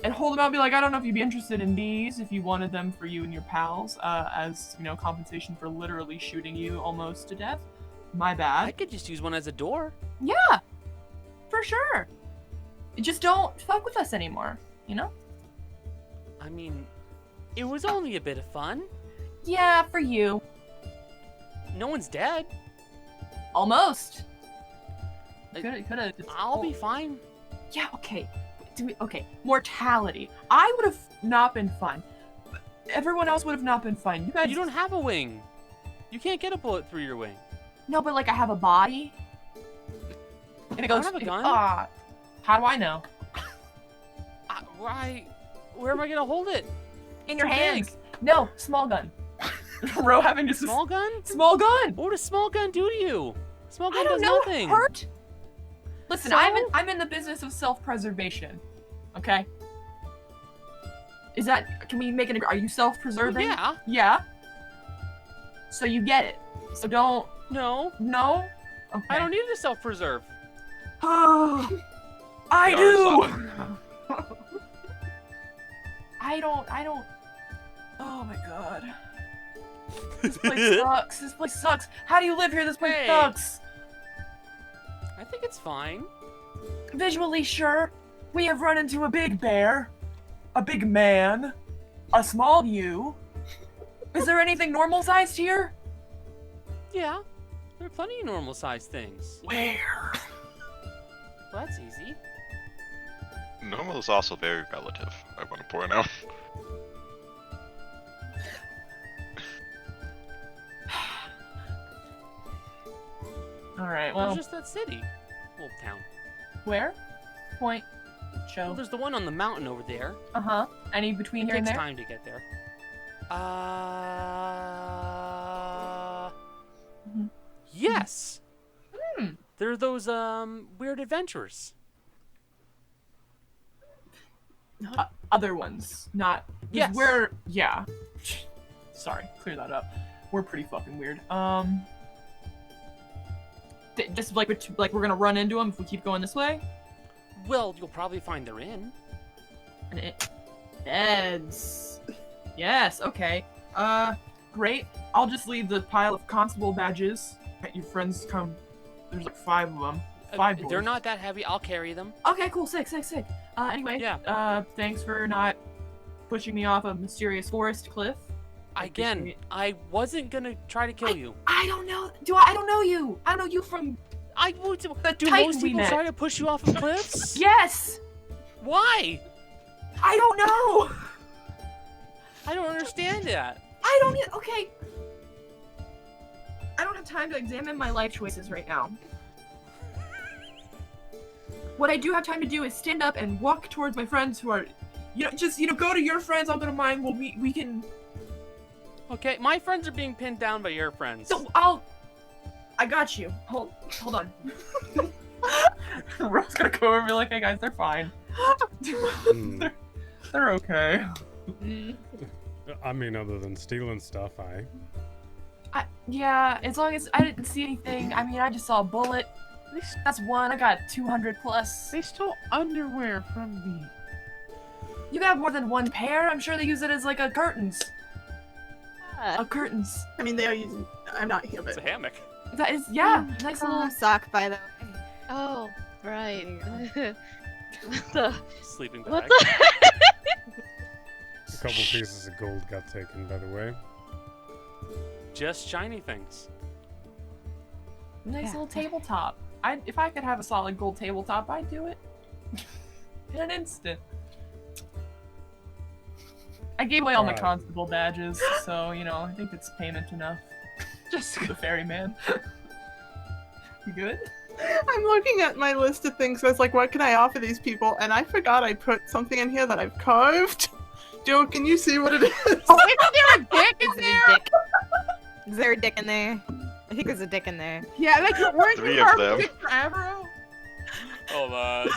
[SPEAKER 10] and hold them out and be like, I don't know if you'd be interested in these if you wanted them for you and your pals, as, you know, compensation for literally shooting you almost to death. My bad.
[SPEAKER 2] I could just use one as a door.
[SPEAKER 11] Yeah, for sure. Just don't fuck with us anymore, you know?
[SPEAKER 2] I mean, it was only a bit of fun.
[SPEAKER 11] Yeah, for you.
[SPEAKER 2] No one's dead.
[SPEAKER 11] Almost.
[SPEAKER 10] Coulda
[SPEAKER 2] I'll be fine.
[SPEAKER 11] Yeah, okay.
[SPEAKER 10] Okay, mortality. I would have not been fine. Everyone else would have not been fine. You guys.
[SPEAKER 2] You don't have a wing. You can't get a bullet through your wing.
[SPEAKER 11] No, but like I have a body.
[SPEAKER 10] And it
[SPEAKER 2] I
[SPEAKER 10] goes.
[SPEAKER 2] don't have a gun.
[SPEAKER 10] How do I know?
[SPEAKER 2] Where am I gonna hold it?
[SPEAKER 11] In your
[SPEAKER 2] Too
[SPEAKER 11] hands.
[SPEAKER 2] big.
[SPEAKER 11] No, small gun.
[SPEAKER 10] Ro having to
[SPEAKER 2] Small gun?
[SPEAKER 10] Small gun.
[SPEAKER 2] What would a small gun do to you? Small gun
[SPEAKER 11] I don't
[SPEAKER 2] does
[SPEAKER 11] know.
[SPEAKER 2] nothing.
[SPEAKER 11] Hurt?
[SPEAKER 10] Listen,
[SPEAKER 11] So?
[SPEAKER 10] I'm in the business of self-preservation. Okay. Is that? Can we make it? Are you self-preserving?
[SPEAKER 2] Yeah.
[SPEAKER 10] Yeah. So you get it. So don't.
[SPEAKER 2] No,
[SPEAKER 10] No. Okay.
[SPEAKER 2] I don't need to self-preserve.
[SPEAKER 10] Oh, I
[SPEAKER 4] They are
[SPEAKER 10] do.
[SPEAKER 11] I don't.
[SPEAKER 10] Oh my god. This place sucks. This place sucks. How do you live here? This place
[SPEAKER 2] Hey.
[SPEAKER 10] sucks.
[SPEAKER 2] I think it's fine.
[SPEAKER 11] Visually, sure.
[SPEAKER 10] We have run into a big bear, a big man, a small you. Is there anything normal sized here?
[SPEAKER 2] Yeah, there are plenty of normal-sized things.
[SPEAKER 10] Where?
[SPEAKER 2] Well, that's easy.
[SPEAKER 4] Normal is also very relative, I want to point out.
[SPEAKER 10] All right.
[SPEAKER 2] Well,
[SPEAKER 10] Well,
[SPEAKER 2] just that city. Well, town.
[SPEAKER 10] where? Point.
[SPEAKER 2] Well,
[SPEAKER 10] Show.
[SPEAKER 2] there's the one on the mountain over there.
[SPEAKER 10] Any between
[SPEAKER 2] It
[SPEAKER 10] here and
[SPEAKER 2] takes
[SPEAKER 10] there?
[SPEAKER 2] time to get there.
[SPEAKER 10] Mhm.
[SPEAKER 2] Yes.
[SPEAKER 10] Hmm.
[SPEAKER 2] There are those weird adventures.
[SPEAKER 10] Other ones, not. 'Cause
[SPEAKER 2] Yes.
[SPEAKER 10] We're yeah. Sorry, clear that up. We're pretty fucking weird. Just like we're gonna run into them if we keep going this way.
[SPEAKER 2] Well, you'll probably find they're in.
[SPEAKER 10] And Eds. Yes. Okay. Great. I'll just leave the pile of constable badges. Your friends come. There's like 5 of them. 5 boys.
[SPEAKER 2] They're not that heavy. I'll carry them.
[SPEAKER 10] Okay, cool, sick. Anyway,
[SPEAKER 2] Yeah.
[SPEAKER 10] Thanks for not pushing me off a mysterious forest cliff. I
[SPEAKER 2] Again,
[SPEAKER 10] appreciate it.
[SPEAKER 2] I wasn't gonna try to kill you.
[SPEAKER 10] I don't know. I don't know you. I know you from.
[SPEAKER 2] I would. Do
[SPEAKER 10] Titan
[SPEAKER 2] most
[SPEAKER 10] we
[SPEAKER 2] people
[SPEAKER 10] met.
[SPEAKER 2] try to push you off of cliffs?
[SPEAKER 10] Yes.
[SPEAKER 2] Why?
[SPEAKER 10] I don't know.
[SPEAKER 2] I don't understand that.
[SPEAKER 10] I don't. Okay. I don't have time to examine my life choices right now. What I do have time to do is stand up and walk towards my friends who are, go to your friends. I'll go to mine. We can.
[SPEAKER 2] Okay, my friends are being pinned down by your friends.
[SPEAKER 10] So I got you. Hold on. Ro's gonna go over and be like, "Hey guys, they're fine. they're okay."
[SPEAKER 12] I mean, other than stealing stuff,
[SPEAKER 11] Yeah, as long as I didn't see anything. I mean, I just saw a bullet. That's one. I got 200 plus.
[SPEAKER 7] They stole underwear from me.
[SPEAKER 11] You got more than one pair? I'm sure they use it as like a curtains.
[SPEAKER 8] Ah,
[SPEAKER 11] Curtains.
[SPEAKER 6] I mean, they are using. I'm not here,
[SPEAKER 2] It's
[SPEAKER 6] but
[SPEAKER 2] a hammock.
[SPEAKER 11] That is, yeah, nice little.
[SPEAKER 3] sock, by the way.
[SPEAKER 8] oh, right. the,
[SPEAKER 2] Sleeping bag.
[SPEAKER 8] what the?
[SPEAKER 12] a couple pieces of gold got taken, by the way.
[SPEAKER 2] Just shiny things.
[SPEAKER 10] Nice
[SPEAKER 3] Yeah.
[SPEAKER 10] little tabletop. If I could have a solid gold tabletop, I'd do it in an instant. I gave away all my
[SPEAKER 12] Alright.
[SPEAKER 10] constable badges, so I think it's payment enough. Just the ferryman. You good?
[SPEAKER 6] I'm looking at my list of things. I was like, what can I offer these people? And I forgot I put something in here that I've carved. Joe, can you see what it is?
[SPEAKER 7] Oh, isn't there a dick in
[SPEAKER 3] Is there
[SPEAKER 7] there?
[SPEAKER 3] a dick? Is there a dick in there? I think there's a dick in there.
[SPEAKER 7] Yeah, like weren't
[SPEAKER 4] 3
[SPEAKER 7] you
[SPEAKER 4] of
[SPEAKER 7] carving
[SPEAKER 4] them.
[SPEAKER 7] dick for Avro?
[SPEAKER 2] Hold on.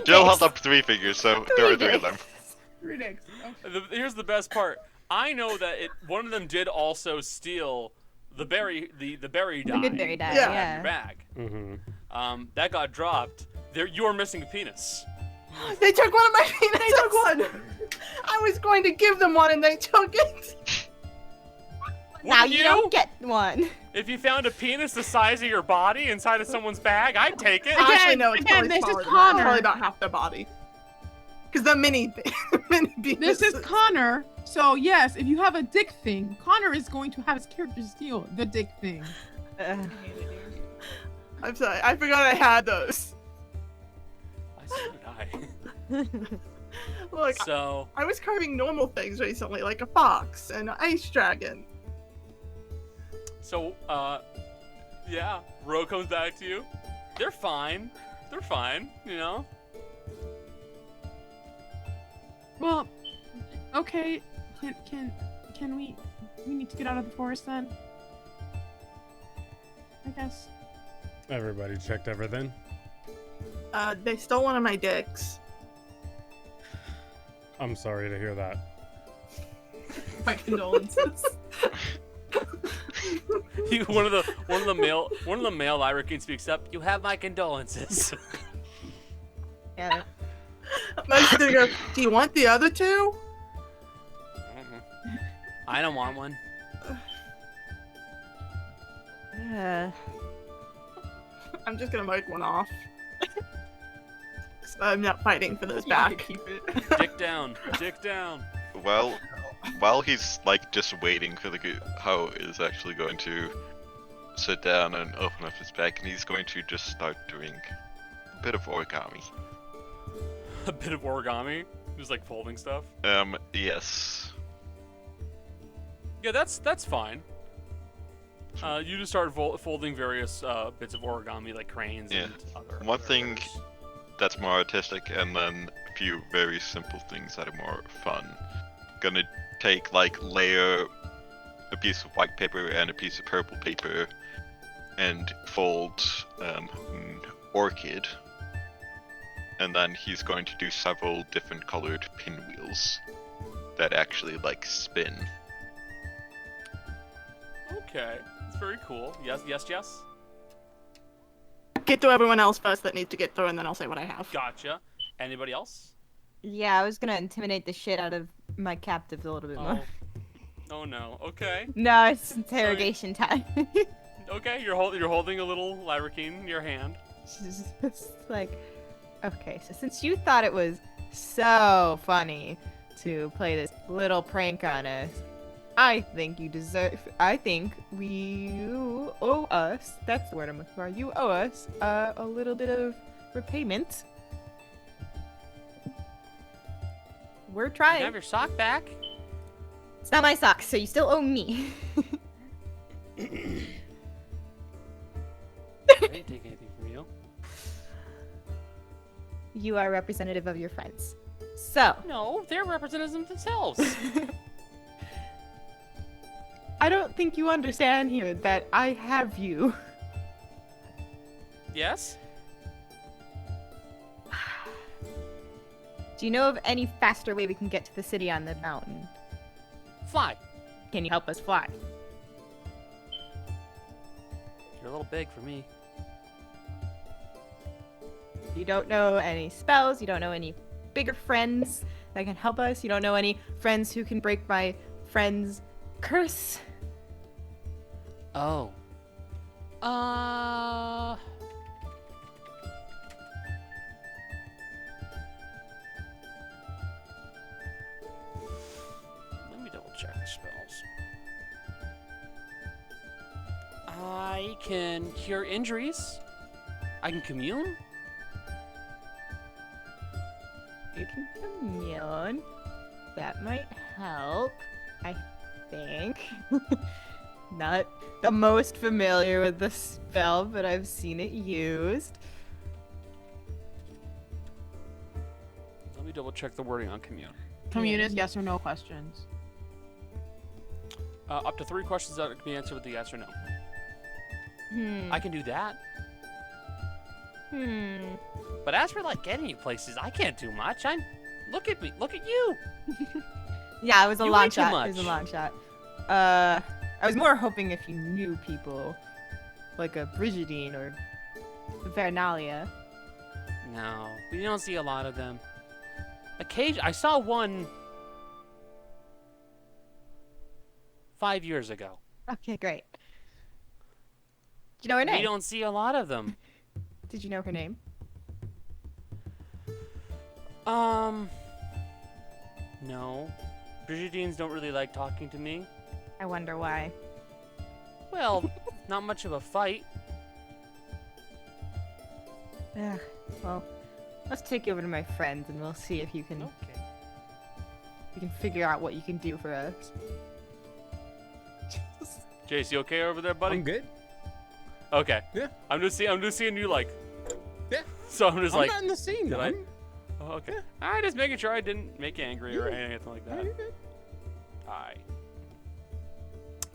[SPEAKER 4] Jill held up 3 figures, so there are 3 of them.
[SPEAKER 7] 3 dicks. Okay.
[SPEAKER 2] Here's the best part. I know that one of them did also steal the berry dye.
[SPEAKER 3] The good berry dye,
[SPEAKER 6] Yeah.
[SPEAKER 2] out of
[SPEAKER 3] yeah.
[SPEAKER 2] your bag.
[SPEAKER 12] Mm-hmm.
[SPEAKER 2] That got dropped. You're missing a penis.
[SPEAKER 6] They took one of my penises! They took one! I was going to give them one and they took it!
[SPEAKER 3] Now
[SPEAKER 2] Wouldn't
[SPEAKER 3] you don't get one.
[SPEAKER 2] If you found a penis the size of your body inside of someone's bag, I'd take it.
[SPEAKER 6] Actually, no, it's
[SPEAKER 7] again,
[SPEAKER 6] probably
[SPEAKER 7] this is
[SPEAKER 6] smaller than that.
[SPEAKER 7] Connor.
[SPEAKER 6] Probably about half the body. Because the mini penis.
[SPEAKER 7] This is Connor. So yes, if you have a dick thing, Connor is going to have his character steal the dick thing.
[SPEAKER 6] I'm sorry, I forgot I had those.
[SPEAKER 2] I so did I.
[SPEAKER 6] Look,
[SPEAKER 2] So,
[SPEAKER 6] I was carving normal things recently, like a fox and an ice dragon.
[SPEAKER 2] yeah, Ro comes back to you. They're fine. They're fine, you know?
[SPEAKER 7] Well, okay. Can we need to get out of the forest then? I guess.
[SPEAKER 12] Everybody checked everything.
[SPEAKER 6] They stole one of my dicks.
[SPEAKER 12] I'm sorry to hear that.
[SPEAKER 5] My condolences.
[SPEAKER 2] One of the male Lyrican speaks up. You have my condolences.
[SPEAKER 3] Yeah.
[SPEAKER 6] My sister goes, do you want the other two?
[SPEAKER 2] I don't want one.
[SPEAKER 6] I'm just gonna bite one off. I'm not fighting for those back.
[SPEAKER 5] Keep it.
[SPEAKER 2] Dick down. Dick down.
[SPEAKER 4] Well, while he's like just waiting for the Ho is actually going to sit down and open up his bag, and he's going to just start doing a bit of origami.
[SPEAKER 2] A bit of origami? Just like folding stuff?
[SPEAKER 4] Yes.
[SPEAKER 2] Yeah, that's fine. You just start folding various bits of origami, like cranes and other.
[SPEAKER 4] One thing that's more artistic, and then a few very simple things that are more fun. Gonna take, like, layer a piece of white paper and a piece of purple paper, and fold an orchid. And then he's going to do several different colored pinwheels that actually, like, spin.
[SPEAKER 2] Okay, it's very cool. Yes.
[SPEAKER 6] Get to everyone else first that needs to get through, and then I'll say what I have.
[SPEAKER 2] Gotcha. Anybody else?
[SPEAKER 3] Yeah, I was gonna intimidate the shit out of my captives a little bit more.
[SPEAKER 2] Oh no. Okay.
[SPEAKER 3] No, it's interrogation time.
[SPEAKER 2] Okay, you're holding a little Lyrican in your hand.
[SPEAKER 3] She's just like, okay, so since you thought it was so funny to play this little prank on us, I think you owe us, that's the word I'm looking for, you owe us a little bit of repayment. We're
[SPEAKER 2] You
[SPEAKER 3] trying.
[SPEAKER 2] have your sock back.
[SPEAKER 3] It's not my socks, so you still owe me.
[SPEAKER 2] I didn't take anything from you.
[SPEAKER 3] You are representative of your friends. So.
[SPEAKER 2] No, they're representatives themselves.
[SPEAKER 3] I don't think you understand here that I have you.
[SPEAKER 2] Yes?
[SPEAKER 3] Do you know of any faster way we can get to the city on the mountain?
[SPEAKER 2] Fly.
[SPEAKER 3] Can you help us fly?
[SPEAKER 2] You're a little big for me.
[SPEAKER 3] You don't know any spells, you don't know any bigger friends that can help us, you don't know any friends who can break my friend's curse?
[SPEAKER 2] Oh. Let me double check the spells. I can cure injuries. I can commune.
[SPEAKER 3] You can commune. That might help, I think. Not the most familiar with the spell, but I've seen it used.
[SPEAKER 2] Let me double check the wording on commune.
[SPEAKER 7] Commune is yes or no questions.
[SPEAKER 2] Up to 3 questions that can be answered with the yes or no.
[SPEAKER 3] Hmm.
[SPEAKER 2] I can do that.
[SPEAKER 3] Hmm.
[SPEAKER 2] But as for like getting you places, I can't do much. Look at me. Look at you.
[SPEAKER 3] Yeah, it was a
[SPEAKER 2] You
[SPEAKER 3] long
[SPEAKER 2] ate too
[SPEAKER 3] shot.
[SPEAKER 2] much.
[SPEAKER 3] It was a long shot. I was more hoping if you knew people, like a Brigidine or Vernalia.
[SPEAKER 2] No, we don't see a lot of them. I saw one 5 years ago.
[SPEAKER 3] Okay, great. Do you know her name?
[SPEAKER 2] We don't see a lot of them.
[SPEAKER 3] Did you know her name?
[SPEAKER 2] No. Brigidines don't really like talking to me.
[SPEAKER 3] I wonder why.
[SPEAKER 2] Well, not much of a fight.
[SPEAKER 3] Ugh, well, let's take you over to my friends and we'll see if you can figure out what you can do for us.
[SPEAKER 2] Jace, you okay over there, buddy?
[SPEAKER 1] I'm good.
[SPEAKER 2] Okay.
[SPEAKER 1] Yeah.
[SPEAKER 2] I'm just seeing you like.
[SPEAKER 1] Yeah.
[SPEAKER 2] So I'm just
[SPEAKER 1] I'm
[SPEAKER 2] like.
[SPEAKER 1] not in the scene,
[SPEAKER 2] did
[SPEAKER 1] though.
[SPEAKER 2] I- Oh, okay. Alright, just making sure I didn't make you angry or
[SPEAKER 1] Yeah.
[SPEAKER 2] anything like
[SPEAKER 1] Yeah,
[SPEAKER 2] that.
[SPEAKER 1] you're good.
[SPEAKER 2] Alright.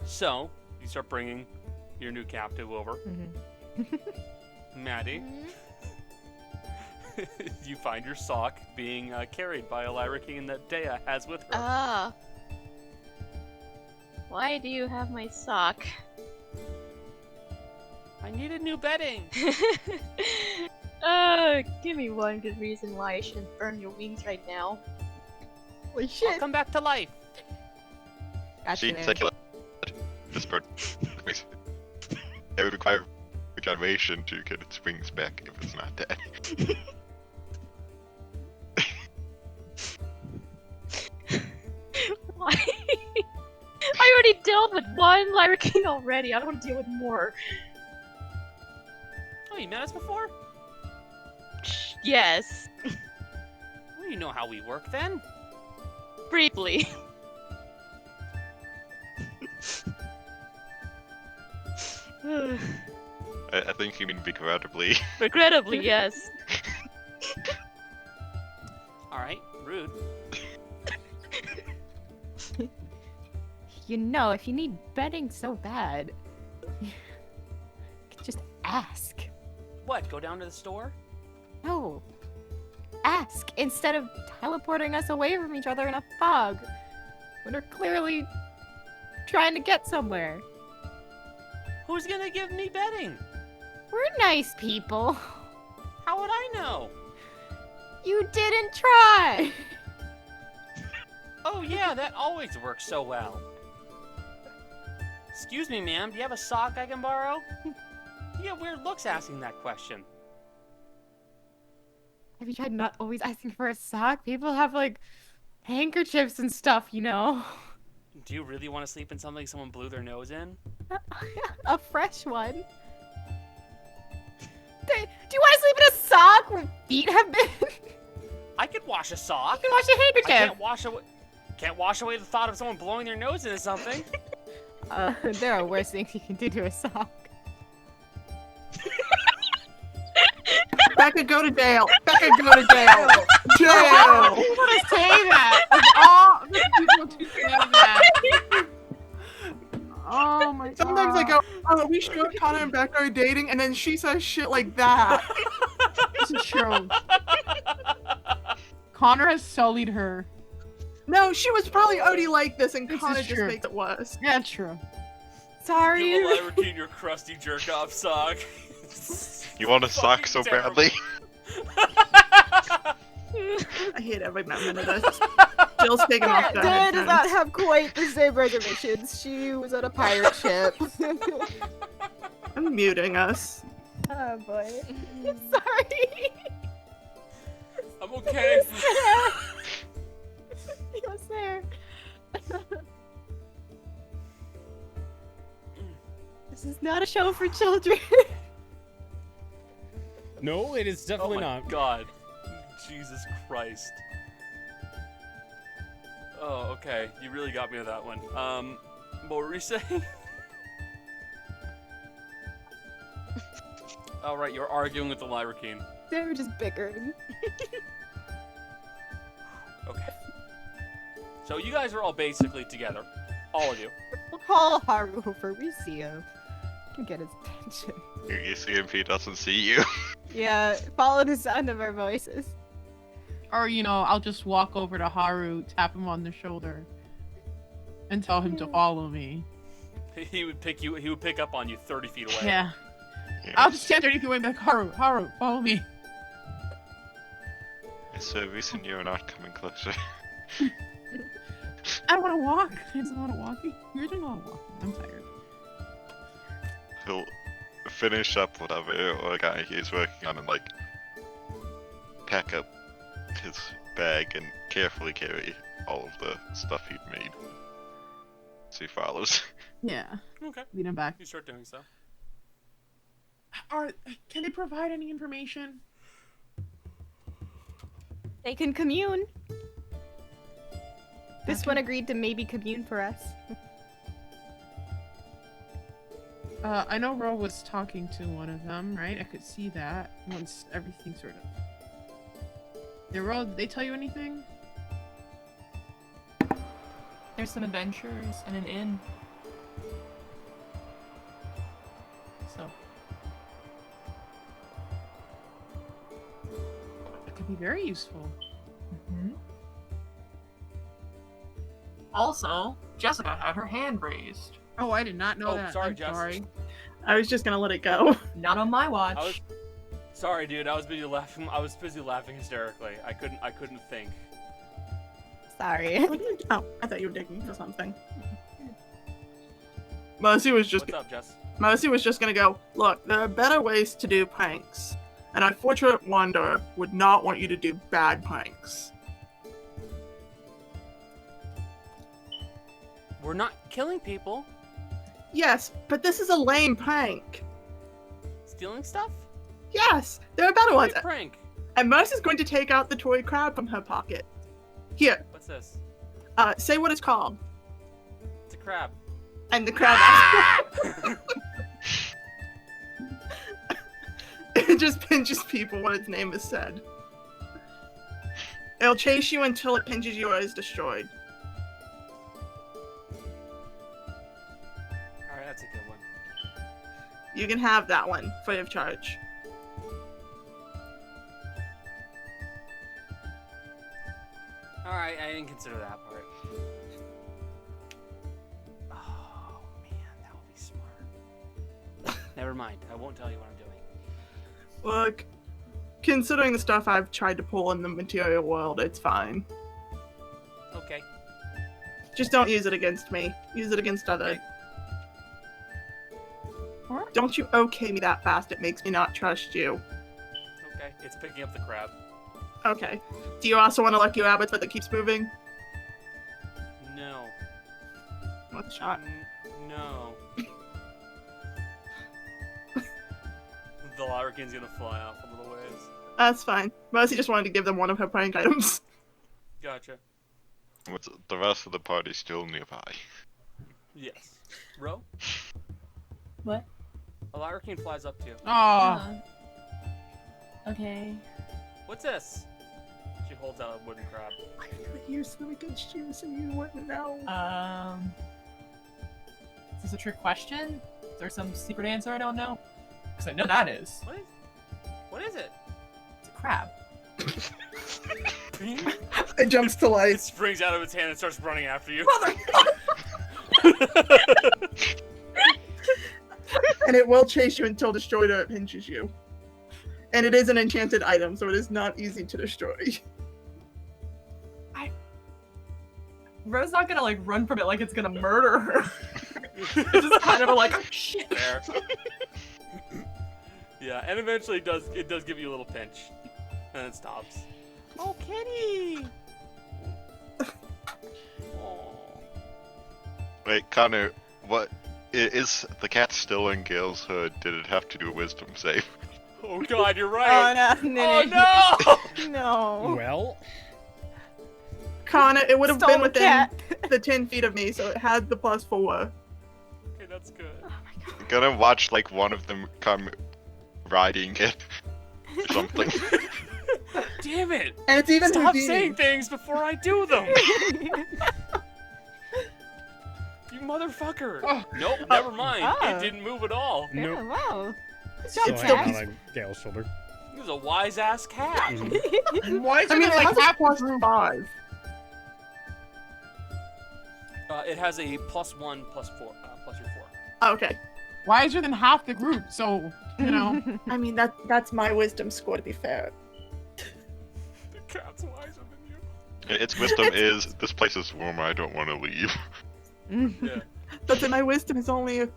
[SPEAKER 2] So, you start bringing your new captive over. Maddie. You find your sock being carried by a Lyrican that Dea has with her.
[SPEAKER 8] Ah. Why do you have my sock?
[SPEAKER 2] I needed new bedding.
[SPEAKER 8] Give me one good reason why I shouldn't burn your wings right now.
[SPEAKER 3] Holy
[SPEAKER 2] I'll
[SPEAKER 3] shit!
[SPEAKER 2] come back to life.
[SPEAKER 3] Gotcha
[SPEAKER 4] She
[SPEAKER 3] there.
[SPEAKER 4] take this bird. It would require regeneration to get its wings back if it's not dead.
[SPEAKER 8] Why? I already dealt with one Lyrican already. I don't want to deal with more.
[SPEAKER 2] Oh, you met us before?
[SPEAKER 8] Yes.
[SPEAKER 2] Well, you know how we work then.
[SPEAKER 8] Briefly.
[SPEAKER 4] I think you mean regrettably.
[SPEAKER 8] Regrettably, yes.
[SPEAKER 2] Alright, rude.
[SPEAKER 3] You know, if you need bedding so bad, you could just ask.
[SPEAKER 2] What, go down to the store?
[SPEAKER 3] No. Ask instead of teleporting us away from each other in a fog when we're clearly trying to get somewhere.
[SPEAKER 2] Who's gonna give me bedding?
[SPEAKER 3] We're nice people.
[SPEAKER 2] How would I know?
[SPEAKER 3] You didn't try.
[SPEAKER 2] Oh yeah, that always works so well. Excuse me, ma'am, do you have a sock I can borrow? You get weird looks asking that question.
[SPEAKER 3] Have you tried not always asking for a sock? People have like handkerchiefs and stuff, you know.
[SPEAKER 2] Do you really want to sleep in something someone blew their nose in?
[SPEAKER 3] A fresh one. Do you want to sleep in a sock where feet have been?
[SPEAKER 2] I could wash a sock.
[SPEAKER 3] You can wash a handkerchief.
[SPEAKER 2] Can't wash away the thought of someone blowing their nose into something.
[SPEAKER 3] There are worse things you can do to a sock.
[SPEAKER 6] Becca, go to jail. Becca, go to jail. Jail.
[SPEAKER 7] I don't want to say that. Of all the people to say that. Oh my god.
[SPEAKER 6] Sometimes I go, oh, we showed Connor and Becca are dating, and then she says shit like that.
[SPEAKER 7] This is true. Connor has sullied her.
[SPEAKER 6] No, she was probably already like this, and
[SPEAKER 7] This
[SPEAKER 6] Connor
[SPEAKER 7] is
[SPEAKER 6] just
[SPEAKER 7] true.
[SPEAKER 6] makes it worse.
[SPEAKER 7] Yeah, true.
[SPEAKER 3] Sorry.
[SPEAKER 2] You will Lyrican your crusty jerk off sock.
[SPEAKER 4] You want a sock so
[SPEAKER 2] Fucking
[SPEAKER 4] badly?
[SPEAKER 6] I hate every minute of this. Jill's taking off the
[SPEAKER 3] Dea does not
[SPEAKER 6] headphones.
[SPEAKER 3] have quite the same reservations. She was on a pirate ship.
[SPEAKER 6] I'm muting us.
[SPEAKER 3] Oh boy. Sorry.
[SPEAKER 2] I'm okay.
[SPEAKER 3] He was there. This is not a show for children.
[SPEAKER 1] No, it is
[SPEAKER 2] Oh
[SPEAKER 1] definitely
[SPEAKER 2] my
[SPEAKER 1] not.
[SPEAKER 2] god. Jesus Christ. Oh, okay. You really got me with that one. What were you saying? Alright, you're arguing with the Lyrican.
[SPEAKER 3] They were just bickering.
[SPEAKER 2] Okay. So you guys are all basically together. All of you.
[SPEAKER 3] We'll call Haru over. We see him. Can get his attention.
[SPEAKER 4] You see him if he doesn't see you.
[SPEAKER 3] Yeah, follow the sound of our voices.
[SPEAKER 7] Or, you know, I'll just walk over to Haru, tap him on the shoulder, and tell him to follow me.
[SPEAKER 2] He would pick up on you 30 feet away.
[SPEAKER 7] Yeah.
[SPEAKER 4] Yeah.
[SPEAKER 7] I'll just stand 30 feet away and be like, Haru, follow me.
[SPEAKER 4] Is there a reason you're not coming closer?
[SPEAKER 7] I want to walk. It's a lot of walking. You're doing a lot of walking. I'm tired.
[SPEAKER 4] He'll finish up whatever origami he's working on and like pack up his bag and carefully carry all of the stuff he'd made. So he follows.
[SPEAKER 7] Yeah.
[SPEAKER 2] Okay.
[SPEAKER 7] Lead him back.
[SPEAKER 2] You start doing so.
[SPEAKER 7] Can they provide any information?
[SPEAKER 3] They can commune. This
[SPEAKER 7] Okay.
[SPEAKER 3] one agreed to maybe commune for us.
[SPEAKER 7] I know Ro was talking to one of them, right? I could see that once everything sort of. Yeah, Ro, did they tell you anything?
[SPEAKER 11] There's some adventures and an inn. So,
[SPEAKER 7] It could be very useful.
[SPEAKER 10] Also, Jessica had her hand raised.
[SPEAKER 7] Oh, I did not know
[SPEAKER 2] Oh,
[SPEAKER 7] that.
[SPEAKER 2] sorry,
[SPEAKER 7] I'm
[SPEAKER 2] Jess.
[SPEAKER 7] sorry.
[SPEAKER 6] I was just gonna let it go.
[SPEAKER 11] not on my watch.
[SPEAKER 2] I was sorry, dude. I was busy laughing. I was busy laughing hysterically. I couldn't think.
[SPEAKER 3] Sorry.
[SPEAKER 6] Oh, I thought you were digging for something. Mercy was just
[SPEAKER 2] What's up, Jess?
[SPEAKER 6] Mercy was just gonna go, look, there are better ways to do pranks. An unfortunate wonder would not want you to do bad pranks.
[SPEAKER 2] We're not killing people.
[SPEAKER 6] Yes, but this is a lame prank.
[SPEAKER 2] Stealing stuff?
[SPEAKER 6] Yes, there are better ones.
[SPEAKER 2] Great prank.
[SPEAKER 6] And Mercy's going to take out the toy crab from her pocket. Here,
[SPEAKER 2] What's this?
[SPEAKER 6] say what it's called.
[SPEAKER 2] It's a crab.
[SPEAKER 6] And the crab it just pinches people when its name is said. It'll chase you until it pinches you or is destroyed.
[SPEAKER 2] Alright, that's a good one.
[SPEAKER 6] You can have that one, free of charge.
[SPEAKER 2] Alright, I didn't consider that part. Oh, man, that would be smart. Never mind, I won't tell you what I'm doing.
[SPEAKER 6] Look, considering the stuff I've tried to pull in the material world, it's fine.
[SPEAKER 2] Okay.
[SPEAKER 6] Just don't use it against me. Use it against others. Don't you okay me that fast, it makes me not trust you.
[SPEAKER 2] Okay, it's picking up the crab.
[SPEAKER 6] Okay. Do you also want to lucky rabbit that keeps moving?
[SPEAKER 2] No.
[SPEAKER 6] What's a shot?
[SPEAKER 2] No. The larrikin's gonna fly off a little ways.
[SPEAKER 6] That's fine. Mercy just wanted to give them one of her prank items.
[SPEAKER 2] Gotcha.
[SPEAKER 4] With the rest of the party still nearby.
[SPEAKER 2] Yes. Ro?
[SPEAKER 11] What?
[SPEAKER 2] A larrikin flies up to you.
[SPEAKER 7] Oh.
[SPEAKER 11] Okay.
[SPEAKER 2] What's this? She holds out a wooden crab.
[SPEAKER 6] I feel like you're so against you, so you wouldn't know.
[SPEAKER 11] Is this a trick question? Is there some secret answer I don't know? Because I know that is.
[SPEAKER 2] What is it?
[SPEAKER 11] It's a crab.
[SPEAKER 6] It jumps to
[SPEAKER 2] It
[SPEAKER 6] life.
[SPEAKER 2] springs out of its hand and starts running after you.
[SPEAKER 6] And it will chase you until destroyed or it pinches you. And it is an enchanted item, so it is not easy to destroy.
[SPEAKER 10] Ro's not gonna like run from it like it's gonna murder her. It's just kind of like, oh, shit.
[SPEAKER 2] There. Yeah, and eventually it does give you a little pinch. And it stops. Oh, kitty! Aw.
[SPEAKER 4] Wait, Connor, what is the cat still in Gale's hood? Did it have to do a wisdom save?
[SPEAKER 2] Oh god, you're right!
[SPEAKER 3] Oh no!
[SPEAKER 2] Oh no!
[SPEAKER 3] No!
[SPEAKER 12] Well,
[SPEAKER 6] Connor, it would have
[SPEAKER 3] Stole
[SPEAKER 6] been
[SPEAKER 3] the
[SPEAKER 6] within
[SPEAKER 3] cat.
[SPEAKER 6] the 10 feet of me, so it had the +4.
[SPEAKER 2] Okay, that's good.
[SPEAKER 4] I'm gonna watch like one of them come riding it or something.
[SPEAKER 2] Damn it!
[SPEAKER 6] And it's even
[SPEAKER 2] Stop
[SPEAKER 6] Houdini.
[SPEAKER 2] saying things before I do them! You motherfucker! Nope, never mind.
[SPEAKER 3] Oh.
[SPEAKER 2] It didn't move at all.
[SPEAKER 3] Yeah,
[SPEAKER 12] nope.
[SPEAKER 3] wow. Good
[SPEAKER 12] So
[SPEAKER 3] job,
[SPEAKER 12] I
[SPEAKER 6] still
[SPEAKER 12] had
[SPEAKER 3] Cat.
[SPEAKER 12] my, like Gale's shoulder.
[SPEAKER 2] He was a wise ass cat.
[SPEAKER 12] Mhm.
[SPEAKER 7] Why is
[SPEAKER 6] I
[SPEAKER 7] it
[SPEAKER 6] mean, it
[SPEAKER 7] like
[SPEAKER 6] has a
[SPEAKER 7] half the group?
[SPEAKER 6] +5.
[SPEAKER 2] It has a +1, +4, plus your 4.
[SPEAKER 6] Okay.
[SPEAKER 7] Wiser than half the group, so you know.
[SPEAKER 6] I mean, that's my wisdom score, to be fair.
[SPEAKER 2] The crab
[SPEAKER 4] Its wisdom is, this place is warm, I don't want to leave.
[SPEAKER 2] Yeah.
[SPEAKER 6] But then my wisdom is only a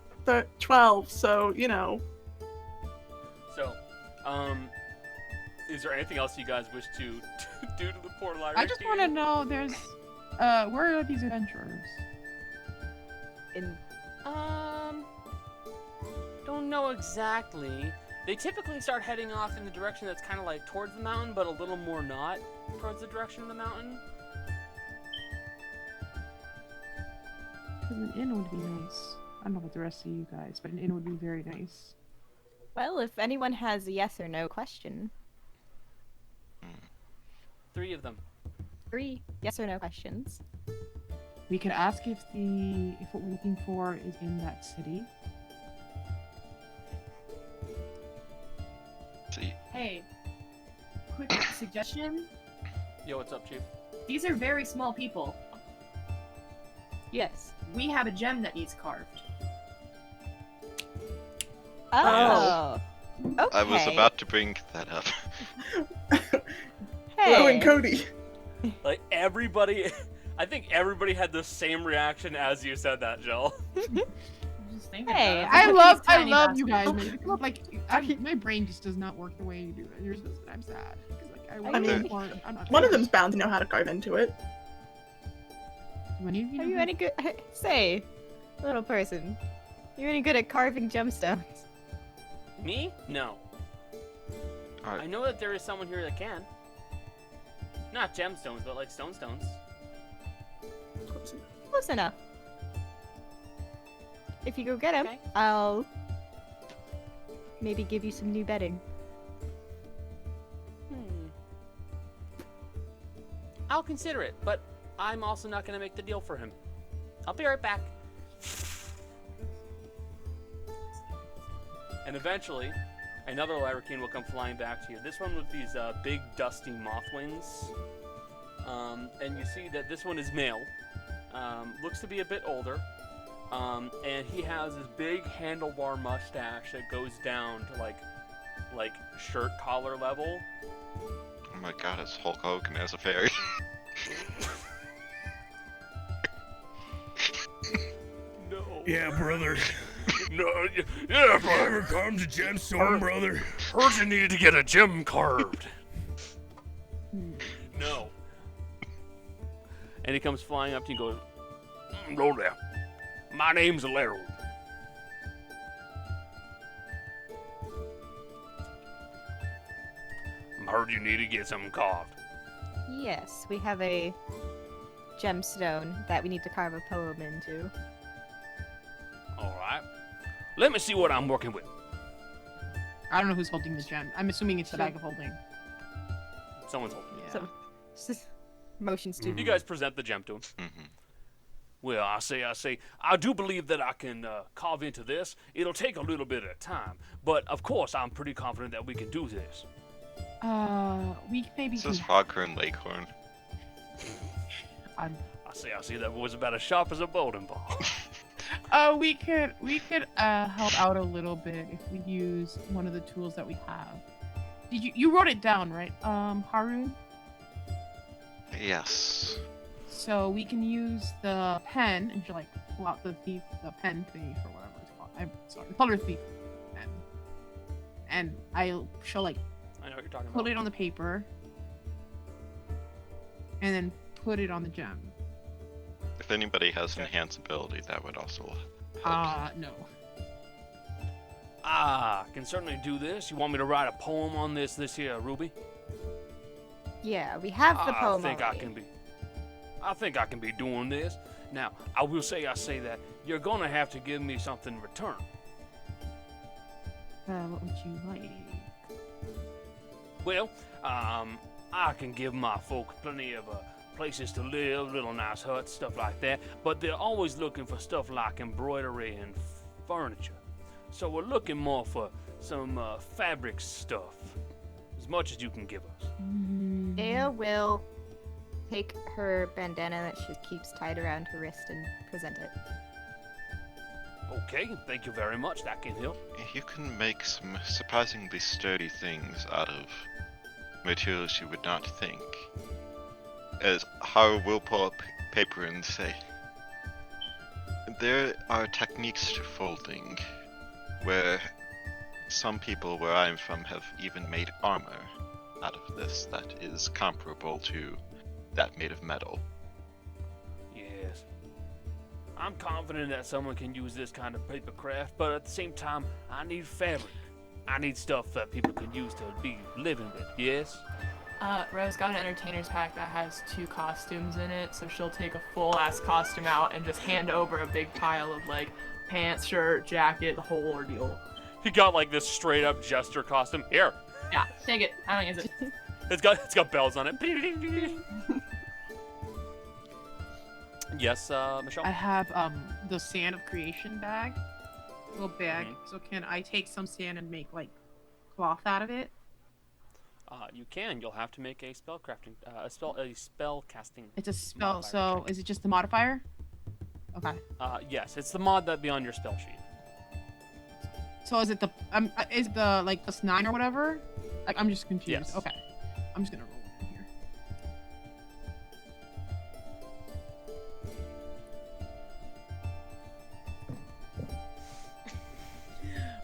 [SPEAKER 6] 12, so, you know.
[SPEAKER 2] So, is there anything else you guys wish to do to the poor liar?
[SPEAKER 7] I just want to know, there's, where are these adventurers?
[SPEAKER 2] Don't know exactly. They typically start heading off in the direction that's kind of like towards the mountain, but a little more not towards the direction of the mountain.
[SPEAKER 7] Because an inn would be nice. I don't know about the rest of you guys, but an inn would be very nice.
[SPEAKER 3] Well, if anyone has a yes or no question.
[SPEAKER 2] 3 of them.
[SPEAKER 3] 3 yes or no questions.
[SPEAKER 7] We could ask if what we're looking for is in that city.
[SPEAKER 4] See,
[SPEAKER 11] Hey, quick suggestion.
[SPEAKER 2] Yo, what's up, Chief?
[SPEAKER 11] These are very small people.
[SPEAKER 3] Yes.
[SPEAKER 11] We have a gem that needs carved.
[SPEAKER 3] Oh. Okay.
[SPEAKER 4] I was about to bring that up.
[SPEAKER 3] Hey.
[SPEAKER 6] Hello and Cody.
[SPEAKER 2] Like, everybody... I think everybody had the same reaction as you said that, Jill.
[SPEAKER 11] I'm just thinking
[SPEAKER 3] Hey,
[SPEAKER 11] about it.
[SPEAKER 7] I
[SPEAKER 11] These tiny
[SPEAKER 7] love you
[SPEAKER 11] bastards.
[SPEAKER 7] guys, man. Come up, like, my brain just does not work the way you do it. Yours does, and I'm sad. 'Cause, like, I want
[SPEAKER 6] mean,
[SPEAKER 7] more. I'm not
[SPEAKER 6] One of them's bound to know how to carve into it.
[SPEAKER 7] Do any of you
[SPEAKER 3] Are
[SPEAKER 7] know
[SPEAKER 3] you
[SPEAKER 7] how-
[SPEAKER 3] any good? Say, little person, you any good at carving gemstones?
[SPEAKER 2] Me? No.
[SPEAKER 4] Alright.
[SPEAKER 2] I know that there is someone here that can. Not gemstones, but like stones.
[SPEAKER 3] Close enough. If you go get him,
[SPEAKER 2] Okay.
[SPEAKER 3] I'll maybe give you some new bedding.
[SPEAKER 2] I'll consider it, but I'm also not going to make the deal for him. I'll be right back. And eventually, another Lyrakean will come flying back to you. This one with these big, dusty moth wings. And you see that this one is male. Looks to be a bit older. And he has this big handlebar mustache that goes down to like shirt collar level.
[SPEAKER 4] Oh my god, it's Hulk Hogan as a fairy.
[SPEAKER 2] No.
[SPEAKER 12] Yeah, brother.
[SPEAKER 2] No. Yeah,
[SPEAKER 12] Ever carved a gemstone, brother?
[SPEAKER 2] Heard you needed to get a gem carved. No. And he comes flying up to you and goes, "Hello there. My name's Alero. Heard you need to get something carved."
[SPEAKER 3] Yes, we have a gemstone that we need to carve a poem into.
[SPEAKER 2] Alright. Let me see what I'm working with.
[SPEAKER 7] I don't know who's holding the gem. I'm assuming it's the bag of holding.
[SPEAKER 2] Someone's holding it.
[SPEAKER 7] Yeah.
[SPEAKER 3] So, motions to
[SPEAKER 2] You guys present the gem to him.
[SPEAKER 4] Mm-hmm.
[SPEAKER 2] Well, I say, I do believe that I can carve into this. It'll take a little bit of time, but of course I'm pretty confident that we can do this.
[SPEAKER 7] We maybe
[SPEAKER 4] This is
[SPEAKER 7] can.
[SPEAKER 4] Foghorn Leghorn.
[SPEAKER 2] I see that was about as sharp as a bowling ball.
[SPEAKER 7] We could help out a little bit if we use one of the tools that we have. Did you wrote it down, right? Harun?
[SPEAKER 4] Yes.
[SPEAKER 7] So we can use the pen and like pull out the pen thief or whatever it's called. I'm sorry, the color thief pen. And she'll like
[SPEAKER 2] I know what you're talking
[SPEAKER 7] put
[SPEAKER 2] about.
[SPEAKER 7] it on the paper and then put it on the gem.
[SPEAKER 4] If anybody has enhance ability, that would also help.
[SPEAKER 7] No.
[SPEAKER 2] Can certainly do this. You want me to write a poem on this here, Ruby?
[SPEAKER 3] Yeah, we have the poem
[SPEAKER 2] I think
[SPEAKER 3] already.
[SPEAKER 2] I think I can be doing this. Now, I will say that you're gonna have to give me something in return.
[SPEAKER 7] What would you like?
[SPEAKER 2] Well, I can give my folk plenty of places to live, little nice huts, stuff like that, but they're always looking for stuff like embroidery and furniture. So we're looking more for some fabric stuff, as much as you can give us.
[SPEAKER 3] Dea will take her bandana that she keeps tied around her wrist and present it.
[SPEAKER 2] Okay, thank you very much, that can help.
[SPEAKER 4] You can make some surprisingly sturdy things out of materials you would not think. As Haru will pull up paper and say, there are techniques to folding where some people where I'm from have even made armor out of this that is comparable to that made of metal.
[SPEAKER 2] Yes. I'm confident that someone can use this kind of paper craft, but at the same time, I need fabric. I need stuff that people can use to be living with, yes?
[SPEAKER 11] Rose got an entertainer's pack that has 2 costumes in it, so she'll take a full-ass costume out and just hand over a big pile of, like, pants, shirt, jacket, the whole ordeal.
[SPEAKER 2] He got like this straight up jester costume. Here.
[SPEAKER 11] Yeah, take it. I don't use it.
[SPEAKER 2] It's got bells on it. Yes, Michelle?
[SPEAKER 7] I have the sand of creation bag. Little bag.
[SPEAKER 2] Mhm.
[SPEAKER 7] So can I take some sand and make like cloth out of it?
[SPEAKER 2] You can. You'll have to make a spell crafting, a spell casting.
[SPEAKER 7] It's a spell,
[SPEAKER 2] modifier
[SPEAKER 7] so
[SPEAKER 2] check.
[SPEAKER 7] is it just the modifier? Okay.
[SPEAKER 2] Yes, it's the mod that be on your spell sheet.
[SPEAKER 7] So is it the like +9 or whatever? Like I'm just confused.
[SPEAKER 2] Yes.
[SPEAKER 7] Okay. I'm just gonna roll it in here.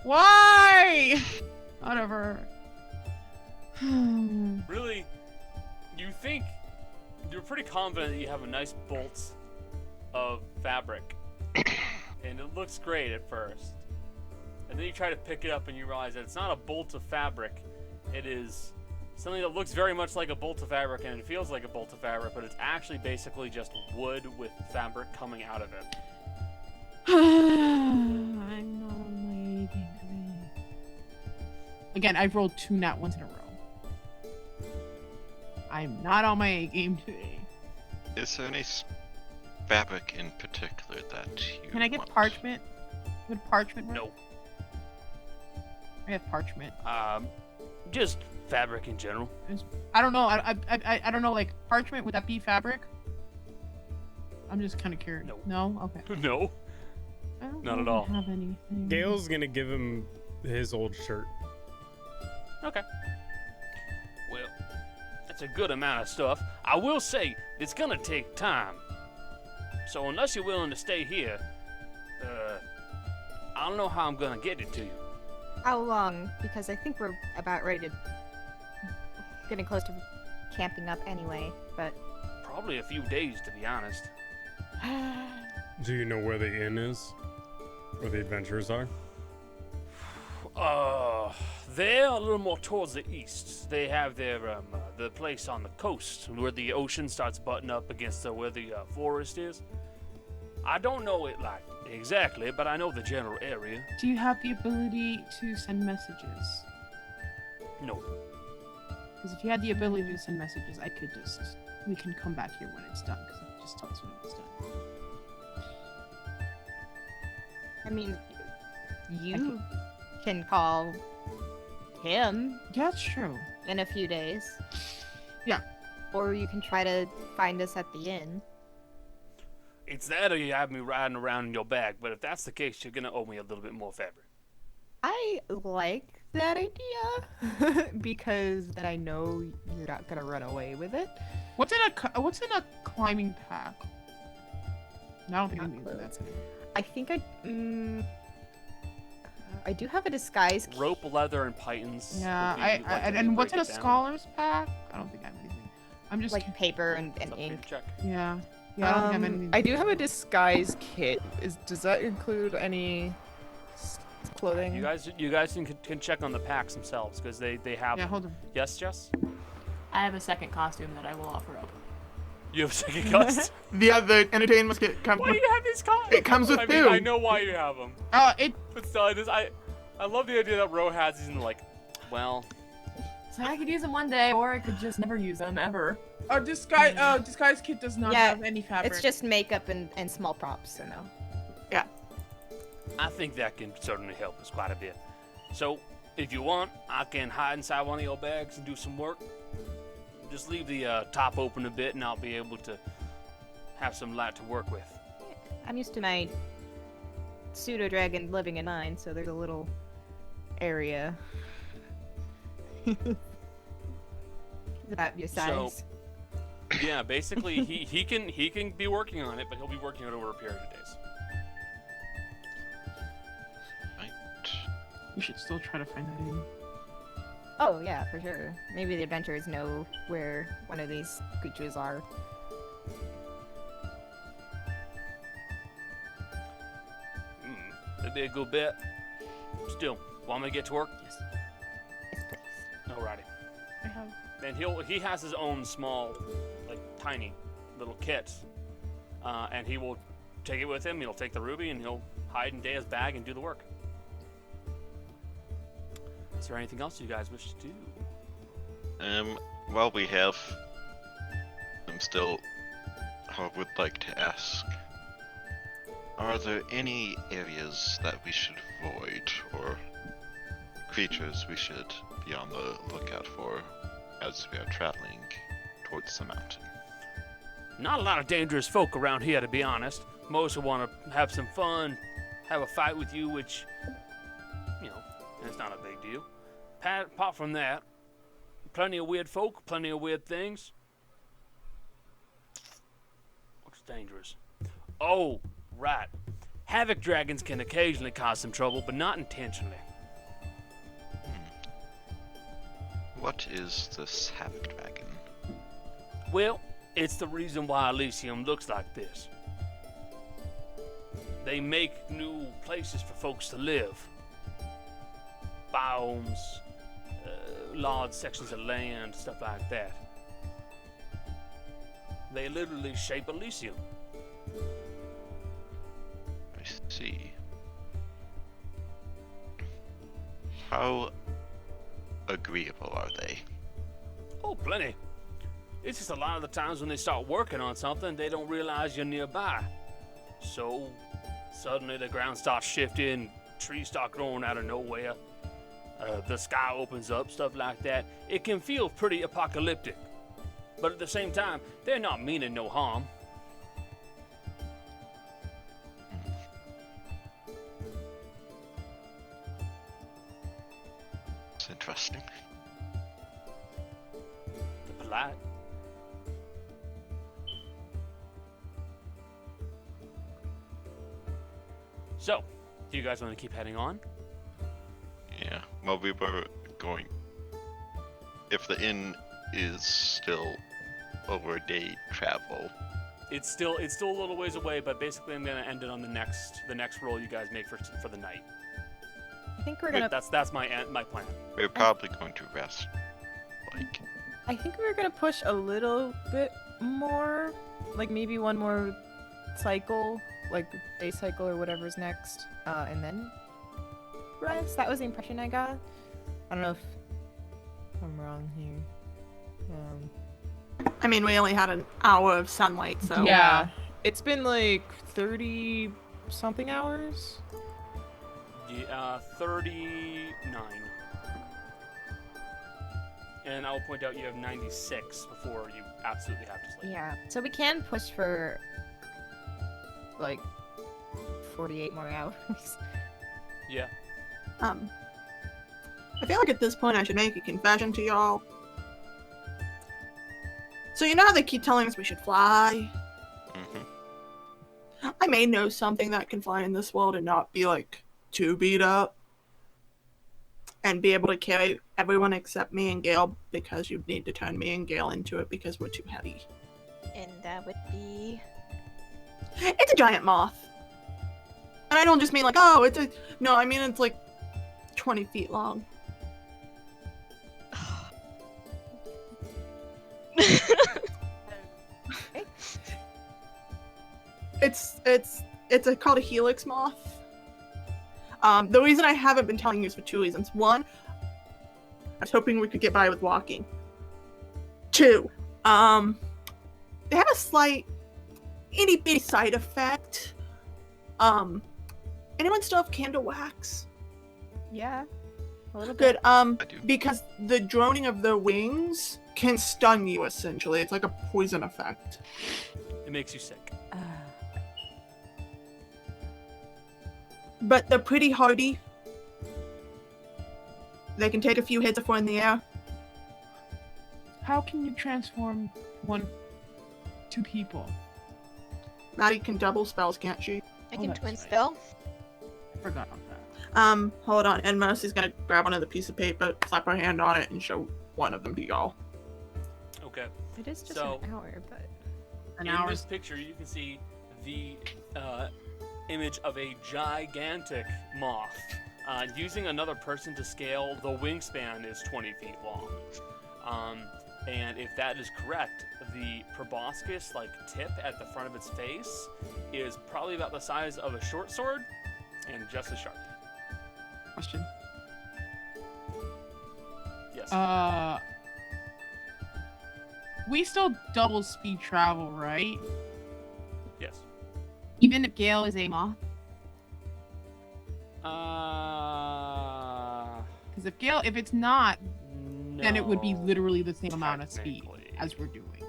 [SPEAKER 7] Why? Whatever.
[SPEAKER 2] Really, you're pretty confident that you have a nice bolt of fabric, and it looks great at first. And then you try to pick it up and you realize that it's not a bolt of fabric. It is something that looks very much like a bolt of fabric and it feels like a bolt of fabric, but it's actually basically just wood with fabric coming out of it.
[SPEAKER 7] I'm not on my game today. Again, I've rolled 2 nat ones in a row. I'm not on my game today.
[SPEAKER 4] Is there any fabric in particular that you
[SPEAKER 7] Can I get
[SPEAKER 4] want?
[SPEAKER 7] parchment? Would parchment work?
[SPEAKER 2] No.
[SPEAKER 7] I have parchment.
[SPEAKER 2] Just fabric in general.
[SPEAKER 7] I don't know. I don't know. Like parchment, would that be fabric? I'm just kind of curious.
[SPEAKER 2] No.
[SPEAKER 7] No. Okay.
[SPEAKER 2] No.
[SPEAKER 7] I don't
[SPEAKER 2] Not at
[SPEAKER 7] really
[SPEAKER 2] all.
[SPEAKER 7] Have anything.
[SPEAKER 12] Gail's gonna give him his old shirt.
[SPEAKER 2] Okay. Well, that's a good amount of stuff. I will say, it's gonna take time. So unless you're willing to stay here, I don't know how I'm gonna get it to you.
[SPEAKER 3] How long? Because I think we're about ready to... getting close to camping up anyway, but...
[SPEAKER 2] Probably a few days, to be honest.
[SPEAKER 12] Do you know where the inn is? Where the adventurers are?
[SPEAKER 2] They're a little more towards the east. They have their, the place on the coast where the ocean starts butting up against where the forest is. I don't know it, like, exactly, but I know the general area.
[SPEAKER 7] Do you have the ability to send messages?
[SPEAKER 2] No.
[SPEAKER 7] Because if you had the ability to send messages, I could just... We can come back here when it's done, because it just tells when it's done.
[SPEAKER 3] I mean, you can call him
[SPEAKER 7] Yeah, that's true.
[SPEAKER 3] in a few days.
[SPEAKER 7] Yeah.
[SPEAKER 3] Or you can try to find us at the inn.
[SPEAKER 2] It's that or you have me riding around in your bag, but if that's the case, you're gonna owe me a little bit more fabric.
[SPEAKER 3] I like that idea because then I know you're not gonna run away with it.
[SPEAKER 7] What's in a climbing pack? I don't think I'm using that.
[SPEAKER 3] I think I do have a disguise kit.
[SPEAKER 2] Rope, leather, and pythons.
[SPEAKER 7] Yeah,
[SPEAKER 2] would be, like, if you
[SPEAKER 7] and what's
[SPEAKER 2] break
[SPEAKER 7] in a
[SPEAKER 2] it down.
[SPEAKER 7] scholar's pack? I don't think I have anything. I'm just
[SPEAKER 3] Like paper and
[SPEAKER 2] Something
[SPEAKER 3] ink.
[SPEAKER 2] to check.
[SPEAKER 7] yeah. Yeah, I don't think I have anything.
[SPEAKER 13] I do have a disguise kit. Does that include any clothing?
[SPEAKER 2] You guys can check on the packs themselves because they have.
[SPEAKER 7] Yeah,
[SPEAKER 2] them.
[SPEAKER 7] hold on.
[SPEAKER 2] Yes, Jess.
[SPEAKER 11] I have a second costume that I will offer up.
[SPEAKER 2] You have a second costume.
[SPEAKER 10] Yeah, the entertainment kit comes.
[SPEAKER 2] Why do you have these costumes?
[SPEAKER 10] It comes with
[SPEAKER 2] I
[SPEAKER 10] two.
[SPEAKER 2] mean, I know why you have them,
[SPEAKER 7] It
[SPEAKER 2] but still, I love the idea that Ro has these and like, well,
[SPEAKER 11] So I could use them one day, or I could just never use them ever.
[SPEAKER 7] our disguise kit does not
[SPEAKER 3] Yeah,
[SPEAKER 7] have any fabric.
[SPEAKER 3] It's just makeup and small props, so no.
[SPEAKER 2] I think that can certainly help us quite a bit. So, if you want, I can hide inside one of your bags and do some work. Just leave the top open a bit, and I'll be able to have some light to work with.
[SPEAKER 3] I'm used to my pseudo dragon living in mine, so there's a little area. About your size.
[SPEAKER 2] Yeah, basically, he can be working on it, but he'll be working on it over a period of days.
[SPEAKER 4] Right.
[SPEAKER 7] We should still try to find that in.
[SPEAKER 3] Oh yeah, for sure. Maybe the adventurers know where one of these creatures are.
[SPEAKER 2] That'd be a good bet. Still, want me to get to work?
[SPEAKER 7] Yes.
[SPEAKER 3] Yes, please.
[SPEAKER 2] Alrighty.
[SPEAKER 7] I have.
[SPEAKER 2] And he has his own small, like tiny, little kit, and he will take it with him. He'll take the ruby and he'll hide in Daya's bag and do the work. Is there anything else you guys wish to do?
[SPEAKER 4] While we have, I would like to ask, are there any areas that we should avoid, or creatures we should be on the lookout for as we are traveling towards the mountain?
[SPEAKER 2] Not a lot of dangerous folk around here, to be honest. Most will want to have some fun, have a fight with you, which, you know, it's not a big deal. Apart from that, plenty of weird folk, plenty of weird things. What's dangerous? Oh, right. Havoc dragons can occasionally cause some trouble, but not intentionally.
[SPEAKER 4] What is this Havoc Dragon?
[SPEAKER 2] Well, it's the reason why Elysium looks like this. They make new places for folks to live. Biomes, large sections of land, stuff like that. They literally shape Elysium.
[SPEAKER 4] I see. How agreeable are they?
[SPEAKER 2] Oh, plenty. It's just a lot of the times when they start working on something, they don't realize you're nearby. So, suddenly the ground starts shifting, trees start growing out of nowhere, the sky opens up, stuff like that. It can feel pretty apocalyptic. But at the same time, they're not meaning no harm.
[SPEAKER 4] It's interesting.
[SPEAKER 2] They're polite. So, do you guys want to keep heading on?
[SPEAKER 4] Yeah. Well, we were going. If the inn is still over a day travel.
[SPEAKER 2] It's still a little ways away, but basically I'm gonna end it on the next roll you guys make for the night.
[SPEAKER 3] I think we're gonna.
[SPEAKER 2] That's my plan.
[SPEAKER 4] We're probably going to rest. Like.
[SPEAKER 13] I think we're gonna push a little bit more, like maybe one more cycle, like day cycle or whatever's next, and then rest. That was the impression I got. I don't know if I'm wrong here.
[SPEAKER 6] I mean, we only had an hour of sunlight, so.
[SPEAKER 13] Yeah, it's been like 30 something hours.
[SPEAKER 2] Yeah, 39. And I'll point out you have 96 before you absolutely have to sleep.
[SPEAKER 3] Yeah, so we can push for like 48 more hours.
[SPEAKER 2] Yeah.
[SPEAKER 6] I feel like at this point I should make a confession to y'all. So you know how they keep telling us we should fly?
[SPEAKER 4] Mm-hmm.
[SPEAKER 6] I may know something that can fly in this world and not be like too beat up. And be able to carry everyone except me and Gale, because you'd need to turn me and Gale into it because we're too heavy.
[SPEAKER 3] And that would be...
[SPEAKER 6] It's a giant moth. And I don't just mean like, oh, it's a... No, I mean it's like 20 feet long. It's called a helix moth. The reason I haven't been telling you is for two reasons. One, I was hoping we could get by with walking. Two, they have a slight itty bitty side effect. Anyone still have candle wax?
[SPEAKER 3] Yeah, a little bit.
[SPEAKER 6] Good. Because the droning of their wings can stun you essentially. It's like a poison effect.
[SPEAKER 2] It makes you sick.
[SPEAKER 6] But they're pretty hardy. They can take a few hits if we're in the air.
[SPEAKER 7] How can you transform one 2 people.
[SPEAKER 6] Maddie can double spells, can't she?
[SPEAKER 3] I
[SPEAKER 7] Oh,
[SPEAKER 3] can
[SPEAKER 7] that's
[SPEAKER 3] twin
[SPEAKER 7] right.
[SPEAKER 3] spell.
[SPEAKER 7] I forgot about that.
[SPEAKER 6] Hold on. And Mercy's gonna grab another piece of paper, slap her hand on it, and show one of them to y'all.
[SPEAKER 2] Okay.
[SPEAKER 3] It is just
[SPEAKER 2] So-
[SPEAKER 3] an hour, but
[SPEAKER 7] An
[SPEAKER 2] In
[SPEAKER 7] hour.
[SPEAKER 2] this picture, you can see the image of a gigantic moth. Using another person to scale, the wingspan is 20 feet long. And if that is correct, the proboscis, tip at the front of its face is probably about the size of a short sword and just as sharp.
[SPEAKER 7] Question.
[SPEAKER 2] Yes.
[SPEAKER 7] We still double speed travel, right?
[SPEAKER 2] Yes.
[SPEAKER 7] Even if Gale is a moth? Because if it's not, then it would be literally the same amount of speed
[SPEAKER 2] technically.
[SPEAKER 7] as we're doing.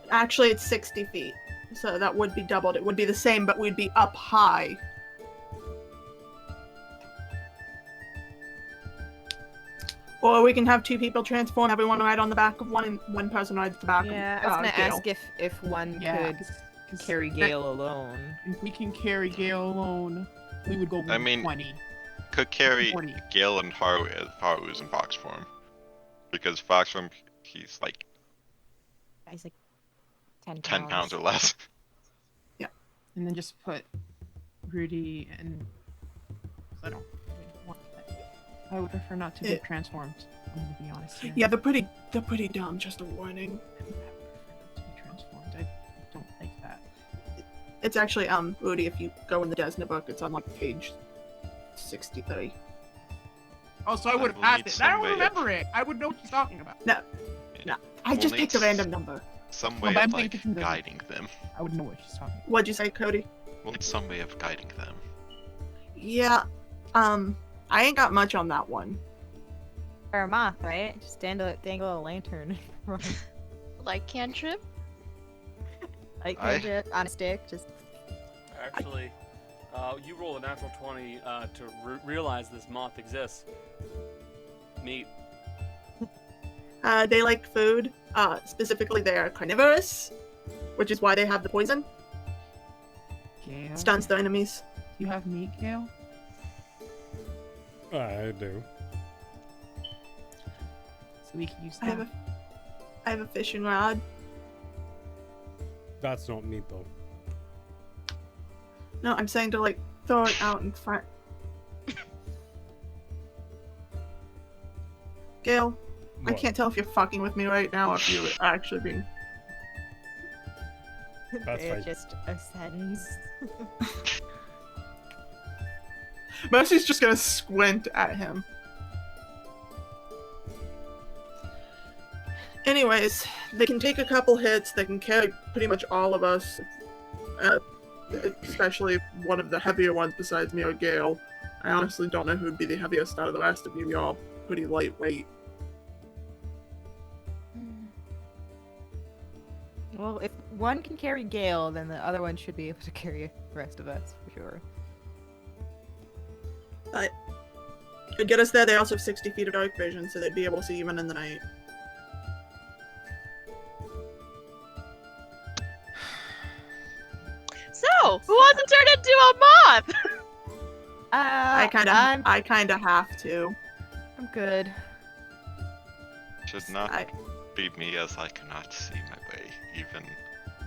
[SPEAKER 6] Actually, it's 60 feet. So that would be doubled. It would be the same, but we'd be up high. Or we can have 2 people transform, everyone ride on the back of one, and one person rides the back
[SPEAKER 13] Yeah,
[SPEAKER 6] of
[SPEAKER 13] I was gonna
[SPEAKER 6] Gale.
[SPEAKER 13] ask if one
[SPEAKER 7] Yeah,
[SPEAKER 13] could carry Gale alone.
[SPEAKER 7] If we can carry Gale alone, we would go
[SPEAKER 4] I mean-
[SPEAKER 7] 20.
[SPEAKER 4] Could carry
[SPEAKER 7] 40.
[SPEAKER 4] Gale and Haru's in fox form. Because fox form, he's like
[SPEAKER 3] he's like 10
[SPEAKER 4] 10 pounds or less.
[SPEAKER 7] And then just put Rudy and... I don't really want that. I would prefer not to be
[SPEAKER 6] It-
[SPEAKER 7] transformed. I'm gonna be honest here.
[SPEAKER 6] Yeah, they're pretty dumb, just a warning.
[SPEAKER 7] I would prefer not to be transformed. I don't like that.
[SPEAKER 6] It's actually, Rudy, if you go in the Desna book, it's on, page 63.
[SPEAKER 7] Oh, so I
[SPEAKER 4] I
[SPEAKER 7] would have
[SPEAKER 4] will
[SPEAKER 7] passed
[SPEAKER 4] need
[SPEAKER 7] it.
[SPEAKER 4] some
[SPEAKER 7] I don't
[SPEAKER 4] way of-
[SPEAKER 7] remember it. I would know what he's talking about.
[SPEAKER 6] I just
[SPEAKER 4] We'll
[SPEAKER 6] picked a
[SPEAKER 4] need
[SPEAKER 6] random number.
[SPEAKER 4] Some
[SPEAKER 7] No,
[SPEAKER 4] way
[SPEAKER 7] but
[SPEAKER 4] of
[SPEAKER 7] I'm thinking the-
[SPEAKER 4] guiding them.
[SPEAKER 7] I would know what she's talking about.
[SPEAKER 6] What'd you say, Cody?
[SPEAKER 4] We'll need some way of guiding them.
[SPEAKER 6] Yeah, I ain't got much on that one.
[SPEAKER 3] Or a moth, right? Just dangle a lantern.
[SPEAKER 8] Like cantrip?
[SPEAKER 3] Like
[SPEAKER 4] I-
[SPEAKER 3] on a stick, just
[SPEAKER 2] Actually, you roll a natural 20 to realize this moth exists. Neat.
[SPEAKER 6] They like food. Specifically, they are carnivorous, which is why they have the poison.
[SPEAKER 7] Gale?
[SPEAKER 6] Stuns their enemies.
[SPEAKER 7] Do you have meat, Gale?
[SPEAKER 12] I do.
[SPEAKER 7] So we can use
[SPEAKER 6] I
[SPEAKER 7] that.
[SPEAKER 6] have a fishing rod.
[SPEAKER 12] That's not meat though.
[SPEAKER 6] No, I'm saying to throw it out in front. Gale, I
[SPEAKER 12] What?
[SPEAKER 6] can't tell if you're fucking with me right now or if you're actually being.
[SPEAKER 12] That's
[SPEAKER 3] they're
[SPEAKER 12] fine.
[SPEAKER 3] just a sentence.
[SPEAKER 6] Mercy's just gonna squint at him. Anyways, they can take a couple hits. They can carry pretty much all of us, especially one of the heavier ones besides me or Gale. I honestly don't know who'd be the heaviest out of the rest of you. You're all pretty lightweight.
[SPEAKER 3] Well, if one can carry Gale, then the other one should be able to carry the rest of us, for sure.
[SPEAKER 6] To get us there, they also have 60 feet of dark vision, so they'd be able to see even in the night.
[SPEAKER 8] So, who wants to turn into a moth?
[SPEAKER 6] I kinda have to.
[SPEAKER 3] I'm good.
[SPEAKER 4] Should not
[SPEAKER 6] I-
[SPEAKER 4] be me, as I cannot see my way, even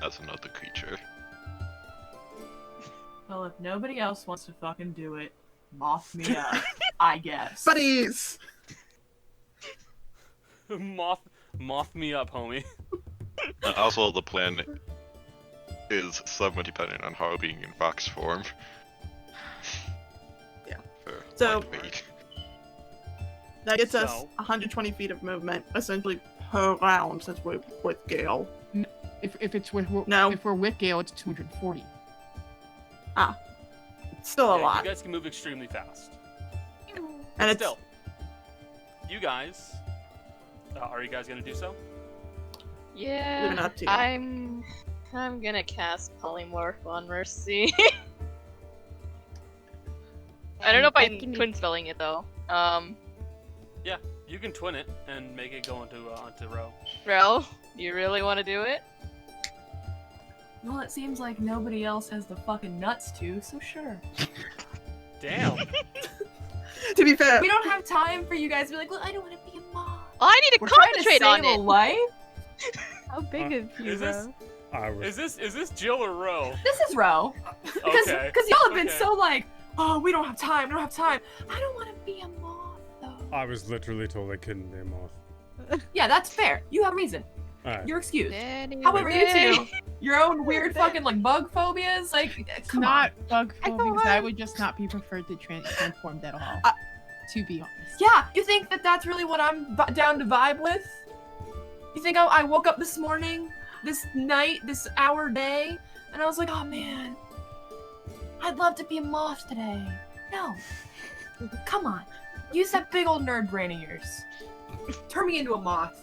[SPEAKER 4] as another creature.
[SPEAKER 10] Well, if nobody else wants to fucking do it, moth me up, I guess.
[SPEAKER 6] Buddies!
[SPEAKER 2] Moth me up, homie.
[SPEAKER 4] Also, the plan is somewhat dependent on Haru being in fox form.
[SPEAKER 6] Yeah.
[SPEAKER 4] For
[SPEAKER 6] So-
[SPEAKER 4] lightweight.
[SPEAKER 6] That gets us
[SPEAKER 2] So-
[SPEAKER 6] 120 feet of movement, essentially per round, since we're with Gale.
[SPEAKER 7] If it's with
[SPEAKER 6] No.
[SPEAKER 7] if we're with Gale, it's 240.
[SPEAKER 6] Still a
[SPEAKER 2] Yeah,
[SPEAKER 6] lot.
[SPEAKER 2] You guys can move extremely fast.
[SPEAKER 6] And it's
[SPEAKER 2] Still, you guys, are you guys gonna do so?
[SPEAKER 6] Leave it
[SPEAKER 8] Yeah,
[SPEAKER 6] up to you.
[SPEAKER 8] I'm gonna cast polymorph on Mercy. I don't know if I'm twin spelling it though.
[SPEAKER 2] Yeah, you can twin it and make it go onto Ro.
[SPEAKER 8] Rel, you really want to do it?
[SPEAKER 11] Well, it seems like nobody else has the fucking nuts to, so sure.
[SPEAKER 2] Damn.
[SPEAKER 6] To be fair,
[SPEAKER 11] We don't have time for you guys to be like, well, I don't want to be a mom.
[SPEAKER 8] I need to
[SPEAKER 11] We're trying to
[SPEAKER 8] concentrate
[SPEAKER 11] save
[SPEAKER 8] on
[SPEAKER 11] a
[SPEAKER 8] it.
[SPEAKER 11] life.
[SPEAKER 3] How big of you,
[SPEAKER 2] Is this
[SPEAKER 3] bro?
[SPEAKER 12] I was.
[SPEAKER 2] is this Jill or Ro?
[SPEAKER 11] This is Ro. Because
[SPEAKER 2] Okay.
[SPEAKER 11] y'all have been
[SPEAKER 2] Okay.
[SPEAKER 11] so like, oh, we don't have time, we don't have time. I don't want to be a moth, though.
[SPEAKER 12] I was literally told I couldn't be a moth.
[SPEAKER 11] Yeah, that's fair. You have reason.
[SPEAKER 12] Alright.
[SPEAKER 11] You're excused.
[SPEAKER 8] Daddy,
[SPEAKER 11] However, you
[SPEAKER 8] daddy.
[SPEAKER 11] two, your own weird fucking like bug phobias, like,
[SPEAKER 7] It's
[SPEAKER 11] come
[SPEAKER 7] not bug
[SPEAKER 3] I go
[SPEAKER 7] phobics. I
[SPEAKER 3] on.
[SPEAKER 7] would just not be preferred to transformed at all. To be honest.
[SPEAKER 11] on. Yeah, you think that that's really what I'm down to vibe with? You think I woke up this morning, this night, this hour day, and I was like, oh man, I'd love to be a moth today. No. Come on. Use that big old nerd brain of yours. Turn me into a moth.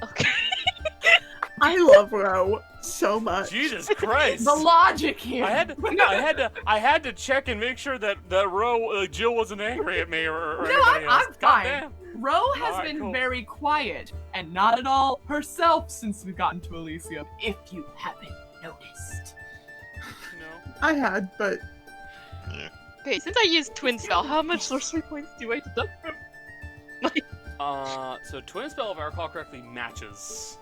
[SPEAKER 8] Okay.
[SPEAKER 6] I love Ro so much.
[SPEAKER 2] Jesus Christ.
[SPEAKER 11] The logic here.
[SPEAKER 2] I had to check and make sure that Jill wasn't angry at me or
[SPEAKER 11] No,
[SPEAKER 2] anybody else.
[SPEAKER 11] I'm fine.
[SPEAKER 2] Goddamn.
[SPEAKER 11] Ro has
[SPEAKER 2] Alright,
[SPEAKER 11] been
[SPEAKER 2] cool.
[SPEAKER 11] very quiet and not at all herself since we got into Elysium, if you haven't noticed.
[SPEAKER 2] You know.
[SPEAKER 6] I had, but
[SPEAKER 8] Okay, since I used twin spell, how much sorcery points do I deduct from?
[SPEAKER 2] So twin spell, if I recall correctly, matches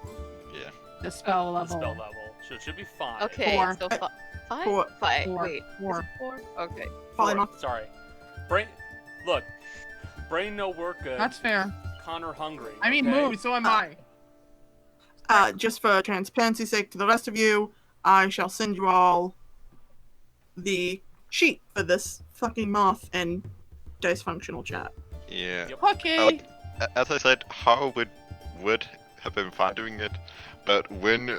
[SPEAKER 7] The spell
[SPEAKER 2] the
[SPEAKER 7] level.
[SPEAKER 2] spell level. So it should be 5.
[SPEAKER 8] Okay,
[SPEAKER 7] Four.
[SPEAKER 8] so five?
[SPEAKER 6] Four.
[SPEAKER 8] Five.
[SPEAKER 7] Four.
[SPEAKER 8] Wait,
[SPEAKER 7] Four.
[SPEAKER 8] is it 4? Okay.
[SPEAKER 6] Polymorph.
[SPEAKER 2] Sorry. Brain. Look. Brain no work good.
[SPEAKER 7] That's fair.
[SPEAKER 2] Connor hungry.
[SPEAKER 7] I mean,
[SPEAKER 2] okay?
[SPEAKER 7] mood, so am I.
[SPEAKER 6] just for transparency's sake to the rest of you, I shall send you all the sheet for this fucking moth and Dicefunctional chat.
[SPEAKER 4] Yeah.
[SPEAKER 2] Yep.
[SPEAKER 7] Okay.
[SPEAKER 4] As I said, Haro would have been fine doing it, but when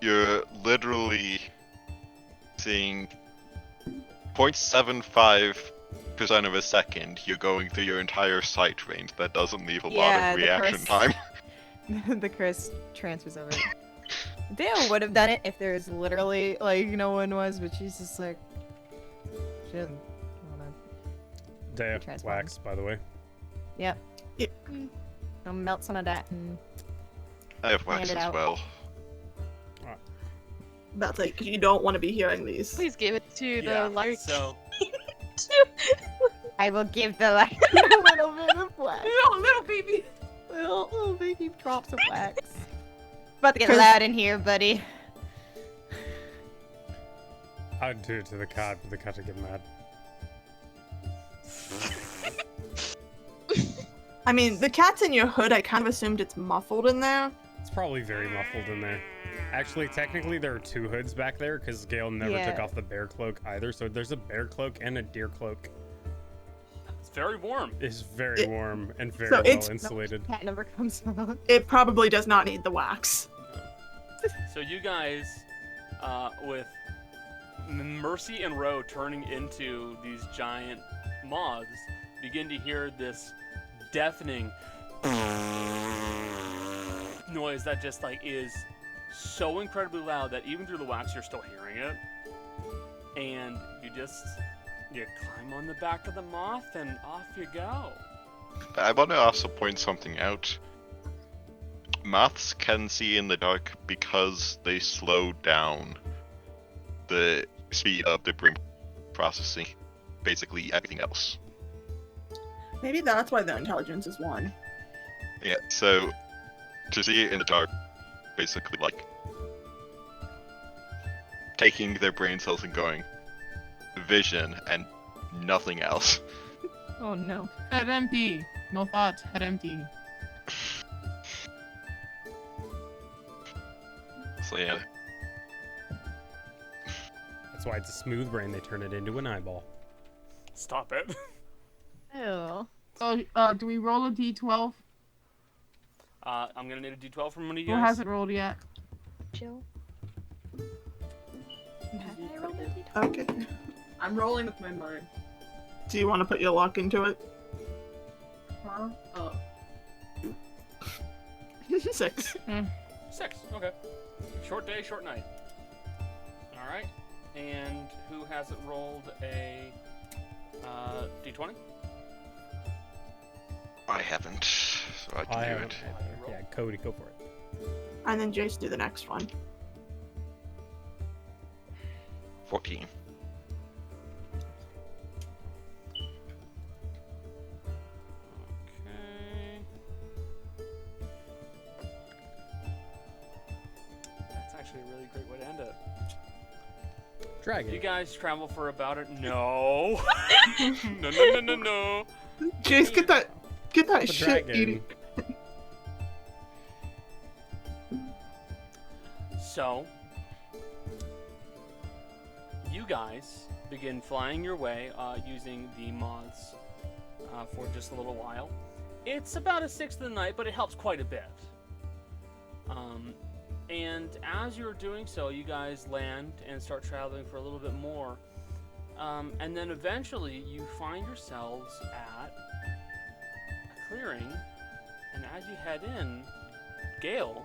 [SPEAKER 4] you're literally seeing 0.75% of a second, you're going through your entire sight range. That doesn't leave a lot
[SPEAKER 3] Yeah,
[SPEAKER 4] of
[SPEAKER 3] the
[SPEAKER 4] reaction
[SPEAKER 3] first-
[SPEAKER 4] time.
[SPEAKER 3] The curse transfers over. Dale would have done it if there's literally like no one was, but she's just like she doesn't wanna.
[SPEAKER 12] Day
[SPEAKER 3] Transform.
[SPEAKER 12] wax, by the way.
[SPEAKER 3] Yep. I'll melt some of that and
[SPEAKER 4] I have wax
[SPEAKER 3] Hand it
[SPEAKER 4] as
[SPEAKER 3] out.
[SPEAKER 4] well.
[SPEAKER 6] That's like, you don't want to be hearing these.
[SPEAKER 8] Please give it to
[SPEAKER 2] Yeah,
[SPEAKER 8] the liar.
[SPEAKER 2] so
[SPEAKER 3] I will give the like a little bit of wax.
[SPEAKER 11] Little baby.
[SPEAKER 3] Little baby drops of wax. About to get
[SPEAKER 6] 'Cause-
[SPEAKER 3] loud in here, buddy.
[SPEAKER 12] I'd do it to the cat, but the cat would get mad.
[SPEAKER 6] I mean, the cat's in your hood, I kind of assumed it's muffled in there.
[SPEAKER 12] It's probably very muffled in there. Actually, technically, there are 2 hoods back there because Gale never took
[SPEAKER 3] Yeah.
[SPEAKER 12] off the bear cloak either. So there's a bear cloak and a deer cloak.
[SPEAKER 2] it's very warm.
[SPEAKER 12] It's very
[SPEAKER 6] It-
[SPEAKER 12] warm and very
[SPEAKER 6] so
[SPEAKER 12] well
[SPEAKER 6] it's-
[SPEAKER 12] insulated.
[SPEAKER 3] Cat never comes out.
[SPEAKER 6] It probably does not need the wax.
[SPEAKER 2] So you guys, with Mercy and Ro turning into these giant moths, begin to hear this deafening noise that just like is so incredibly loud that even through the wax you're still hearing it. And you climb on the back of the moth and off you go.
[SPEAKER 4] I want to also point something out. Moths can see in the dark because they slow down the speed of the brain processing basically everything else.
[SPEAKER 6] Maybe that's why their intelligence is 1.
[SPEAKER 4] Yeah, so to see it in the dark, basically like taking their brain cells and going vision and nothing else.
[SPEAKER 3] Oh no.
[SPEAKER 7] Head empty. No thoughts. Head empty.
[SPEAKER 4] So yeah,
[SPEAKER 12] That's why it's a smooth brain. They turn it into an eyeball.
[SPEAKER 2] Stop it.
[SPEAKER 3] Ew.
[SPEAKER 7] So, do we roll a d12?
[SPEAKER 2] I'm gonna need a d12 from one of you
[SPEAKER 7] Who
[SPEAKER 2] guys.
[SPEAKER 7] hasn't rolled yet?
[SPEAKER 8] Jill.
[SPEAKER 6] Okay.
[SPEAKER 10] I'm rolling with my mind.
[SPEAKER 6] Do you want to put your luck into it?
[SPEAKER 10] Huh? Oh.
[SPEAKER 6] 6.
[SPEAKER 2] 6. Okay. Short day, short night. All right. And who hasn't rolled a d20?
[SPEAKER 4] I haven't, so I can
[SPEAKER 12] I
[SPEAKER 4] do
[SPEAKER 12] haven't.
[SPEAKER 4] it.
[SPEAKER 12] Yeah, Cody, go for it.
[SPEAKER 6] And then Jace do the next one.
[SPEAKER 4] 14.
[SPEAKER 2] Okay. That's actually a really great way to end it.
[SPEAKER 1] Dragon.
[SPEAKER 2] You guys travel for about it. No. No.
[SPEAKER 6] Jace, get that
[SPEAKER 1] The
[SPEAKER 6] shit
[SPEAKER 1] dragon.
[SPEAKER 6] eating.
[SPEAKER 2] So, you guys begin flying your way using the mods for just a little while. It's about a sixth of the night, but it helps quite a bit. And as you're doing so, you guys land and start traveling for a little bit more. And then eventually you find yourselves at a clearing, and as you head in, Gale,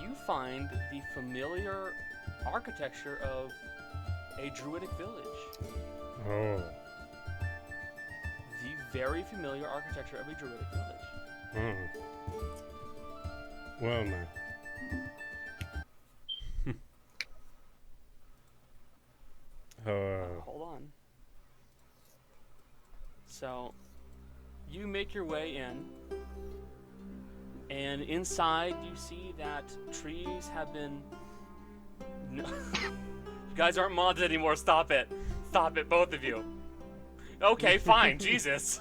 [SPEAKER 2] you find the familiar architecture of a druidic village.
[SPEAKER 12] Oh.
[SPEAKER 2] The very familiar architecture of a druidic village.
[SPEAKER 12] Well, now.
[SPEAKER 2] Hold on. So, you make your way in, and inside you see that trees have been... No. You guys aren't mods anymore, stop it. Stop it, both of you. Okay, fine, Jesus.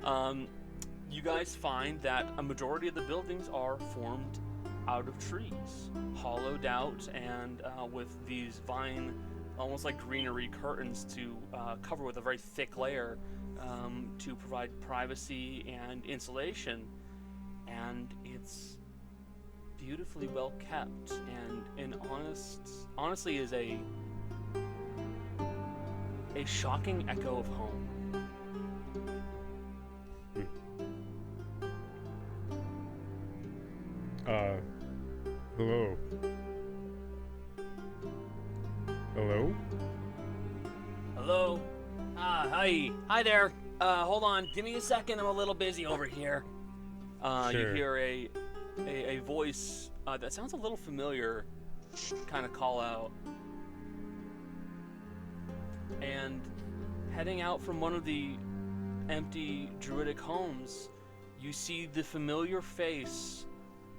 [SPEAKER 2] You guys find that a majority of the buildings are formed out of trees, hollowed out, and with these vine, almost like greenery curtains to cover with a very thick layer to provide privacy and insulation. And it's beautifully well kept, and honestly is a shocking echo of home.
[SPEAKER 12] Hello. Hello?
[SPEAKER 2] Hello? Hi there. Hold on, give me a second, I'm a little busy over here. You
[SPEAKER 12] Sure.
[SPEAKER 2] hear a voice that sounds a little familiar kind of call out. And heading out from one of the empty druidic homes, you see the familiar face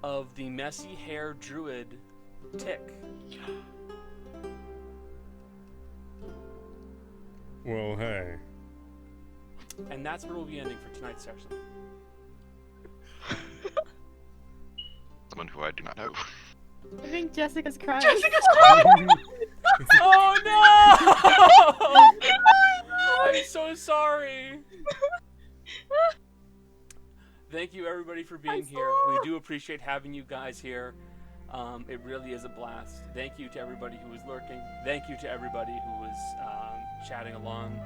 [SPEAKER 2] of the messy-haired druid, Tick.
[SPEAKER 12] Well, hey.
[SPEAKER 2] And that's where we'll be ending for tonight's session.
[SPEAKER 4] Someone who I do not know.
[SPEAKER 13] I think Jessica's crying.
[SPEAKER 2] Oh no! I'm so sorry. Thank you everybody for being here. We do appreciate having you guys here. It really is a blast. Thank you to everybody who was lurking. Thank you to everybody who was chatting along.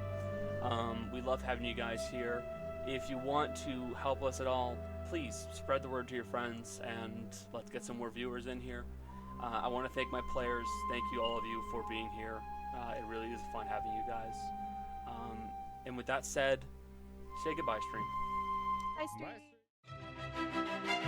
[SPEAKER 2] We love having you guys here. If you want to help us at all, please spread the word to your friends and let's get some more viewers in here. I want to thank my players. Thank you all of you for being here. It really is fun having you guys. And with that said, say goodbye, stream.
[SPEAKER 13] Bye, stream.